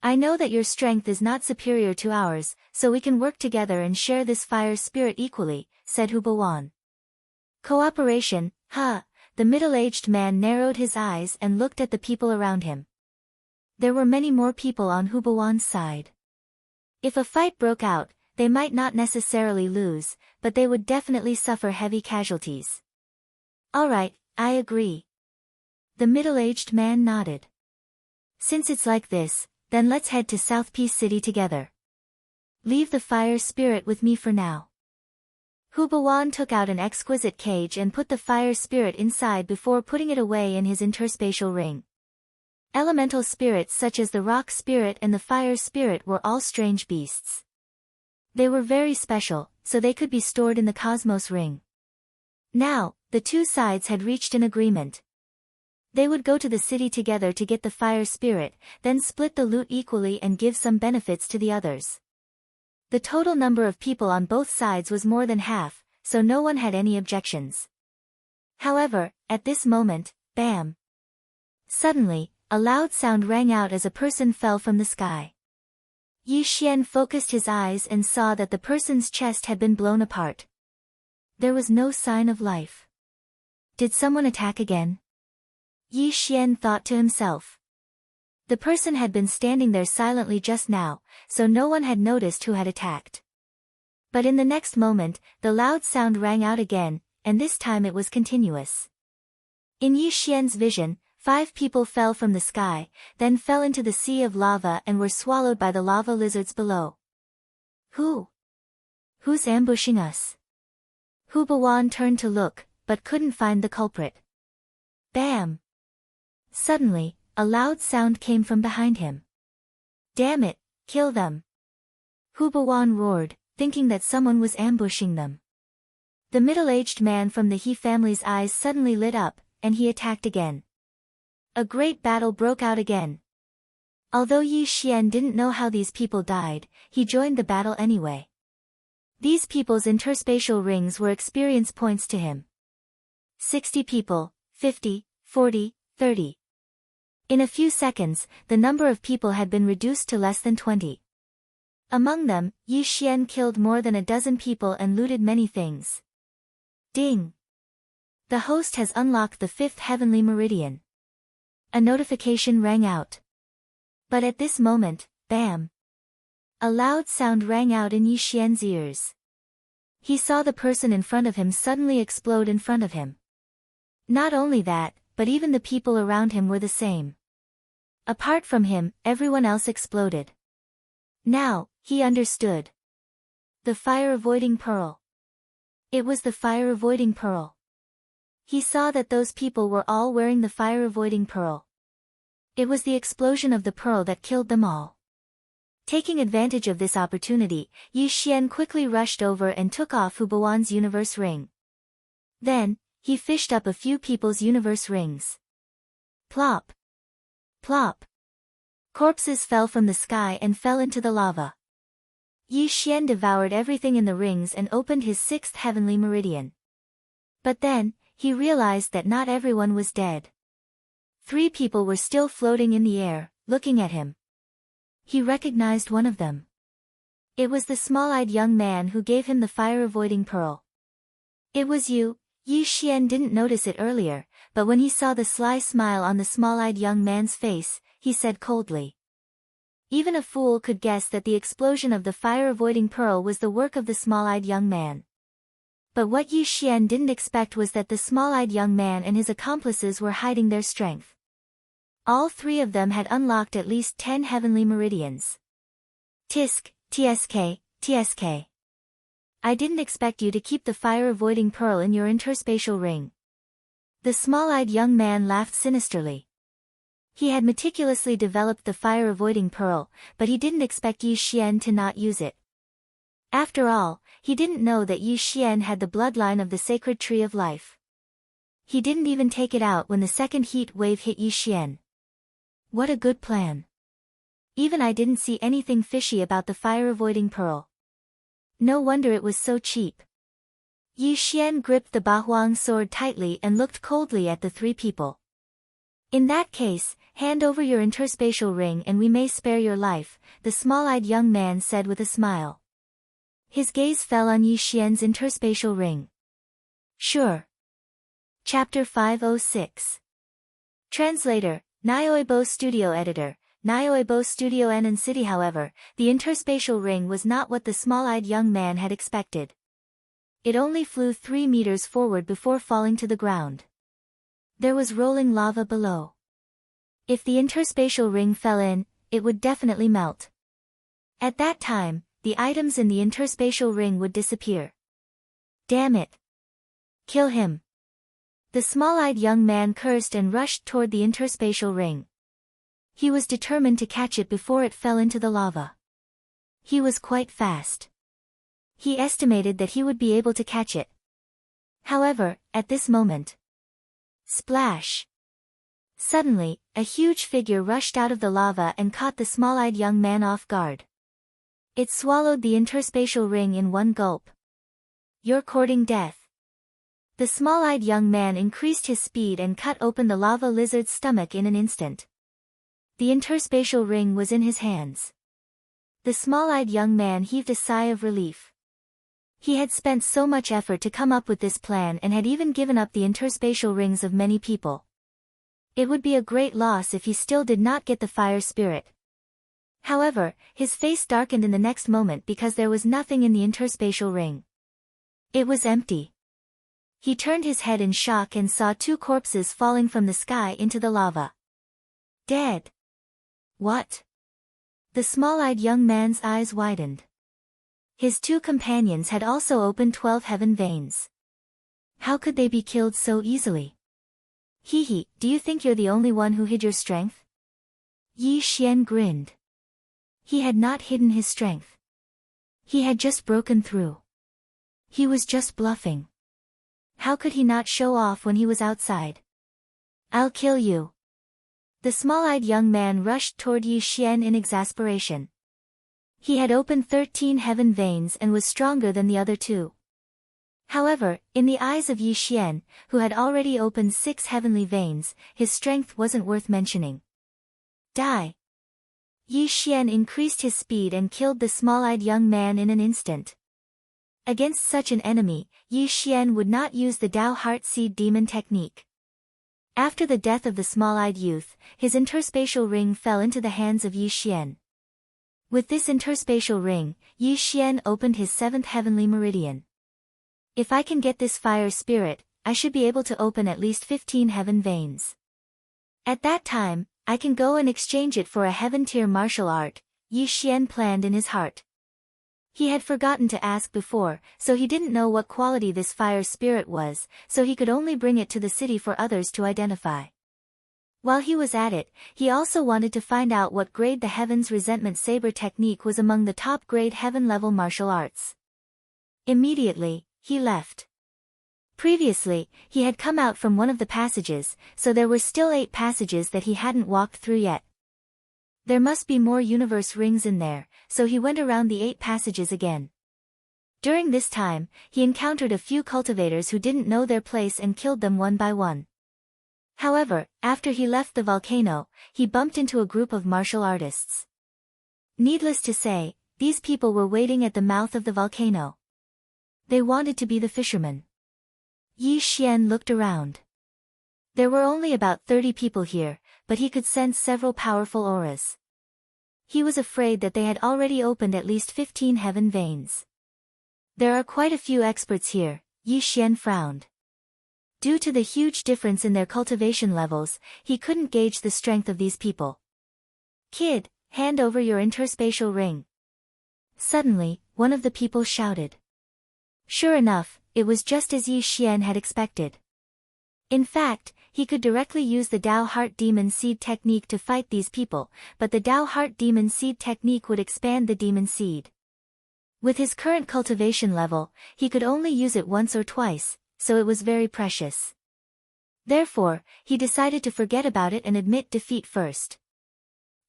I know that your strength is not superior to ours, so we can work together and share this fire spirit equally," said Hu Bawan. Cooperation, huh? The middle-aged man narrowed his eyes and looked at the people around him. There were many more people on Hu Bawan's side. If a fight broke out, they might not necessarily lose, but they would definitely suffer heavy casualties. All right, I agree. The middle-aged man nodded. Since it's like this, then let's head to South Peace City together. Leave the fire spirit with me for now. Hu Bawan took out an exquisite cage and put the fire spirit inside before putting it away in his interspatial ring. Elemental spirits such as the rock spirit and the fire spirit were all strange beasts. They were very special, so they could be stored in the cosmos ring. Now, the two sides had reached an agreement. They would go to the city together to get the fire spirit, then split the loot equally and give some benefits to the others. The total number of people on both sides was more than half, so no one had any objections. However, at this moment, bam! Suddenly, a loud sound rang out as a person fell from the sky. Yi Xian focused his eyes and saw that the person's chest had been blown apart. There was no sign of life. Did someone attack again? Yi Xian thought to himself. The person had been standing there silently just now, so no one had noticed who had attacked. But in the next moment, the loud sound rang out again, and this time it was continuous. In Yi Xian's vision, 5 people fell from the sky, then fell into the sea of lava and were swallowed by the lava lizards below. Who's ambushing us? Hu Bawan turned to look, but couldn't find the culprit. Bam! Suddenly, a loud sound came from behind him. Damn it, kill them! Hu Bawan roared, thinking that someone was ambushing them. The middle-aged man from the He family's eyes suddenly lit up, and he attacked again. A great battle broke out again. Although Yi Xian didn't know how these people died, he joined the battle anyway. These people's interspatial rings were experience points to him. 60 people, 50, 40, 30. In a few seconds, the number of people had been reduced to less than 20. Among them, Yi Xian killed more than a dozen people and looted many things. Ding! The host has unlocked the 5th heavenly meridian. A notification rang out. But at this moment, bam! A loud sound rang out in Yi Xian's ears. He saw the person in front of him suddenly explode in front of him. Not only that, but even the people around him were the same. Apart from him, everyone else exploded. Now, he understood. The fire-avoiding pearl. It was the fire-avoiding pearl. He saw that those people were all wearing the fire-avoiding pearl. It was the explosion of the pearl that killed them all. Taking advantage of this opportunity, Yi Xian quickly rushed over and took off Hu Bawan's universe ring. Then, he fished up a few people's universe rings. Plop! Plop! Corpses fell from the sky and fell into the lava. Yi Xian devoured everything in the rings and opened his 6th heavenly meridian. But then, he realized that not everyone was dead. 3 people were still floating in the air, looking at him. He recognized one of them. It was the small-eyed young man who gave him the fire-avoiding pearl. It was you. Yi Xian didn't notice it earlier, but when he saw the sly smile on the small-eyed young man's face, he said coldly. Even a fool could guess that the explosion of the fire-avoiding pearl was the work of the small-eyed young man. But what Yi Xian didn't expect was that the small-eyed young man and his accomplices were hiding their strength. All 3 of them had unlocked at least 10 heavenly meridians. Tisk, tsk, tsk. I didn't expect you to keep the fire-avoiding pearl in your interspatial ring. The small-eyed young man laughed sinisterly. He had meticulously developed the fire-avoiding pearl, but he didn't expect Yi Xian to not use it. After all, he didn't know that Yi Xian had the bloodline of the sacred tree of life. He didn't even take it out when the second heat wave hit Yi Xian. What a good plan. Even I didn't see anything fishy about the fire-avoiding pearl. No wonder it was so cheap. Yi Xian gripped the Bahuang sword tightly and looked coldly at the 3 people. In that case, hand over your interspatial ring and we may spare your life, the small-eyed young man said with a smile. His gaze fell on Yi Xian's interspatial ring. Sure. Chapter 506. Translator, Nyoibo Studio Editor, Nyoibo Studio Enon City. However, the interspatial ring was not what the small-eyed young man had expected. It only flew 3 meters forward before falling to the ground. There was rolling lava below. If the interspatial ring fell in, it would definitely melt. At that time, the items in the interspatial ring would disappear. Damn it! Kill him! The small-eyed young man cursed and rushed toward the interspatial ring. He was determined to catch it before it fell into the lava. He was quite fast. He estimated that he would be able to catch it. However, at this moment... Splash! Suddenly, a huge figure rushed out of the lava and caught the small-eyed young man off guard. It swallowed the interspatial ring in one gulp. You're courting death. The small-eyed young man increased his speed and cut open the lava lizard's stomach in an instant. The interspatial ring was in his hands. The small-eyed young man heaved a sigh of relief. He had spent so much effort to come up with this plan and had even given up the interspatial rings of many people. It would be a great loss if he still did not get the fire spirit. However, his face darkened in the next moment because there was nothing in the interspatial ring. It was empty. He turned his head in shock and saw 2 corpses falling from the sky into the lava. Dead. What? The small-eyed young man's eyes widened. His 2 companions had also opened 12 heaven veins. How could they be killed so easily? Hee, do you think you're the only one who hid your strength? Yi Xian grinned. He had not hidden his strength. He had just broken through. He was just bluffing. How could he not show off when he was outside? I'll kill you. The small-eyed young man rushed toward Yi Xian in exasperation. He had opened 13 heaven veins and was stronger than the other 2. However, in the eyes of Yi Xian, who had already opened 6 heavenly veins, his strength wasn't worth mentioning. Die. Yi Xian increased his speed and killed the small-eyed young man in an instant. Against such an enemy, Yi Xian would not use the Dao Heart Seed Demon technique. After the death of the small-eyed youth, his interspatial ring fell into the hands of Yi Xian. With this interspatial ring, Yi Xian opened his 7th heavenly meridian. If I can get this fire spirit, I should be able to open at least 15 heaven veins. At that time, I can go and exchange it for a heaven-tier martial art, Yi Xian planned in his heart. He had forgotten to ask before, so he didn't know what quality this fire spirit was, so he could only bring it to the city for others to identify. While he was at it, he also wanted to find out what grade the Heaven's Resentment Saber technique was among the top-grade heaven-level martial arts. Immediately, he left. Previously, he had come out from one of the passages, so there were still 8 passages that he hadn't walked through yet. There must be more universe rings in there, so he went around the 8 passages again. During this time, he encountered a few cultivators who didn't know their place and killed them one by one. However, after he left the volcano, he bumped into a group of martial artists. Needless to say, these people were waiting at the mouth of the volcano. They wanted to be the fishermen. Yi Xian looked around. There were only about 30 people here, but he could sense several powerful auras. He was afraid that they had already opened at least 15 heaven veins. There are quite a few experts here, Yi Xian frowned. Due to the huge difference in their cultivation levels, he couldn't gauge the strength of these people. Kid, hand over your interspatial ring. Suddenly, one of the people shouted. Sure enough, it was just as Yi Xian had expected. In fact, he could directly use the Dao Heart Demon Seed technique to fight these people, but the Dao Heart Demon Seed technique would expand the Demon Seed. With his current cultivation level, he could only use it once or twice, so it was very precious. Therefore, he decided to forget about it and admit defeat first.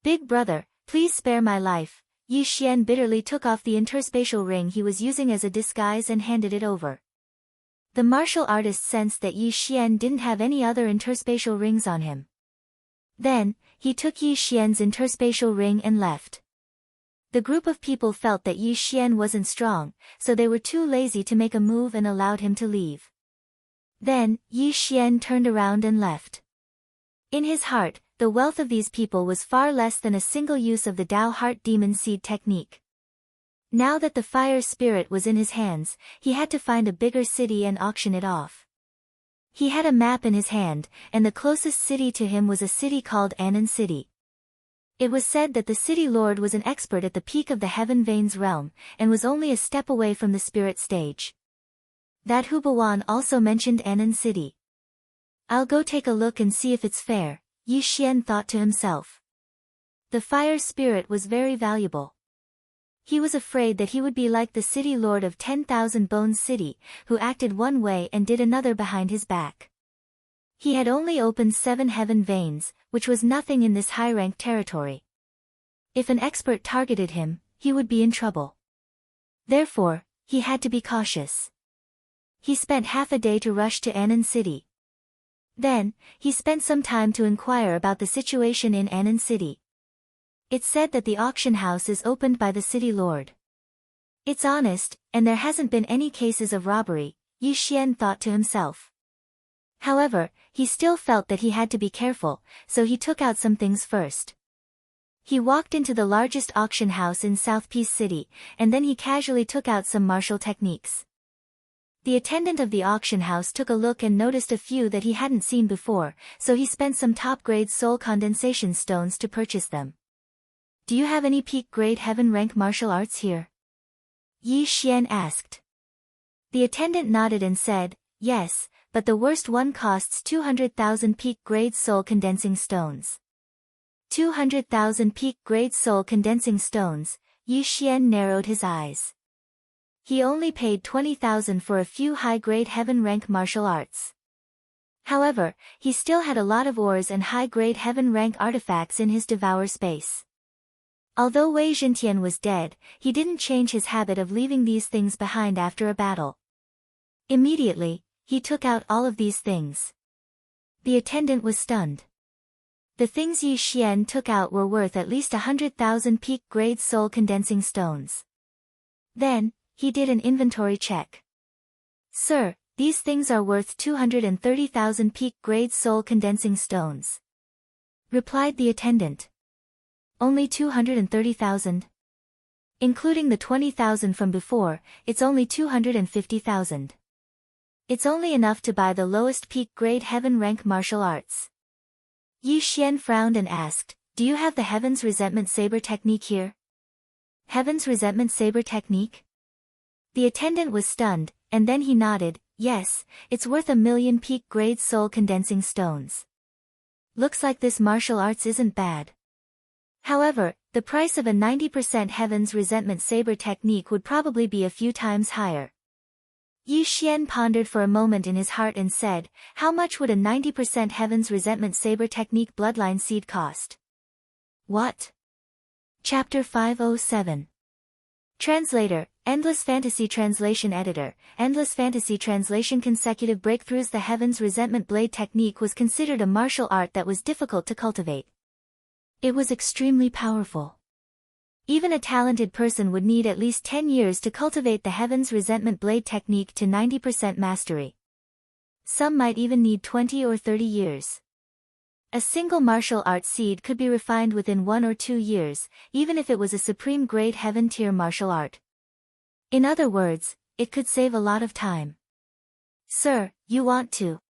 Big brother, please spare my life. Yi Xian bitterly took off the interspatial ring he was using as a disguise and handed it over. The martial artist sensed that Yi Xian didn't have any other interspatial rings on him. Then, he took Yi Xian's interspatial ring and left. The group of people felt that Yi Xian wasn't strong, so they were too lazy to make a move and allowed him to leave. Then, Yi Xian turned around and left. In his heart, the wealth of these people was far less than a single use of the Dao Heart Demon Seed technique. Now that the fire spirit was in his hands, he had to find a bigger city and auction it off. He had a map in his hand, and the closest city to him was a city called Anan City. It was said that the city lord was an expert at the peak of the Heaven Veins realm, and was only a step away from the spirit stage. That Hubawan also mentioned Anan City. I'll go take a look and see if it's fair, Yi Xian thought to himself. The fire spirit was very valuable. He was afraid that he would be like the city lord of 10,000 Bones City, who acted one way and did another behind his back. He had only opened 7 heaven veins, which was nothing in this high-ranked territory. If an expert targeted him, he would be in trouble. Therefore, he had to be cautious. He spent half a day to rush to Anan City. Then, he spent some time to inquire about the situation in Anan City. It's said that the auction house is opened by the city lord. It's honest, and there hasn't been any cases of robbery, Yi Xian thought to himself. However, he still felt that he had to be careful, so he took out some things first. He walked into the largest auction house in South Peace City, and then he casually took out some martial techniques. The attendant of the auction house took a look and noticed a few that he hadn't seen before, so he spent some top-grade soul condensation stones to purchase them. "Do you have any peak-grade heaven rank martial arts here?" Yi Xian asked. The attendant nodded and said, "Yes, but the worst one costs 200,000 peak-grade soul condensing stones." 200,000 peak-grade soul condensing stones. Yi Xian narrowed his eyes. He only paid 20,000 for a few high-grade heaven rank martial arts. However, he still had a lot of ores and high-grade heaven rank artifacts in his devour space. Although Wei Zhentian was dead, he didn't change his habit of leaving these things behind after a battle. Immediately, he took out all of these things. The attendant was stunned. The things Yi Xian took out were worth at least 100,000 peak-grade soul condensing stones. Then, he did an inventory check. "Sir, these things are worth 230,000 peak-grade soul condensing stones," replied the attendant. "Only 230,000? Including the 20,000 from before, it's only 250,000. It's only enough to buy the lowest peak-grade heaven rank martial arts." Yi Xian frowned and asked, "Do you have the Heaven's Resentment Saber technique here?" "Heaven's Resentment Saber technique?" The attendant was stunned, and then he nodded, "Yes, it's worth 1,000,000 peak-grade soul condensing stones. Looks like this martial arts isn't bad. However, the price of a 90% Heaven's Resentment Saber technique would probably be a few times higher." Yi Xian pondered for a moment in his heart and said, "How much would a 90% Heaven's Resentment Saber technique bloodline seed cost?" What? Chapter 507. Translator, Endless Fantasy Translation Editor, Endless Fantasy Translation Consecutive Breakthroughs. The Heaven's Resentment Blade technique was considered a martial art that was difficult to cultivate. It was extremely powerful. Even a talented person would need at least 10 years to cultivate the Heaven's Resentment Blade technique to 90% mastery. Some might even need 20 or 30 years. A single martial art seed could be refined within 1 or 2 years, even if it was a supreme grade heaven tier martial art. In other words, it could save a lot of time. "Sir, you want to?"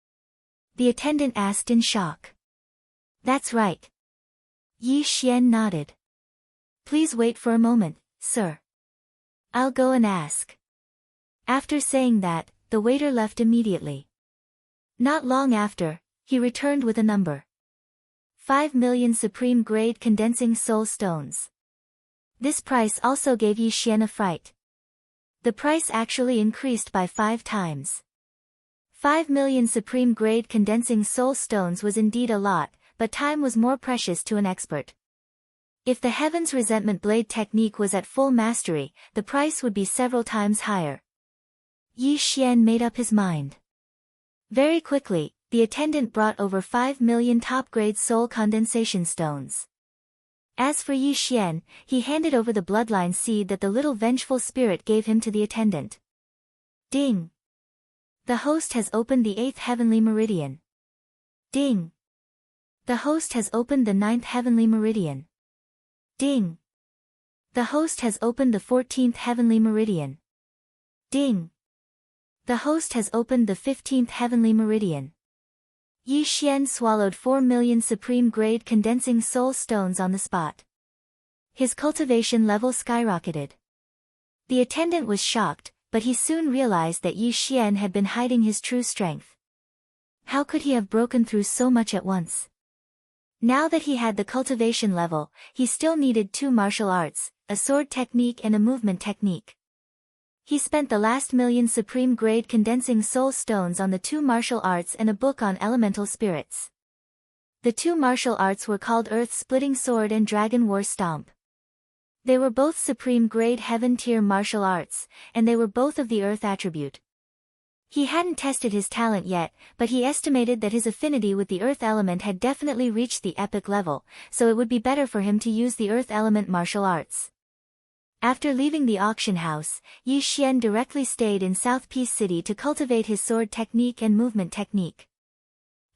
the attendant asked in shock. "That's right." Yi Xian nodded. "Please wait for a moment, sir. I'll go and ask." After saying that, the waiter left immediately. Not long after, he returned with a number. 5,000,000 supreme grade condensing soul stones. This price also gave Yi Xian a fright. The price actually increased by 5 times. 5,000,000 supreme grade condensing soul stones was indeed a lot, but time was more precious to an expert. If the Heaven's Resentment Blade technique was at full mastery, the price would be several times higher. Yi Xian made up his mind. Very quickly, the attendant brought over 5,000,000 top-grade soul condensation stones. As for Yi Xian, he handed over the bloodline seed that the little vengeful spirit gave him to the attendant. Ding! The host has opened the 8th heavenly meridian. Ding! The host has opened the 9th heavenly meridian. Ding! The host has opened the 14th heavenly meridian. Ding! The host has opened the 15th heavenly meridian. Yi Xian swallowed 4,000,000 supreme grade condensing soul stones on the spot. His cultivation level skyrocketed. The attendant was shocked, but he soon realized that Yi Xian had been hiding his true strength. How could he have broken through so much at once? Now that he had the cultivation level, he still needed 2 martial arts, a sword technique and a movement technique. He spent the last 1,000,000 supreme grade condensing soul stones on the 2 martial arts and a book on elemental spirits. The 2 martial arts were called Earth Splitting Sword and Dragon War Stomp. They were both supreme grade heaven tier martial arts, and they were both of the Earth attribute. He hadn't tested his talent yet, but he estimated that his affinity with the Earth element had definitely reached the epic level, so it would be better for him to use the Earth element martial arts. After leaving the auction house, Yi Xian directly stayed in South Peace City to cultivate his sword technique and movement technique.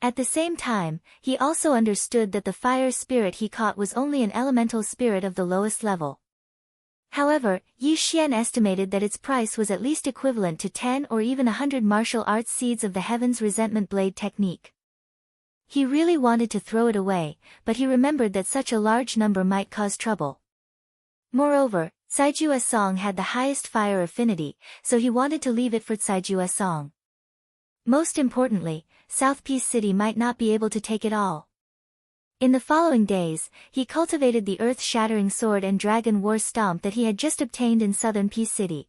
At the same time, he also understood that the fire spirit he caught was only an elemental spirit of the lowest level. However, Yi Xian estimated that its price was at least equivalent to 10 or even 100 martial arts seeds of the Heaven's Resentment Blade technique. He really wanted to throw it away, but he remembered that such a large number might cause trouble. Moreover, Caijue Song had the highest fire affinity, so he wanted to leave it for Caijue Song. Most importantly, South Peace City might not be able to take it all. In the following days, he cultivated the earth-shattering sword and dragon war stomp that he had just obtained in Southern Peace City.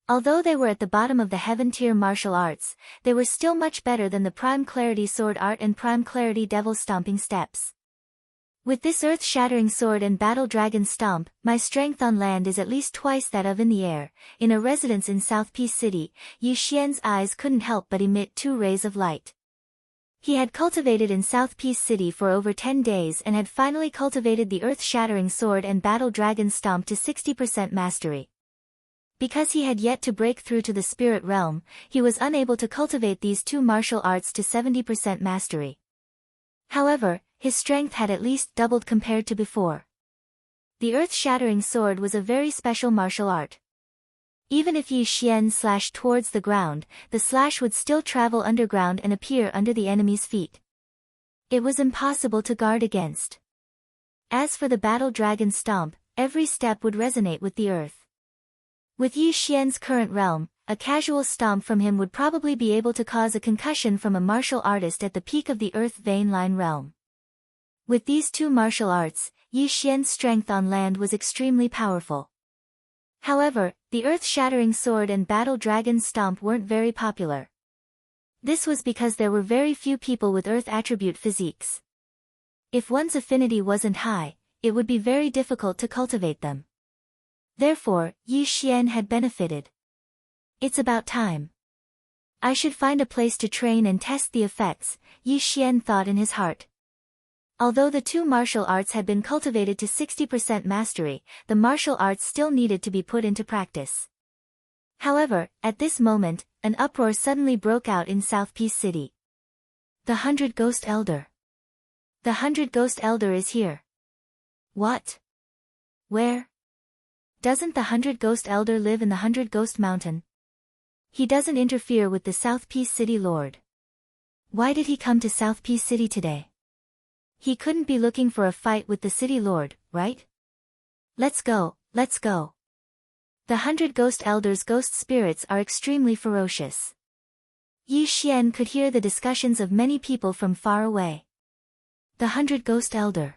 Although they were at the bottom of the heaven tier martial arts, they were still much better than the Prime Clarity sword art and Prime Clarity devil stomping steps. With this earth-shattering sword and battle dragon stomp, my strength on land is at least twice that of in the air. In a residence in South Peace City, Yi Xian's eyes couldn't help but emit 2 rays of light. He had cultivated in South Peace City for over 10 days and had finally cultivated the earth-shattering sword and battle dragon stomp to 60% mastery. Because he had yet to break through to the spirit realm, he was unable to cultivate these 2 martial arts to 70% mastery. However, his strength had at least doubled compared to before. The earth-shattering sword was a very special martial art. Even if Yi Xian slashed towards the ground, the slash would still travel underground and appear under the enemy's feet. It was impossible to guard against. As for the battle dragon stomp, every step would resonate with the earth. With Yi Xian's current realm, a casual stomp from him would probably be able to cause a concussion from a martial artist at the peak of the earth vein line realm. With these 2 martial arts, Yi Xian's strength on land was extremely powerful. However, the earth-shattering sword and battle dragon stomp weren't very popular. This was because there were very few people with earth attribute physiques. If one's affinity wasn't high, it would be very difficult to cultivate them. Therefore, Yi Xian had benefited. It's about time. I should find a place to train and test the effects, Yi Xian thought in his heart. Although the 2 martial arts had been cultivated to 60% mastery, the martial arts still needed to be put into practice. However, at this moment, an uproar suddenly broke out in South Peace City. The 100 Ghost Elder. The 100 Ghost Elder is here. What? Where? Doesn't the 100 Ghost Elder live in the 100 Ghost Mountain? He doesn't interfere with the South Peace City Lord. Why did he come to South Peace City today? He couldn't be looking for a fight with the City Lord, right? Let's go, let's go. The 100 Ghost Elders' ghost spirits are extremely ferocious. Yi Xian could hear the discussions of many people from far away. The 100 Ghost Elder.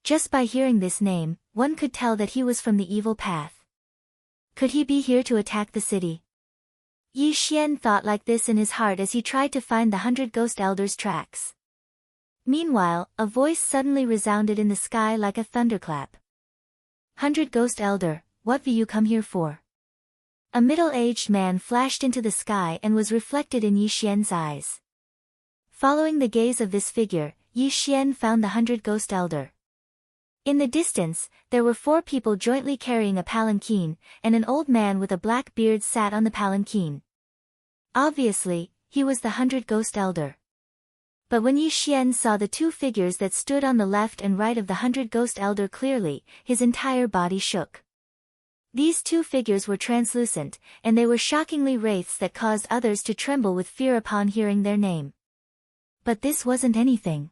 Just by hearing this name, one could tell that he was from the evil path. Could he be here to attack the city? Yi Xian thought like this in his heart as he tried to find the 100 Ghost Elders' tracks. Meanwhile, a voice suddenly resounded in the sky like a thunderclap. 100 Ghost Elder, what do you come here for? A middle-aged man flashed into the sky and was reflected in Yi Xian's eyes. Following the gaze of this figure, Yi Xian found the 100 Ghost Elder. In the distance, there were 4 people jointly carrying a palanquin, and an old man with a black beard sat on the palanquin. Obviously, he was the 100 Ghost Elder. But when Yi Xian saw the 2 figures that stood on the left and right of the 100 Ghost Elder clearly, his entire body shook. These 2 figures were translucent, and they were shockingly wraiths that caused others to tremble with fear upon hearing their name. But this wasn't anything.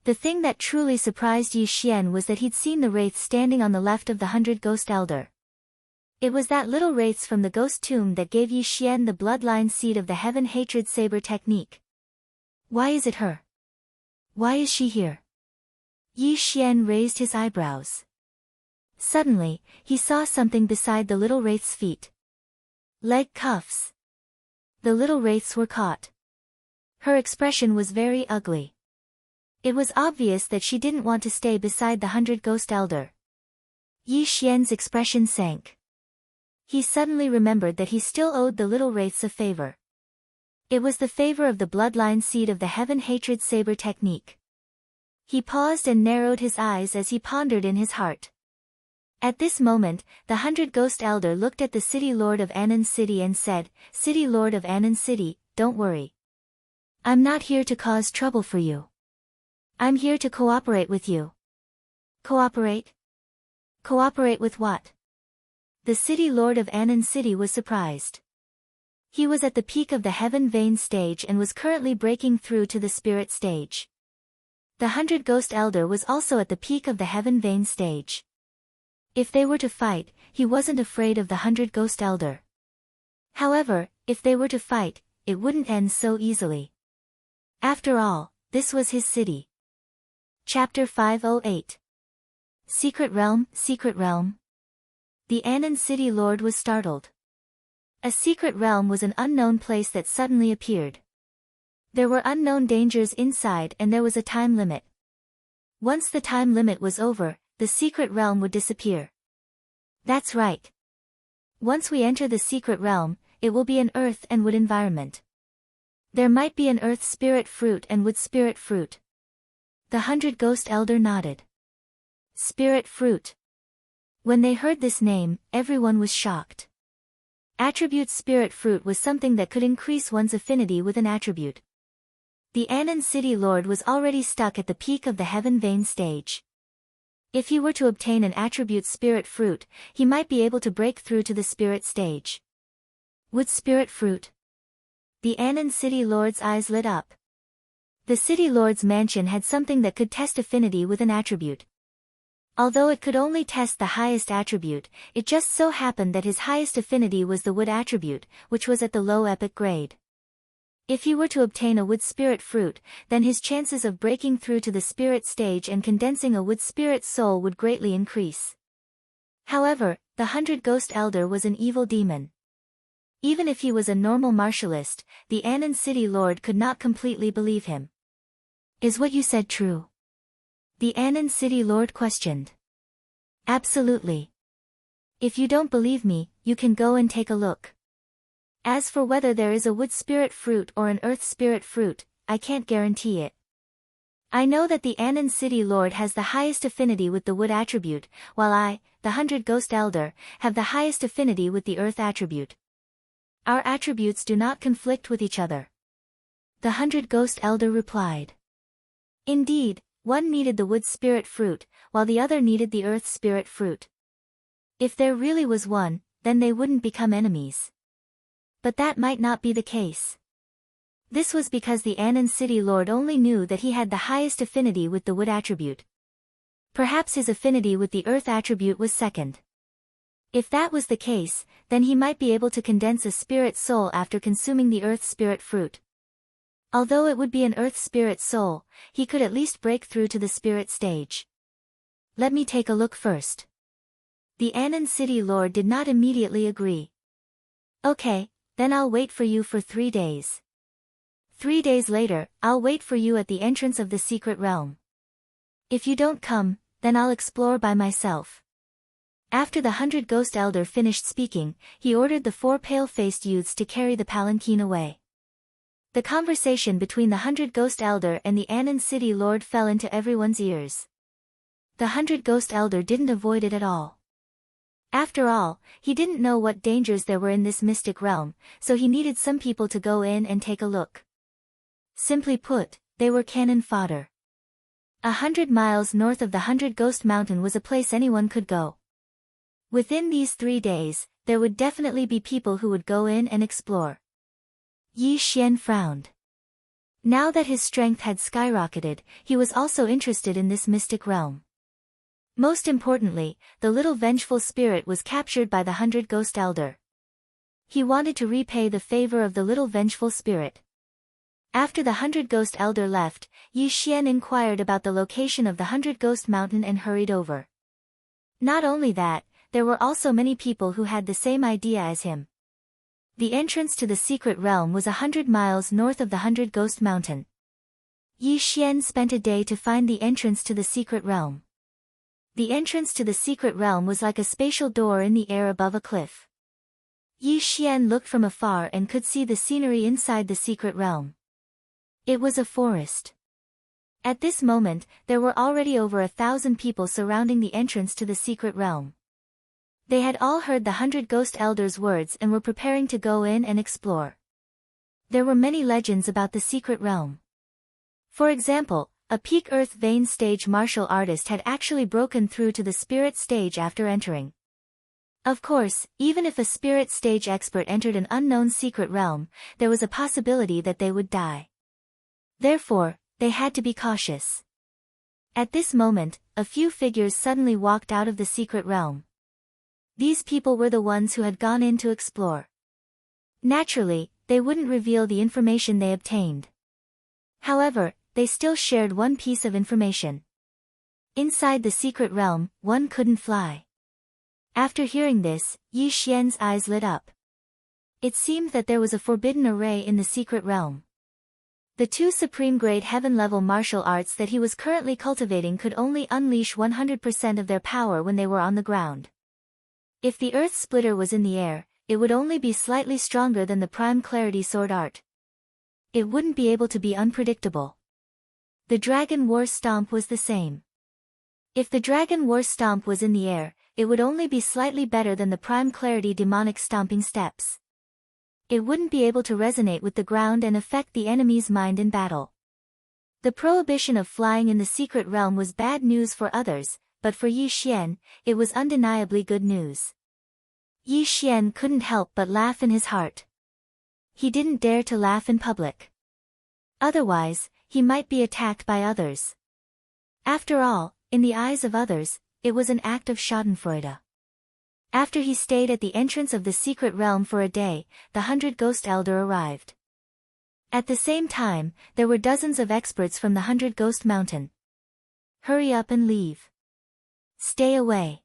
The thing that truly surprised Yi Xian was that he'd seen the wraith standing on the left of the 100 Ghost Elder. It was that little wraiths from the ghost tomb that gave Yi Xian the bloodline seed of the Heaven Hatred Saber technique. Why is it her? Why is she here? Yi Xian raised his eyebrows. Suddenly, he saw something beside the little wraith's feet. Leg cuffs. The little wraiths were caught. Her expression was very ugly. It was obvious that she didn't want to stay beside the 100 Ghost Elder. Yi Xian's expression sank. He suddenly remembered that he still owed the little wraiths a favor. It was the favor of the bloodline seed of the Heaven Hatred Saber technique. He paused and narrowed his eyes as he pondered in his heart. At this moment, the 100 Ghost Elder looked at the City Lord of Anan City and said, "City Lord of Anan City, don't worry. I'm not here to cause trouble for you. I'm here to cooperate with you. Cooperate? Cooperate with what? The city lord of Anon City was surprised. He was at the peak of the Heaven Vein stage and was currently breaking through to the spirit stage. The 100 Ghost Elder was also at the peak of the Heaven Vein stage. If they were to fight, he wasn't afraid of the 100 Ghost Elder. However, if they were to fight, it wouldn't end so easily. After all, this was his city. Chapter 508. Secret Realm, Secret Realm. The Anon City Lord was startled. A secret realm was an unknown place that suddenly appeared. There were unknown dangers inside and there was a time limit. Once the time limit was over, the secret realm would disappear. That's right. Once we enter the secret realm, it will be an earth and wood environment. There might be an earth spirit fruit and wood spirit fruit. The 100 Ghost Elder nodded. Spirit fruit. When they heard this name, everyone was shocked. Attribute spirit fruit was something that could increase one's affinity with an attribute. The Anon City Lord was already stuck at the peak of the Heaven Vein stage. If he were to obtain an attribute spirit fruit, he might be able to break through to the spirit stage. Wood spirit fruit? The Anon City Lord's eyes lit up. The City Lord's mansion had something that could test affinity with an attribute. Although it could only test the highest attribute, it just so happened that his highest affinity was the wood attribute, which was at the low epic grade. If he were to obtain a wood spirit fruit, then his chances of breaking through to the spirit stage and condensing a wood spirit soul would greatly increase. However, the 100 Ghost Elder was an evil demon. Even if he was a normal martialist, the Anon City Lord could not completely believe him. Is what you said true? The Anon City Lord questioned. Absolutely. If you don't believe me, you can go and take a look. As for whether there is a wood spirit fruit or an earth spirit fruit, I can't guarantee it. I know that the Anon City Lord has the highest affinity with the wood attribute, while I, the 100 Ghost Elder, have the highest affinity with the earth attribute. Our attributes do not conflict with each other. The 100 Ghost Elder replied. Indeed, one needed the wood spirit fruit, while the other needed the earth spirit fruit. If there really was one, then they wouldn't become enemies. But that might not be the case. This was because the Anon City Lord only knew that he had the highest affinity with the wood attribute. Perhaps his affinity with the earth attribute was second. If that was the case, then he might be able to condense a spirit soul after consuming the earth spirit fruit. Although it would be an earth spirit soul, he could at least break through to the spirit stage. Let me take a look first. The Anon City Lord did not immediately agree. Okay, then I'll wait for you for 3 days. 3 days later, I'll wait for you at the entrance of the secret realm. If you don't come, then I'll explore by myself. After the 100 Ghost Elder finished speaking, he ordered the 4 pale-faced youths to carry the palanquin away. The conversation between the 100 Ghost Elder and the Anon City Lord fell into everyone's ears. The 100 Ghost Elder didn't avoid it at all. After all, he didn't know what dangers there were in this mystic realm, so he needed some people to go in and take a look. Simply put, they were cannon fodder. 100 miles north of the 100 Ghost Mountain was a place anyone could go. Within these 3 days, there would definitely be people who would go in and explore. Yi Xian frowned. Now that his strength had skyrocketed, he was also interested in this mystic realm. Most importantly, the little vengeful spirit was captured by the 100 Ghost Elder. He wanted to repay the favor of the little vengeful spirit. After the 100 Ghost Elder left, Yi Xian inquired about the location of the 100 Ghost Mountain and hurried over. Not only that, there were also many people who had the same idea as him. The entrance to the secret realm was 100 miles north of the 100 Ghost Mountain. Yi Xian spent a day to find the entrance to the secret realm. The entrance to the secret realm was like a spatial door in the air above a cliff. Yi Xian looked from afar and could see the scenery inside the secret realm. It was a forest. At this moment, there were already over 1,000 people surrounding the entrance to the secret realm. They had all heard the 100 Ghost Elders' words and were preparing to go in and explore. There were many legends about the secret realm. For example, a peak Earth Vein stage martial artist had actually broken through to the spirit stage after entering. Of course, even if a spirit stage expert entered an unknown secret realm, there was a possibility that they would die. Therefore, they had to be cautious. At this moment, a few figures suddenly walked out of the secret realm. These people were the ones who had gone in to explore. Naturally, they wouldn't reveal the information they obtained. However, they still shared one piece of information. Inside the secret realm, one couldn't fly. After hearing this, Yi Xian's eyes lit up. It seemed that there was a forbidden array in the secret realm. The two supreme grade heaven-level martial arts that he was currently cultivating could only unleash 100% of their power when they were on the ground. If the Earth Splitter was in the air, it would only be slightly stronger than the Prime Clarity Sword Art. It wouldn't be able to be unpredictable. The Dragon War Stomp was the same. If the Dragon War Stomp was in the air, it would only be slightly better than the Prime Clarity Demonic Stomping Steps. It wouldn't be able to resonate with the ground and affect the enemy's mind in battle. The prohibition of flying in the secret realm was bad news for others, but for Yi Xian, it was undeniably good news. Yi Xian couldn't help but laugh in his heart. He didn't dare to laugh in public. Otherwise, he might be attacked by others. After all, in the eyes of others, it was an act of schadenfreude. After he stayed at the entrance of the secret realm for a day, the 100 Ghost Elder arrived. At the same time, there were dozens of experts from the 100 Ghost Mountain. Hurry up and leave. Stay away.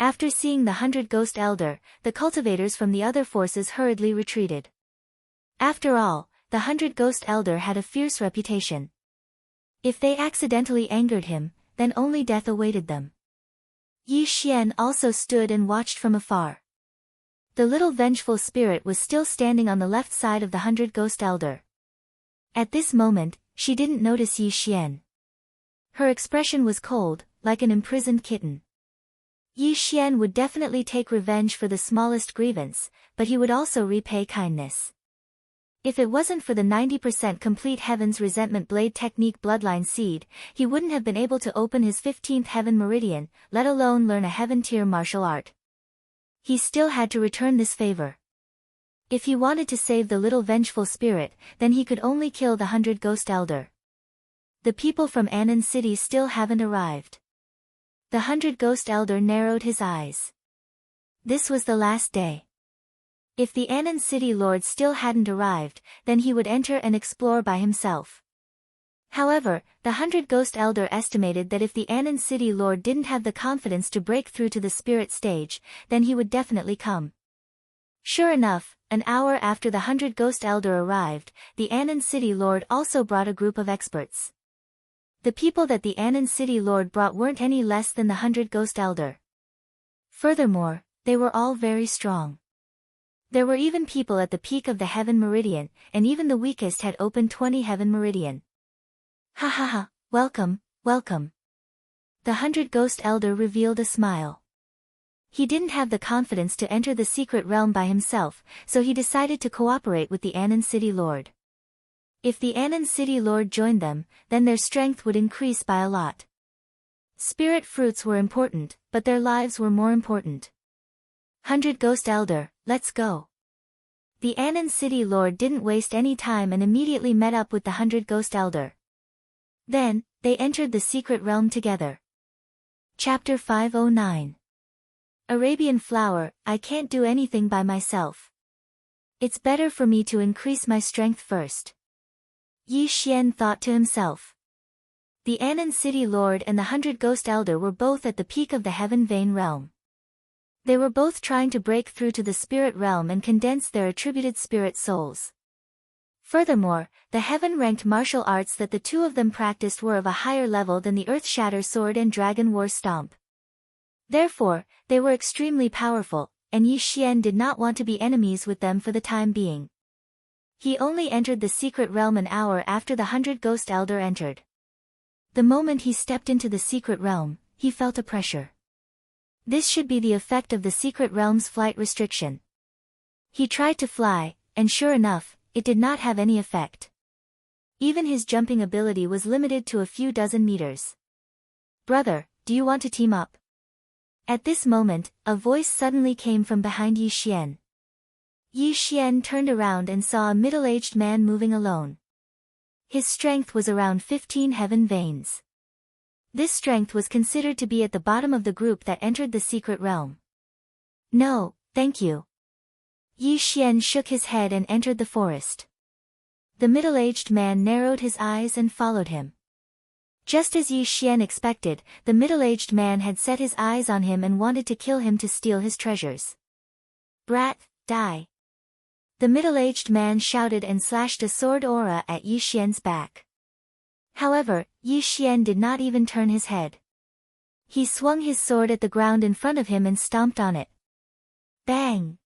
After seeing the 100 Ghost Elder, the cultivators from the other forces hurriedly retreated. After all, the 100 Ghost Elder had a fierce reputation. If they accidentally angered him, then only death awaited them. Yi Xian also stood and watched from afar. The little vengeful spirit was still standing on the left side of the 100 Ghost Elder. At this moment, she didn't notice Yi Xian. Her expression was cold, like an imprisoned kitten. Yi Xian would definitely take revenge for the smallest grievance, but he would also repay kindness. If it wasn't for the 90% complete Heaven's Resentment Blade Technique Bloodline Seed, he wouldn't have been able to open his 15th Heaven Meridian, let alone learn a Heaven Tier martial art. He still had to return this favor. If he wanted to save the little vengeful spirit, then he could only kill the 100 Ghost Elder. The people from Anan City still haven't arrived. The 100 Ghost Elder narrowed his eyes. This was the last day. If the Anan City Lord still hadn't arrived, then he would enter and explore by himself. However, the 100 Ghost Elder estimated that if the Anan City Lord didn't have the confidence to break through to the spirit stage, then he would definitely come. Sure enough, an hour after the 100 Ghost Elder arrived, the Anan City Lord also brought a group of experts. The people that the Anan City Lord brought weren't any less than the 100 Ghost Elder. Furthermore, they were all very strong. There were even people at the peak of the Heaven Meridian, and even the weakest had opened 20 Heaven Meridian. Ha ha ha, welcome, welcome. The 100 Ghost Elder revealed a smile. He didn't have the confidence to enter the secret realm by himself, so he decided to cooperate with the Anan City Lord. If the Anan City Lord joined them, then their strength would increase by a lot. Spirit fruits were important, but their lives were more important. 100 Ghost Elder, let's go. The Anan City Lord didn't waste any time and immediately met up with the 100 Ghost Elder. Then, they entered the secret realm together. Chapter 509. Arabian Flower, I can't do anything by myself. It's better for me to increase my strength first. Yi Xian thought to himself. The Anan City Lord and the 100 Ghost Elder were both at the peak of the Heaven Vein realm. They were both trying to break through to the spirit realm and condense their attributed spirit souls. Furthermore, the heaven-ranked martial arts that the two of them practiced were of a higher level than the Earth Shatter Sword and Dragon War Stomp. Therefore, they were extremely powerful, and Yi Xian did not want to be enemies with them for the time being. He only entered the secret realm an hour after the 100 Ghost Elder entered. The moment he stepped into the secret realm, he felt a pressure. This should be the effect of the secret realm's flight restriction. He tried to fly, and sure enough, it did not have any effect. Even his jumping ability was limited to a few dozen meters. "Brother, do you want to team up?" At this moment, a voice suddenly came from behind Yi Xian. Yi Xian turned around and saw a middle-aged man moving alone. His strength was around 15 heaven veins. This strength was considered to be at the bottom of the group that entered the secret realm. "No, thank you." Yi Xian shook his head and entered the forest. The middle-aged man narrowed his eyes and followed him. Just as Yi Xian expected, the middle-aged man had set his eyes on him and wanted to kill him to steal his treasures. "Brat, die!" The middle-aged man shouted and slashed a sword aura at Yi Xian's back. However, Yi Xian did not even turn his head. He swung his sword at the ground in front of him and stomped on it. Bang!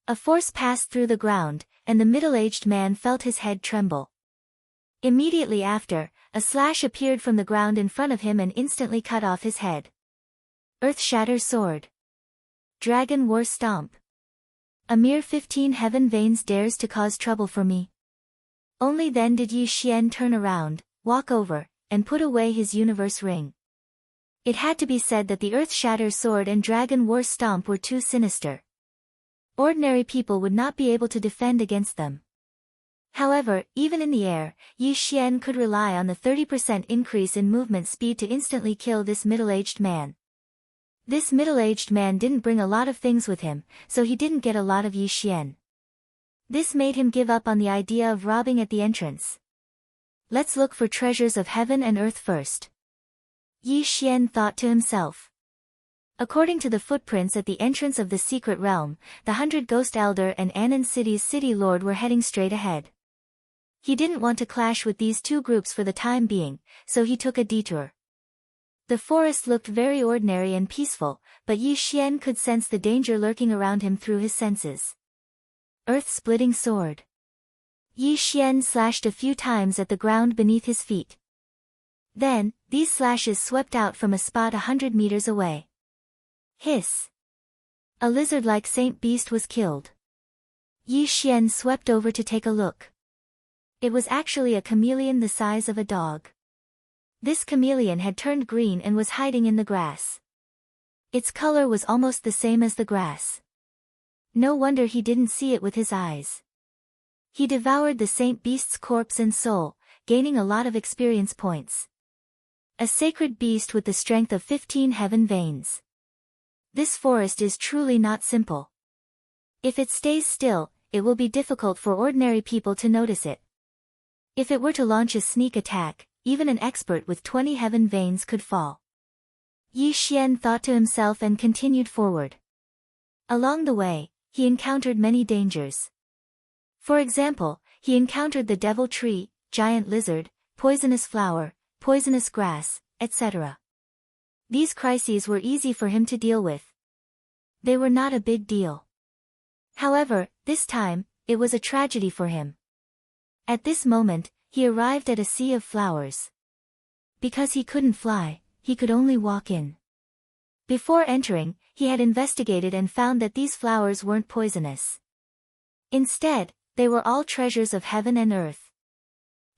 A force passed through the ground, and the middle-aged man felt his head tremble. Immediately after, a slash appeared from the ground in front of him and instantly cut off his head. Earth Shatter Sword. Dragon War Stomp. A mere 15 heaven veins dares to cause trouble for me. Only then did Yi Xian turn around, walk over, and put away his universe ring. It had to be said that the Earth Shatter Sword and Dragon War Stomp were too sinister. Ordinary people would not be able to defend against them. However, even in the air, Yi Xian could rely on the 30% increase in movement speed to instantly kill this middle-aged man. This middle-aged man didn't bring a lot of things with him, so he didn't get a lot of Yi Xian. This made him give up on the idea of robbing at the entrance. "Let's look for treasures of heaven and earth first," Yi Xian thought to himself. According to the footprints at the entrance of the secret realm, the 100 Ghost Elder and Anan City's City Lord were heading straight ahead. He didn't want to clash with these two groups for the time being, so he took a detour. The forest looked very ordinary and peaceful, but Yi Xian could sense the danger lurking around him through his senses. Earth-splitting sword. Yi Xian slashed a few times at the ground beneath his feet. Then, these slashes swept out from a spot 100 meters away. Hiss! A lizard-like saint beast was killed. Yi Xian swept over to take a look. It was actually a chameleon the size of a dog. This chameleon had turned green and was hiding in the grass. Its color was almost the same as the grass. No wonder he didn't see it with his eyes. He devoured the saint beast's corpse and soul, gaining a lot of experience points. A sacred beast with the strength of 15 heaven veins. This forest is truly not simple. If it stays still, it will be difficult for ordinary people to notice it. If it were to launch a sneak attack, even an expert with 20 heaven veins could fall. Yi Xian thought to himself and continued forward. Along the way, he encountered many dangers. For example, he encountered the devil tree, giant lizard, poisonous flower, poisonous grass, etc. These crises were easy for him to deal with. They were not a big deal. However, this time, it was a tragedy for him. At this moment, he arrived at a sea of flowers. Because he couldn't fly, he could only walk in. Before entering, he had investigated and found that these flowers weren't poisonous. Instead, they were all treasures of heaven and earth.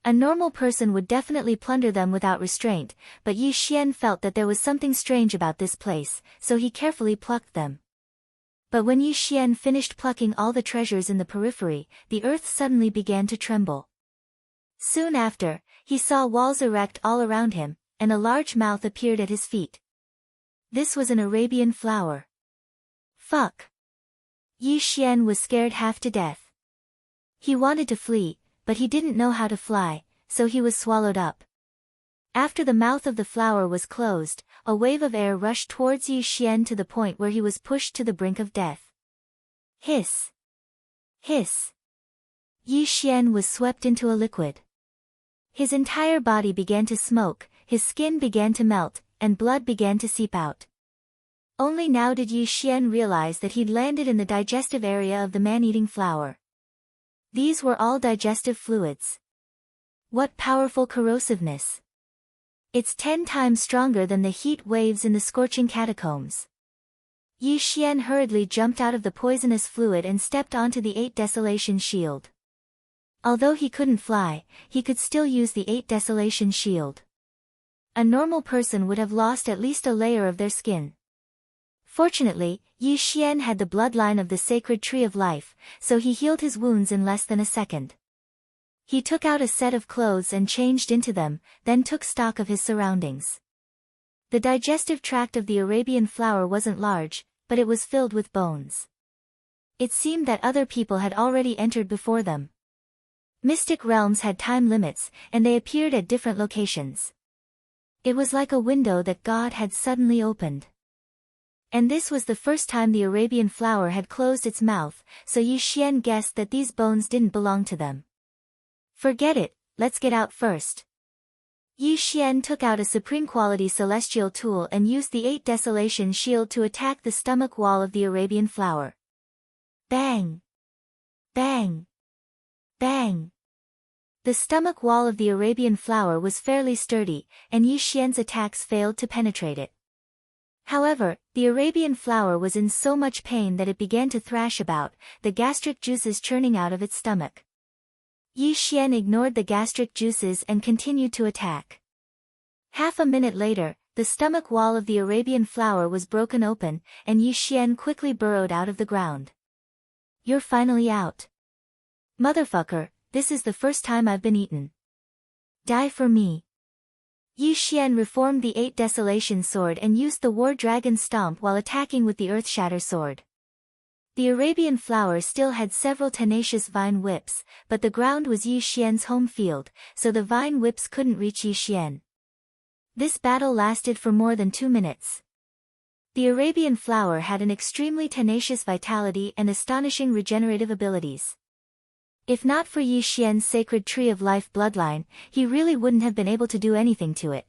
A normal person would definitely plunder them without restraint, but Yi Xian felt that there was something strange about this place, so he carefully plucked them. But when Yi Xian finished plucking all the treasures in the periphery, the earth suddenly began to tremble. Soon after, he saw walls erect all around him, and a large mouth appeared at his feet. This was an Arabian flower. Fuck! Yi Xian was scared half to death. He wanted to flee, but he didn't know how to fly, so he was swallowed up. After the mouth of the flower was closed, a wave of air rushed towards Yi Xian to the point where he was pushed to the brink of death. Hiss! Hiss! Yi Xian was swept into a liquid. His entire body began to smoke, his skin began to melt, and blood began to seep out. Only now did Yi Xian realize that he'd landed in the digestive area of the man-eating flower. These were all digestive fluids. What powerful corrosiveness! It's 10 times stronger than the heat waves in the scorching catacombs. Yi Xian hurriedly jumped out of the poisonous fluid and stepped onto the 8 Desolation shield. Although he couldn't fly, he could still use the 8 Desolation shield. A normal person would have lost at least a layer of their skin. Fortunately, Yi Xian had the bloodline of the sacred tree of life, so he healed his wounds in less than a second. He took out a set of clothes and changed into them, then took stock of his surroundings. The digestive tract of the Arabian flower wasn't large, but it was filled with bones. It seemed that other people had already entered before them. Mystic realms had time limits, and they appeared at different locations. It was like a window that God had suddenly opened. And this was the first time the Arabian flower had closed its mouth, so Yi Xian guessed that these bones didn't belong to them. Forget it, let's get out first. Yi Xian took out a supreme quality celestial tool and used the 8 Desolation shield to attack the stomach wall of the Arabian flower. Bang! Bang! Bang! The stomach wall of the Arabian flower was fairly sturdy, and Yi Xian's attacks failed to penetrate it. However, the Arabian flower was in so much pain that it began to thrash about, the gastric juices churning out of its stomach. Yi Xian ignored the gastric juices and continued to attack. Half a minute later, the stomach wall of the Arabian flower was broken open, and Yi Xian quickly burrowed out of the ground. You're finally out. Motherfucker, this is the first time I've been eaten. Die for me. Yi Xian reformed the 8 Desolation sword and used the War Dragon Stomp while attacking with the Earth Shatter sword. The Arabian flower still had several tenacious vine whips, but the ground was Yi Xian's home field, so the vine whips couldn't reach Yi Xian. This battle lasted for more than 2 minutes. The Arabian flower had an extremely tenacious vitality and astonishing regenerative abilities. If not for Yi Xian's sacred tree of life bloodline, he really wouldn't have been able to do anything to it.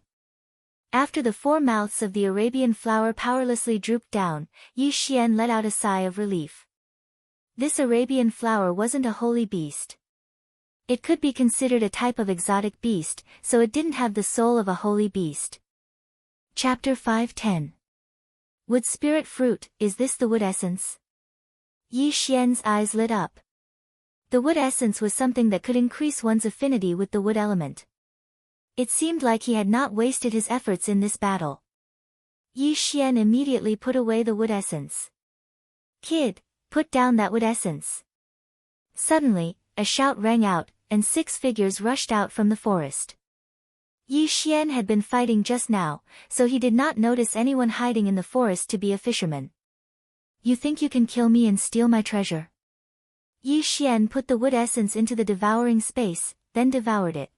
After the 4 mouths of the Arabian flower powerlessly drooped down, Yi Xian let out a sigh of relief. This Arabian flower wasn't a holy beast. It could be considered a type of exotic beast, so it didn't have the soul of a holy beast. Chapter 5:10. Wood Spirit Fruit, is this the wood essence? Yi Xian's eyes lit up. The wood essence was something that could increase one's affinity with the wood element. It seemed like he had not wasted his efforts in this battle. Yi Xian immediately put away the wood essence. Kid, put down that wood essence. Suddenly, a shout rang out, and 6 figures rushed out from the forest. Yi Xian had been fighting just now, so he did not notice anyone hiding in the forest to be a fisherman. You think you can kill me and steal my treasure? Yi Xian put the wood essence into the devouring space, then devoured it.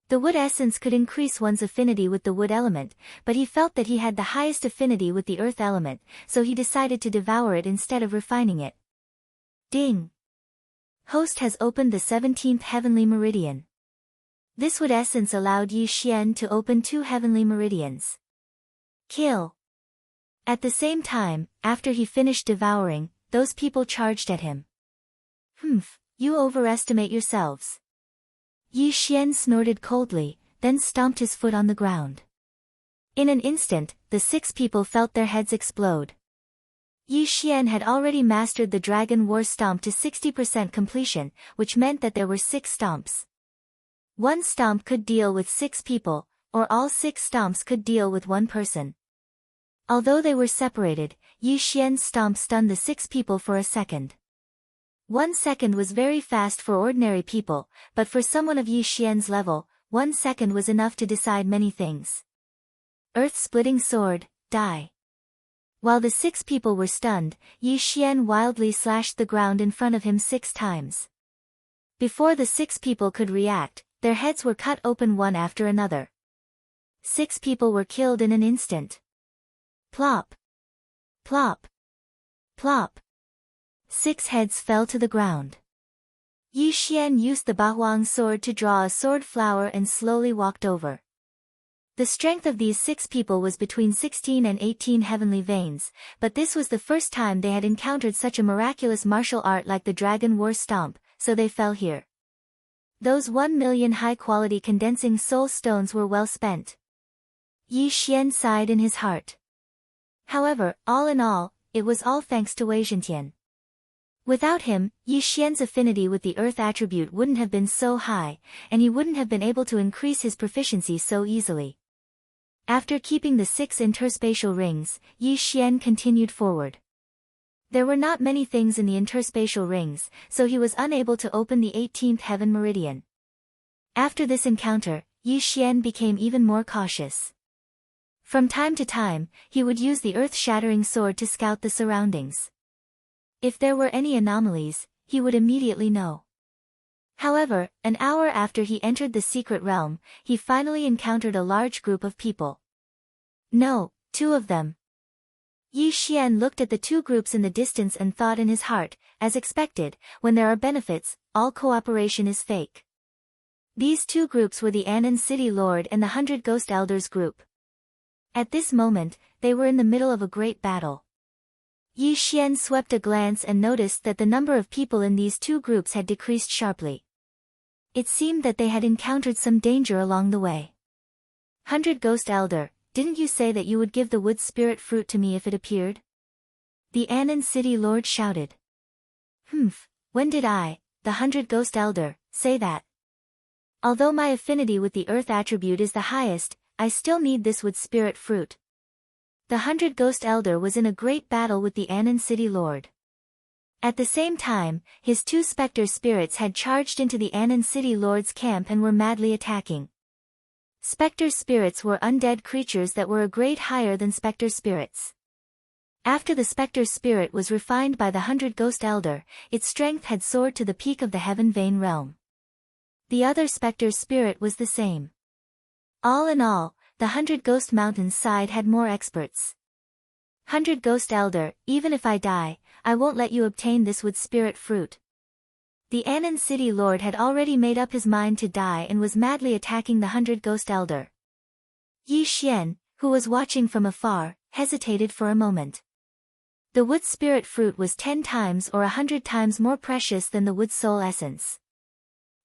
The wood essence could increase one's affinity with the wood element, but he felt that he had the highest affinity with the earth element, so he decided to devour it instead of refining it. Ding! Host has opened the 17th heavenly meridian. This wood essence allowed Yi Xian to open 2 heavenly meridians. Kill! At the same time, after he finished devouring, those people charged at him. Humph, you overestimate yourselves. Yi Xian snorted coldly, then stomped his foot on the ground. In an instant, the 6 people felt their heads explode. Yi Xian had already mastered the Dragon War Stomp to 60% completion, which meant that there were 6 stomps. One stomp could deal with 6 people, or all 6 stomps could deal with 1 person. Although they were separated, Yi Xian's stomp stunned the 6 people for a second. 1 second was very fast for ordinary people, but for someone of Yi Xian's level, 1 second was enough to decide many things. Earth-splitting sword, die. While the 6 people were stunned, Yi Xian wildly slashed the ground in front of him 6 times. Before the 6 people could react, their heads were cut open one after another. 6 people were killed in an instant. Plop! Plop! Plop! 6 heads fell to the ground. Yi Xian used the Bahuang sword to draw a sword flower and slowly walked over. The strength of these 6 people was between 16 and 18 heavenly veins, but this was the first time they had encountered such a miraculous martial art like the Dragon War Stomp, so they fell here. Those 1 million high-quality condensing soul stones were well spent. Yi Xian sighed in his heart. However, all in all, it was all thanks to Wei Zhentian. Without him, Yi Xian's affinity with the earth attribute wouldn't have been so high, and he wouldn't have been able to increase his proficiency so easily. After keeping the 6 interspatial rings, Yi Xian continued forward. There were not many things in the interspatial rings, so he was unable to open the 18th heaven meridian. After this encounter, Yi Xian became even more cautious. From time to time, he would use the earth-shattering sword to scout the surroundings. If there were any anomalies, he would immediately know. However, an hour after he entered the secret realm, he finally encountered a large group of people. No, 2 of them. Yi Xian looked at the 2 groups in the distance and thought in his heart, as expected, when there are benefits, all cooperation is fake. These 2 groups were the Anan City Lord and the 100 Ghost Elders group. At this moment, they were in the middle of a great battle. Yi Xian swept a glance and noticed that the number of people in these 2 groups had decreased sharply. It seemed that they had encountered some danger along the way. 100 Ghost Elder, didn't you say that you would give the wood spirit fruit to me if it appeared? The Anan City Lord shouted. When did I, the 100 Ghost Elder, say that? Although my affinity with the earth attribute is the highest, I still need this wood spirit fruit. The 100 Ghost Elder was in a great battle with the Anan City Lord. At the same time, his 2 specter spirits had charged into the Anan City Lord's camp and were madly attacking. Specter spirits were undead creatures that were a grade higher than specter spirits. After the specter spirit was refined by the 100 Ghost Elder, its strength had soared to the peak of the Heaven Vein realm. The other specter spirit was the same. All in all, the 100 Ghost Mountains side had more experts. 100 Ghost Elder, even if I die, I won't let you obtain this wood spirit fruit. The Anan City Lord had already made up his mind to die and was madly attacking the 100 Ghost Elder. Yi Xian, who was watching from afar, hesitated for a moment. The wood spirit fruit was 10 times or 100 times more precious than the wood soul essence.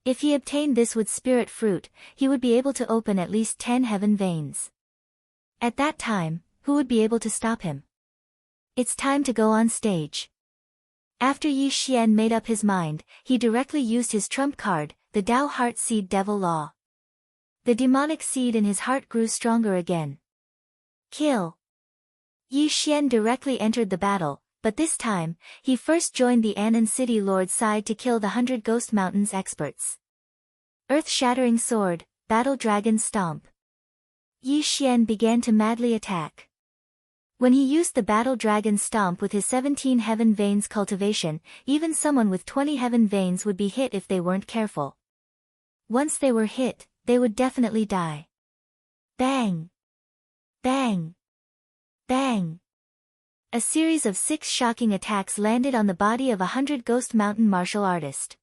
If he obtained this wood spirit fruit, he would be able to open at least 10 heaven veins. At that time, who would be able to stop him? It's time to go on stage. After Yi Xian made up his mind, he directly used his trump card, the Dao Heart Seed Devil Law. The demonic seed in his heart grew stronger again. Kill. Yi Xian directly entered the battle, but this time, he first joined the Anan City Lord's side to kill the 100 Ghost Mountains experts. Earth-shattering sword, Battle Dragon Stomp. Yi Xian began to madly attack. When he used the Battle Dragon Stomp with his 17 Heaven Veins cultivation, even someone with 20 Heaven Veins would be hit if they weren't careful. Once they were hit, they would definitely die. Bang! Bang! Bang! A series of 6 shocking attacks landed on the body of a 100 Ghost Mountain martial artist.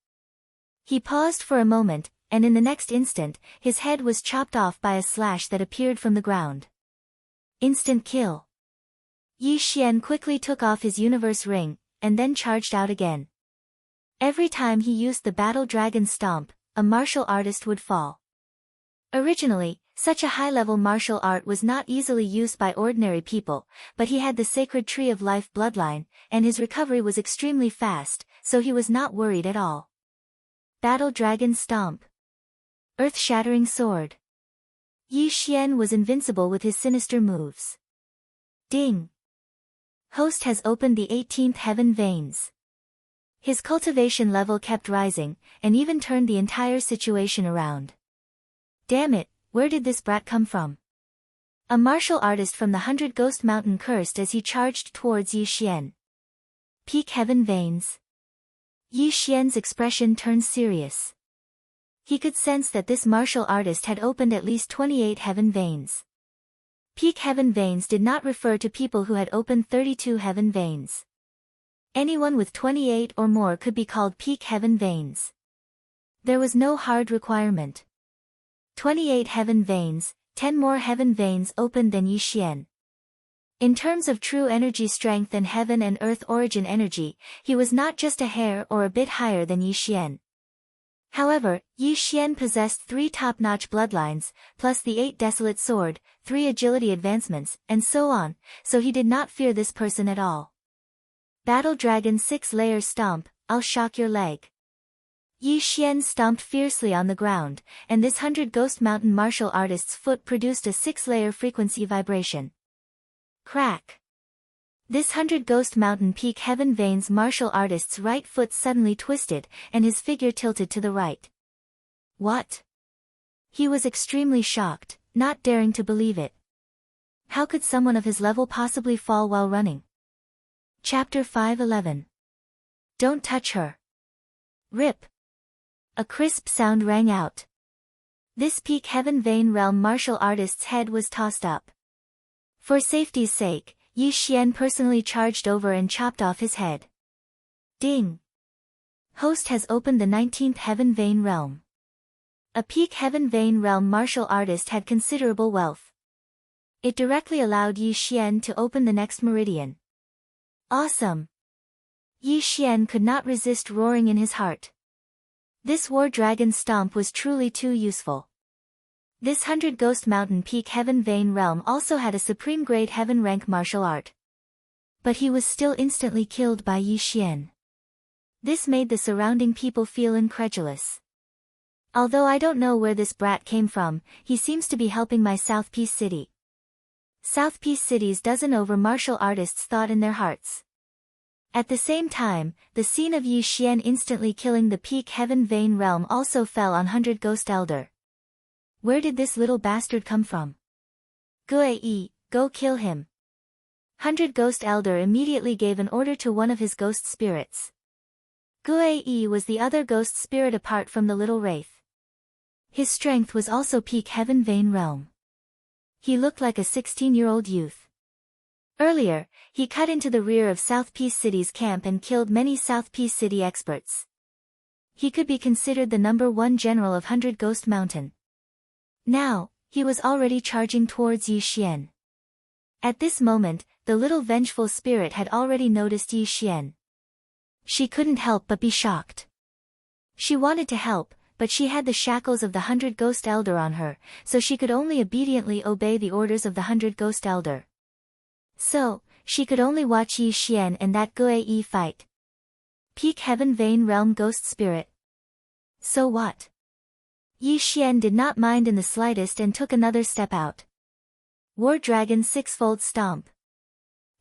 He paused for a moment, and in the next instant, his head was chopped off by a slash that appeared from the ground. Instant kill. Yi Xian quickly took off his universe ring, and then charged out again. Every time he used the Battle Dragon Stomp, a martial artist would fall. Originally, such a high-level martial art was not easily used by ordinary people, but he had the Sacred Tree of Life bloodline, and his recovery was extremely fast, so he was not worried at all. Battle Dragon Stomp. Earth-shattering sword. Yi Xian was invincible with his sinister moves. Ding! Host has opened the 18th Heaven Veins. His cultivation level kept rising, and even turned the entire situation around. Damn it, where did this brat come from? A martial artist from the 100 Ghost Mountain cursed as he charged towards Yi Xian. Peak Heaven Veins. Yi Xian's expression turned serious. He could sense that this martial artist had opened at least 28 Heaven Veins. Peak Heaven Veins did not refer to people who had opened 32 Heaven Veins. Anyone with 28 or more could be called Peak Heaven Veins. There was no hard requirement. 28 Heaven Veins, 10 more Heaven Veins opened than Yi Xian. In terms of true energy strength and heaven and earth origin energy, he was not just a hair or a bit higher than Yi Xian. However, Yi Xian possessed 3 top-notch bloodlines, plus the 8 Desolate Sword, 3 agility advancements, and so on, so he did not fear this person at all. Battle Dragon 6-Layer Stomp, I'll shock your leg. Yi Xian stomped fiercely on the ground, and this 100 Ghost Mountain martial artist's foot produced a 6-layer frequency vibration. Crack! This 100 Ghost Mountain Peak Heaven Veins martial artist's right foot suddenly twisted, and his figure tilted to the right. What? He was extremely shocked, not daring to believe it. How could someone of his level possibly fall while running? Chapter 5:11. Don't touch her. Rip! A crisp sound rang out. This Peak Heaven Vein Realm martial artist's head was tossed up. For safety's sake, Yi Xian personally charged over and chopped off his head. Ding! Host has opened the 19th Heaven Vein Realm. A Peak Heaven Vein Realm martial artist had considerable wealth. It directly allowed Yi Xian to open the next meridian. Awesome! Yi Xian could not resist roaring in his heart. This War Dragon stomp was truly too useful. This 100 Ghost Mountain Peak Heaven Vein Realm also had a supreme grade heaven rank martial art. But he was still instantly killed by Yi Xian. This made the surrounding people feel incredulous. Although I don't know where this brat came from, he seems to be helping my South Peace City. South Peace City's dozen over martial artists thought in their hearts. At the same time, the scene of Yi Xian instantly killing the Peak Heaven Vein Realm also fell on 100 Ghost Elder. Where did this little bastard come from? Gue, go kill him. 100 Ghost Elder immediately gave an order to one of his ghost spirits. Gue was the other ghost spirit apart from the little wraith. His strength was also Peak Heaven Vein Realm. He looked like a 16-year-old youth. Earlier, he cut into the rear of South Peace City's camp and killed many South Peace City experts. He could be considered the #1 general of 100 Ghost Mountain. Now, he was already charging towards Yi Xian. At this moment, the little vengeful spirit had already noticed Yi Xian. She couldn't help but be shocked. She wanted to help, but she had the shackles of the 100 Ghost Elder on her, so she could only obediently obey the orders of the 100 Ghost Elder. So, she could only watch Yi Xian and that Gue fight. Peak Heaven Vein Realm Ghost Spirit. So what? Yi Xian did not mind in the slightest and took another step out. War Dragon 6-fold Stomp.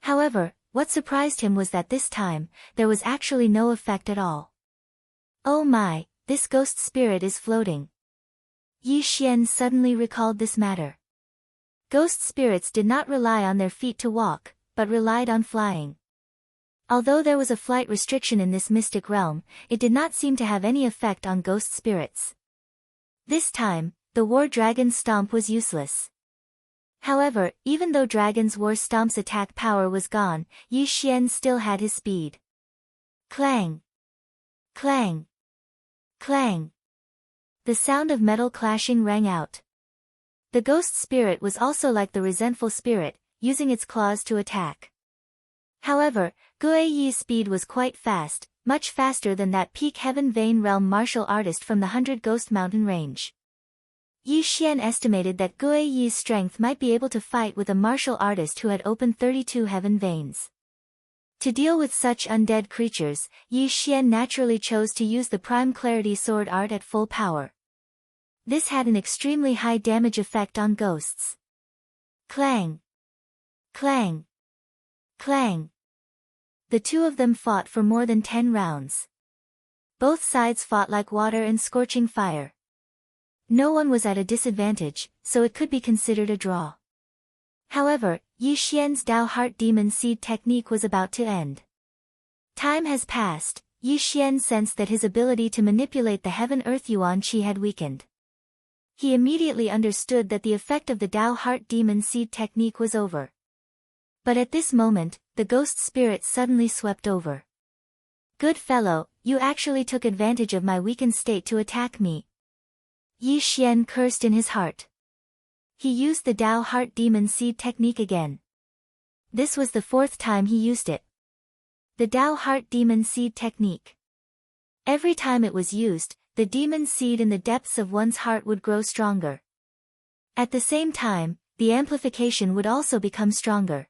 However, what surprised him was that this time, there was actually no effect at all. Oh my, this ghost spirit is floating. Yi Xian suddenly recalled this matter. Ghost spirits did not rely on their feet to walk, but relied on flying. Although there was a flight restriction in this mystic realm, it did not seem to have any effect on ghost spirits. This time, the War Dragon's stomp was useless. However, even though Dragon's War Stomp's attack power was gone, Yi Xian still had his speed. Clang! Clang! Clang! The sound of metal clashing rang out. The ghost spirit was also like the resentful spirit, using its claws to attack. However, Gue Yi's speed was quite fast, much faster than that Peak Heaven Vein Realm martial artist from the 100 Ghost Mountain range. Yi Xian estimated that Gue Yi's strength might be able to fight with a martial artist who had opened 32 heaven veins. To deal with such undead creatures, Yi Xian naturally chose to use the Prime Clarity Sword art at full power. This had an extremely high damage effect on ghosts. Clang! Clang! Clang! The two of them fought for more than 10 rounds. Both sides fought like water and scorching fire. No one was at a disadvantage, so it could be considered a draw. However, Yi Xian's Dao Heart Demon Seed technique was about to end. Time has passed. Yi Xian sensed that his ability to manipulate the Heaven-Earth Yuan Qi had weakened. He immediately understood that the effect of the Dao Heart Demon Seed technique was over. But at this moment, the ghost spirit suddenly swept over. Good fellow, you actually took advantage of my weakened state to attack me. Yi Xian cursed in his heart. He used the Dao Heart Demon Seed technique again. This was the 4th time he used it. The Dao Heart Demon Seed technique. Every time it was used, the demon seed in the depths of one's heart would grow stronger. At the same time, the amplification would also become stronger.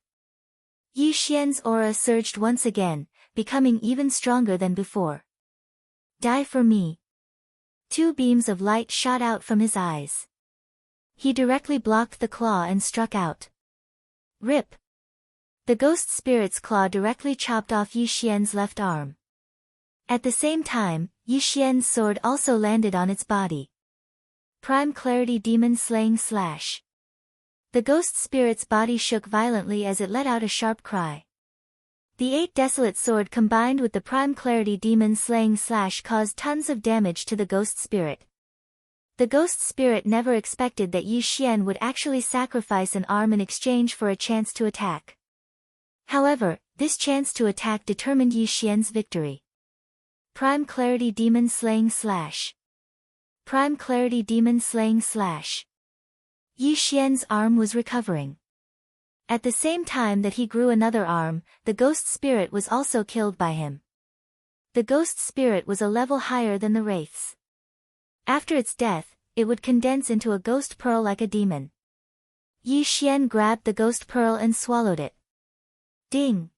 Yi Xian's aura surged once again, becoming even stronger than before. Die for me. Two beams of light shot out from his eyes. He directly blocked the claw and struck out. Rip. The ghost spirit's claw directly chopped off Yi Xian's left arm. At the same time, Yi Xian's sword also landed on its body. Prime Clarity Demon Slaying Slash. The ghost spirit's body shook violently as it let out a sharp cry. The 8 Desolate Sword combined with the Prime Clarity Demon Slaying Slash caused tons of damage to the ghost spirit. The ghost spirit never expected that Yi Xian would actually sacrifice an arm in exchange for a chance to attack. However, this chance to attack determined Yi Xian's victory. Prime Clarity Demon Slaying Slash. Prime Clarity Demon Slaying Slash. Yi Xian's arm was recovering. At the same time that he grew another arm, the ghost spirit was also killed by him. The ghost spirit was a level higher than the wraiths. After its death, it would condense into a ghost pearl like a demon. Yi Xian grabbed the ghost pearl and swallowed it. Ding!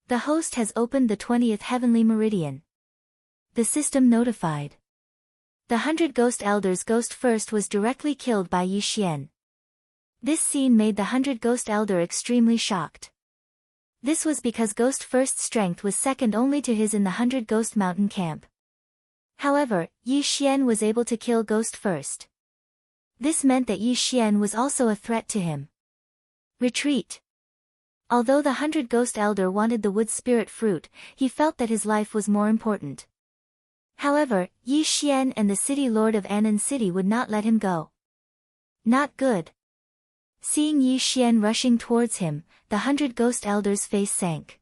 The host has opened the 20th heavenly meridian. The system notified. The 100 Ghost Elders' Ghost First was directly killed by Yi Xian. This scene made the 100 Ghost Elder extremely shocked. This was because Ghost First's strength was second only to his in the 100 Ghost Mountain camp. However, Yi Xian was able to kill Ghost First. This meant that Yi Xian was also a threat to him. Retreat. Although the 100 Ghost Elder wanted the wood spirit fruit, he felt that his life was more important. However, Yi Xian and the city lord of Anan City would not let him go. Not good. Seeing Yi Xian rushing towards him, the 100 Ghost Elders' face sank.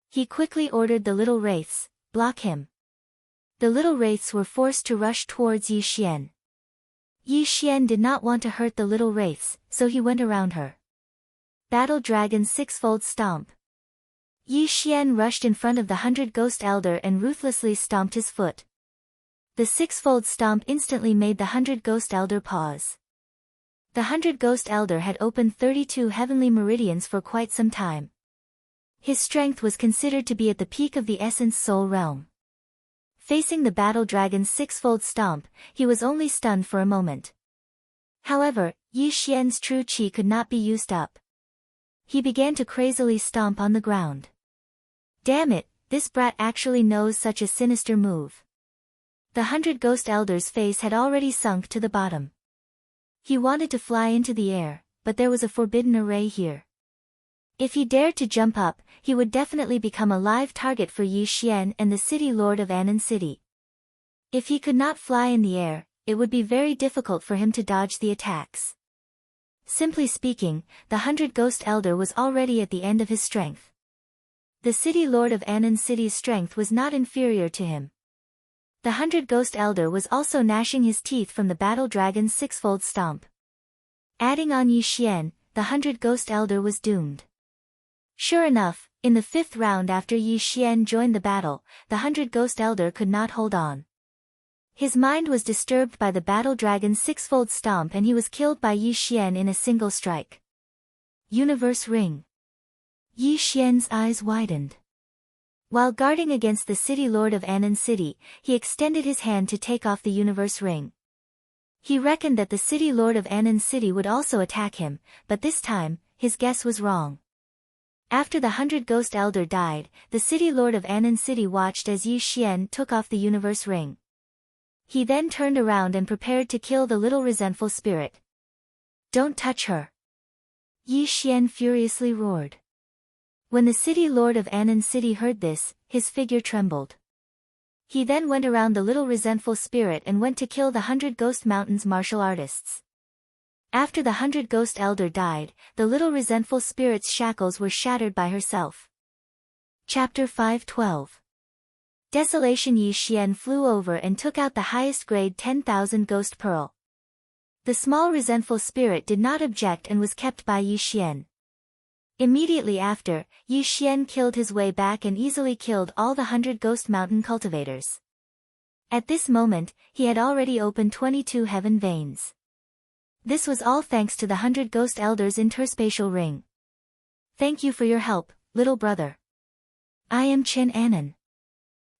He quickly ordered the little wraiths, block him. The little wraiths were forced to rush towards Yi Xian. Yi Xian did not want to hurt the little wraiths, so he went around her. Battle Dragon Sixfold Stomp. Yi Xian rushed in front of the 100 Ghost Elder and ruthlessly stomped his foot. The Sixfold Stomp instantly made the 100 Ghost Elder pause. The 100 Ghost Elder had opened 32 heavenly meridians for quite some time. His strength was considered to be at the peak of the Essence Soul realm. Facing the Battle Dragon's Sixfold Stomp, he was only stunned for a moment. However, Yi Xian's true qi could not be used up. He began to crazily stomp on the ground. Damn it, this brat actually knows such a sinister move. The 100 Ghost Elder's face had already sunk to the bottom. He wanted to fly into the air, but there was a forbidden array here. If he dared to jump up, he would definitely become a live target for Yi Xian and the city lord of Anan City. If he could not fly in the air, it would be very difficult for him to dodge the attacks. Simply speaking, the 100 Ghost Elder was already at the end of his strength. The city lord of Anan City's strength was not inferior to him. The 100 Ghost Elder was also gnashing his teeth from the Battle Dragon's Sixfold Stomp. Adding on Yi Xian, the 100 Ghost Elder was doomed. Sure enough, in the 5th round after Yi Xian joined the battle, the 100 Ghost Elder could not hold on. His mind was disturbed by the Battle Dragon's Sixfold Stomp and he was killed by Yi Xian in a single strike. Universe Ring. Yi Xian's eyes widened. While guarding against the city lord of Anan City, he extended his hand to take off the Universe Ring. He reckoned that the city lord of Anan City would also attack him, but this time, his guess was wrong. After the 100 Ghost Elder died, the city lord of Anan City watched as Yi Xian took off the Universe Ring. He then turned around and prepared to kill the little resentful spirit. Don't touch her! Yi Xian furiously roared. When the city lord of Anan City heard this, his figure trembled. He then went around the little resentful spirit and went to kill the 100 Ghost Mountain's martial artists. After the 100 Ghost Elder died, the little resentful spirit's shackles were shattered by herself. Chapter 512. Desolation. Yi Xian flew over and took out the highest grade 10,000 Ghost Pearl. The small resentful spirit did not object and was kept by Yi Xian. Immediately after, Yi Xian killed his way back and easily killed all the 100 Ghost Mountain cultivators. At this moment, he had already opened 22 heaven veins. This was all thanks to the 100 Ghost Elders' interspatial ring. Thank you for your help, little brother. I am Chen Anan.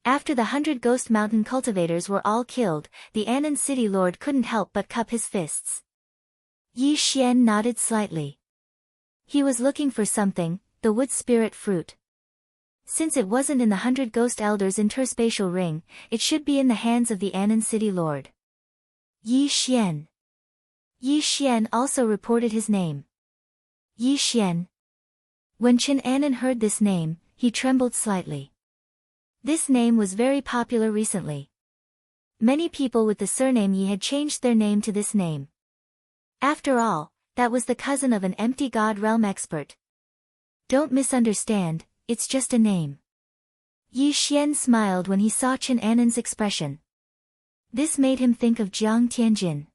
After the 100 Ghost Mountain cultivators were all killed, the Anan city lord couldn't help but cup his fists. Yi Xian nodded slightly. He was looking for something, the wood spirit fruit. Since it wasn't in the 100 Ghost Elders' interspatial ring, it should be in the hands of the Anan city lord. Yi Xian. Yi Xian also reported his name. Yi Xian. When Chen Anan heard this name, he trembled slightly. This name was very popular recently. Many people with the surname Yi had changed their name to this name. After all, that was the cousin of an empty god realm expert. Don't misunderstand, it's just a name. Yi Xian smiled when he saw Chen Anan's expression. This made him think of Jiang Tianjin.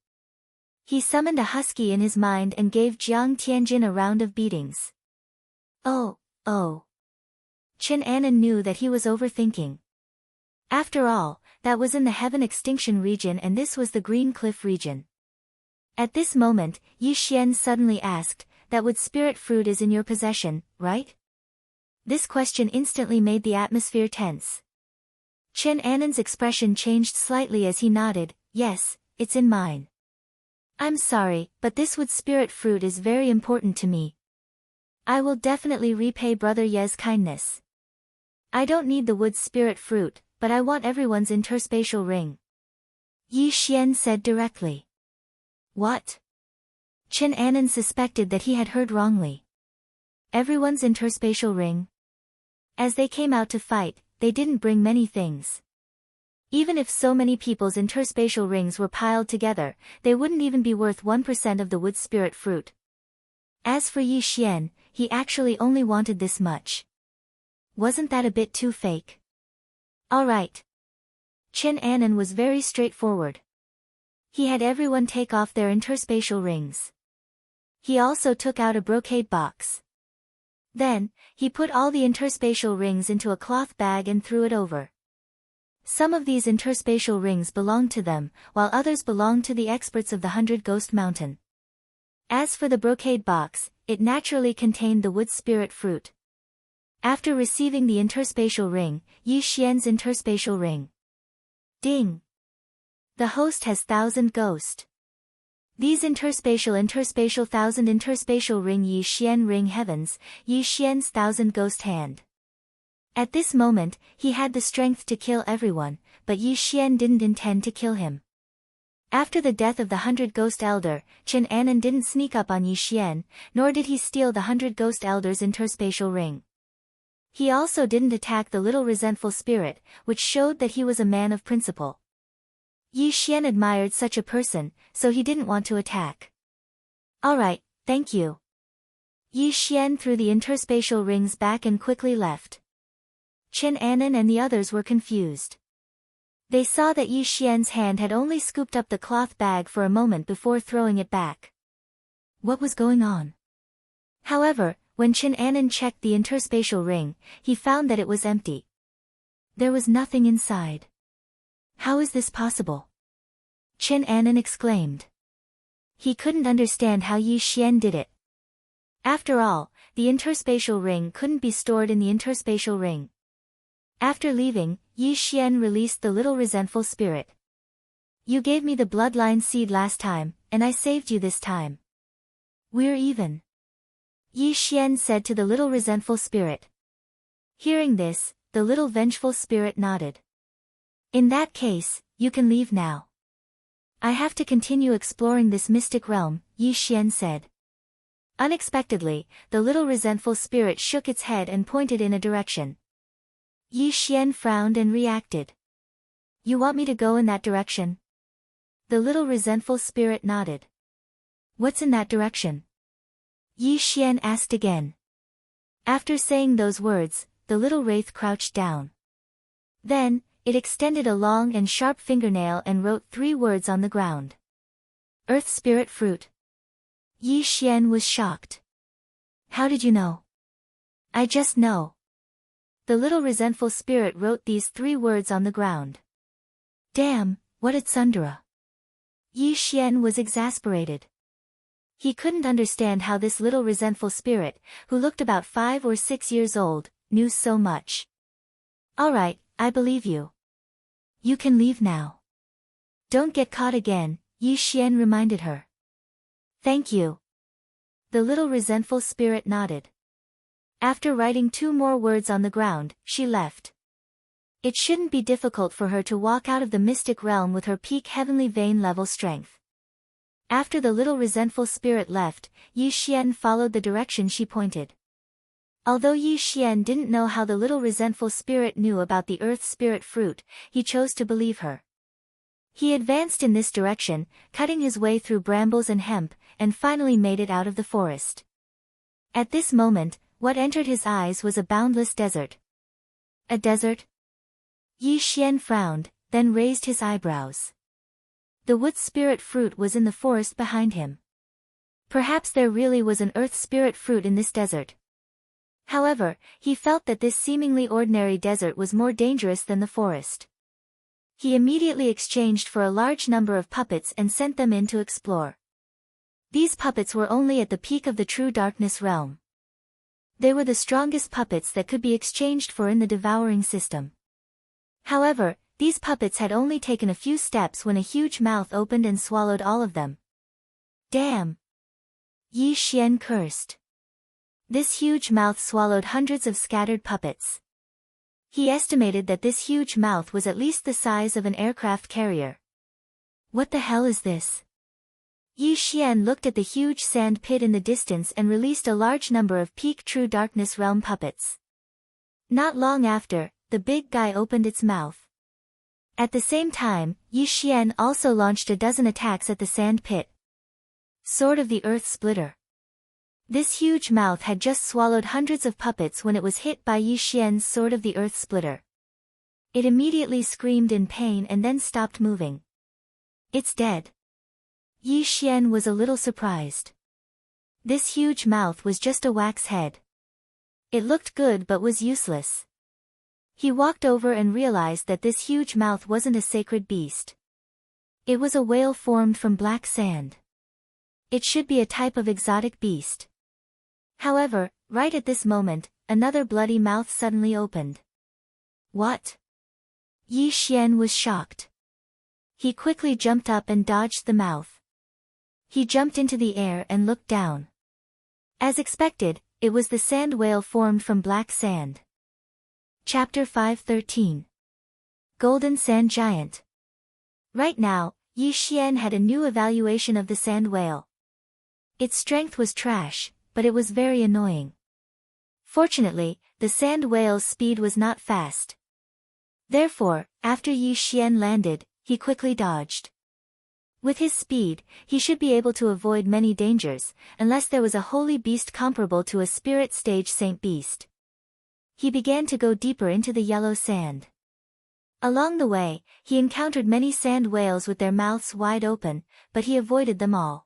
He summoned a husky in his mind and gave Jiang Tianjin a round of beatings. Oh. Chen Anan knew that he was overthinking. After all, that was in the Heaven Extinction region and this was the Green Cliff region. At this moment, Yi Xian suddenly asked, "That wood spirit fruit is in your possession, right?" This question instantly made the atmosphere tense. Chen Anan's expression changed slightly as he nodded, "Yes, it's in mine. I'm sorry, but this wood spirit fruit is very important to me. I will definitely repay Brother Ye's kindness. I don't need the wood spirit fruit, but I want everyone's interspatial ring." Yi Xian said directly. What? Chen Anan suspected that he had heard wrongly. Everyone's interspatial ring? As they came out to fight, they didn't bring many things. Even if so many people's interspatial rings were piled together, they wouldn't even be worth 1% of the wood spirit fruit. As for Yi Xian, he actually only wanted this much. Wasn't that a bit too fake? Alright. Chen Anan was very straightforward. He had everyone take off their interspatial rings. He also took out a brocade box. Then, he put all the interspatial rings into a cloth bag and threw it over. Some of these interspatial rings belonged to them, while others belonged to the experts of the 100 Ghost Mountain. As for the brocade box, it naturally contained the wood spirit fruit. After receiving the interspatial ring, Yi Xian's interspatial ring. Ding! The host has 1,000 ghost. These interspatial 1,000 interspatial ring Yi Xian ring heavens, Yi Xian's 1,000 ghost hand. At this moment, he had the strength to kill everyone, but Yi Xian didn't intend to kill him. After the death of the 100 Ghost Elder, Chen Anan didn't sneak up on Yi Xian, nor did he steal the 100 Ghost Elders' interspatial ring. He also didn't attack the little resentful spirit, which showed that he was a man of principle. Yi Xian admired such a person, so he didn't want to attack. Alright, thank you. Yi Xian threw the interspatial rings back and quickly left. Chen Anan and the others were confused. They saw that Yi Xian's hand had only scooped up the cloth bag for a moment before throwing it back. What was going on? However, when Chen Anan checked the interspatial ring, he found that it was empty. There was nothing inside. How is this possible? Chen Anan exclaimed. He couldn't understand how Yi Xian did it. After all, the interspatial ring couldn't be stored in the interspatial ring. After leaving, Yi Xian released the little resentful spirit. You gave me the bloodline seed last time, and I saved you this time. We're even. Yi Xian said to the little resentful spirit. Hearing this, the little vengeful spirit nodded. In that case, you can leave now. I have to continue exploring this mystic realm, Yi Xian said. Unexpectedly, the little resentful spirit shook its head and pointed in a direction. Yi Xian frowned and reacted. You want me to go in that direction? The little resentful spirit nodded. What's in that direction? Yi Xian asked again. After saying those words, the little wraith crouched down. Then, it extended a long and sharp fingernail and wrote 3 words on the ground. Earth Spirit Fruit. Yi Xian was shocked. How did you know? I just know. The little resentful spirit wrote these 3 words on the ground. Damn, what a tsundere. Yi Xian was exasperated. He couldn't understand how this little resentful spirit, who looked about 5 or 6 years old, knew so much. Alright, I believe you. You can leave now. Don't get caught again, Yi Xian reminded her. Thank you. The little resentful spirit nodded. After writing 2 more words on the ground, she left. It shouldn't be difficult for her to walk out of the mystic realm with her peak heavenly vein level strength. After the little resentful spirit left, Yi Xian followed the direction she pointed. Although Yi Xian didn't know how the little resentful spirit knew about the earth spirit fruit, he chose to believe her. He advanced in this direction, cutting his way through brambles and hemp, and finally made it out of the forest. At this moment, what entered his eyes was a boundless desert. A desert? Yi Xian frowned, then raised his eyebrows. The wood spirit fruit was in the forest behind him. Perhaps there really was an earth spirit fruit in this desert. However, he felt that this seemingly ordinary desert was more dangerous than the forest. He immediately exchanged for a large number of puppets and sent them in to explore. These puppets were only at the peak of the true darkness realm. They were the strongest puppets that could be exchanged for in the devouring system. However, these puppets had only taken a few steps when a huge mouth opened and swallowed all of them. Damn! Yi Xian cursed. This huge mouth swallowed hundreds of scattered puppets. He estimated that this huge mouth was at least the size of an aircraft carrier. What the hell is this? Yi Xian looked at the huge sand pit in the distance and released a large number of peak true darkness realm puppets. Not long after, the big guy opened its mouth. At the same time, Yi Xian also launched a dozen attacks at the sand pit. Sword of the Earth Splitter. This huge mouth had just swallowed hundreds of puppets when it was hit by Yi Xian's Sword of the Earth Splitter. It immediately screamed in pain and then stopped moving. It's dead. Yi Xian was a little surprised. This huge mouth was just a wax head. It looked good but was useless. He walked over and realized that this huge mouth wasn't a sacred beast. It was a whale formed from black sand. It should be a type of exotic beast. However, right at this moment, another bloody mouth suddenly opened. What? Yi Xian was shocked. He quickly jumped up and dodged the mouth. He jumped into the air and looked down. As expected, it was the sand whale formed from black sand. Chapter 5:13. Golden Sand Giant. Right now, Yi Xian had a new evaluation of the sand whale. Its strength was trash, but it was very annoying. Fortunately, the sand whale's speed was not fast. Therefore, after Yi Xian landed, he quickly dodged. With his speed, he should be able to avoid many dangers, unless there was a holy beast comparable to a spirit stage saint beast. He began to go deeper into the yellow sand. Along the way, he encountered many sand whales with their mouths wide open, but he avoided them all.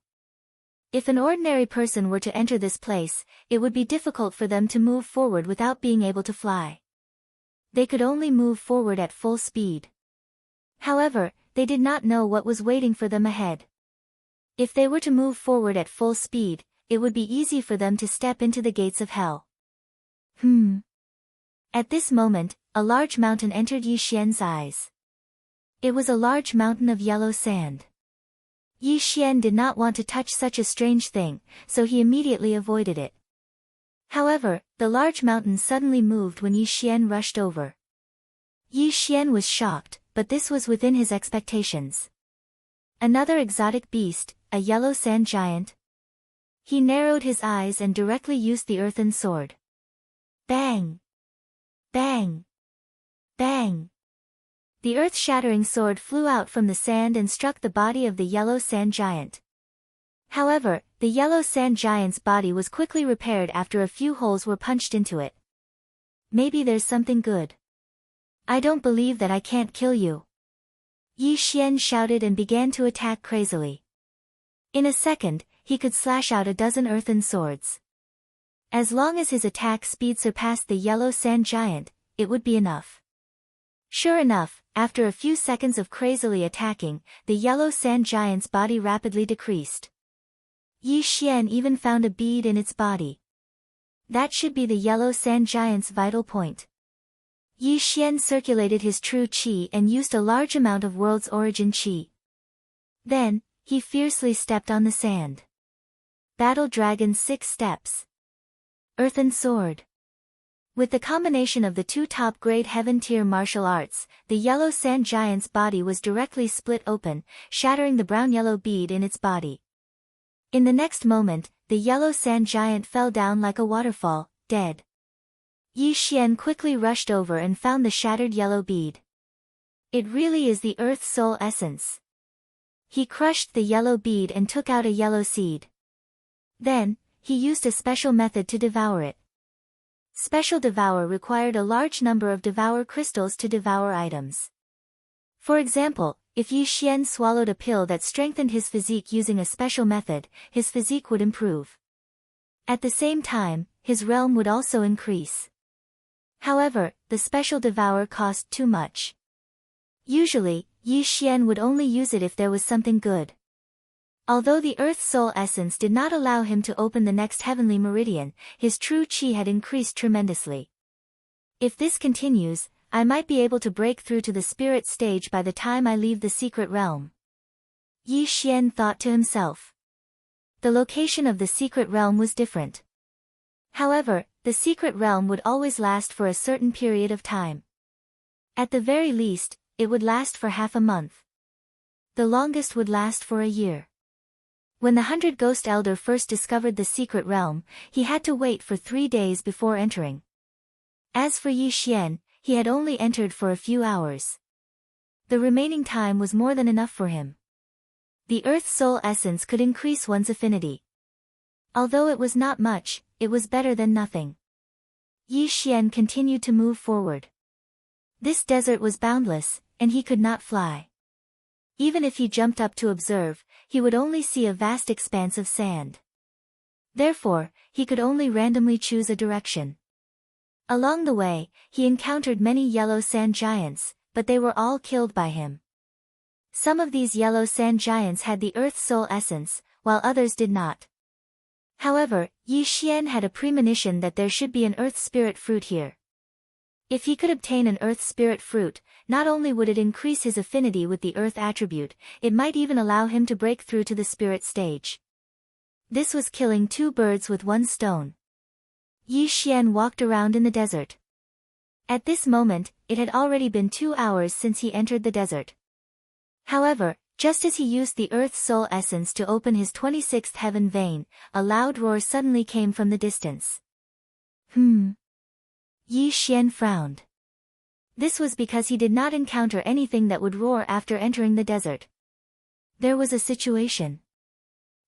If an ordinary person were to enter this place, it would be difficult for them to move forward without being able to fly. They could only move forward at full speed. However, they did not know what was waiting for them ahead. If they were to move forward at full speed, it would be easy for them to step into the gates of hell. At this moment, a large mountain entered Yi Xian's eyes. It was a large mountain of yellow sand. Yi Xian did not want to touch such a strange thing, so he immediately avoided it. However, the large mountain suddenly moved when Yi Xian rushed over. Yi Xian was shocked, but this was within his expectations. Another exotic beast, a yellow sand giant? He narrowed his eyes and directly used the earthen sword. Bang! Bang! Bang! The earth-shattering sword flew out from the sand and struck the body of the yellow sand giant. However, the yellow sand giant's body was quickly repaired after a few holes were punched into it. Maybe there's something good. I don't believe that I can't kill you. Yi Xian shouted and began to attack crazily. In a second, he could slash out a dozen earthen swords. As long as his attack speed surpassed the yellow sand giant, it would be enough. Sure enough, after a few seconds of crazily attacking, the yellow sand giant's body rapidly decreased. Yi Xian even found a bead in its body. That should be the yellow sand giant's vital point. Yi Xian circulated his true qi and used a large amount of world's origin qi. Then, he fiercely stepped on the sand. Battle Dragon 6 steps. Earthen Sword. With the combination of the two top-grade heaven-tier martial arts, the yellow sand giant's body was directly split open, shattering the brown-yellow bead in its body. In the next moment, the yellow sand giant fell down like a waterfall, dead. Yi Xian quickly rushed over and found the shattered yellow bead. It really is the Earth's soul essence. He crushed the yellow bead and took out a yellow seed. Then, he used a special method to devour it. Special Devour required a large number of Devour crystals to devour items. For example, if Yi Xian swallowed a pill that strengthened his physique using a special method, his physique would improve. At the same time, his realm would also increase. However, the Special Devour cost too much. Usually, Yi Xian would only use it if there was something good. Although the Earth's soul essence did not allow him to open the next heavenly meridian, his true qi had increased tremendously. If this continues, I might be able to break through to the spirit stage by the time I leave the secret realm. Yi Xian thought to himself. The location of the secret realm was different. However, the secret realm would always last for a certain period of time. At the very least, it would last for half a month. The longest would last for a year. When the 100 Ghost Elder first discovered the secret realm, he had to wait for 3 days before entering. As for Yi Xian, he had only entered for a few hours. The remaining time was more than enough for him. The Earth's soul essence could increase one's affinity. Although it was not much, it was better than nothing. Yi Xian continued to move forward. This desert was boundless, and he could not fly. Even if he jumped up to observe, he would only see a vast expanse of sand. Therefore, he could only randomly choose a direction. Along the way, he encountered many yellow sand giants, but they were all killed by him. Some of these yellow sand giants had the Earth's soul essence, while others did not. However, Yi Xian had a premonition that there should be an Earth Spirit fruit here. If he could obtain an Earth Spirit fruit, not only would it increase his affinity with the Earth attribute, it might even allow him to break through to the spirit stage. This was killing 2 birds with 1 stone. Yi Xian walked around in the desert. At this moment, it had already been 2 hours since he entered the desert. However, just as he used the Earth's soul essence to open his 26th heaven vein, a loud roar suddenly came from the distance. Yi Xian frowned. This was because he did not encounter anything that would roar after entering the desert. There was a situation.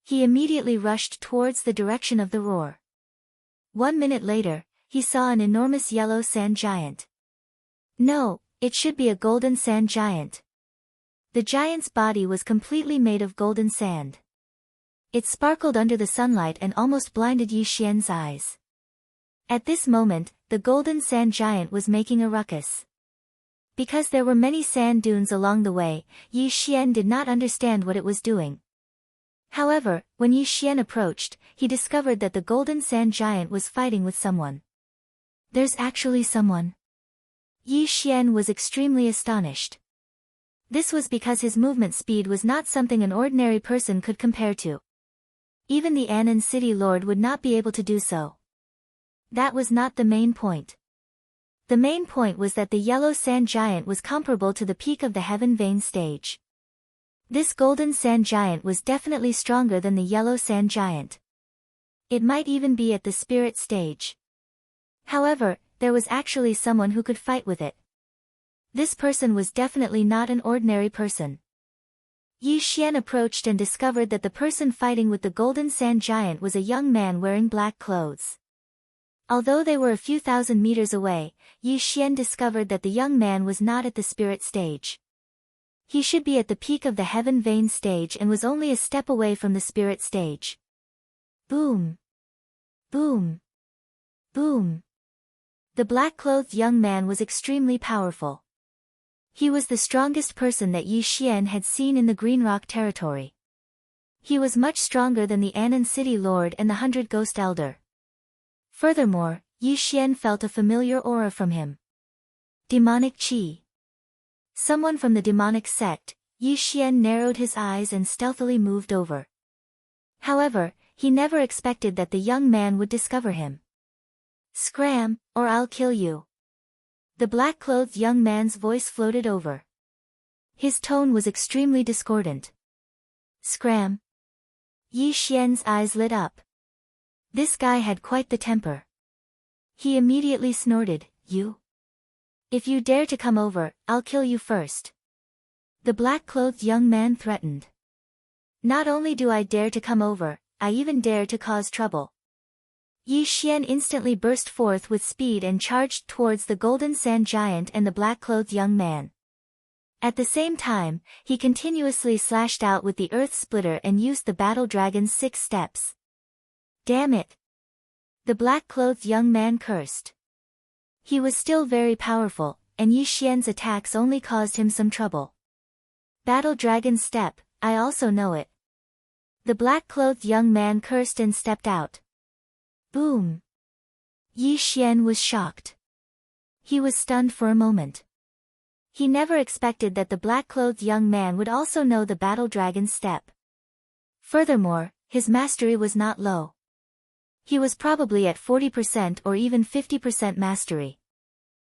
He immediately rushed towards the direction of the roar. 1 minute later, he saw an enormous yellow sand giant. No, it should be a golden sand giant. The giant's body was completely made of golden sand. It sparkled under the sunlight and almost blinded Yi Xian's eyes. At this moment, the golden sand giant was making a ruckus. Because there were many sand dunes along the way, Yi Xian did not understand what it was doing. However, when Yi Xian approached, he discovered that the golden sand giant was fighting with someone. There's actually someone. Yi Xian was extremely astonished. This was because his movement speed was not something an ordinary person could compare to. Even the Anan City Lord would not be able to do so. That was not the main point. The main point was that the yellow sand giant was comparable to the peak of the heaven vein stage. This golden sand giant was definitely stronger than the yellow sand giant. It might even be at the spirit stage. However, there was actually someone who could fight with it. This person was definitely not an ordinary person. Yi Xian approached and discovered that the person fighting with the golden sand giant was a young man wearing black clothes. Although they were a few thousand meters away, Yi Xian discovered that the young man was not at the spirit stage. He should be at the peak of the heaven vein stage and was only a step away from the spirit stage. Boom! Boom! Boom! The black-clothed young man was extremely powerful. He was the strongest person that Yi Xian had seen in the Green Rock territory. He was much stronger than the Anan City Lord and the 100 Ghost Elder. Furthermore, Yi Xian felt a familiar aura from him. Demonic Qi. Someone from the demonic sect. Yi Xian narrowed his eyes and stealthily moved over. However, he never expected that the young man would discover him. Scram, or I'll kill you. The black-clothed young man's voice floated over. His tone was extremely discordant. Scram. Yi Xian's eyes lit up. This guy had quite the temper. He immediately snorted, You? If you dare to come over, I'll kill you first. The black-clothed young man threatened. Not only do I dare to come over, I even dare to cause trouble. Yi Xian instantly burst forth with speed and charged towards the golden sand giant and the black-clothed young man. At the same time, he continuously slashed out with the earth splitter and used the battle dragon's 6 steps. Damn it! The black-clothed young man cursed. He was still very powerful, and Yi Xian's attacks only caused him some trouble. Battle dragon's step, I also know it. The black-clothed young man cursed and stepped out. Boom! Yi Xian was shocked. He was stunned for a moment. He never expected that the black-clothed young man would also know the battle dragon's step. Furthermore, his mastery was not low. He was probably at 40% or even 50% mastery.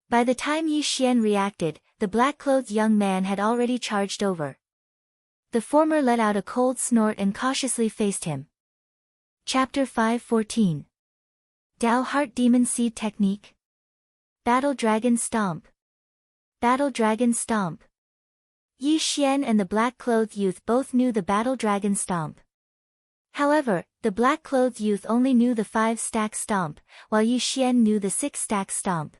By the time Yi Xian reacted, the black-clothed young man had already charged over. The former let out a cold snort and cautiously faced him. Chapter 5:14. Dao Heart Demon Seed Technique. Battle Dragon Stomp. Battle Dragon Stomp. Yi Xian and the black-clothed youth both knew the Battle Dragon Stomp. However, the black-clothed youth only knew the 5-stack stomp, while Yi Xian knew the 6-stack stomp.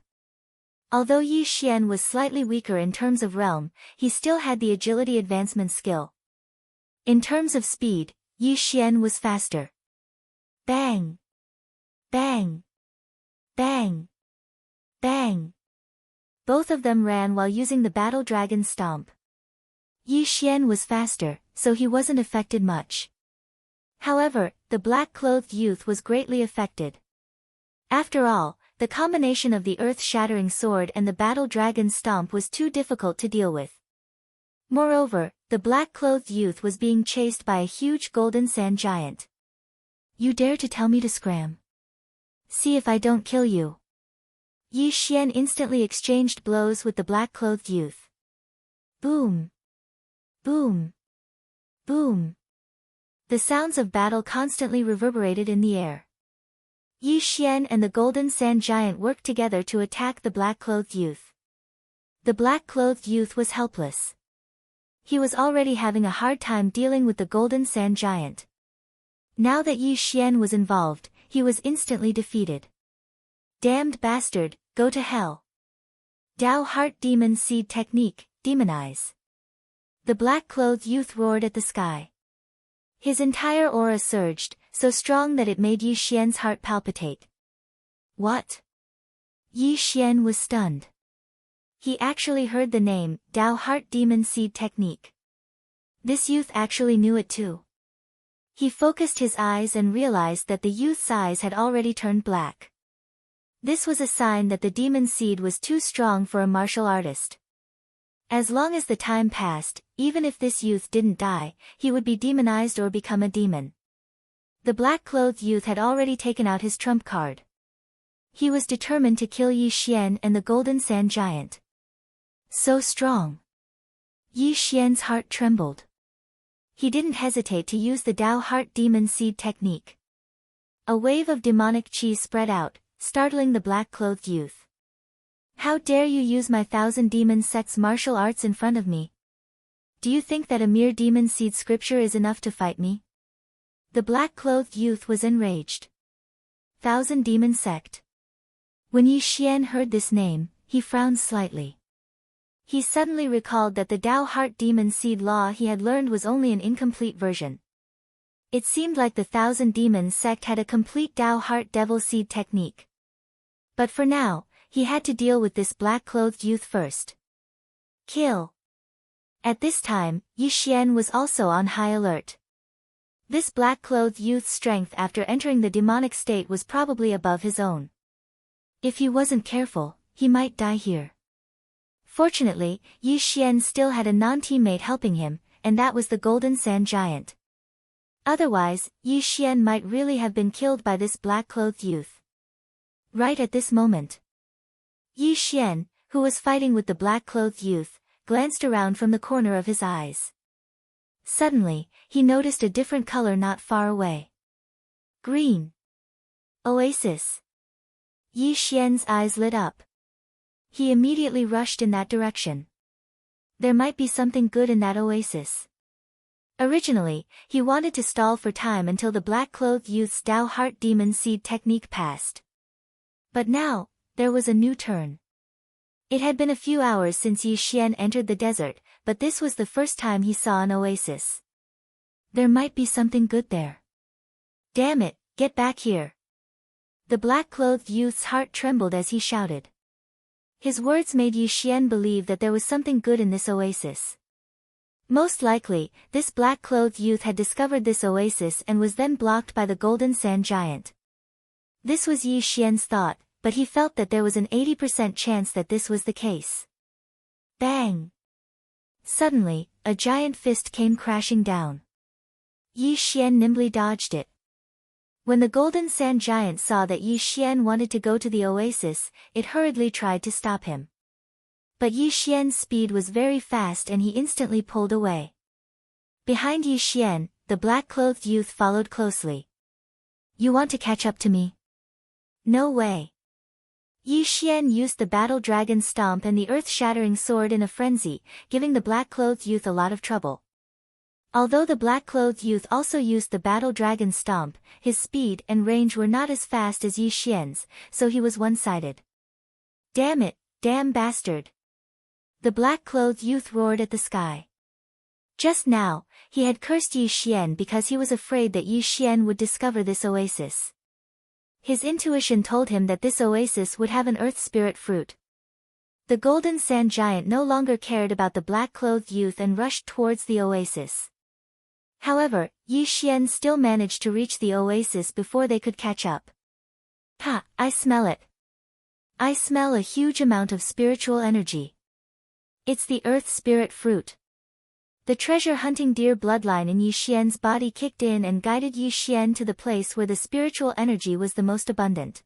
Although Yi Xian was slightly weaker in terms of realm, he still had the agility advancement skill. In terms of speed, Yi Xian was faster. Bang! Bang! Bang! Bang! Both of them ran while using the Battle Dragon Stomp. Yi Xian was faster, so he wasn't affected much. However, the black-clothed youth was greatly affected. After all, the combination of the earth-shattering sword and the Battle Dragon Stomp was too difficult to deal with. Moreover, the black-clothed youth was being chased by a huge golden sand giant. You dare to tell me to scram? See if I don't kill you. Yi Xian instantly exchanged blows with the black-clothed youth. Boom! Boom! Boom! The sounds of battle constantly reverberated in the air. Yi Xian and the golden sand giant worked together to attack the black-clothed youth. The black-clothed youth was helpless. He was already having a hard time dealing with the golden sand giant. Now that Yi Xian was involved, he was instantly defeated. Damned bastard, go to hell. Dao Heart Demon Seed Technique, Demonize. The black-clothed youth roared at the sky. His entire aura surged, so strong that it made Yi Xian's heart palpitate. What? Yi Xian was stunned. He actually heard the name, Dao Heart Demon Seed Technique. This youth actually knew it too. He focused his eyes and realized that the youth's eyes had already turned black. This was a sign that the demon seed was too strong for a martial artist. As long as the time passed, even if this youth didn't die, he would be demonized or become a demon. The black-clothed youth had already taken out his trump card. He was determined to kill Yi Xian and the golden sand giant. So strong. Yi Xian's heart trembled. He didn't hesitate to use the Dao Heart Demon Seed Technique. A wave of demonic qi spread out, startling the black-clothed youth. How dare you use my 1,000 demon sect's martial arts in front of me? Do you think that a mere demon seed scripture is enough to fight me? The black-clothed youth was enraged. 1,000 demon sect. When Yi Xian heard this name, he frowned slightly. He suddenly recalled that the Dao Heart Demon Seed law he had learned was only an incomplete version. It seemed like the 1,000 demon sect had a complete Dao Heart Devil Seed technique. But for now, he had to deal with this black-clothed youth first. Kill. At this time, Yi Xian was also on high alert. This black-clothed youth's strength after entering the demonic state was probably above his own. If he wasn't careful, he might die here. Fortunately, Yi Xian still had a non-teammate helping him, and that was the Golden Sand Giant. Otherwise, Yi Xian might really have been killed by this black-clothed youth. Right at this moment, Yi Xian, who was fighting with the black-clothed youth, glanced around from the corner of his eyes. Suddenly, he noticed a different color not far away. Green. Oasis. Yi Xian's eyes lit up. He immediately rushed in that direction. There might be something good in that oasis. Originally, he wanted to stall for time until the black-clothed youth's Dao Heart Demon Seed technique passed. But now, there was a new turn. It had been a few hours since Yi Xian entered the desert, but this was the first time he saw an oasis. There might be something good there. Damn it, get back here. The black-clothed youth's heart trembled as he shouted. His words made Yi Xian believe that there was something good in this oasis. Most likely, this black-clothed youth had discovered this oasis and was then blocked by the Golden Sand Giant. This was Yi Xian's thought, but he felt that there was an 80% chance that this was the case. Bang! Suddenly, a giant fist came crashing down. Yi Xian nimbly dodged it. When the Golden Sand Giant saw that Yi Xian wanted to go to the oasis, it hurriedly tried to stop him. But Yi Xian's speed was very fast and he instantly pulled away. Behind Yi Xian, the black-clothed youth followed closely. You want to catch up to me? No way. Yi Xian used the Battle Dragon Stomp and the earth-shattering sword in a frenzy, giving the black-clothed youth a lot of trouble. Although the black-clothed youth also used the Battle Dragon Stomp, his speed and range were not as fast as Yi Xian's, so he was one-sided. Damn it, damn bastard! The black-clothed youth roared at the sky. Just now, he had cursed Yi Xian because he was afraid that Yi Xian would discover this oasis. His intuition told him that this oasis would have an earth spirit fruit. The Golden Sand Giant no longer cared about the black-clothed youth and rushed towards the oasis. However, Yi Xian still managed to reach the oasis before they could catch up. Ha, I smell it. I smell a huge amount of spiritual energy. It's the earth spirit fruit. The treasure-hunting deer bloodline in Yi Xian's body kicked in and guided Yi Xian to the place where the spiritual energy was the most abundant.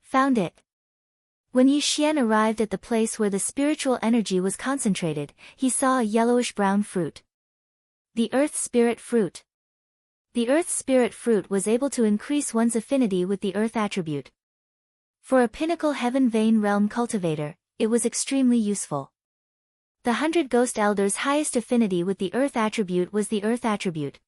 Found it. When Yi Xian arrived at the place where the spiritual energy was concentrated, he saw a yellowish-brown fruit. The earth spirit fruit. The earth spirit fruit was able to increase one's affinity with the earth attribute. For a pinnacle heaven vein realm cultivator, it was extremely useful. The 100 Ghost Elders' highest affinity with the earth attribute was the earth attribute.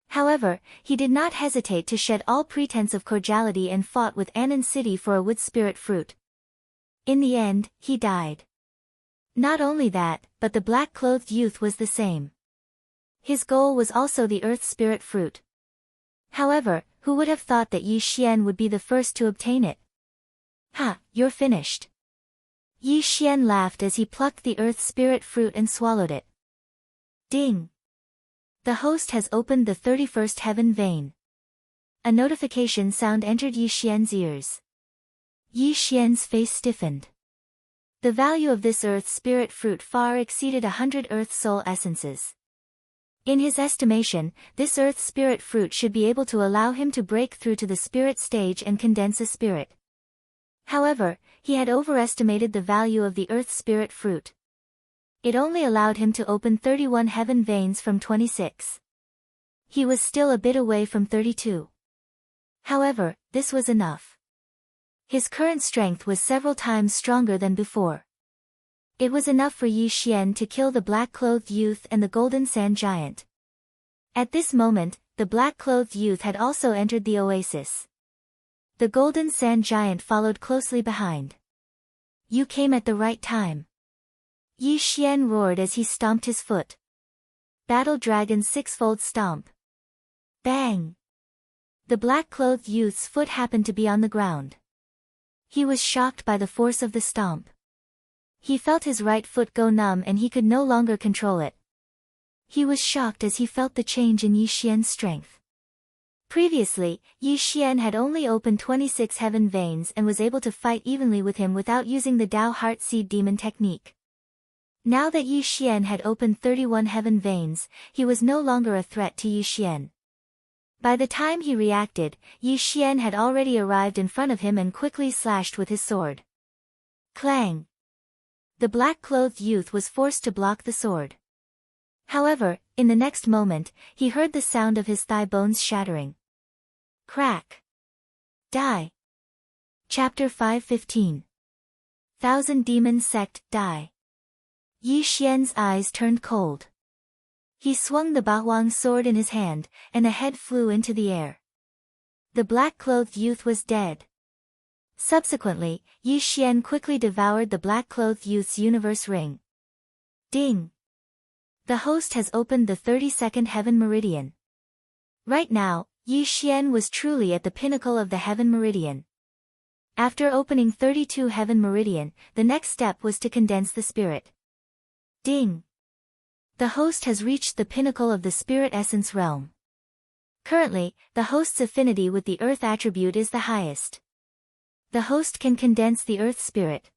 However, he did not hesitate to shed all pretense of cordiality and fought with Anan City for a wood spirit fruit. In the end, he died. Not only that, but the black-clothed youth was the same. His goal was also the earth spirit fruit. However, who would have thought that Yi Xian would be the first to obtain it? Ha, you're finished. Yi Xian laughed as he plucked the earth spirit fruit and swallowed it. Ding! The host has opened the 31st heaven vein. A notification sound entered Yi Xian's ears. Yi Xian's face stiffened. The value of this earth spirit fruit far exceeded 100 earth soul essences. In his estimation, this earth spirit fruit should be able to allow him to break through to the spirit stage and condense a spirit. However, he had overestimated the value of the earth spirit fruit. It only allowed him to open 31 heaven veins from 26. He was still a bit away from 32. However, this was enough. His current strength was several times stronger than before. It was enough for Yi Xian to kill the black-clothed youth and the Golden Sand Giant. At this moment, the black-clothed youth had also entered the oasis. The Golden Sand Giant followed closely behind. You came at the right time. Yi Xian roared as he stomped his foot. Battle Dragon's six-fold stomp. Bang! The black-clothed youth's foot happened to be on the ground. He was shocked by the force of the stomp. He felt his right foot go numb and he could no longer control it. He was shocked as he felt the change in Yi Xian's strength. Previously, Yi Xian had only opened 26 heaven veins and was able to fight evenly with him without using the Dao Heart Seed Demon technique. Now that Yi Xian had opened 31 heaven veins, he was no longer a threat to Yi Xian. By the time he reacted, Yi Xian had already arrived in front of him and quickly slashed with his sword. Clang! The black-clothed youth was forced to block the sword. However, in the next moment, he heard the sound of his thigh bones shattering. Crack! Die! Chapter 5:15. Thousand Demon Sect, Die. Yi Xian's eyes turned cold. He swung the Bahuang sword in his hand, and a head flew into the air. The black-clothed youth was dead. Subsequently, Yi Xian quickly devoured the black-clothed youth's universe ring. Ding! The host has opened the 32nd heaven meridian. Right now, Yi Xian was truly at the pinnacle of the heaven meridian. After opening 32 heaven meridian, the next step was to condense the spirit. Ding! The host has reached the pinnacle of the spirit essence realm. Currently, the host's affinity with the earth attribute is the highest. The host can condense the earth spirit.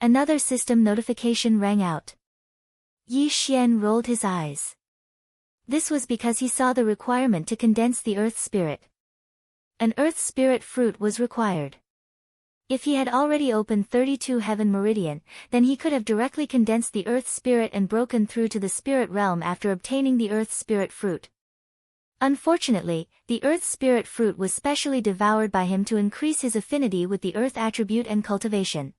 Another system notification rang out. Yi Xian rolled his eyes. This was because he saw the requirement to condense the earth spirit. An earth spirit fruit was required. If he had already opened 32 heaven meridian, then he could have directly condensed the earth spirit and broken through to the spirit realm after obtaining the earth spirit fruit. Unfortunately, the earth spirit fruit was specially devoured by him to increase his affinity with the earth attribute and cultivation.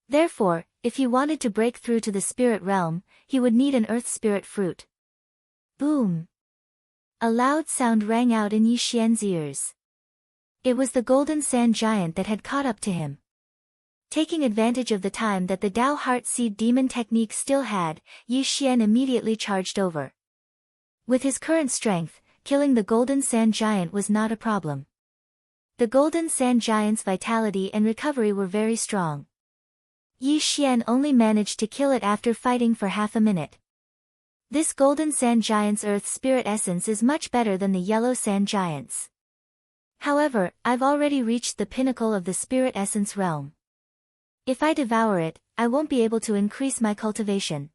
Therefore, if he wanted to break through to the spirit realm, he would need an earth spirit fruit. Boom! A loud sound rang out in Yi Xian's ears. It was the golden sand giant that had caught up to him. Taking advantage of the time that the Tao Heart Seed Demon technique still had, Yi Xian immediately charged over. With his current strength, killing the golden sand giant was not a problem. The golden sand giant's vitality and recovery were very strong. Yi Xian only managed to kill it after fighting for half a minute. This golden sand giant's earth spirit essence is much better than the yellow sand giant's. However, I've already reached the pinnacle of the spirit essence realm. If I devour it, I won't be able to increase my cultivation.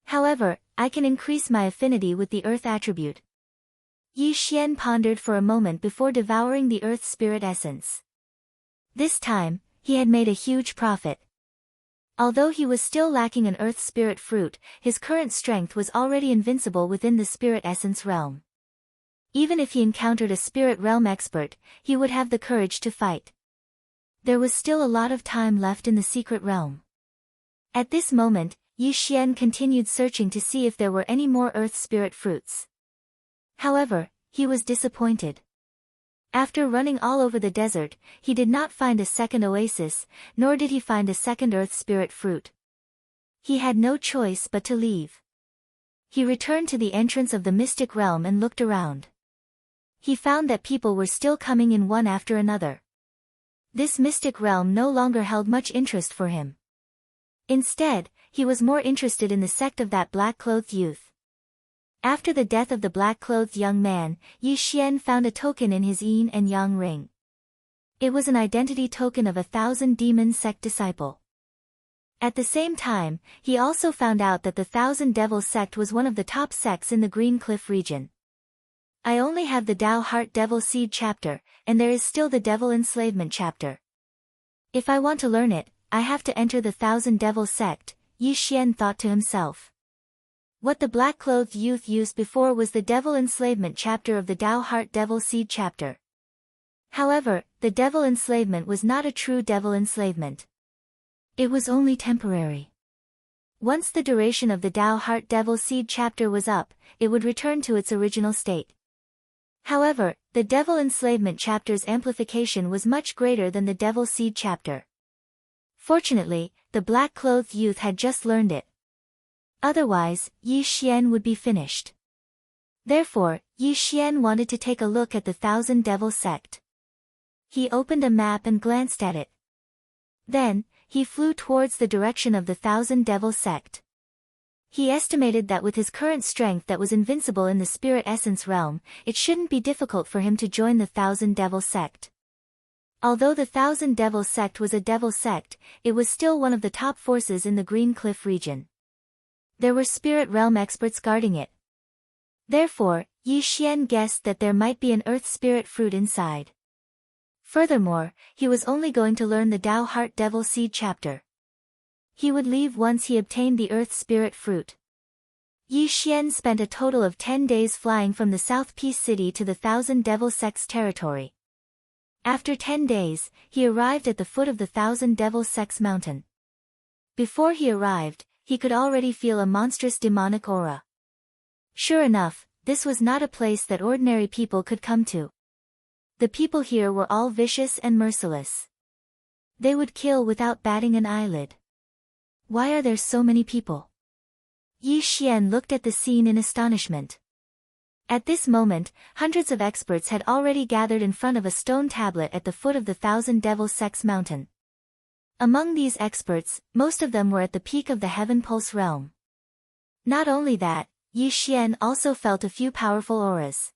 However, I can increase my affinity with the earth attribute. Yi Xian pondered for a moment before devouring the earth spirit essence. This time, he had made a huge profit. Although he was still lacking an earth spirit fruit, his current strength was already invincible within the spirit essence realm. Even if he encountered a spirit realm expert, he would have the courage to fight. There was still a lot of time left in the secret realm. At this moment, Yi Xian continued searching to see if there were any more earth spirit fruits. However, he was disappointed. After running all over the desert, he did not find a second oasis, nor did he find a second earth spirit fruit. He had no choice but to leave. He returned to the entrance of the mystic realm and looked around. He found that people were still coming in one after another. This mystic realm no longer held much interest for him. Instead, he was more interested in the sect of that black-clothed youth. After the death of the black-clothed young man, Yi Xian found a token in his yin and yang ring. It was an identity token of 1,000 demon sect disciple. At the same time, he also found out that the 1,000 Devil sect was one of the top sects in the Green Cliff region. I only have the Tao Heart Devil Seed chapter, and there is still the Devil Enslavement chapter. If I want to learn it, I have to enter the 1,000 Devil sect, Yi Xian thought to himself. What the black-clothed youth used before was the Devil Enslavement chapter of the Tao Heart Devil Seed chapter. However, the Devil Enslavement was not a true Devil Enslavement. It was only temporary. Once the duration of the Tao Heart Devil Seed chapter was up, it would return to its original state. However, the Devil Enslavement chapter's amplification was much greater than the Devil Seed chapter. Fortunately, the black-clothed youth had just learned it. Otherwise, Yi Xian would be finished. Therefore, Yi Xian wanted to take a look at the 1,000 Devil sect. He opened a map and glanced at it. Then, he flew towards the direction of the 1,000 Devil sect. He estimated that with his current strength that was invincible in the spirit essence realm, it shouldn't be difficult for him to join the 1,000 Devil sect. Although the Thousand Devil sect was a devil sect, it was still one of the top forces in the Green Cliff region. There were spirit realm experts guarding it. Therefore, Yi Xian guessed that there might be an earth spirit fruit inside. Furthermore, he was only going to learn the Tao Heart Devil Seed chapter. He would leave once he obtained the earth spirit fruit. Yi Xian spent a total of 10 days flying from the South Peace City to the Thousand Devil Sect's territory. After 10 days, he arrived at the foot of the Thousand Devil Sect's mountain. Before he arrived, he could already feel a monstrous demonic aura. Sure enough, this was not a place that ordinary people could come to. The people here were all vicious and merciless. They would kill without batting an eyelid. Why are there so many people? Yi Xian looked at the scene in astonishment. At this moment, hundreds of experts had already gathered in front of a stone tablet at the foot of the Thousand Devil Sect's mountain. Among these experts, most of them were at the peak of the Heaven Pulse realm. Not only that, Yi Xian also felt a few powerful auras.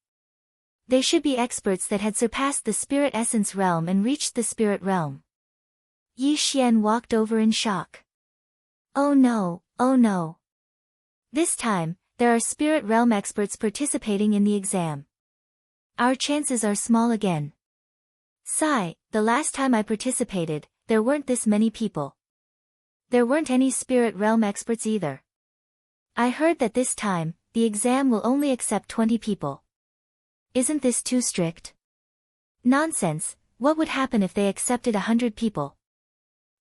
They should be experts that had surpassed the Spirit Essence realm and reached the Spirit realm. Yi Xian walked over in shock. Oh no, oh no. This time, there are Spirit realm experts participating in the exam. Our chances are small again. Sigh, the last time I participated, there weren't this many people. There weren't any Spirit realm experts either. I heard that this time, the exam will only accept 20 people. Isn't this too strict? Nonsense, what would happen if they accepted 100 people?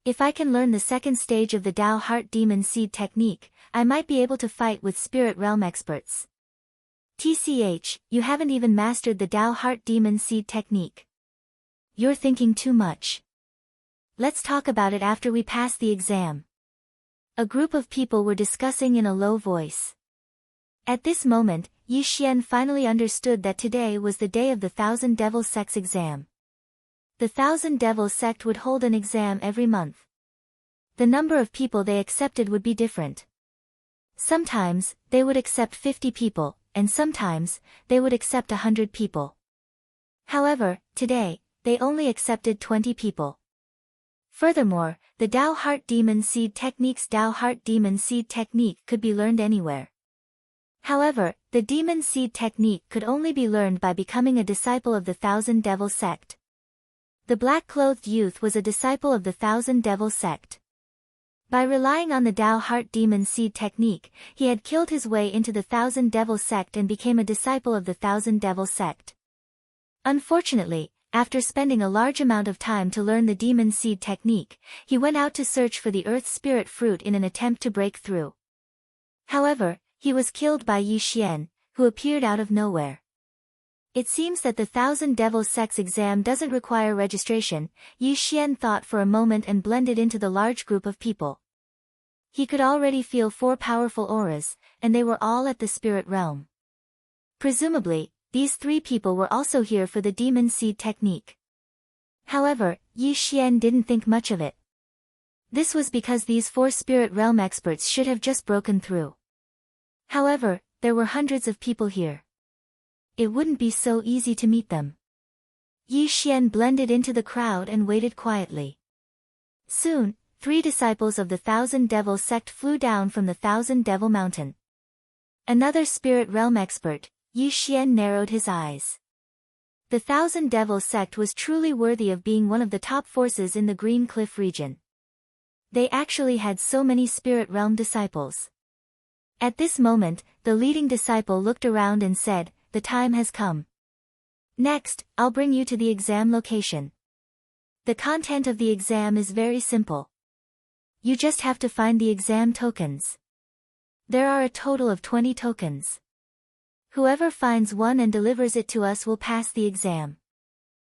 If I can learn the second stage of the Tao Heart Demon Seed technique, I might be able to fight with Spirit Realm experts. TCH, you haven't even mastered the Tao Heart Demon Seed technique. You're thinking too much. Let's talk about it after we pass the exam. A group of people were discussing in a low voice. At this moment, Yi Xian finally understood that today was the day of the Thousand Devil Sect's exam. The Thousand Devil Sect would hold an exam every month. The number of people they accepted would be different. Sometimes, they would accept 50 people, and sometimes, they would accept 100 people. However, today, they only accepted 20 people. Furthermore, the Tao Heart Demon Seed technique's Tao Heart Demon Seed technique could be learned anywhere. However, the Demon Seed technique could only be learned by becoming a disciple of the Thousand Devil Sect. The black-clothed youth was a disciple of the Thousand Devil Sect. By relying on the Tao Heart Demon Seed technique, he had killed his way into the Thousand Devil Sect and became a disciple of the Thousand Devil Sect. Unfortunately, after spending a large amount of time to learn the Demon Seed technique, he went out to search for the Earth Spirit Fruit in an attempt to break through. However, he was killed by Yi Xian, who appeared out of nowhere. It seems that the Thousand Devil Sect's exam doesn't require registration, Yi Xian thought for a moment and blended into the large group of people. He could already feel 4 powerful auras, and they were all at the spirit realm. Presumably, these 3 people were also here for the Demon Seed technique. However, Yi Xian didn't think much of it. This was because these 4 spirit realm experts should have just broken through. However, there were hundreds of people here. It wouldn't be so easy to meet them. Yi Xian blended into the crowd and waited quietly. Soon, 3 disciples of the Thousand Devil Sect flew down from the Thousand Devil Mountain. Another spirit realm expert, Yi Xian narrowed his eyes. The Thousand Devil Sect was truly worthy of being one of the top forces in the Green Cliff region. They actually had so many spirit realm disciples. At this moment, the leading disciple looked around and said, "The time has come. Next, I'll bring you to the exam location. The content of the exam is very simple. You just have to find the exam tokens. There are a total of 20 tokens. Whoever finds one and delivers it to us will pass the exam."